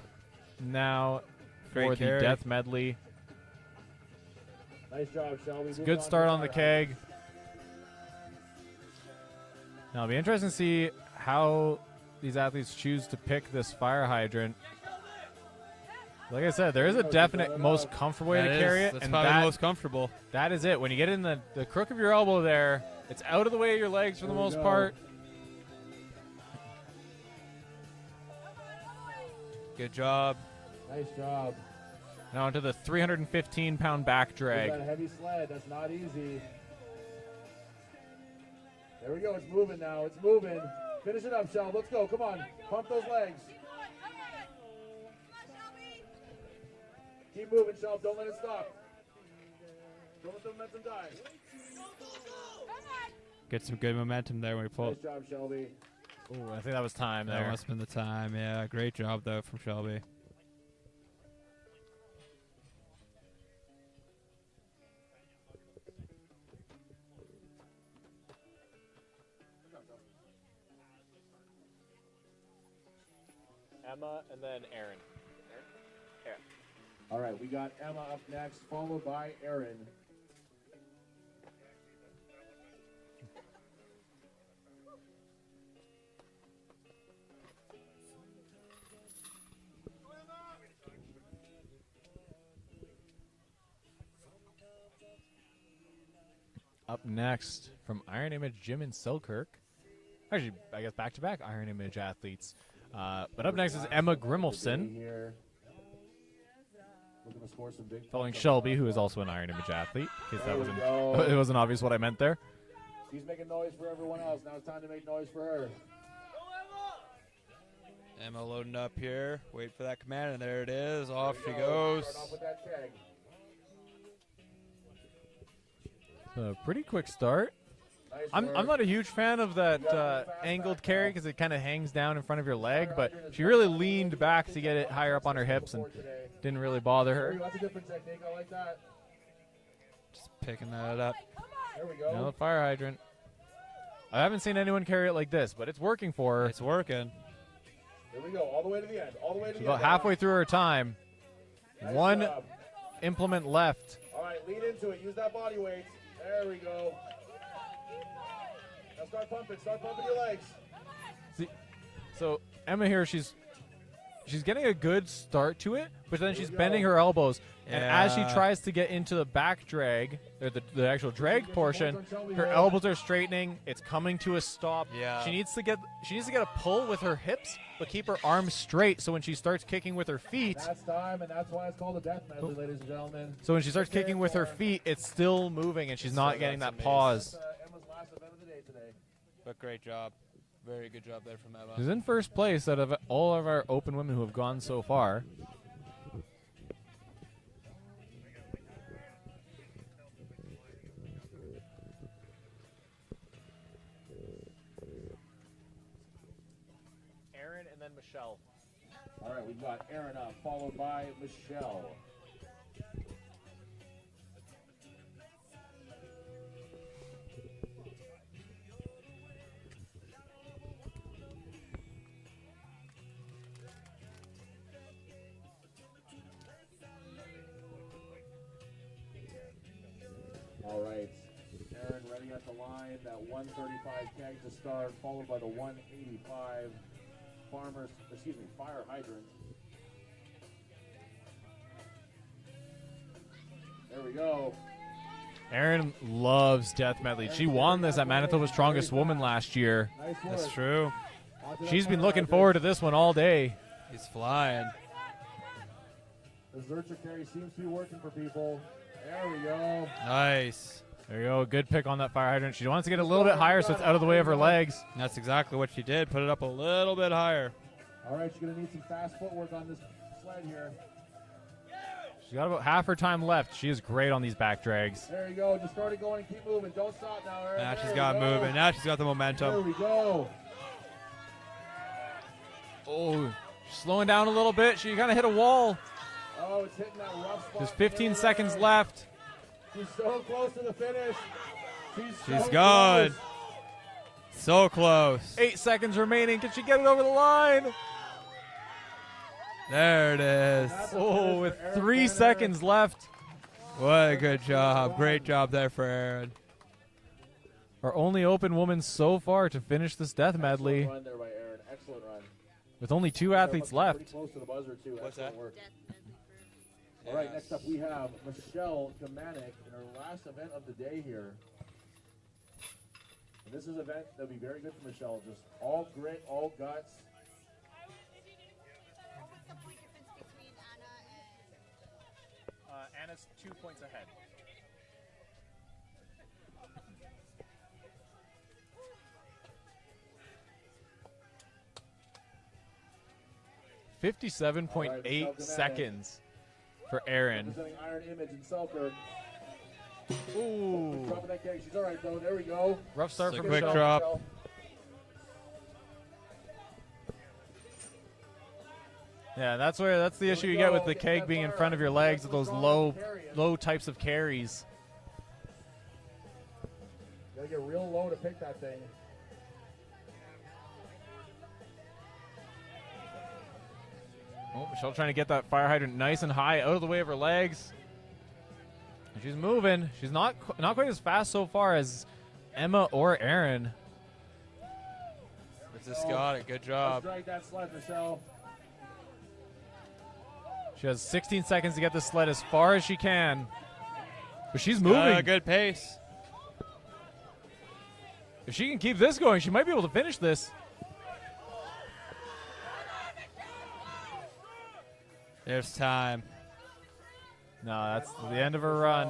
now for Great the carry. death medley. Nice job, Shelby. It's a good start on the keg. Now it'll be interesting to see how these athletes choose to pick this fire hydrant. Like I said, there is a definite most comfortable way to carry it, That's and probably the most comfortable. that is it. When you get in the crook of your elbow there, it's out of the way of your legs for the There we most go. part. Good job. Nice job. Now onto the 315-pound back We've got a drag. heavy sled. That's not easy. There we go. It's moving now. It's moving. Finish it up, Shelby. Let's go. Come on. Pump those legs. Keep moving, Shelby. Don't let it stop. Don't let the momentum die. Get some good momentum there when we pull. Nice job, Shelby. Ooh, I think that was time That there. must have been the time. Yeah, great job though from Shelby. Emma, and then Aaron. Aaron. All right, we got Emma up next, followed by Aaron. Up next from Iron Image Gym in Selkirk. Actually, I guess back-to-back Iron Image athletes. But up next is Emma Grimmelson, Here. Looking to score some big following points. Shelby, who is also an Iron Image athlete. In case that There we wasn't, go. it wasn't obvious what I meant there. She's making noise for everyone else. Now it's time to make noise for her. Emma loading up here. Wait for that command, and there it is. Off she There we go. goes. Start off with that keg. So pretty quick start. Nice I'm work. not a huge fan of that angled carry because it kind of hangs down in front of your leg, but she really leaned back to get it higher up on her hips and didn't really bother There her. you go. That's a different technique. I like that. Just picking that up. There we You know, go. the fire hydrant. I haven't seen anyone carry it like this, but it's working for her. It's working. Here we go. All the way to the end. All the way to She's the about end. halfway through her time. Nice One job. implement left. All right, lean into it. Use that body weight. There we go. Now start pumping. Start pumping your legs. See, so Emma here, she's getting a good start to it, but then Here she's we bending go. her elbows. And as she Yeah. tries to get into the back drag, or the actual drag portion, her elbows are straightening. It's coming to a stop. Yeah. She needs to get a pull with her hips, but keep her arms straight. So when she starts kicking with her feet, That's time, and that's why it's called a death medley, ladies and gentlemen. so when she starts Let's hear kicking it with her for feet, it's still moving, and she's not getting that that's pause. Emma's last event of the day today. But great job. Very good job there from Emma. She's in first place out of all of our open women who have gone so far. Aaron, and then Michelle. All right, we've got Aaron up, followed by Michelle. All right, Aaron ready at the line. That 135 keg to start, followed by the 185 fire hydrant. There we go. Erin loves death medley. She won this at Manitoba's Strongest Woman last year. Nice work. That's true. Onto that She's been fire looking hydrant. forward to this one all day. He's flying. The Zercher carry seems to be working for people. There we go. Nice. There you go. Good pick on that fire hydrant. She wants to get a little bit higher so it's out of the way of her legs. And that's exactly what she did. Put it up a little bit higher. All right, she's going to need some fast footwork on this sled here. She's got about half her time left. She is great on these back drags. There you go. Just start it going and keep moving. Don't stop now, Aaron. Now There she's we got go. moving. Now she's got the There momentum. we go. Oh, slowing down a little bit. She kind of hit a wall. Oh, it's hitting that rough spot. There's 15 there. seconds left. She's so close to the finish. She's so gone. close. So close. 8 seconds remaining. Can she get it over the line? There it is. That's a Oh, finish with for Aaron 3 Banner. seconds left. What a good job. Great job there for Aaron. Our only open woman so far to finish this death medley Excellent run there by Aaron. Excellent run. with only 2 athletes Pretty left. close to the buzzer, too. What's Excellent that? work. All right, next up we have Michelle Domanic in her last event of the day here. And this is an event that'll be very good for Michelle. Just all grit, all guts. What's the point difference between Anna and Anna's 2 points ahead. All right, 57.8 Michelle Domanic. seconds for Aaron. Representing Iron Image in Selkirk. Ooh, Dropping that keg. She's all right, though. There we go. rough start It's a for quick Michelle. drop. Michelle. Yeah, that's the issue you get with the keg being in front of your legs with those low types of carries. Gotta get real low to pick that thing. Oh, Michelle trying to get that fire hydrant nice and high out of the way of her legs. And she's moving. She's not quite as fast so far as Emma or Aaron. Just got it. Good job. Drag that sled, Michelle. She has 16 seconds to get the sled as far as she can. But she's moving. Good pace. If she can keep this going, she might be able to finish this. There's time. No, that's the end of her run.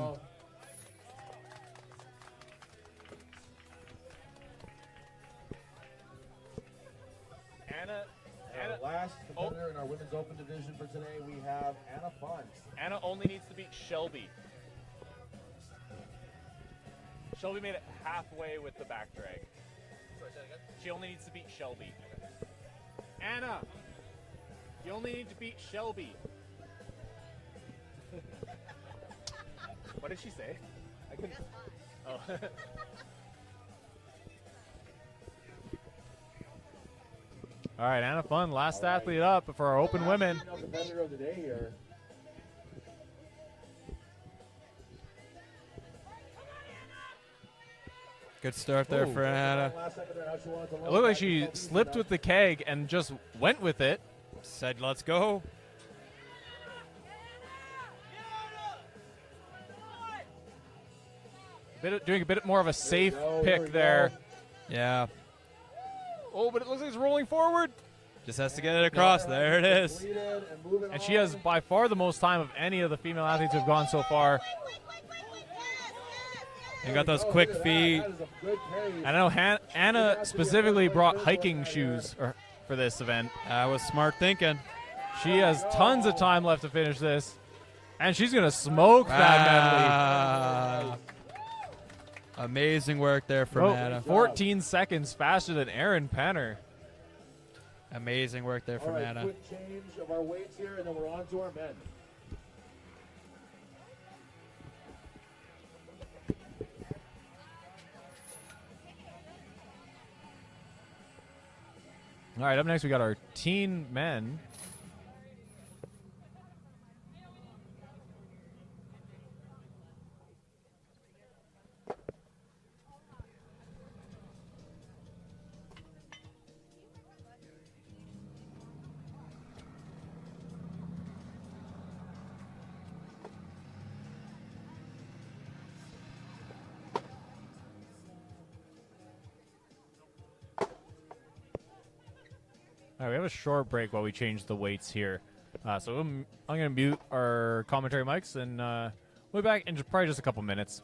Our last competitor in our women's open division for today, we have Anna Fun. Anna only needs to beat Shelby. Shelby made it halfway with the back drag. She only needs to beat Shelby. Anna, you only need to beat Shelby. What did she say? I couldn't. Oh. All right, Anna Fun, last athlete up for our open women. Competitor of the day here. Good start there for Anna. It looked like she slipped with the keg and just went with it. Said, let's go. Doing a bit more of a safe pick there. Yeah. Oh, but it looks like it's rolling forward. Just has to get it across. There it is. And she has by far the most time of any of the female athletes who've gone so far. And got those quick feet. I know Anna specifically brought hiking shoes for this event. That was smart thinking. She has tons of time left to finish this. And she's going to smoke that medley. Amazing work there from Anna. 14 seconds faster than Aaron Penner. Amazing work there from Anna. Quick change of our weights here, and then we're on to our men. All right, up next we got our teen men. All right, we have a short break while we change the weights here. So I'm going to mute our commentary mics, and we'll be back in probably just a couple minutes.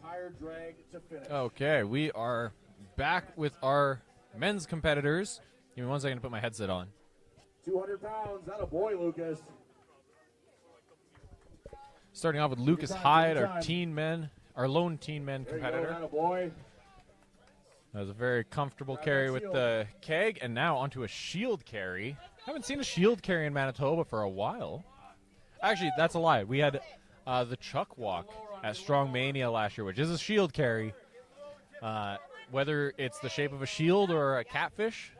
tire drag to finish. Okay, we are back with our men's competitors. Give me 1 second to put my headset on. 200 pounds. That a boy, Lucas. Starting off with Lucas Hyde, our lone teen men competitor. That a boy. That was a very comfortable carry with the keg, and now onto a shield carry. Haven't seen a shield carry in Manitoba for a while. Actually, that's a lie. We had the Chuck Walk at Strongmania last year, which is a shield carry. Whether it's the shape of a shield or a catfish.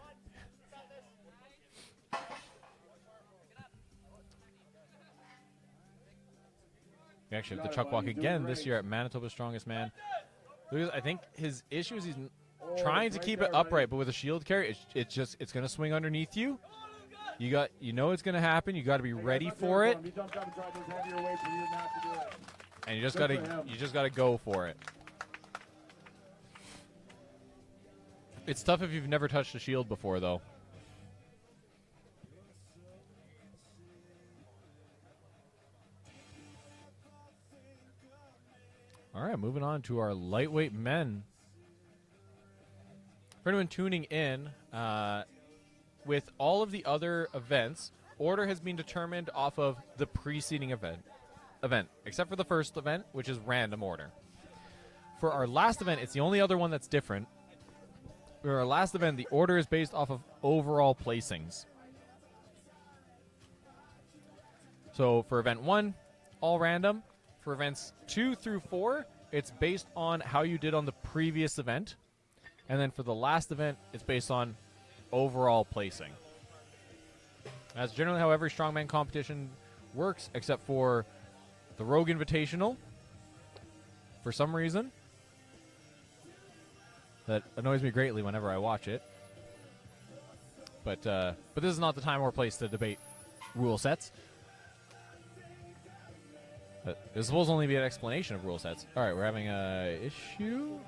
We actually have the Chuck Walk again this year at Manitoba Strongest Man. I think his issue is he's trying to keep it upright, but with a shield carry, it's going to swing underneath you. You know it's going to happen. You got to be ready for it, and you just got to go for it. It's tough if you've never touched a shield before, though. All right, moving on to our lightweight men. For anyone tuning in, with all of the other events, order has been determined off of the preceding event, except for the first event, which is random order. For our last event, it's the only other one that's different. For our last event, the order is based off of overall placings. So for event 1, all random. For events 2 through 4, it's based on how you did on the previous event. And then for the last event, it's based on overall placing. That's generally how every strongman competition works, except for the Rogue Invitational. For some reason, that annoys me greatly whenever I watch it. But this is not the time or place to debate rule sets. This is supposed to only be an explanation of rule sets. All right, we're having a issue.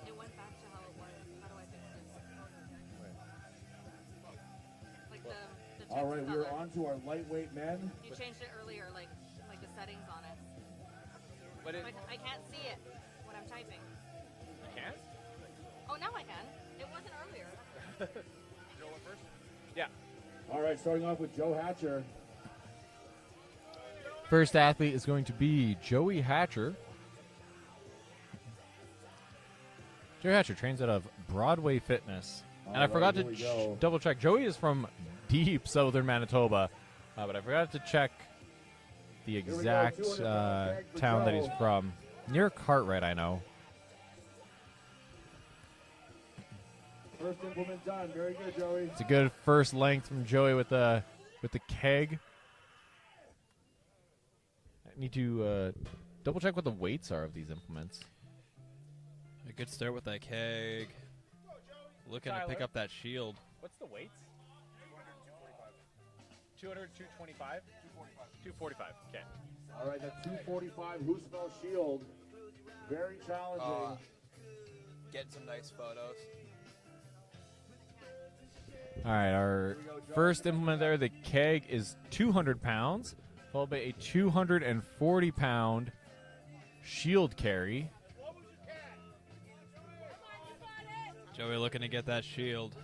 It went back to how it was. How do I fix this? Like the All right, color. we're on to our lightweight men. You changed it earlier, like the settings on it. But I can't see it when I'm typing. I can't? Oh, now I can. It wasn't earlier. Joe went first? Yeah. All right, starting off with Joe Hatcher. First athlete is going to be Joey Hatcher. Joey Hatcher trains out of Broadway Fitness. And I forgot to double check. Joey is from deep southern Manitoba, but I forgot to check the exact town that he's from. Near Cartwright, I know. First implement done. Very good, Joey. It's a good first length from Joey with the keg. I need to double check what the weights are of these implements. A good start with that keg. Looking to pick up that shield. What's the weights? 200, 225? 245. Okay. All right, that 245 Hoosfell shield. Very challenging. Get some nice photos. All right, our first implement there, the keg, is 200 pounds, followed by a 240-pound shield carry. Joey looking to get that shield.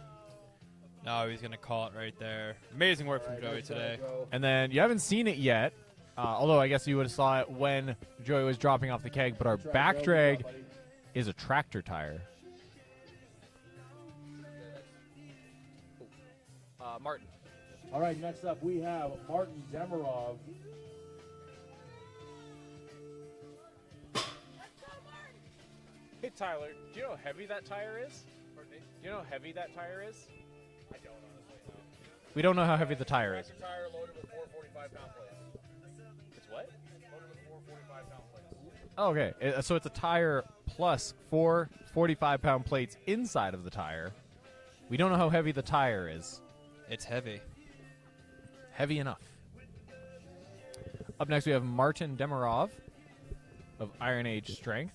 No, he's going to call it right there. Amazing work from Joey today. And then you haven't seen it yet, although I guess you would have saw it when Joey was dropping off the keg, but our back drag is a tractor tire. Martin. All right, next up we have Martin Demirov. Hey, Tyler, do you know how heavy that tire is? Do you know how heavy that tire is? I don't honestly know. We don't know how heavy the tire is. Tire loaded with 445-pound plates. It's what? Loaded with 445-pound plates. Oh, okay. So it's a tire plus 4 45-pound plates inside of the tire. We don't know how heavy the tire is. It's heavy. Heavy enough. Up next, we have Martin Demirov of Iron Age Strength.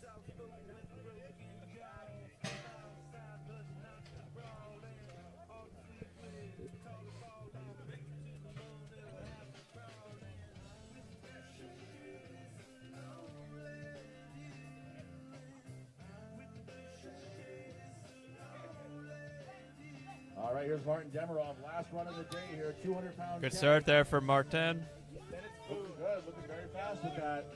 right, here's Martin Demirov. Last run of the day here, 200-pound. Good start there for Martin. Looking good, looking very fast with that.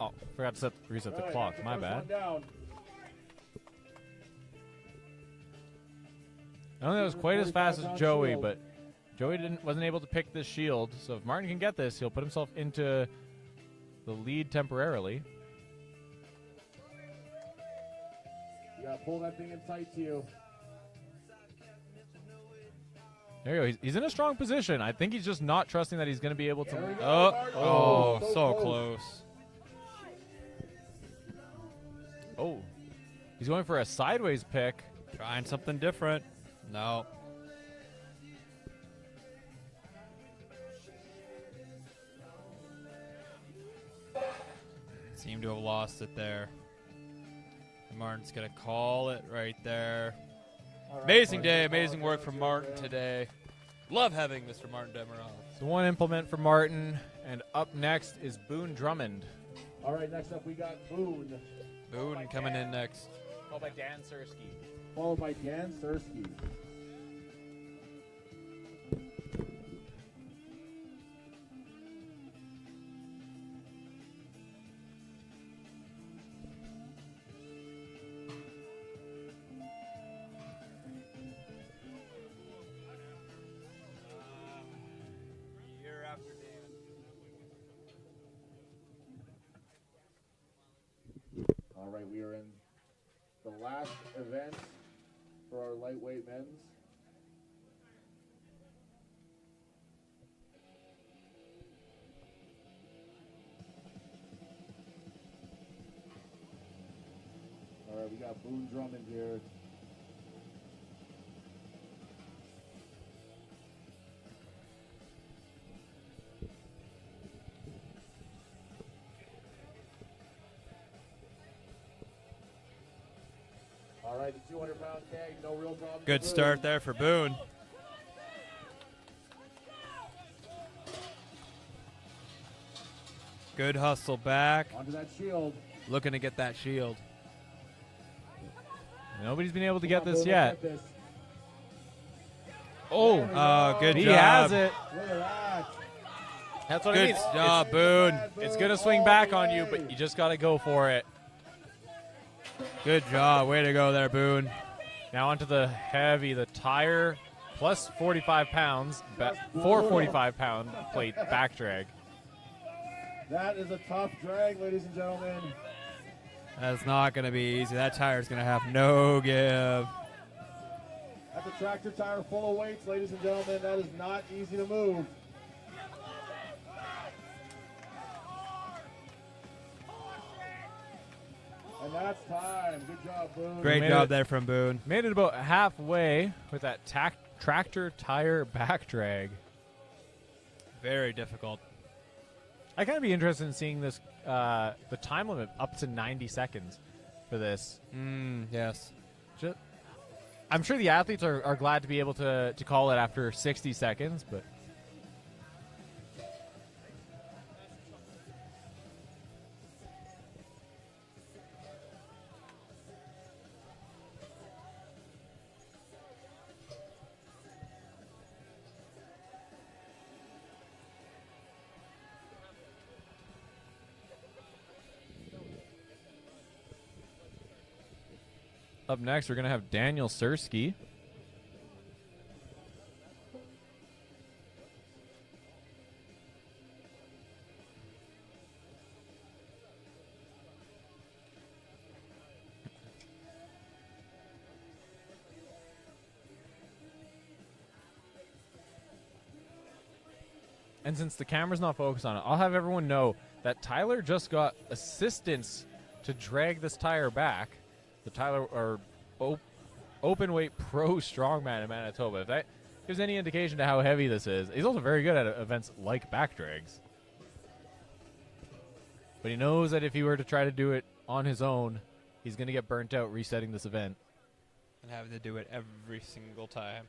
Oh, forgot to reset the All right, clock. here's the My first bad. one down. I don't think it was quite as fast as 45-pound Joey, shield. but Joey wasn't able to pick this shield. So if Martin can get this, he'll put himself into the lead temporarily. You gotta pull that thing in tight to you. There you go. He's in a strong position. I think he's just not trusting that he's going to be able to. There we go, Oh, Martin. oh, So so close. close. Oh, he's going for a sideways pick. Trying something different. No. Seem to have lost it there. Martin's going to call it right there. All right, Amazing Martin, day, you amazing call it work from down Martin to today. Love having Mr. Martin Demirov. So one implement for Martin, and up next is Boone Drummond. All right, next up we got Boone, Boone coming in next. Followed by Dan Sursky. followed by Dan Sursky. Year after Dan. All right, we are in the last event for our lightweight men's. All right, we got Boone Drummond here. All right, the 200-pound tag, no real problem. Good for start Boone. there for Boone. Good hustle back. Onto that shield. Looking to get that shield. Nobody's been able to get Come on, this Boone, yet. let's get this. Oh, There we go. good he job. has it. Look at that. That's what I Good mean. job, Boone. It's going to swing back on you, but you just got to go for it. Good job. Way to go there, Boone. Now onto the heavy, the tire plus 45 pounds, 445-pound plate back drag. That is a tough drag, ladies and gentlemen. That's not going to be easy. That tire's going to have no give. That's a tractor tire full of weights, ladies and gentlemen. That is not easy to move. And that's time. Good job, Boone. Great Made job it. there from Boone. Made it about halfway with that tractor tire back drag. Very difficult. I kind of be interested in seeing this, the time limit up to 90 seconds for this. Yes. I'm sure the athletes are glad to be able to call it after 60 seconds, but up next we're going to have Daniel Sursky. And since the camera's not focused on it, I'll have everyone know that Tyler just got assistance to drag this tire back. The Tyler or open weight pro strongman in Manitoba. If that gives any indication to how heavy this is, he's also very good at events like back drags. But he knows that if he were to try to do it on his own, he's going to get burnt out resetting this event. And having to do it every single time.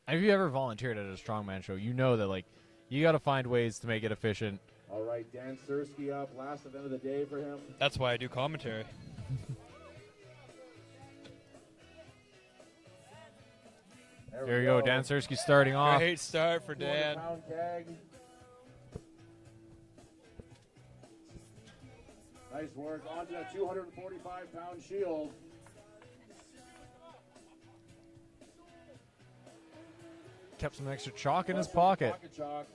And if you ever volunteered at a strongman show, you know that you got to find ways to make it efficient. All right, Dan Sursky up. Last event of the day for him. That's why I do commentary. There you go. Dan Sersky starting off. Great start for Dan. 200-pound tag. Nice work. On to that 245-pound shield. Kept some extra chalk in his pocket. Pocket chalk.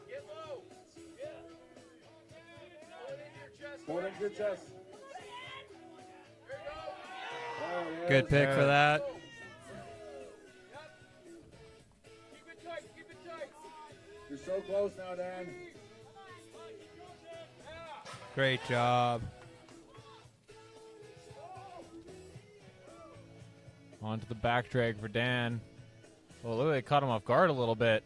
Get low. Yeah. Pull it into your chest. There it is. Good pick for that. Keep it tight. Keep it tight. You're so close now, Dan. Great job. On to the back drag for Dan. Oh, look, they caught him off guard a little bit.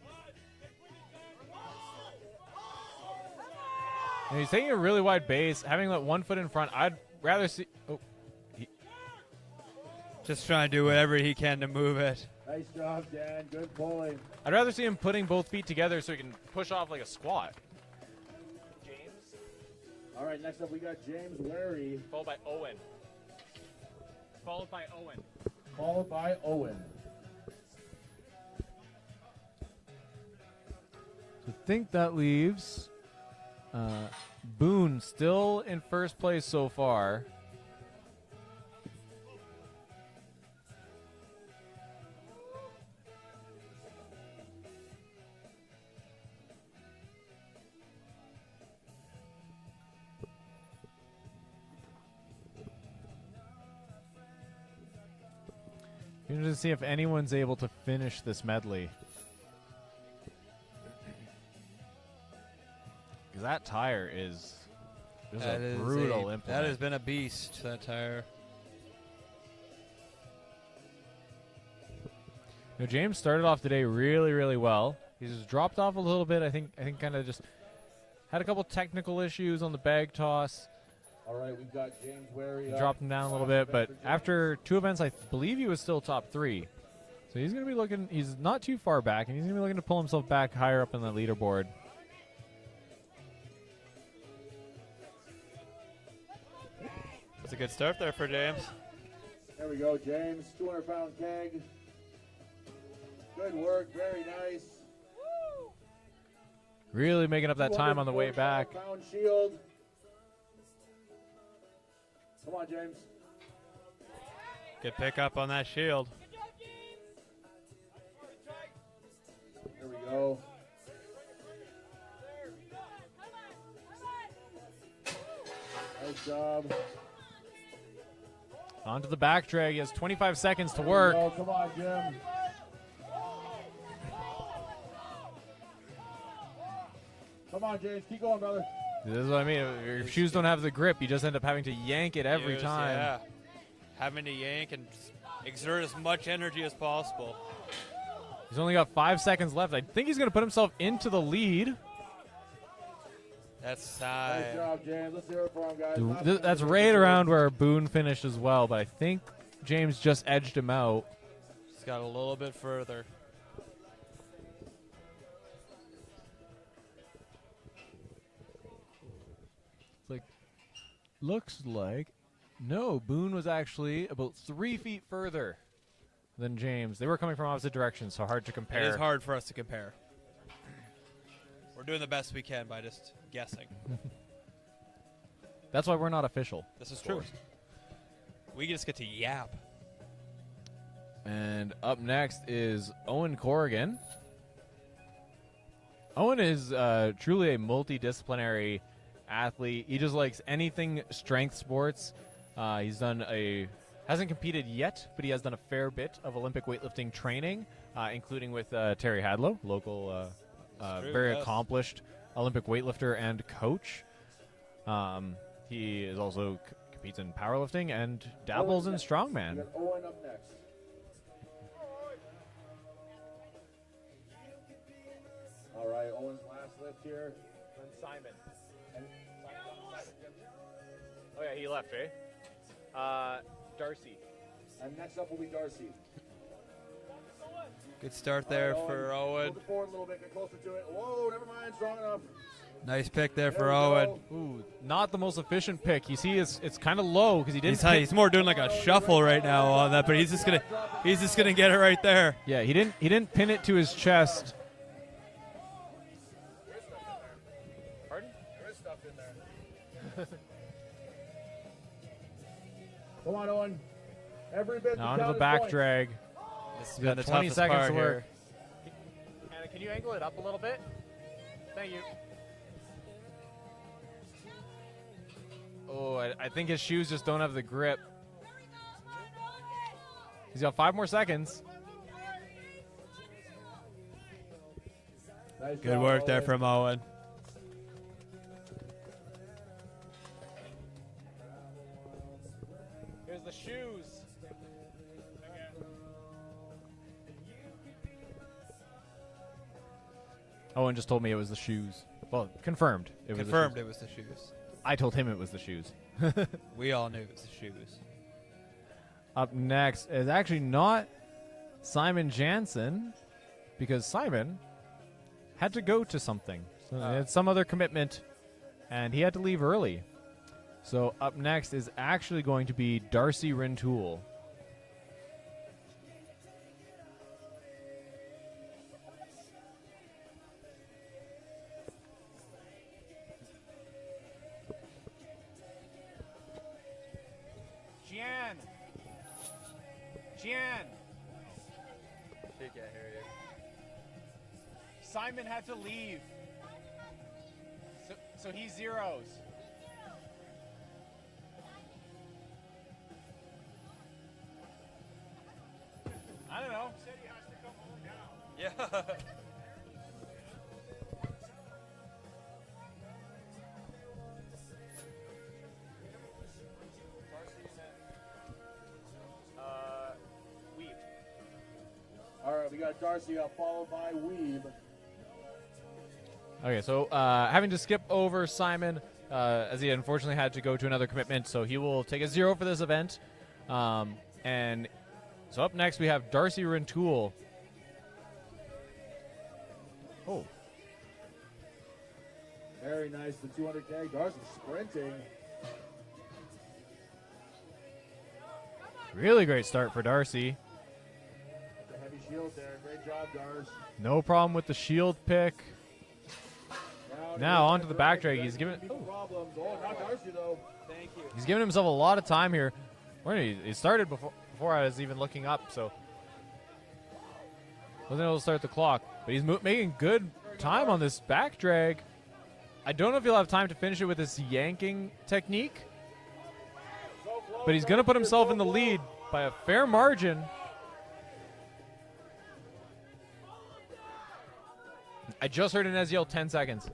And he's taking a really wide base, having that 1 foot in front. I'd rather see. Oh, Just trying to do whatever he can to move it. Nice job, Dan. Good pulling. I'd rather see him putting both feet together so he can push off like a squat. James. All right, next up we got James Wary, Followed by Owen. Followed by Owen. followed by Owen. I think that leaves Boone still in first place so far. Interesting to see if anyone's able to finish this medley. Because that tire is just a brutal implement. That has been a beast, that tire. You know, James started off today really, really well. He's just dropped off a little bit. I think kind of just had a couple technical issues on the bag toss. All right, we've got James Wary. Dropped him down a little bit, but after 2 events, I believe he was still top 3. So he's going to be looking, he's not too far back, and he's going to be looking to pull himself back higher up in the leaderboard. That's a good start there for James. There we go, James. 200-pound keg. Good work. Very nice. Really making up that time on the way back. 245-pound shield. Come on, James. Good pickup on that shield. There we go. Nice job. On to the back drag. He has 25 seconds to work. Oh, come on, Jim. Come on, James. Keep going, brother. This is what I mean. If your shoes don't have the grip, you just end up having to yank it every Yes, time. Yeah. Having to yank and exert as much energy as possible. He's only got 5 seconds left. I think he's going to put himself into the lead. That's Nice job, James. Let's hear it for him, guys. That's right around where Boone finished as well, but I think James just edged him out. He's got a little bit further. Looks like no, Boone was actually about 3 feet further than James. They were coming from opposite directions, so hard to compare. It is hard for us to compare. We're doing the best we can by just guessing. That's why we're not official. This is true. We just get to yap. And up next is Owen Corrigan. Owen is truly a multidisciplinary athlete. He just likes anything strength sports. He's done hasn't competed yet, but he has done a fair bit of Olympic weightlifting training, including with Terry Hadlow, local, very accomplished Olympic weightlifter and coach. He is also competes in powerlifting and dabbles in strongman. We got Owen up next. All right, Owen's last lift here. And Simon. Oh yeah, he left, eh? Darcy. And next up will be Darcy. Good start there for Owen. Move it forward a little bit, get closer to it. Whoa, never mind, strong enough. Nice pick there for Owen. Ooh, not the most efficient pick. You see, it's kind of low because he didn't. He's more doing like a shuffle right now on that, but he's just gonna get it right there. Yeah, he didn't pin it to his chest. Pardon? There is stuff in there. Come on, Owen. Every bit. Now onto the back drag. This has We got been the 20 toughest seconds part to work. here. Anna, can you angle it up a little bit? Thank you. Oh, I think his shoes just don't have the grip. He's got 5 more seconds. Nice Good job, work there Owen. from Owen. Here's the shoes. Owen just told me it was the shoes. Well, confirmed. It was Confirmed the it was the shoes. I told him it was the shoes. We all knew it was the shoes. Up next is actually not Simon Jansen, because Simon had to go to something. So he had some other commitment, and he had to leave early. So up next is actually going to be Darcy Rintoul. Gian, She can't hear you. Simon had to leave. So he zeros. I don't know. Said he has to come home now. Yeah. Weave. All right, we got Darcy followed by Weeb. Okay, so having to skip over Simon, as he unfortunately had to go to another commitment, so he will take a 0 for this event. And so up next we have Darcy Rintoul. Oh. Very nice, the 200K. Darcy sprinting. Really great start for Darcy. The heavy shield there. Great job, Darcy. No problem with the shield pick. Now onto the back drag. He's giving Problems. Oh, not Darcy though. Thank you. he's giving himself a lot of time here. He started before I was even looking up, so wasn't able to start the clock. But he's making good time on this back drag. I don't know if he'll have time to finish it with this yanking technique, but he's going to put himself in the lead by a fair margin. I just heard Inez yell 10 seconds.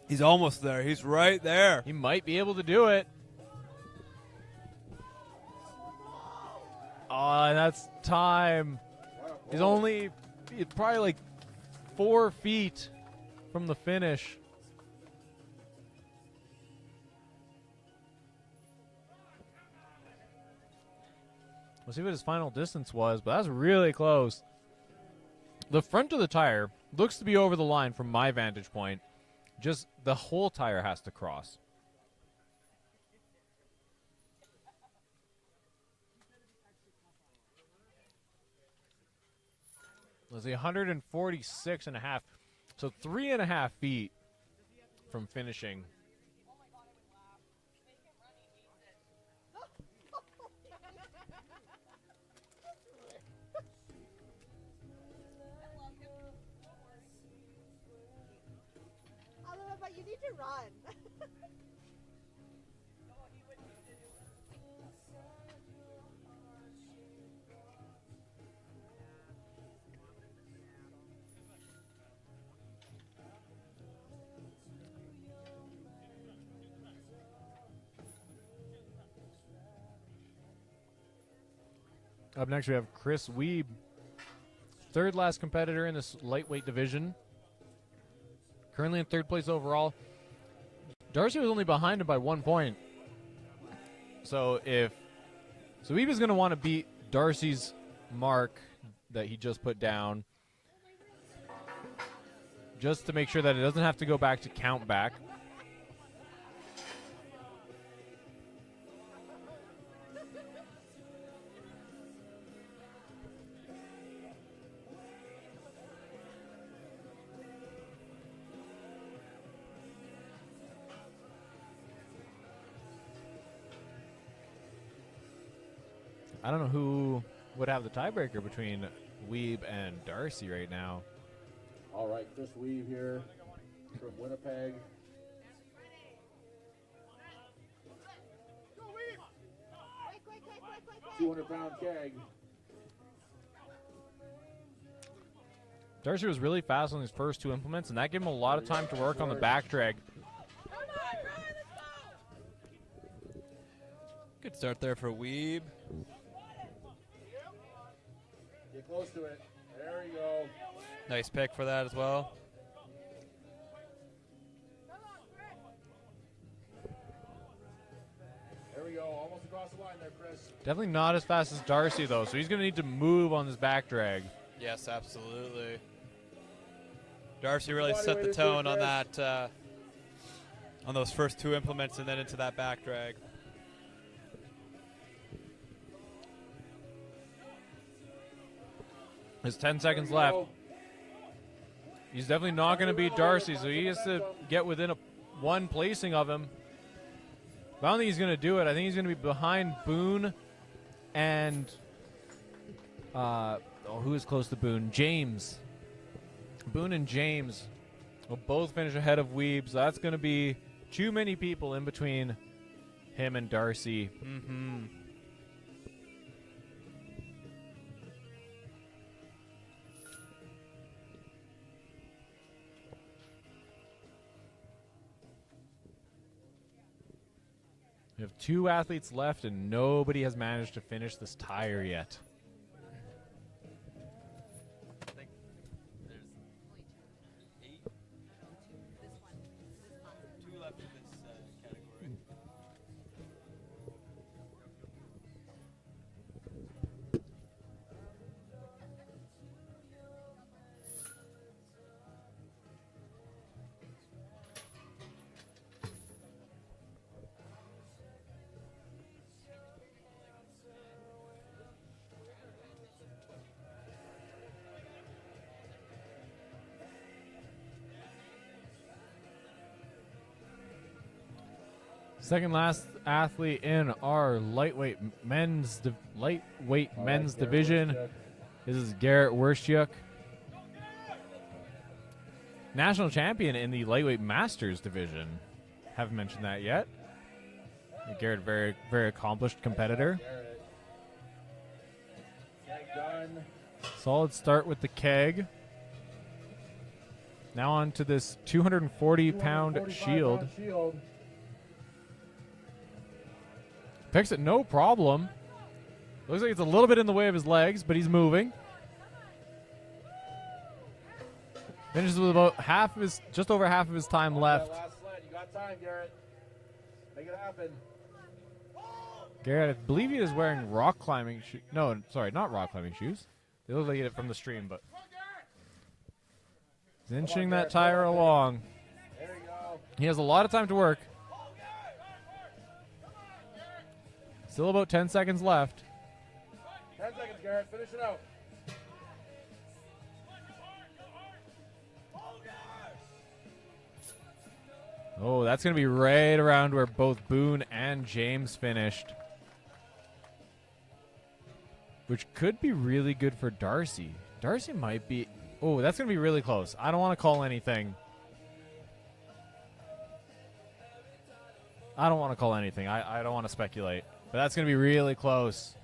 He's almost there. He's right there. He might be able to do it. Oh, and that's time. He's probably like 4 feet from the finish. We'll see what his final distance was, but that's really close. The front of the tire looks to be over the line from my vantage point. Just the whole tire has to cross. Let's see, 146 and a half. So 3.5 feet from finishing. But you need to run. Up next, we have Chris Wiebe, third last competitor in this lightweight division. Currently in third place overall. Darcy was only behind him by 1 point. So Wiebe is going to want to beat Darcy's mark that he just put down. just to make sure that it doesn't have to go back to count back. I don't know who would have the tiebreaker between Weeb and Darcy right now. All right, Chris Weave here from Winnipeg. Quick, 200-pound keg. Darcy was really fast on his first two implements, and that gave him a lot of time to work on the back drag. Good start there for Weeb. Get close to it. There you go. Nice pick for that as well. There we go. Almost across the line there, Chris. Definitely not as fast as Darcy, though, so he's going to need to move on this back drag. Yes, absolutely. Darcy really set the tone on that, on those first two implements and then into that back drag. There's 10 seconds left. He's definitely not going to beat Darcy, so he has to get within one placing of him. But I don't think he's going to do it. I think he's going to be behind Boone and who is close to Boone? James. Boone and James will both finish ahead of Weeb, so that's going to be too many people in between him and Darcy. Mm-hmm. We have two athletes left, and nobody has managed to finish this tire yet. I think there's 8. 2 left in this category. Second last athlete in our lightweight men's division. This is Garrett Werschuk, national champion in the lightweight masters division. Haven't mentioned that yet. Garrett, very, very accomplished competitor. Solid start with the keg. Now on to this 240-pound shield. Picks it no problem. Looks like it's a little bit in the way of his legs, but he's moving. Finishes with about half of his, just over half of his time left. Last sled. You got time, Garrett. Make it happen. Garrett, I believe he is wearing rock climbing shoes. No, sorry, not rock climbing shoes. They look like it from the stream, but he's inching that tire along. There you go. He has a lot of time to work. Still about 10 seconds left. 10 seconds, Garrett. Finish it out. Oh, that's going to be right around where both Boone and James finished. Which could be really good for Darcy. Darcy might be... Oh, that's going to be really close. I don't want to call anything. I don't want to call anything. I don't want to speculate. But that's going to be really close.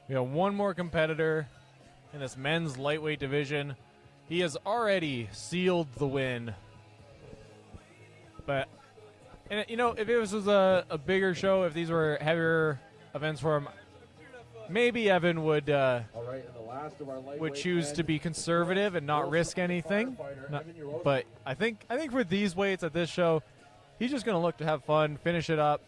We got one more competitor in this men's lightweight division. He has already sealed the win. But, and you know, if this was a bigger show, if these were heavier events for him, maybe Evan would All right, and the last of our lightweight choose men, to be conservative and not risk anything. But I think for these weights at this show, he's just going to look to have fun, finish it up.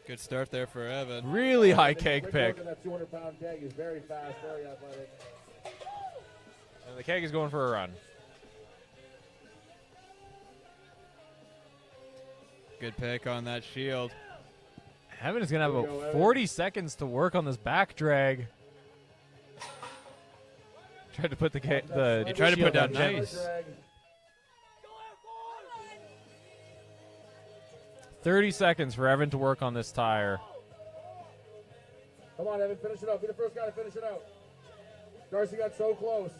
Good start there for Evan. Really high keg pick. That 200-pound keg is very fast, very athletic. And the keg is going for a run. Good pick on that shield. Evan is going to have about 40 seconds to work on this back drag. Tried to put the He tried to shield put down gently. nice. 30 seconds for Evan to work on this tire. Come on, Evan, finish it out. Be the first guy to finish it out. Darcy got so close.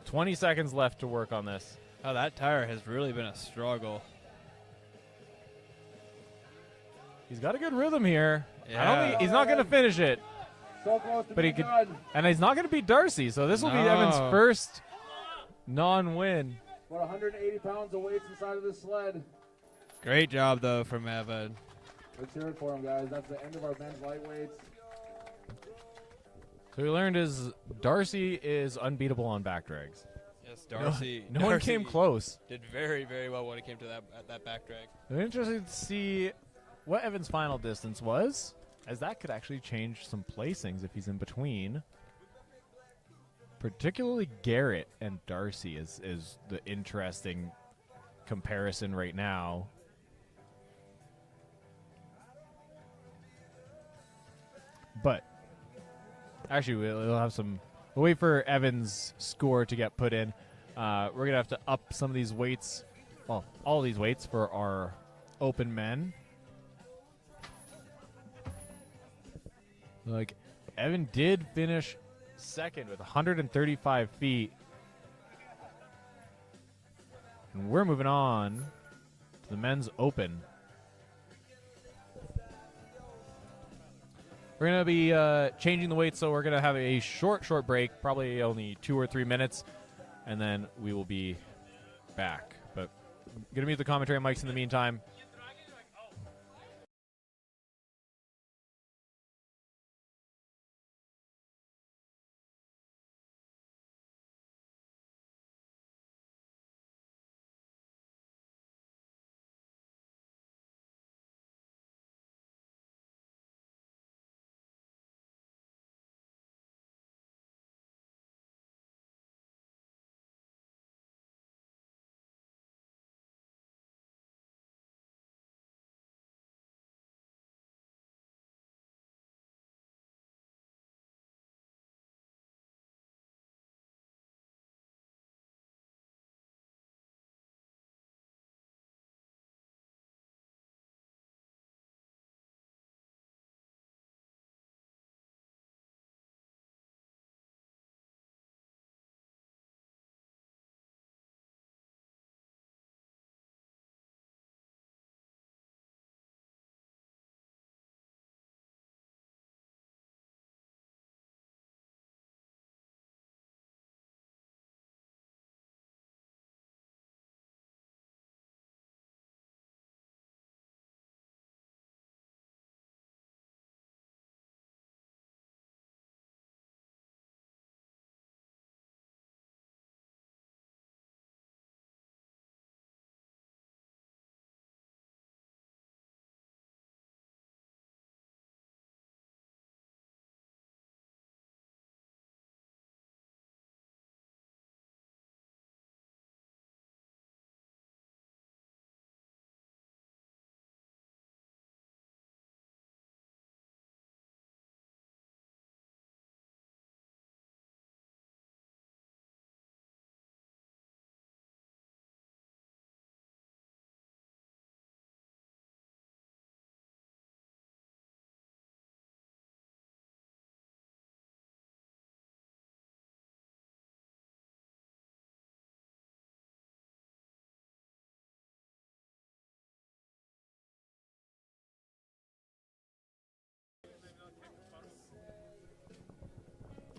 20 seconds left to work on this. Oh, that tire has really been a struggle. He's got a good rhythm here. I Yeah. don't think he's not going to finish it, So close to but he being could, done. and he's not going to beat Darcy. So this will be No. Evan's first non-win. About 180 pounds of weights inside of this sled. Great job, though, from Evan. Let's hear it for him, guys. That's the end of our men's lightweights. So we learned is Darcy is unbeatable on back drags. Yes, Darcy. No one Darcy came close. Did very, very well when it came to that back drag. I'm interested to see what Evan's final distance was, as that could actually change some placings if he's in between. Particularly Garrett and Darcy is the interesting comparison right now. But actually, we'll have some. We'll wait for Evan's score to get put in. We're gonna have to up some of these weights. Well, all of these weights for our open men. Like, Evan did finish second with 135 feet. And we're moving on to the men's open. We're going to be changing the weights, so we're going to have a short break, probably only 2 or 3 minutes, and then we will be back. But I'm going to mute the commentary mics in the meantime.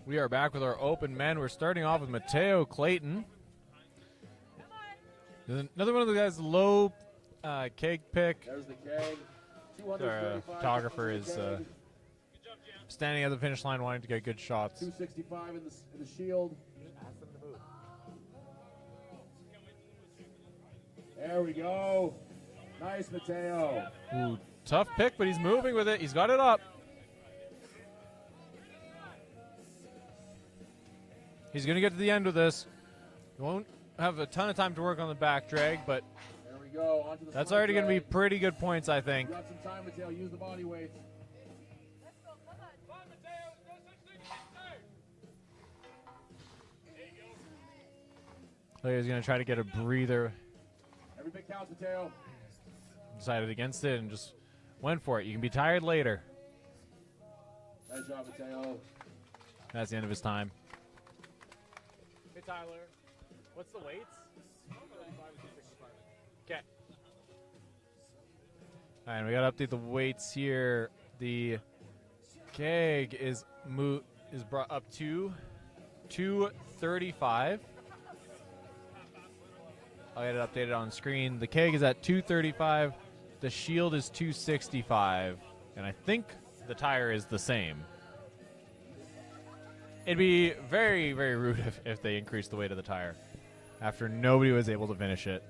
We are back with our open men. We're starting off with Mateo Clayton. Another one of the guys, low keg pick. There's the keg. Our photographer is standing at the finish line wanting to get good shots. 265 in the shield. There we go. Nice, Mateo. Ooh, tough pick, but he's moving with it. He's got it up. He's going to get to the end with this. He won't have a ton of time to work on the back drag, but There we go. Onto the that's front already going to be drag. pretty good points, I think. You got some time, Mateo. Use the body weight. He's going to try to get a breather. Every bit counts, Mateo. Decided against it and just went for it. You can be tired later. Nice job, Mateo. That's the end of his time. Hey, Tyler. What's the weights? Okay. All right, we got to update the weights here. The keg is brought up to 235. I'll get it updated on screen. The keg is at 235. The shield is 265. And I think the tire is the same. It'd be very, very rude if they increased the weight of the tire after nobody was able to finish it.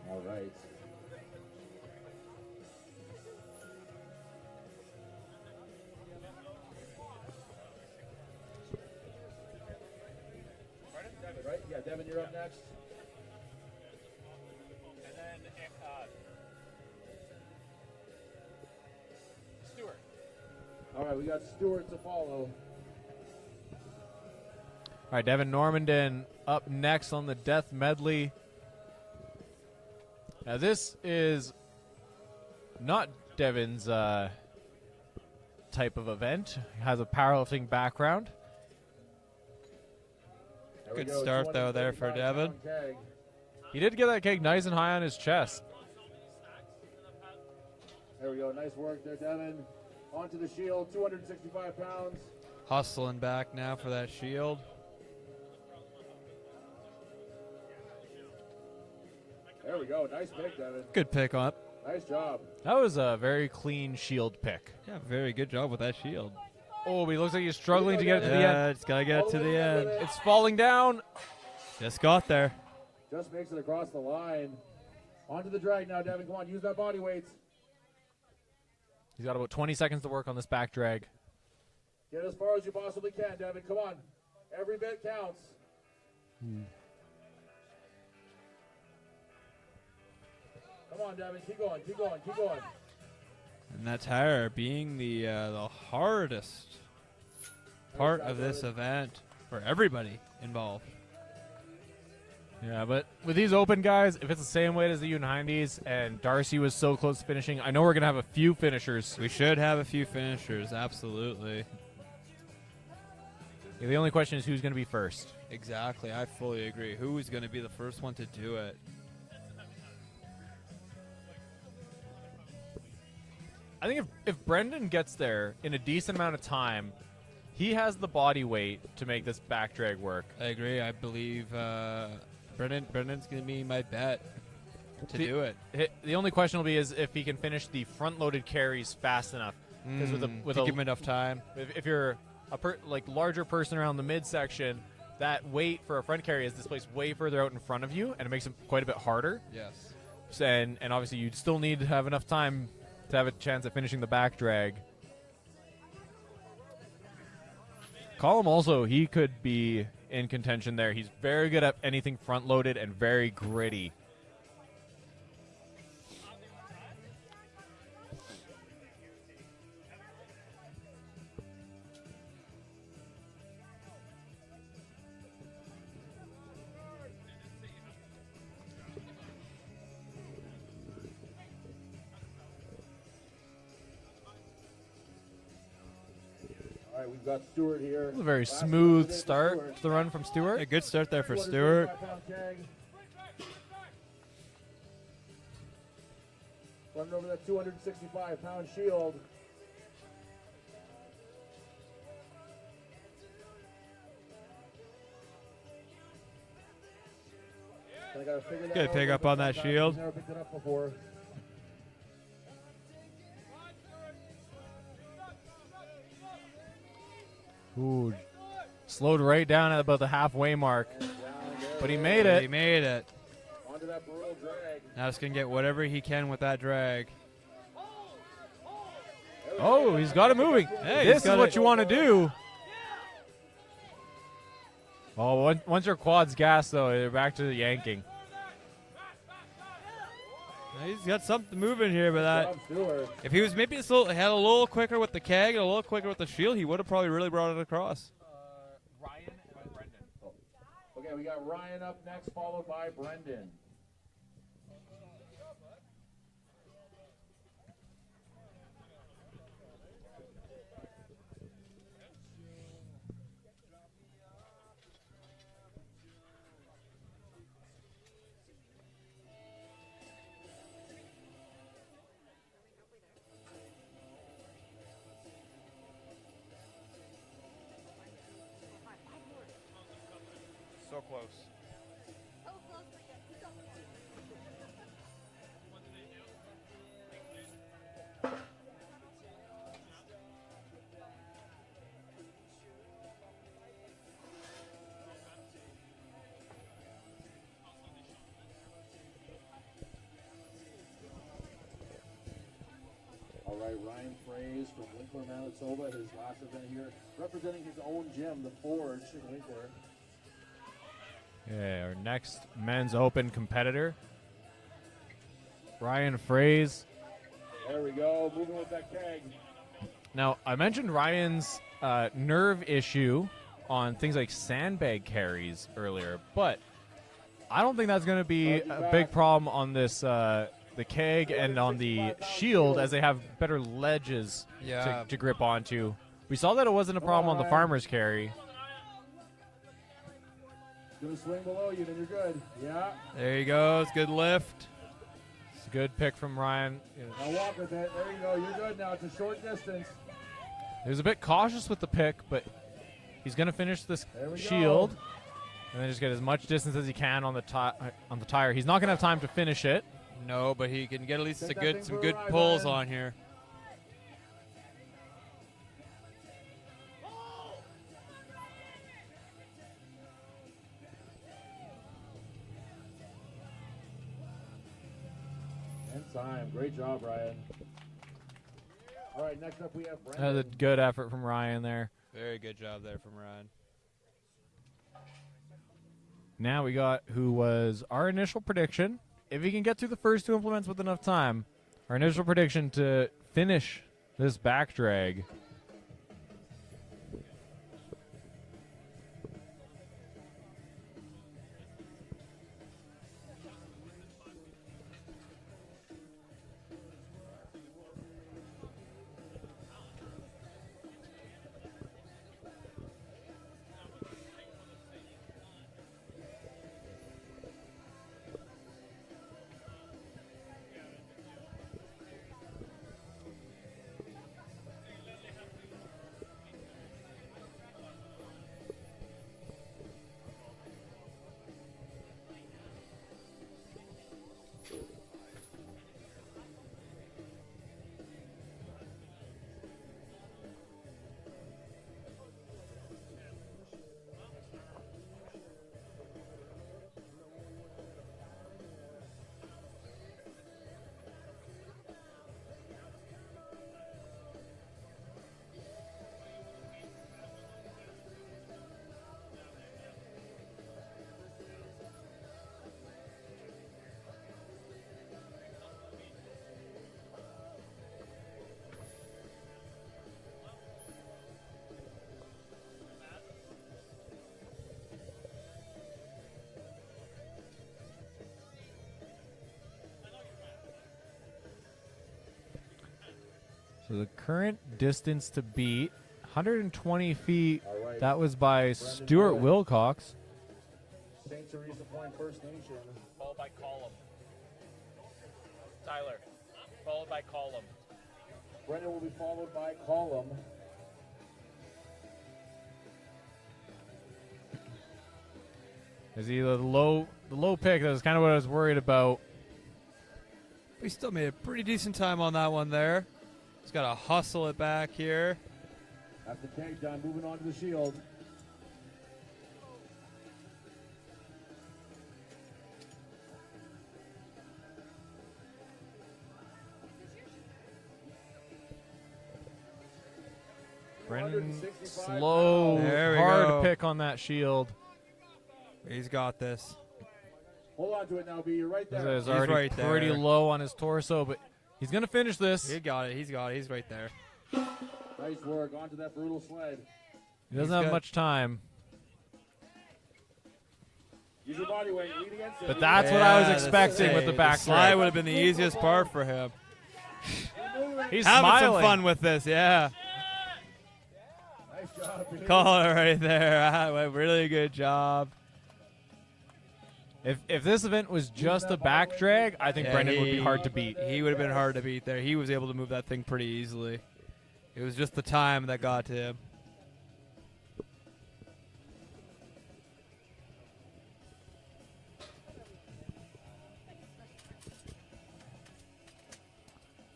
All right. Devin, right? Yeah, Devin, you're up next. And then Stuart. All right, we got Stewart to follow. All right, Devin Normandin up next on the death medley. Now, this is not Devin's type of event. He has a powerlifting background. There we Good go, start, though, there for 235 Devin. pound keg. He did get that keg nice and high on his chest. There we go. Nice work there, Devin. Onto the shield, 265 pounds. Hustling back now for that shield. There we go. Nice pick, Devin. Good pick up. Nice job. That was a very clean shield pick. Yeah, very good job with that shield. Oh, he looks like he's struggling to get it to the end. Yeah, it's got to get it to the end. It's falling down. Just got there. Just makes it across the line. Onto the drag now, Devin. Come on, use that body weight. He's got about 20 seconds to work on this back drag. Get as far as you possibly can, Devin. Come on. Every bit counts. Come on, Devin. Keep going. Keep going. Keep going. And that tire being the hardest part of this event for everybody involved. Yeah, but with these open guys, if it's the same weight as the U90s and Darcy was so close to finishing, I know we're going to have a few finishers. We should have a few finishers, absolutely. Yeah, the only question is who's going to be first. Exactly, I fully agree. Who is going to be the first one to do it? I think if Brendan gets there in a decent amount of time, he has the body weight to make this back drag work. I agree. I believe Brendan's going to be my bet to do it. The only question will be is if he can finish the front-loaded carries fast enough. Because with to give him enough time. If you're a larger person around the midsection, that weight for a front carry is displaced way further out in front of you, and it makes it quite a bit harder. Yes. And obviously, you'd still need to have enough time to have a chance at finishing the back drag. Colum also, he could be in contention there. He's very good at anything front-loaded and very gritty. All right, we've got Stewart here. A very Last smooth one today for start Stewart. to the run from Stewart. A good start there for Stewart. 275-pound keg. Running over that 265-pound shield. I gotta figure that Good out pick a up little on bit that back. shield. He's never picked it up before. Ooh, slowed right down at about the halfway mark, but he made He it. made it. Onto that brutal drag. Now he's going to get whatever he can with that drag. Oh, he's got it moving. Hey, This he's is got what it. you want to do. Oh, once your quad's gas, though, they're back to the yanking. He's got something moving here, but that Tom Stewart. if he was maybe had a little quicker with the keg and a little quicker with the shield, he would have probably really brought it across. Ryan and Brendan. Okay, we got Ryan up next, followed by Brendan. So close. So close, but yet so close. All right, Ryan Fraze from Winkler, Manitoba, his last event here, representing his own gym, the Forge in Winkler. Yeah, our next men's open competitor, Ryan Fraze. There we go, moving with that keg. Now, I mentioned Ryan's nerve issue on things like sandbag carries earlier, but I don't think that's going to be a big problem on this the keg and on the shield, as they have better ledges Yeah. to grip onto. We saw that it wasn't a problem on the farmer's carry. Gonna swing below you, then you're good. Yeah. There he goes. Good lift. It's a good pick from Ryan. Now walk with it. There you go. You're good now. It's a short distance. He was a bit cautious with the pick, but he's going to finish this There we shield go. and then just get as much distance as he can on the tire. He's not going to have time to finish it. No, but he can get at least Take that thing some for a good ride, pulls Ryan. on here. And time. Great job, Ryan. All right, next up we have That was a Brendan. good effort from Ryan there. Very good job there from Ryan. Now we got who was our initial prediction. If he can get through the first two implements with enough time, our initial prediction to finish this back drag. So the current distance to beat 120 feet. All right. That was by Stuart Wilcox. St. Teresa Point First Nation. Followed by Column. Tyler. Followed by Column. Brendan will be followed by Column. Is either the low pick. That was kind of what I was worried about. We still made a pretty decent time on that one there. Just got to hustle it back here. That's the takedown. Moving on to the shield. Brendan slow, There we hard go. pick on that shield. He's got this. Hold on to it now, B. You're right there. He's already right pretty there. low on his torso, but he's going to finish this. He got it. He's got it. He's right there. Nice work. Onto that brutal sled. He doesn't He's have good. much time. Use your body weight. Lead against it. But that's what I was Yeah, expecting with the back slide drag. would have been the easiest part for him. He's Having smiling. some fun with this, yeah. Nice job, B. Call it right there. Really good job. If this event was just a back drag, I think Yeah, Brendan would be hard to beat. He would have been hard to beat there. He was able to move that thing pretty easily. It was just the time that got to him.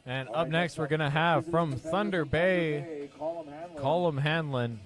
And up next, we're going to have from Thunder Bay, Column Hanlon. Colum Hanlon.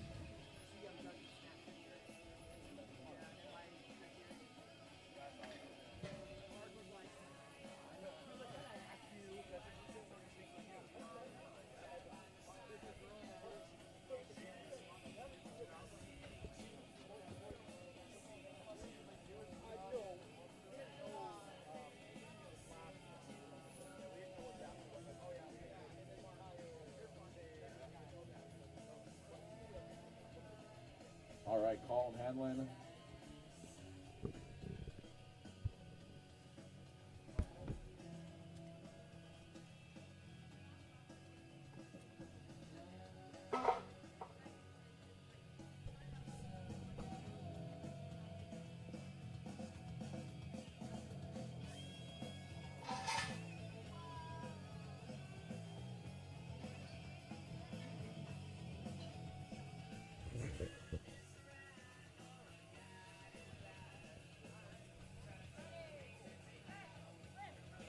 All right, Colin Hanlon.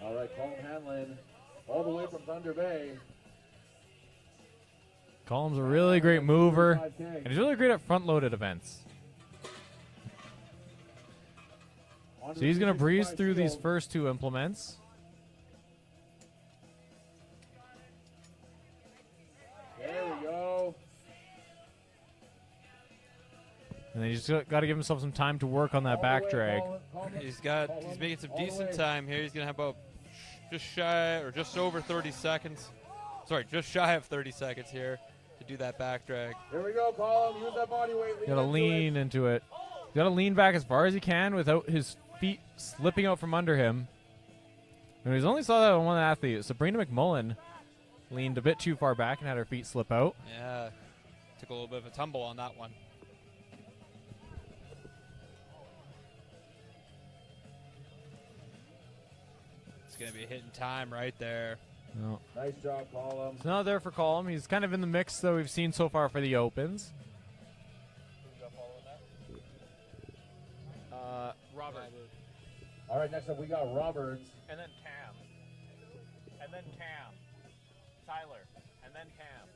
All right, Colin Hanlon, all the way from Thunder Bay. Colum's a really great mover, and he's really great at front-loaded events. So he's going to breeze through these first two implements. There we go. And then he's just got to give himself some time to work on that back drag. He's making some decent time here. He's gonna have about just shy or just over 30 seconds. Sorry, just shy of 30 seconds here to do that back drag. Here we go, Colin. Use that body weight. Got to lean into it. He's got to lean back as far as he can without his feet slipping out from under him. And he's only saw that on one athlete. Sabrina McMullen leaned a bit too far back and had her feet slip out. Yeah, took a little bit of a tumble on that one. It's gonna be hitting time right there. No. Nice job, Colin. It's not there for Colum. He's kind of in the mix that we've seen so far for the Opens. Robert. All right, next up we got Roberts. And then Cam. And then Cam. Tyler. And then Cam.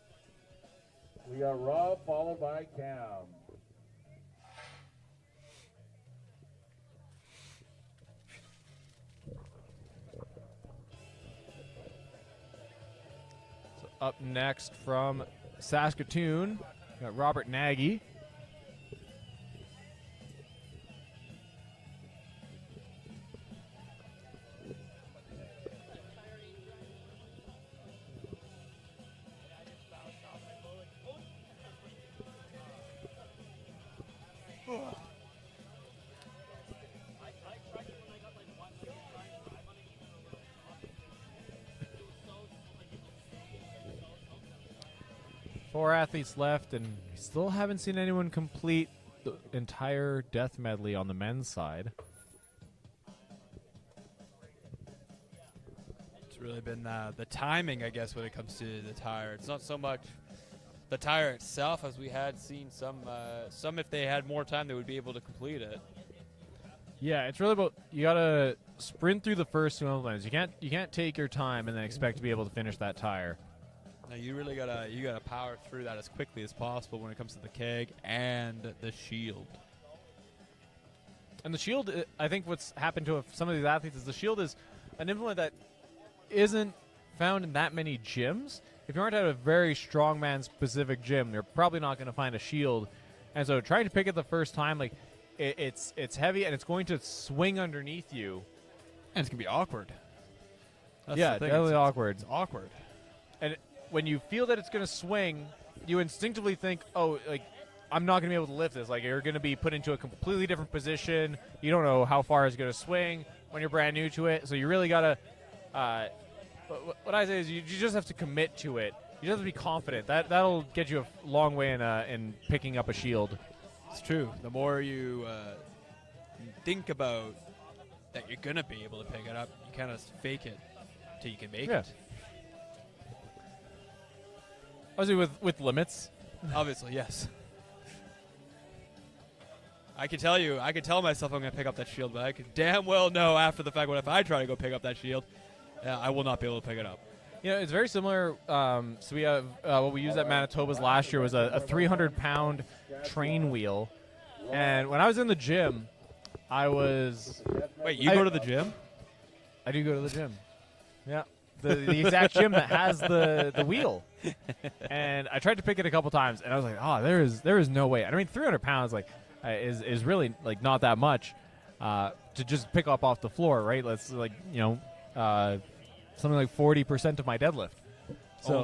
We got Rob followed by Cam. So up next from Saskatoon, we got Robert Nagy. 4 athletes left, and we still haven't seen anyone complete the entire death medley on the men's side. It's really been the timing, I guess, when it comes to the tire. It's not so much the tire itself, as we had seen some if they had more time, they would be able to complete it. Yeah, it's really about you gotta sprint through the first 2 implements. You can't take your time and then expect to be able to finish that tire. Now you really gotta power through that as quickly as possible when it comes to the keg and the shield. And the shield, I think what's happened to some of these athletes is the shield is an implement that isn't found in that many gyms. If you aren't at a very strongman specific gym, you're probably not going to find a shield. And so trying to pick it the first time, like it's heavy and it's going to swing underneath you. And it's going to be awkward. That's yeah, the thing. definitely awkward. It's awkward. And when you feel that it's going to swing, you instinctively think, oh, like, I'm not going to be able to lift this. Like, you're going to be put into a completely different position. You don't know how far it's going to swing when you're brand new to it. So you really got to, what I say is you just have to commit to it. You just have to be confident. That'll get you a long way in picking up a shield. It's true. The more you think about that you're going to be able to pick it up, you kind of fake it until you can make it. Obviously with limits. Obviously, yes. I can tell myself I'm going to pick up that shield, but I can damn well know after the fact if I try to go pick up that shield, I will not be able to pick it up. You know, it's very similar. So we have what we used at Manitoba's last year was a 300-pound train wheel. And when I was in the gym, I was... Wait, you go to the gym? I do go to the gym. Yeah. The exact gym that has the wheel. And I tried to pick it a couple times, and I was like, oh, there is no way. I mean, 300 pounds is really like not that much to just pick up off the floor, right? Let's something like 40% of my deadlift. So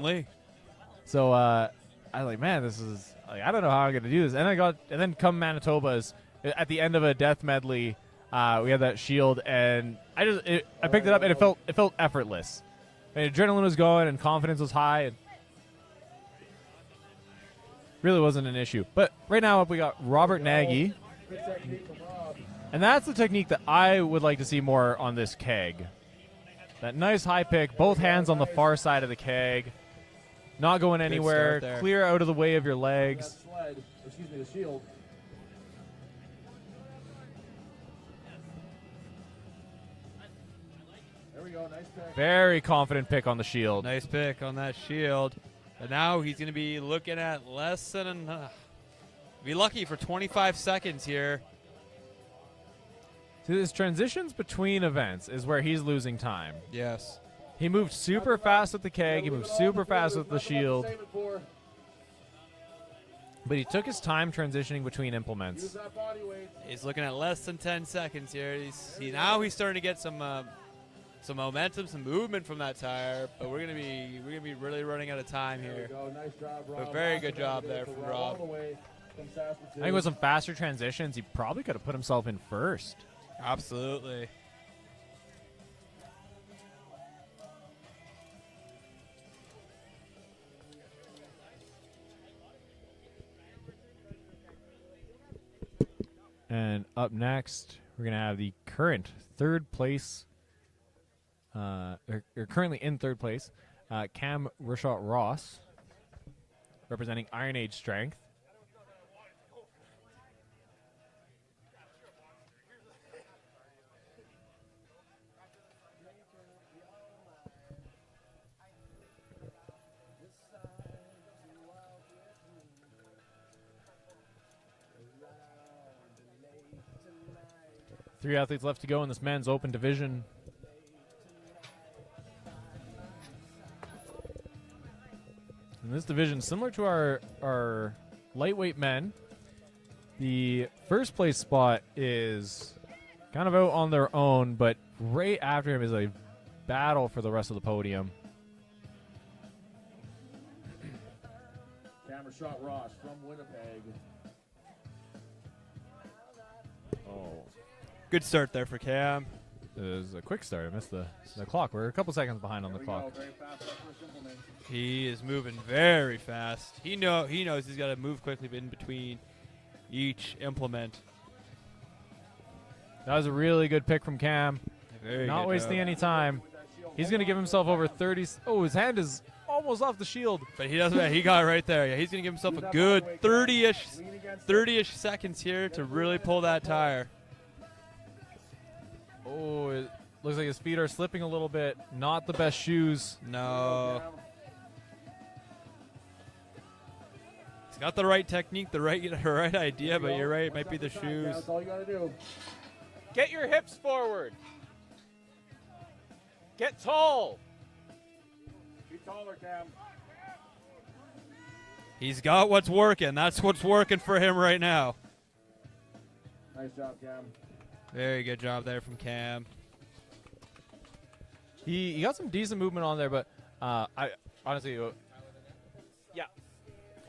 I was like, man, this is like I don't know how I'm gonna do this. And then come Manitoba's at the end of a death medley, we had that shield, and I picked it up, and it felt effortless. And adrenaline was going, and confidence was high, and really wasn't an issue. But right now we got Robert Nagy, and that's the technique that I would like to see more on this keg. That nice high pick, both hands on the far side of the keg, not going anywhere, clear out of the way of your legs. The shield. There we go, nice pick. Very confident pick on the shield. Nice pick on that shield. And now he's going to be looking at less than be lucky for 25 seconds here. See, his transitions between events is where he's losing time. Yes. He moved super fast with the keg. He moved super fast with the shield. But he took his time transitioning between implements. He's looking at less than 10 seconds here. Now he's starting to get some momentum, some movement from that tire. But we're gonna be really running out of time here. Nice job, Rob. But very good job there from Rob. I think with some faster transitions, he probably could have put himself in first. Absolutely. And up next, we're going to have the current third place, or currently in third place, Cam Ross, representing Iron Age Strength. Three athletes left to go in this men's open division. In this division, similar to our lightweight men, the first place spot is kind of out on their own, but right after him is a battle for the rest of the podium. Camera shot Ross from Winnipeg. Oh. Good start there for Cam. It was a quick start. I missed the clock. We're a couple seconds behind on the clock. Very fast that first implement. He is moving very fast. He knows he's got to move quickly in between each implement. That was a really good pick from Cam. Very Not good wasting job. any time. He's going to give himself over 30. Oh, his hand is almost off the shield. But he doesn't. He got it right there. Yeah, he's going to give himself a good 30-ish seconds here to really pull that tire. Oh, it looks like his feet are slipping a little bit. Not the best shoes. No. He's got the right technique, the right idea, but you're right. It might be the shoes. That's all you got to do. Get your hips forward. Get tall. Be taller, Cam. He's got what's working. That's what's working for him right now. Nice job, Cam. Very good job there from Cam. He got some decent movement on there, but I honestly, Yeah.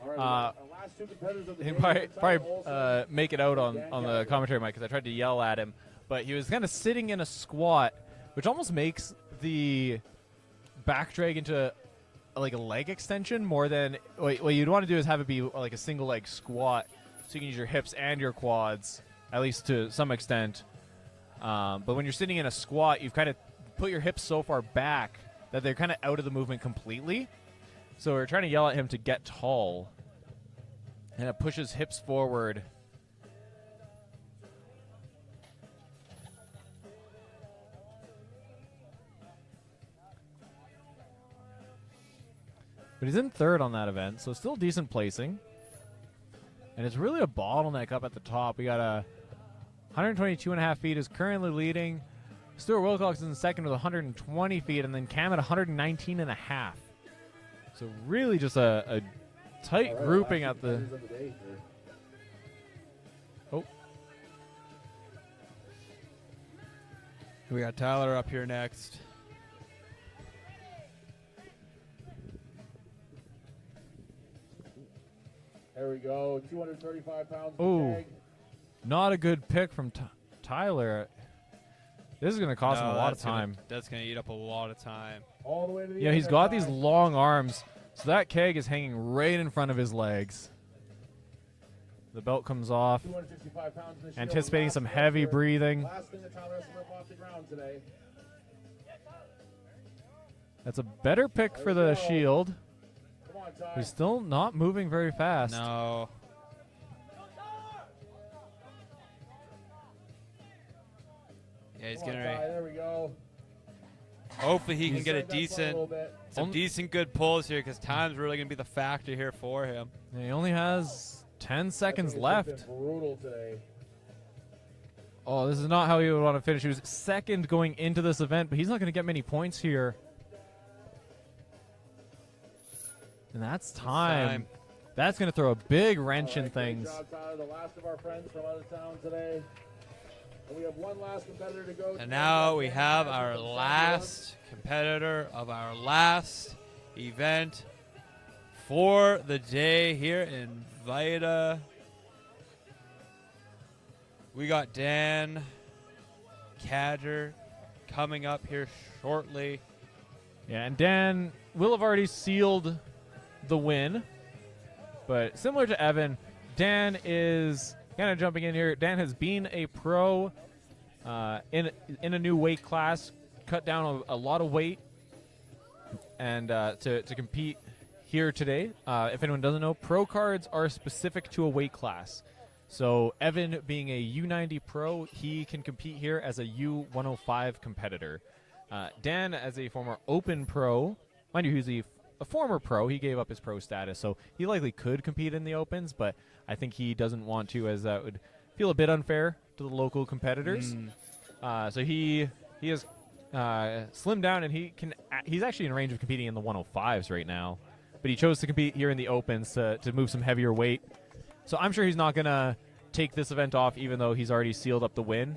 All right, our last two competitors of the he day. probably make it out on the commentary mic because I tried to yell at him, but he was kind of sitting in a squat, which almost makes the back drag into like a leg extension more than what you'd want to do is have it be like a single leg squat, so you can use your hips and your quads at least to some extent. But when you're sitting in a squat, you've kind of put your hips so far back that they're kind of out of the movement completely. So we're trying to yell at him to get tall. And it pushes hips forward. But he's in third on that event, so still decent placing. And it's really a bottleneck up at the top. We got a 122.5 feet is currently leading. Stuart Wilcox is in second with 120 feet, and then Cam at 119.5. So really just a tight grouping at the... Oh. We got Tyler up here next. There we go. 235 pounds. Oh, not a good pick from Tyler. This is going to cost him a lot of time. That's going to eat up a lot of time. All the way to the Yeah, end he's of got time. these long arms, so that keg is hanging right in front of his legs. The belt comes off. 265 pounds in the shield. Anticipating Last some thing heavy here. breathing. Last thing that Tyler has to rip off the ground today. That's a better pick for the shield. Come on, Ty. He's still not moving very fast. No. Yeah, he's Come on, getting Ty. ready. There we go. Hopefully he can get a Save that front a decent, little bit. some decent good pulls here because time's really going to be the factor here for him. And he only has 10 seconds I think left. it's been brutal today. Oh, this is not how he would want to finish. He was second going into this event, but he's not going to get many points here. And that's time. That's going to throw a big wrench in things. Great job, Tyler. The last of our friends from out of town today. And we have one last competitor to go. And now we have our last competitor of our last event for the day here in Vita. We got Dan Cadger coming up here shortly. Yeah, and Dan will have already sealed the win. But similar to Evan, Dan is kind of jumping in here. Dan has been a pro in a new weight class, cut down a lot of weight, and to compete here today. If anyone doesn't know, pro cards are specific to a weight class. So Evan, being a U90 pro, he can compete here as a U105 competitor. Dan, as a former open pro, mind you, he's a former pro. He gave up his pro status, so he likely could compete in the opens, but I think he doesn't want to, as that would feel a bit unfair to the local competitors. So he has slimmed down, and he's actually in range of competing in the 105s right now, but he chose to compete here in the opens to move some heavier weight. So I'm sure he's not going to take this event off, even though he's already sealed up the win.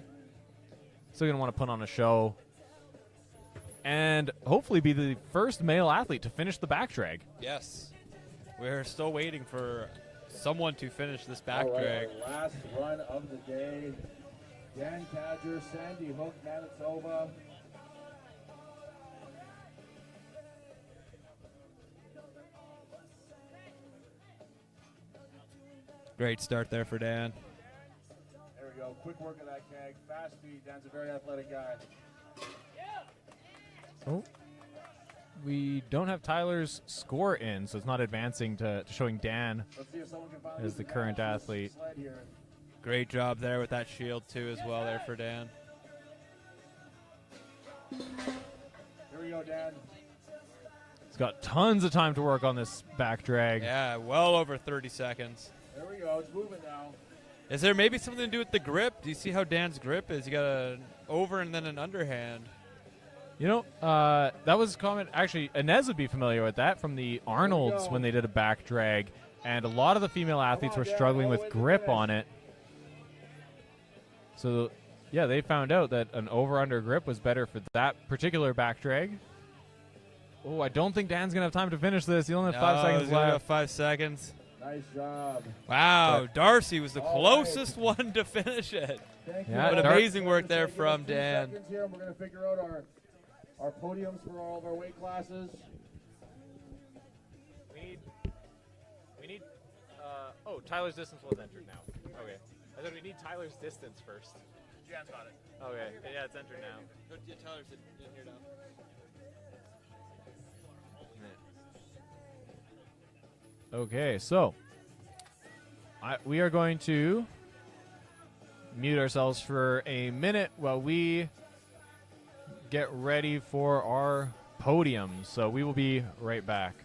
Still going to want to put on a show and hopefully be the first male athlete to finish the back drag. Yes. We're still waiting for someone to finish this back All right, drag. our last run of the day. Dan Cadger, Sandy Hook, Manitoba. Great start there for Dan. There we go. Quick work of that keg. Fast feet. Dan's a very athletic guy. Oh. We don't have Tyler's score in, so it's not advancing to showing Dan Let's see if someone can finally as the current athlete. sled here. Great job there with that shield too as well there for Dan. Here we go, Dan. He's got tons of time to work on this back drag. Yeah, well over 30 seconds. There we go. It's moving now. Is there maybe something to do with the grip? Do you see how Dan's grip is? You got an over and then an underhand. You know, that was a comment. Actually, Inez would be familiar with that from the Arnolds when they did a back drag. And a lot of the female athletes were struggling with grip on it. So, yeah, they found out that an over-under grip was better for that particular back drag. Oh, I don't think Dan's going to have time to finish this. He only has 5 seconds he's only got left. 5 seconds. Nice job. Wow, Darcy was the closest one to finish it. Thank Yeah, you. But Dar- amazing work there Give us from 2 Dan. seconds here, and we're going to figure out our podiums for all of our weight classes. We need, oh, Tyler's distance was entered now. Okay. I said we need Tyler's distance first. Jan's got it. Okay, yeah, it's entered now. Go to Tyler's in here now. Okay, so we are going to mute ourselves for a minute while we get ready for our podium. So we will be right back.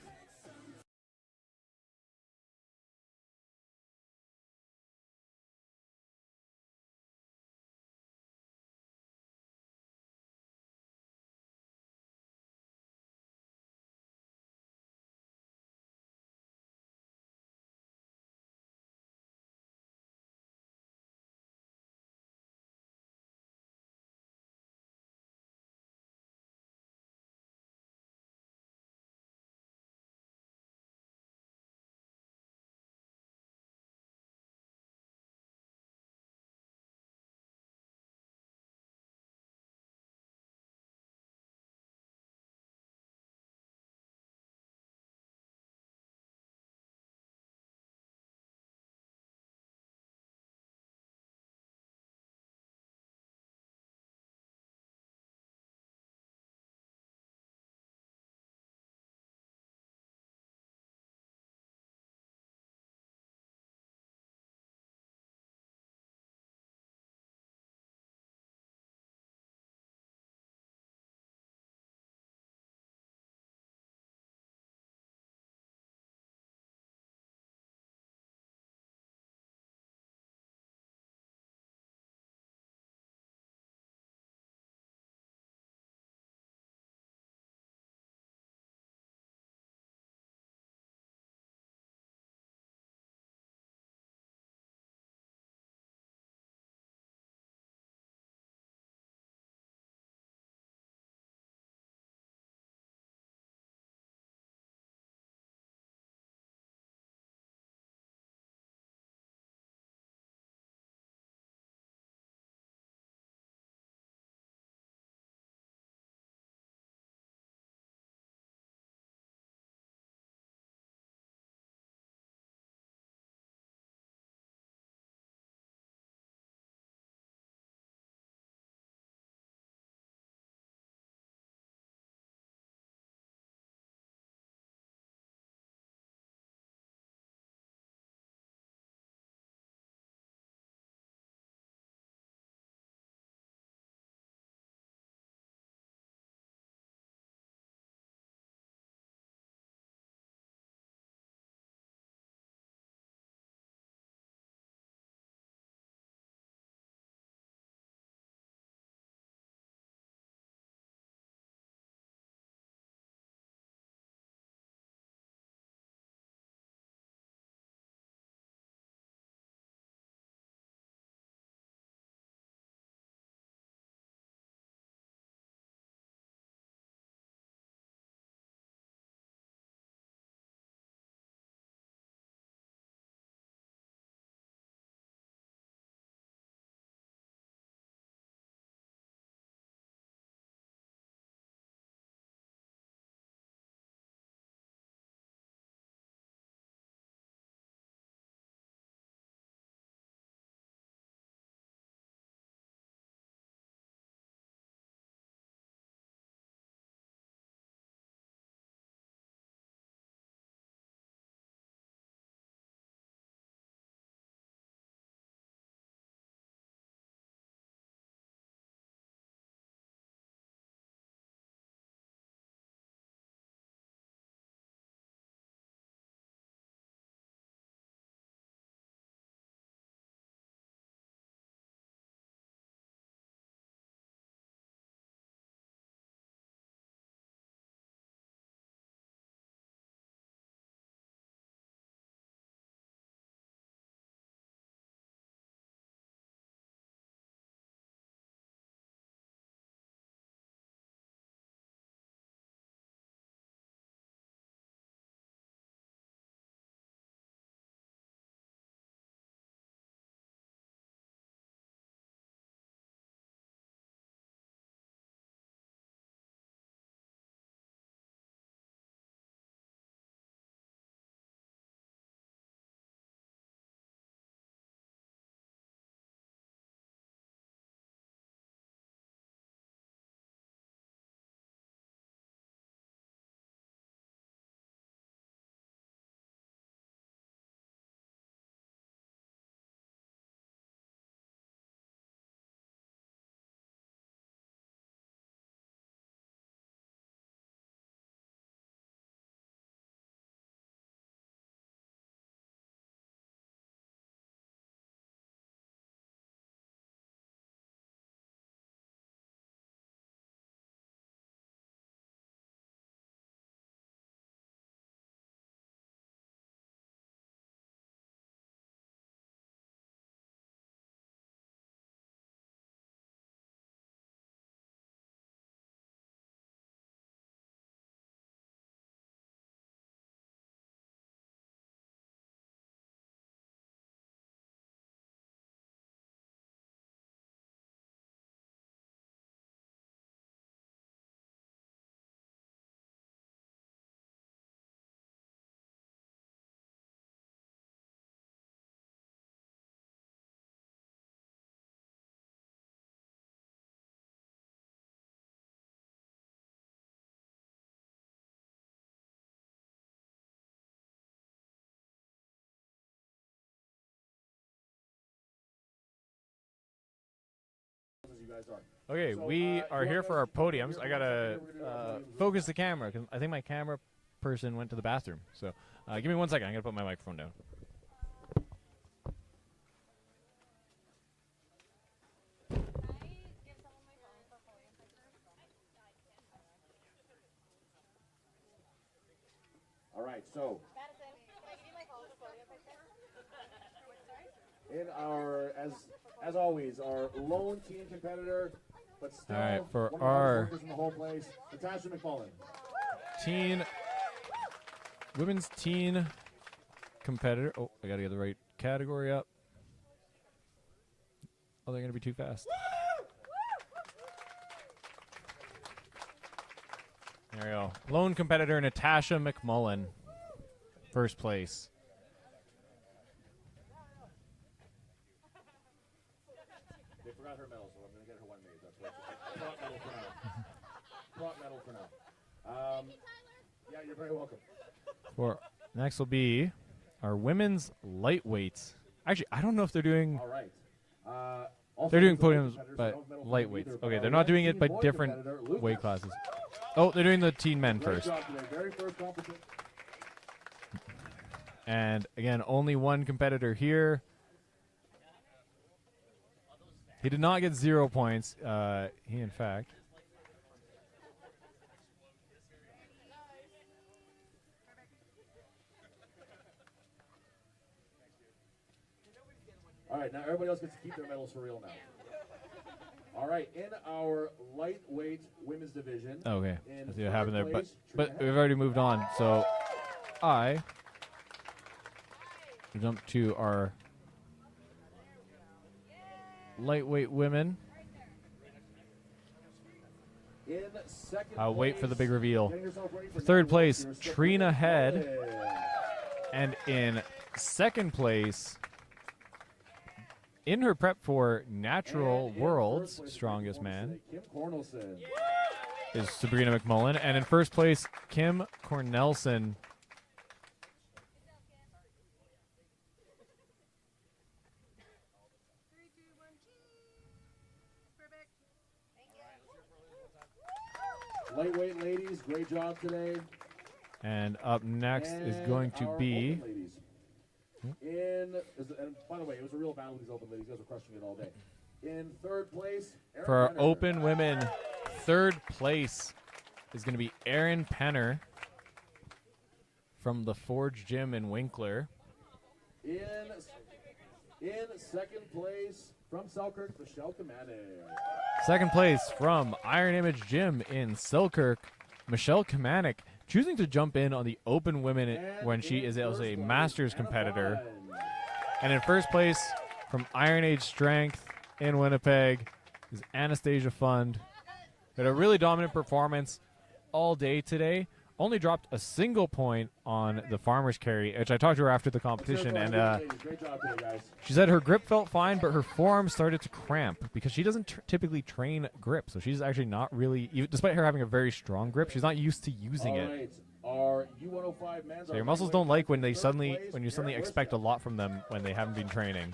guys are. Okay, So, we are you here want for our us to come podiums. here? I gotta We're gonna do our podiums. focus the camera because I think my camera person went to the bathroom. So give me 1 second. I'm gonna put my microphone down. All right, so in our, as always, our lone teen competitor, but still All right, for one of the our- hardest workers in the whole place, Natasha McMullen. Women's teen competitor. Oh, I gotta get the right category up. Oh, they're gonna be too fast. There we go. Lone competitor Natasha McMullen, first place. They forgot her medal, so I'm going to get her one made. That's what prop medal for now. Prop medal for now. Yeah, you're very welcome. For next will be our women's lightweights. Actually, I don't know if they're doing. All right. Also, They're doing there's a podiums, competitors but who don't medal for them lightweights. either, but Okay, our they're not doing it, teen but boy different competitor, Lucas. weight classes. Oh, they're doing the teen men Great first. job today. Very first competition. And again, only one competitor here. He did not get 0 points. He, in fact. All right, now everybody else gets to keep their medals for real now. All right, in our lightweight women's division. Okay, in let's see what third happened there. place, But Trina we've already moved on. So I jump to our lightweight women. In second I'll wait for the place, big reveal. getting herself ready for Third nationals, place, here's Trina Head. McMullen. And in second place, in her prep for Natural And in World's first place, Strongest performance Man, today, Kim Cornelson. is Sabrina McMullen. And in first place, Kim Cornelson. Lightweight ladies, great job today. And up next is And going to our be open ladies. And by the way, it was a real battle with these open ladies. You guys were crushing it all day. In third place, Erin for our Penner. open women. Third place is going to be Erin Penner from the Forge Gym in Winkler. In second place, from Selkirk, Michelle Kamane. Second place from Iron Image Gym in Selkirk, Michelle Kamanik, choosing to jump in on the open women And when she in is also first a place, Masters Anna competitor. Fine. And in first place from Iron Age Strength in Winnipeg is Anastasia Fund. Had a really dominant performance all day today. Only dropped a single point on the farmer's carry, which I talked to her after the competition, and Great job today, guys. she said her grip felt fine, but her forearm started to cramp because she doesn't typically train grip. So she's actually not really, even, despite her having a very strong grip, she's not used to using All it. right. Our U105 men's. So your muscles don't like when you suddenly expect a lot from them when they haven't been training.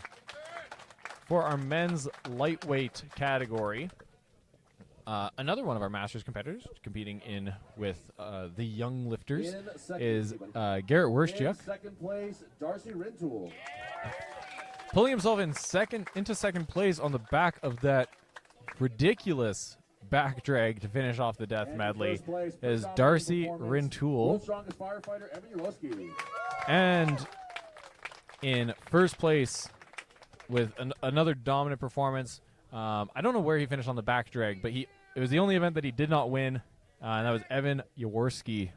For our men's lightweight category, another one of our Masters competitors competing in with the young lifters is Garrett In Werstyuk, second place, Darcy Rintoul. pulling himself into second place on the back of that ridiculous back drag to finish off the death And in medley first place, is first Darcy performance, Rintoul. World's Strongest firefighter, Emmy Uroski. And in first place with another dominant performance, I don't know where he finished on the back drag, but it was the only event that he did not win, and that was Evan Jaworski.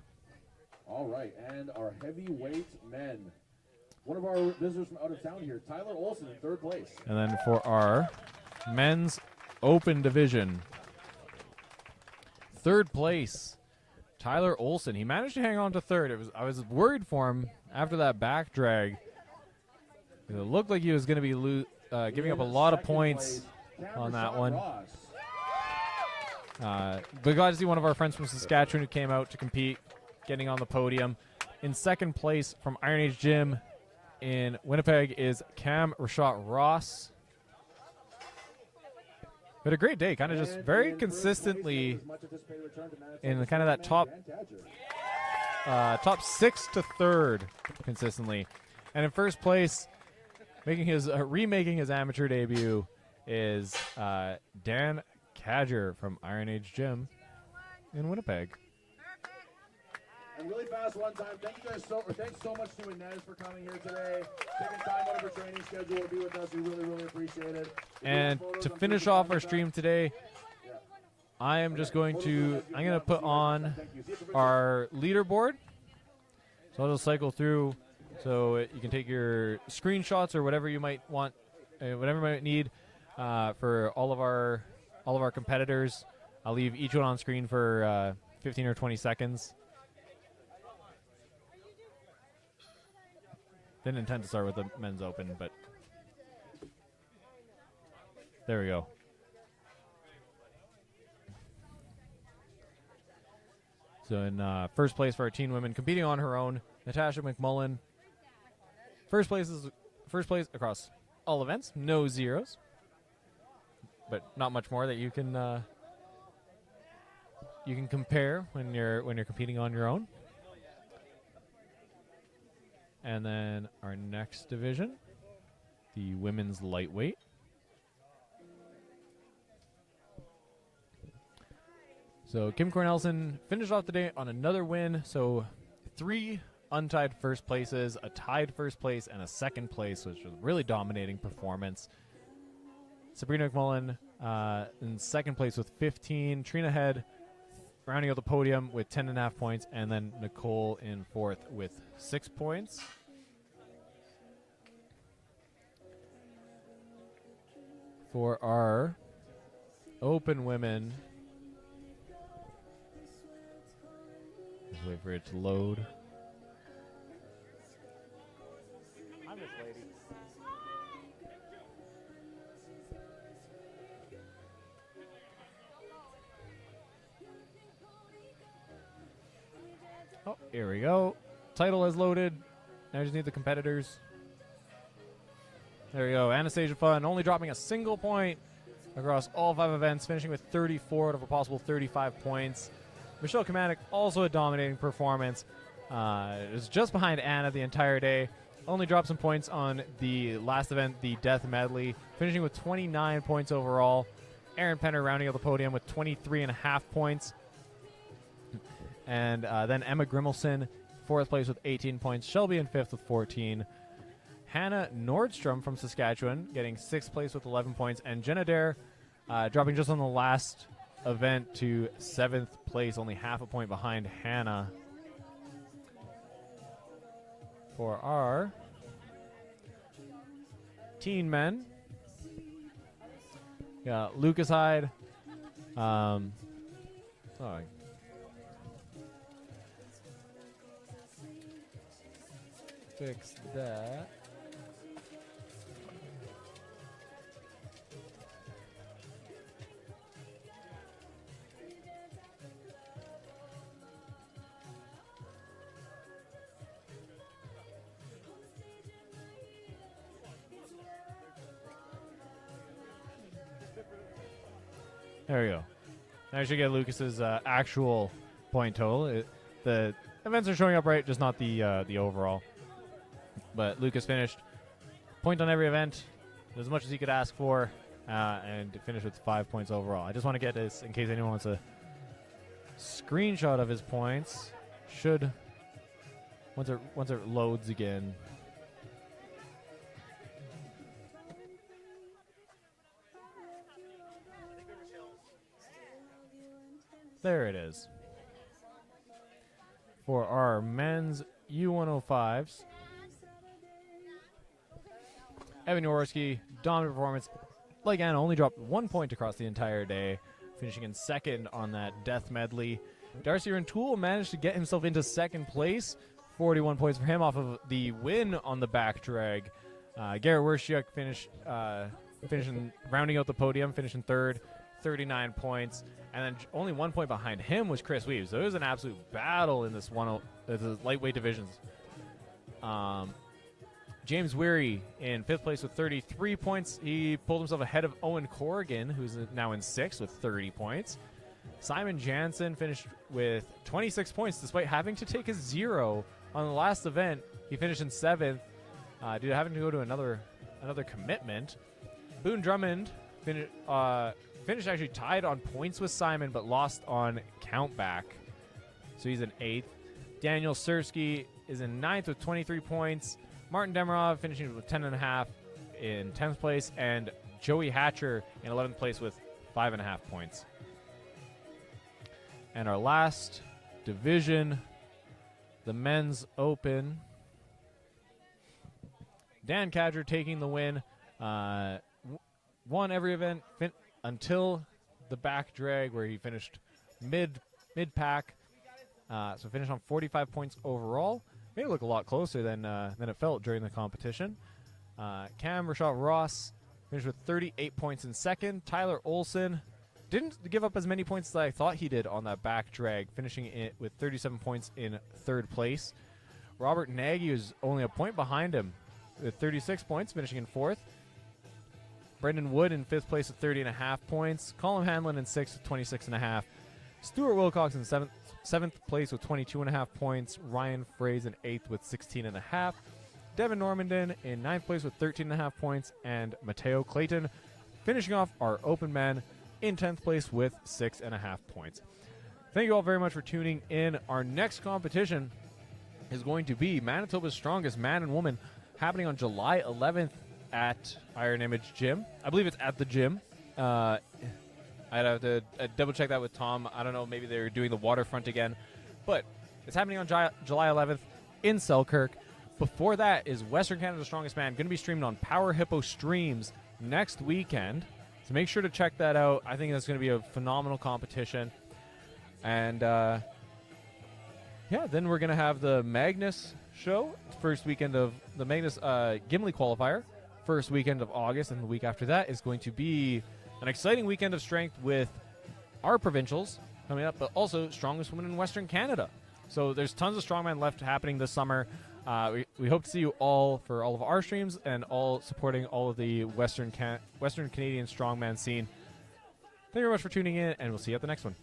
All right, and our heavyweight men. One of our visitors from out of town here, Tyler Olson in third place. And then for our men's open division, third place, Tyler Olson. He managed to hang on to third. I was worried for him after that back drag. It looked like he was going to be giving up a lot of points on that one. But glad to see one of our friends from Saskatchewan who came out to compete, getting on the podium. In second place from Iron Age Gym in Winnipeg is Cam Rashad Ross. But a great day, kind of just very consistently in kind of that top 6 to 3rd consistently. And in first place, making his remaking his amateur debut is Dan Cadger from Iron Age Gym in Winnipeg. And really fast one time, thanks so much to Inez for coming here today. Taking time out of her training schedule to be with us. We really, really appreciate it. And to finish off our stream today, I'm going to put on our leaderboard. So I'll just cycle through so you can take your screenshots or whatever you might want, whatever you might need for all of our competitors. I'll leave each one on screen for 15 or 20 seconds. Didn't intend to start with the men's open, but there we go. So in first place for our teen women, competing on her own, Natasha McMullen. First place across all events, no zeros, but not much more that you can compare when you're competing on your own. And then our next division, the women's lightweight. So Kim Cornelson finished off the day on another win. So 3 untied first places, a tied first place, and a second place, which was a really dominating performance. Sabrina McMullen in second place with 15. Trina Head rounding out the podium with 10.5 points, and then Nicole in fourth with 6 points. For our open women, just wait for it to load. I'm this lady. Oh, here we go. Title is loaded. Now I just need the competitors. There we go. Anastasia Fun only dropping a single point across all 5 events, finishing with 34 out of a possible 35 points. Michelle Kamanik, also a dominating performance. Is just behind Anna the entire day. Only dropped some points on the last event, the Death Medley, finishing with 29 points overall. Erin Penner rounding out the podium with 23.5 points. And then Emma Grimmelson, 4th place with 18 points. Shelby in 5th with 14. Hannah Nordstrom from Saskatchewan getting 6th place with 11 points. And Jenna Dare dropping just on the last event to 7th place, only half a point behind Hannah. For our teen men, got Lucas Hyde. Fix that. There we go. Now I should get Lucas's actual point total. The events are showing up right, just not the overall. But Lucas finished point on every event, as much as he could ask for, and finished with 5 points overall. I just want to get this in case anyone wants a screenshot of his points. Should once it loads again. There it is. For our men's U105s, Evan Jaworski, dominant performance. Like Anna, only dropped 1 point across the entire day, finishing in 2nd on that Death Medley. Darcy Rantoul managed to get himself into 2nd place, 41 points for him off of the win on the back drag. Garrett Wershchuk finishing, rounding out the podium, finishing 3rd, 39 points. And then only 1 point behind him was Chris Weaves. So it was an absolute battle in this lightweight divisions. James Weary in 5th place with 33 points. He pulled himself ahead of Owen Corrigan, who's now in 6th with 30 points. Simon Jansen finished with 26 points despite having to take a 0 on the last event. He finished in 7th due to having to go to another commitment. Boone Drummond finished actually tied on points with Simon but lost on countback. So he's in 8th. Daniel Sersky is in 9th with 23 points. Martin Demirov finishing with 10.5 in 10th place. And Joey Hatcher in 11th place with 5.5 points. And our last division, the Men's Open. Dan Cadger taking the win. Won every event until the back drag where he finished mid-pack. So finished on 45 points overall. Made it look a lot closer than it felt during the competition. Cam Rashad Ross finished with 38 points in 2nd. Tyler Olson didn't give up as many points as I thought he did on that back drag, finishing it with 37 points in 3rd place. Robert Nagy was only a point behind him with 36 points, finishing in 4th. Brendan Wood in 5th place with 30.5 points. Colin Hanlon in 6th with 26.5. Stuart Wilcox in 7th place with 22.5 points. Ryan Fraze in 8th with 16.5. Devin Normandin in 9th place with 13.5 points. And Mateo Clayton finishing off our open men in 10th place with 6.5 points. Thank you all very much for tuning in. Our next competition is going to be Manitoba's Strongest Man and Woman, happening on July 11th at Iron Image Gym. I believe it's at the gym. I'd have to double check that with Tom. I don't know, maybe they're doing the waterfront again. But it's happening on July 11th in Selkirk. Before that is Western Canada's Strongest Man, going to be streamed on Power Hippo Streams next weekend. So make sure to check that out. I think that's going to be a phenomenal competition. And then we're going to have the Magnus show, first weekend of the Magnus Gimli qualifier, first weekend of August. And the week after that is going to be an exciting weekend of strength with our provincials coming up, but also Strongest Woman in Western Canada. So there's tons of Strongman left happening this summer. We hope to see you all for all of our streams and all supporting all of the Western Canadian Strongman scene. Thank you very much for tuning in, and we'll see you at the next one.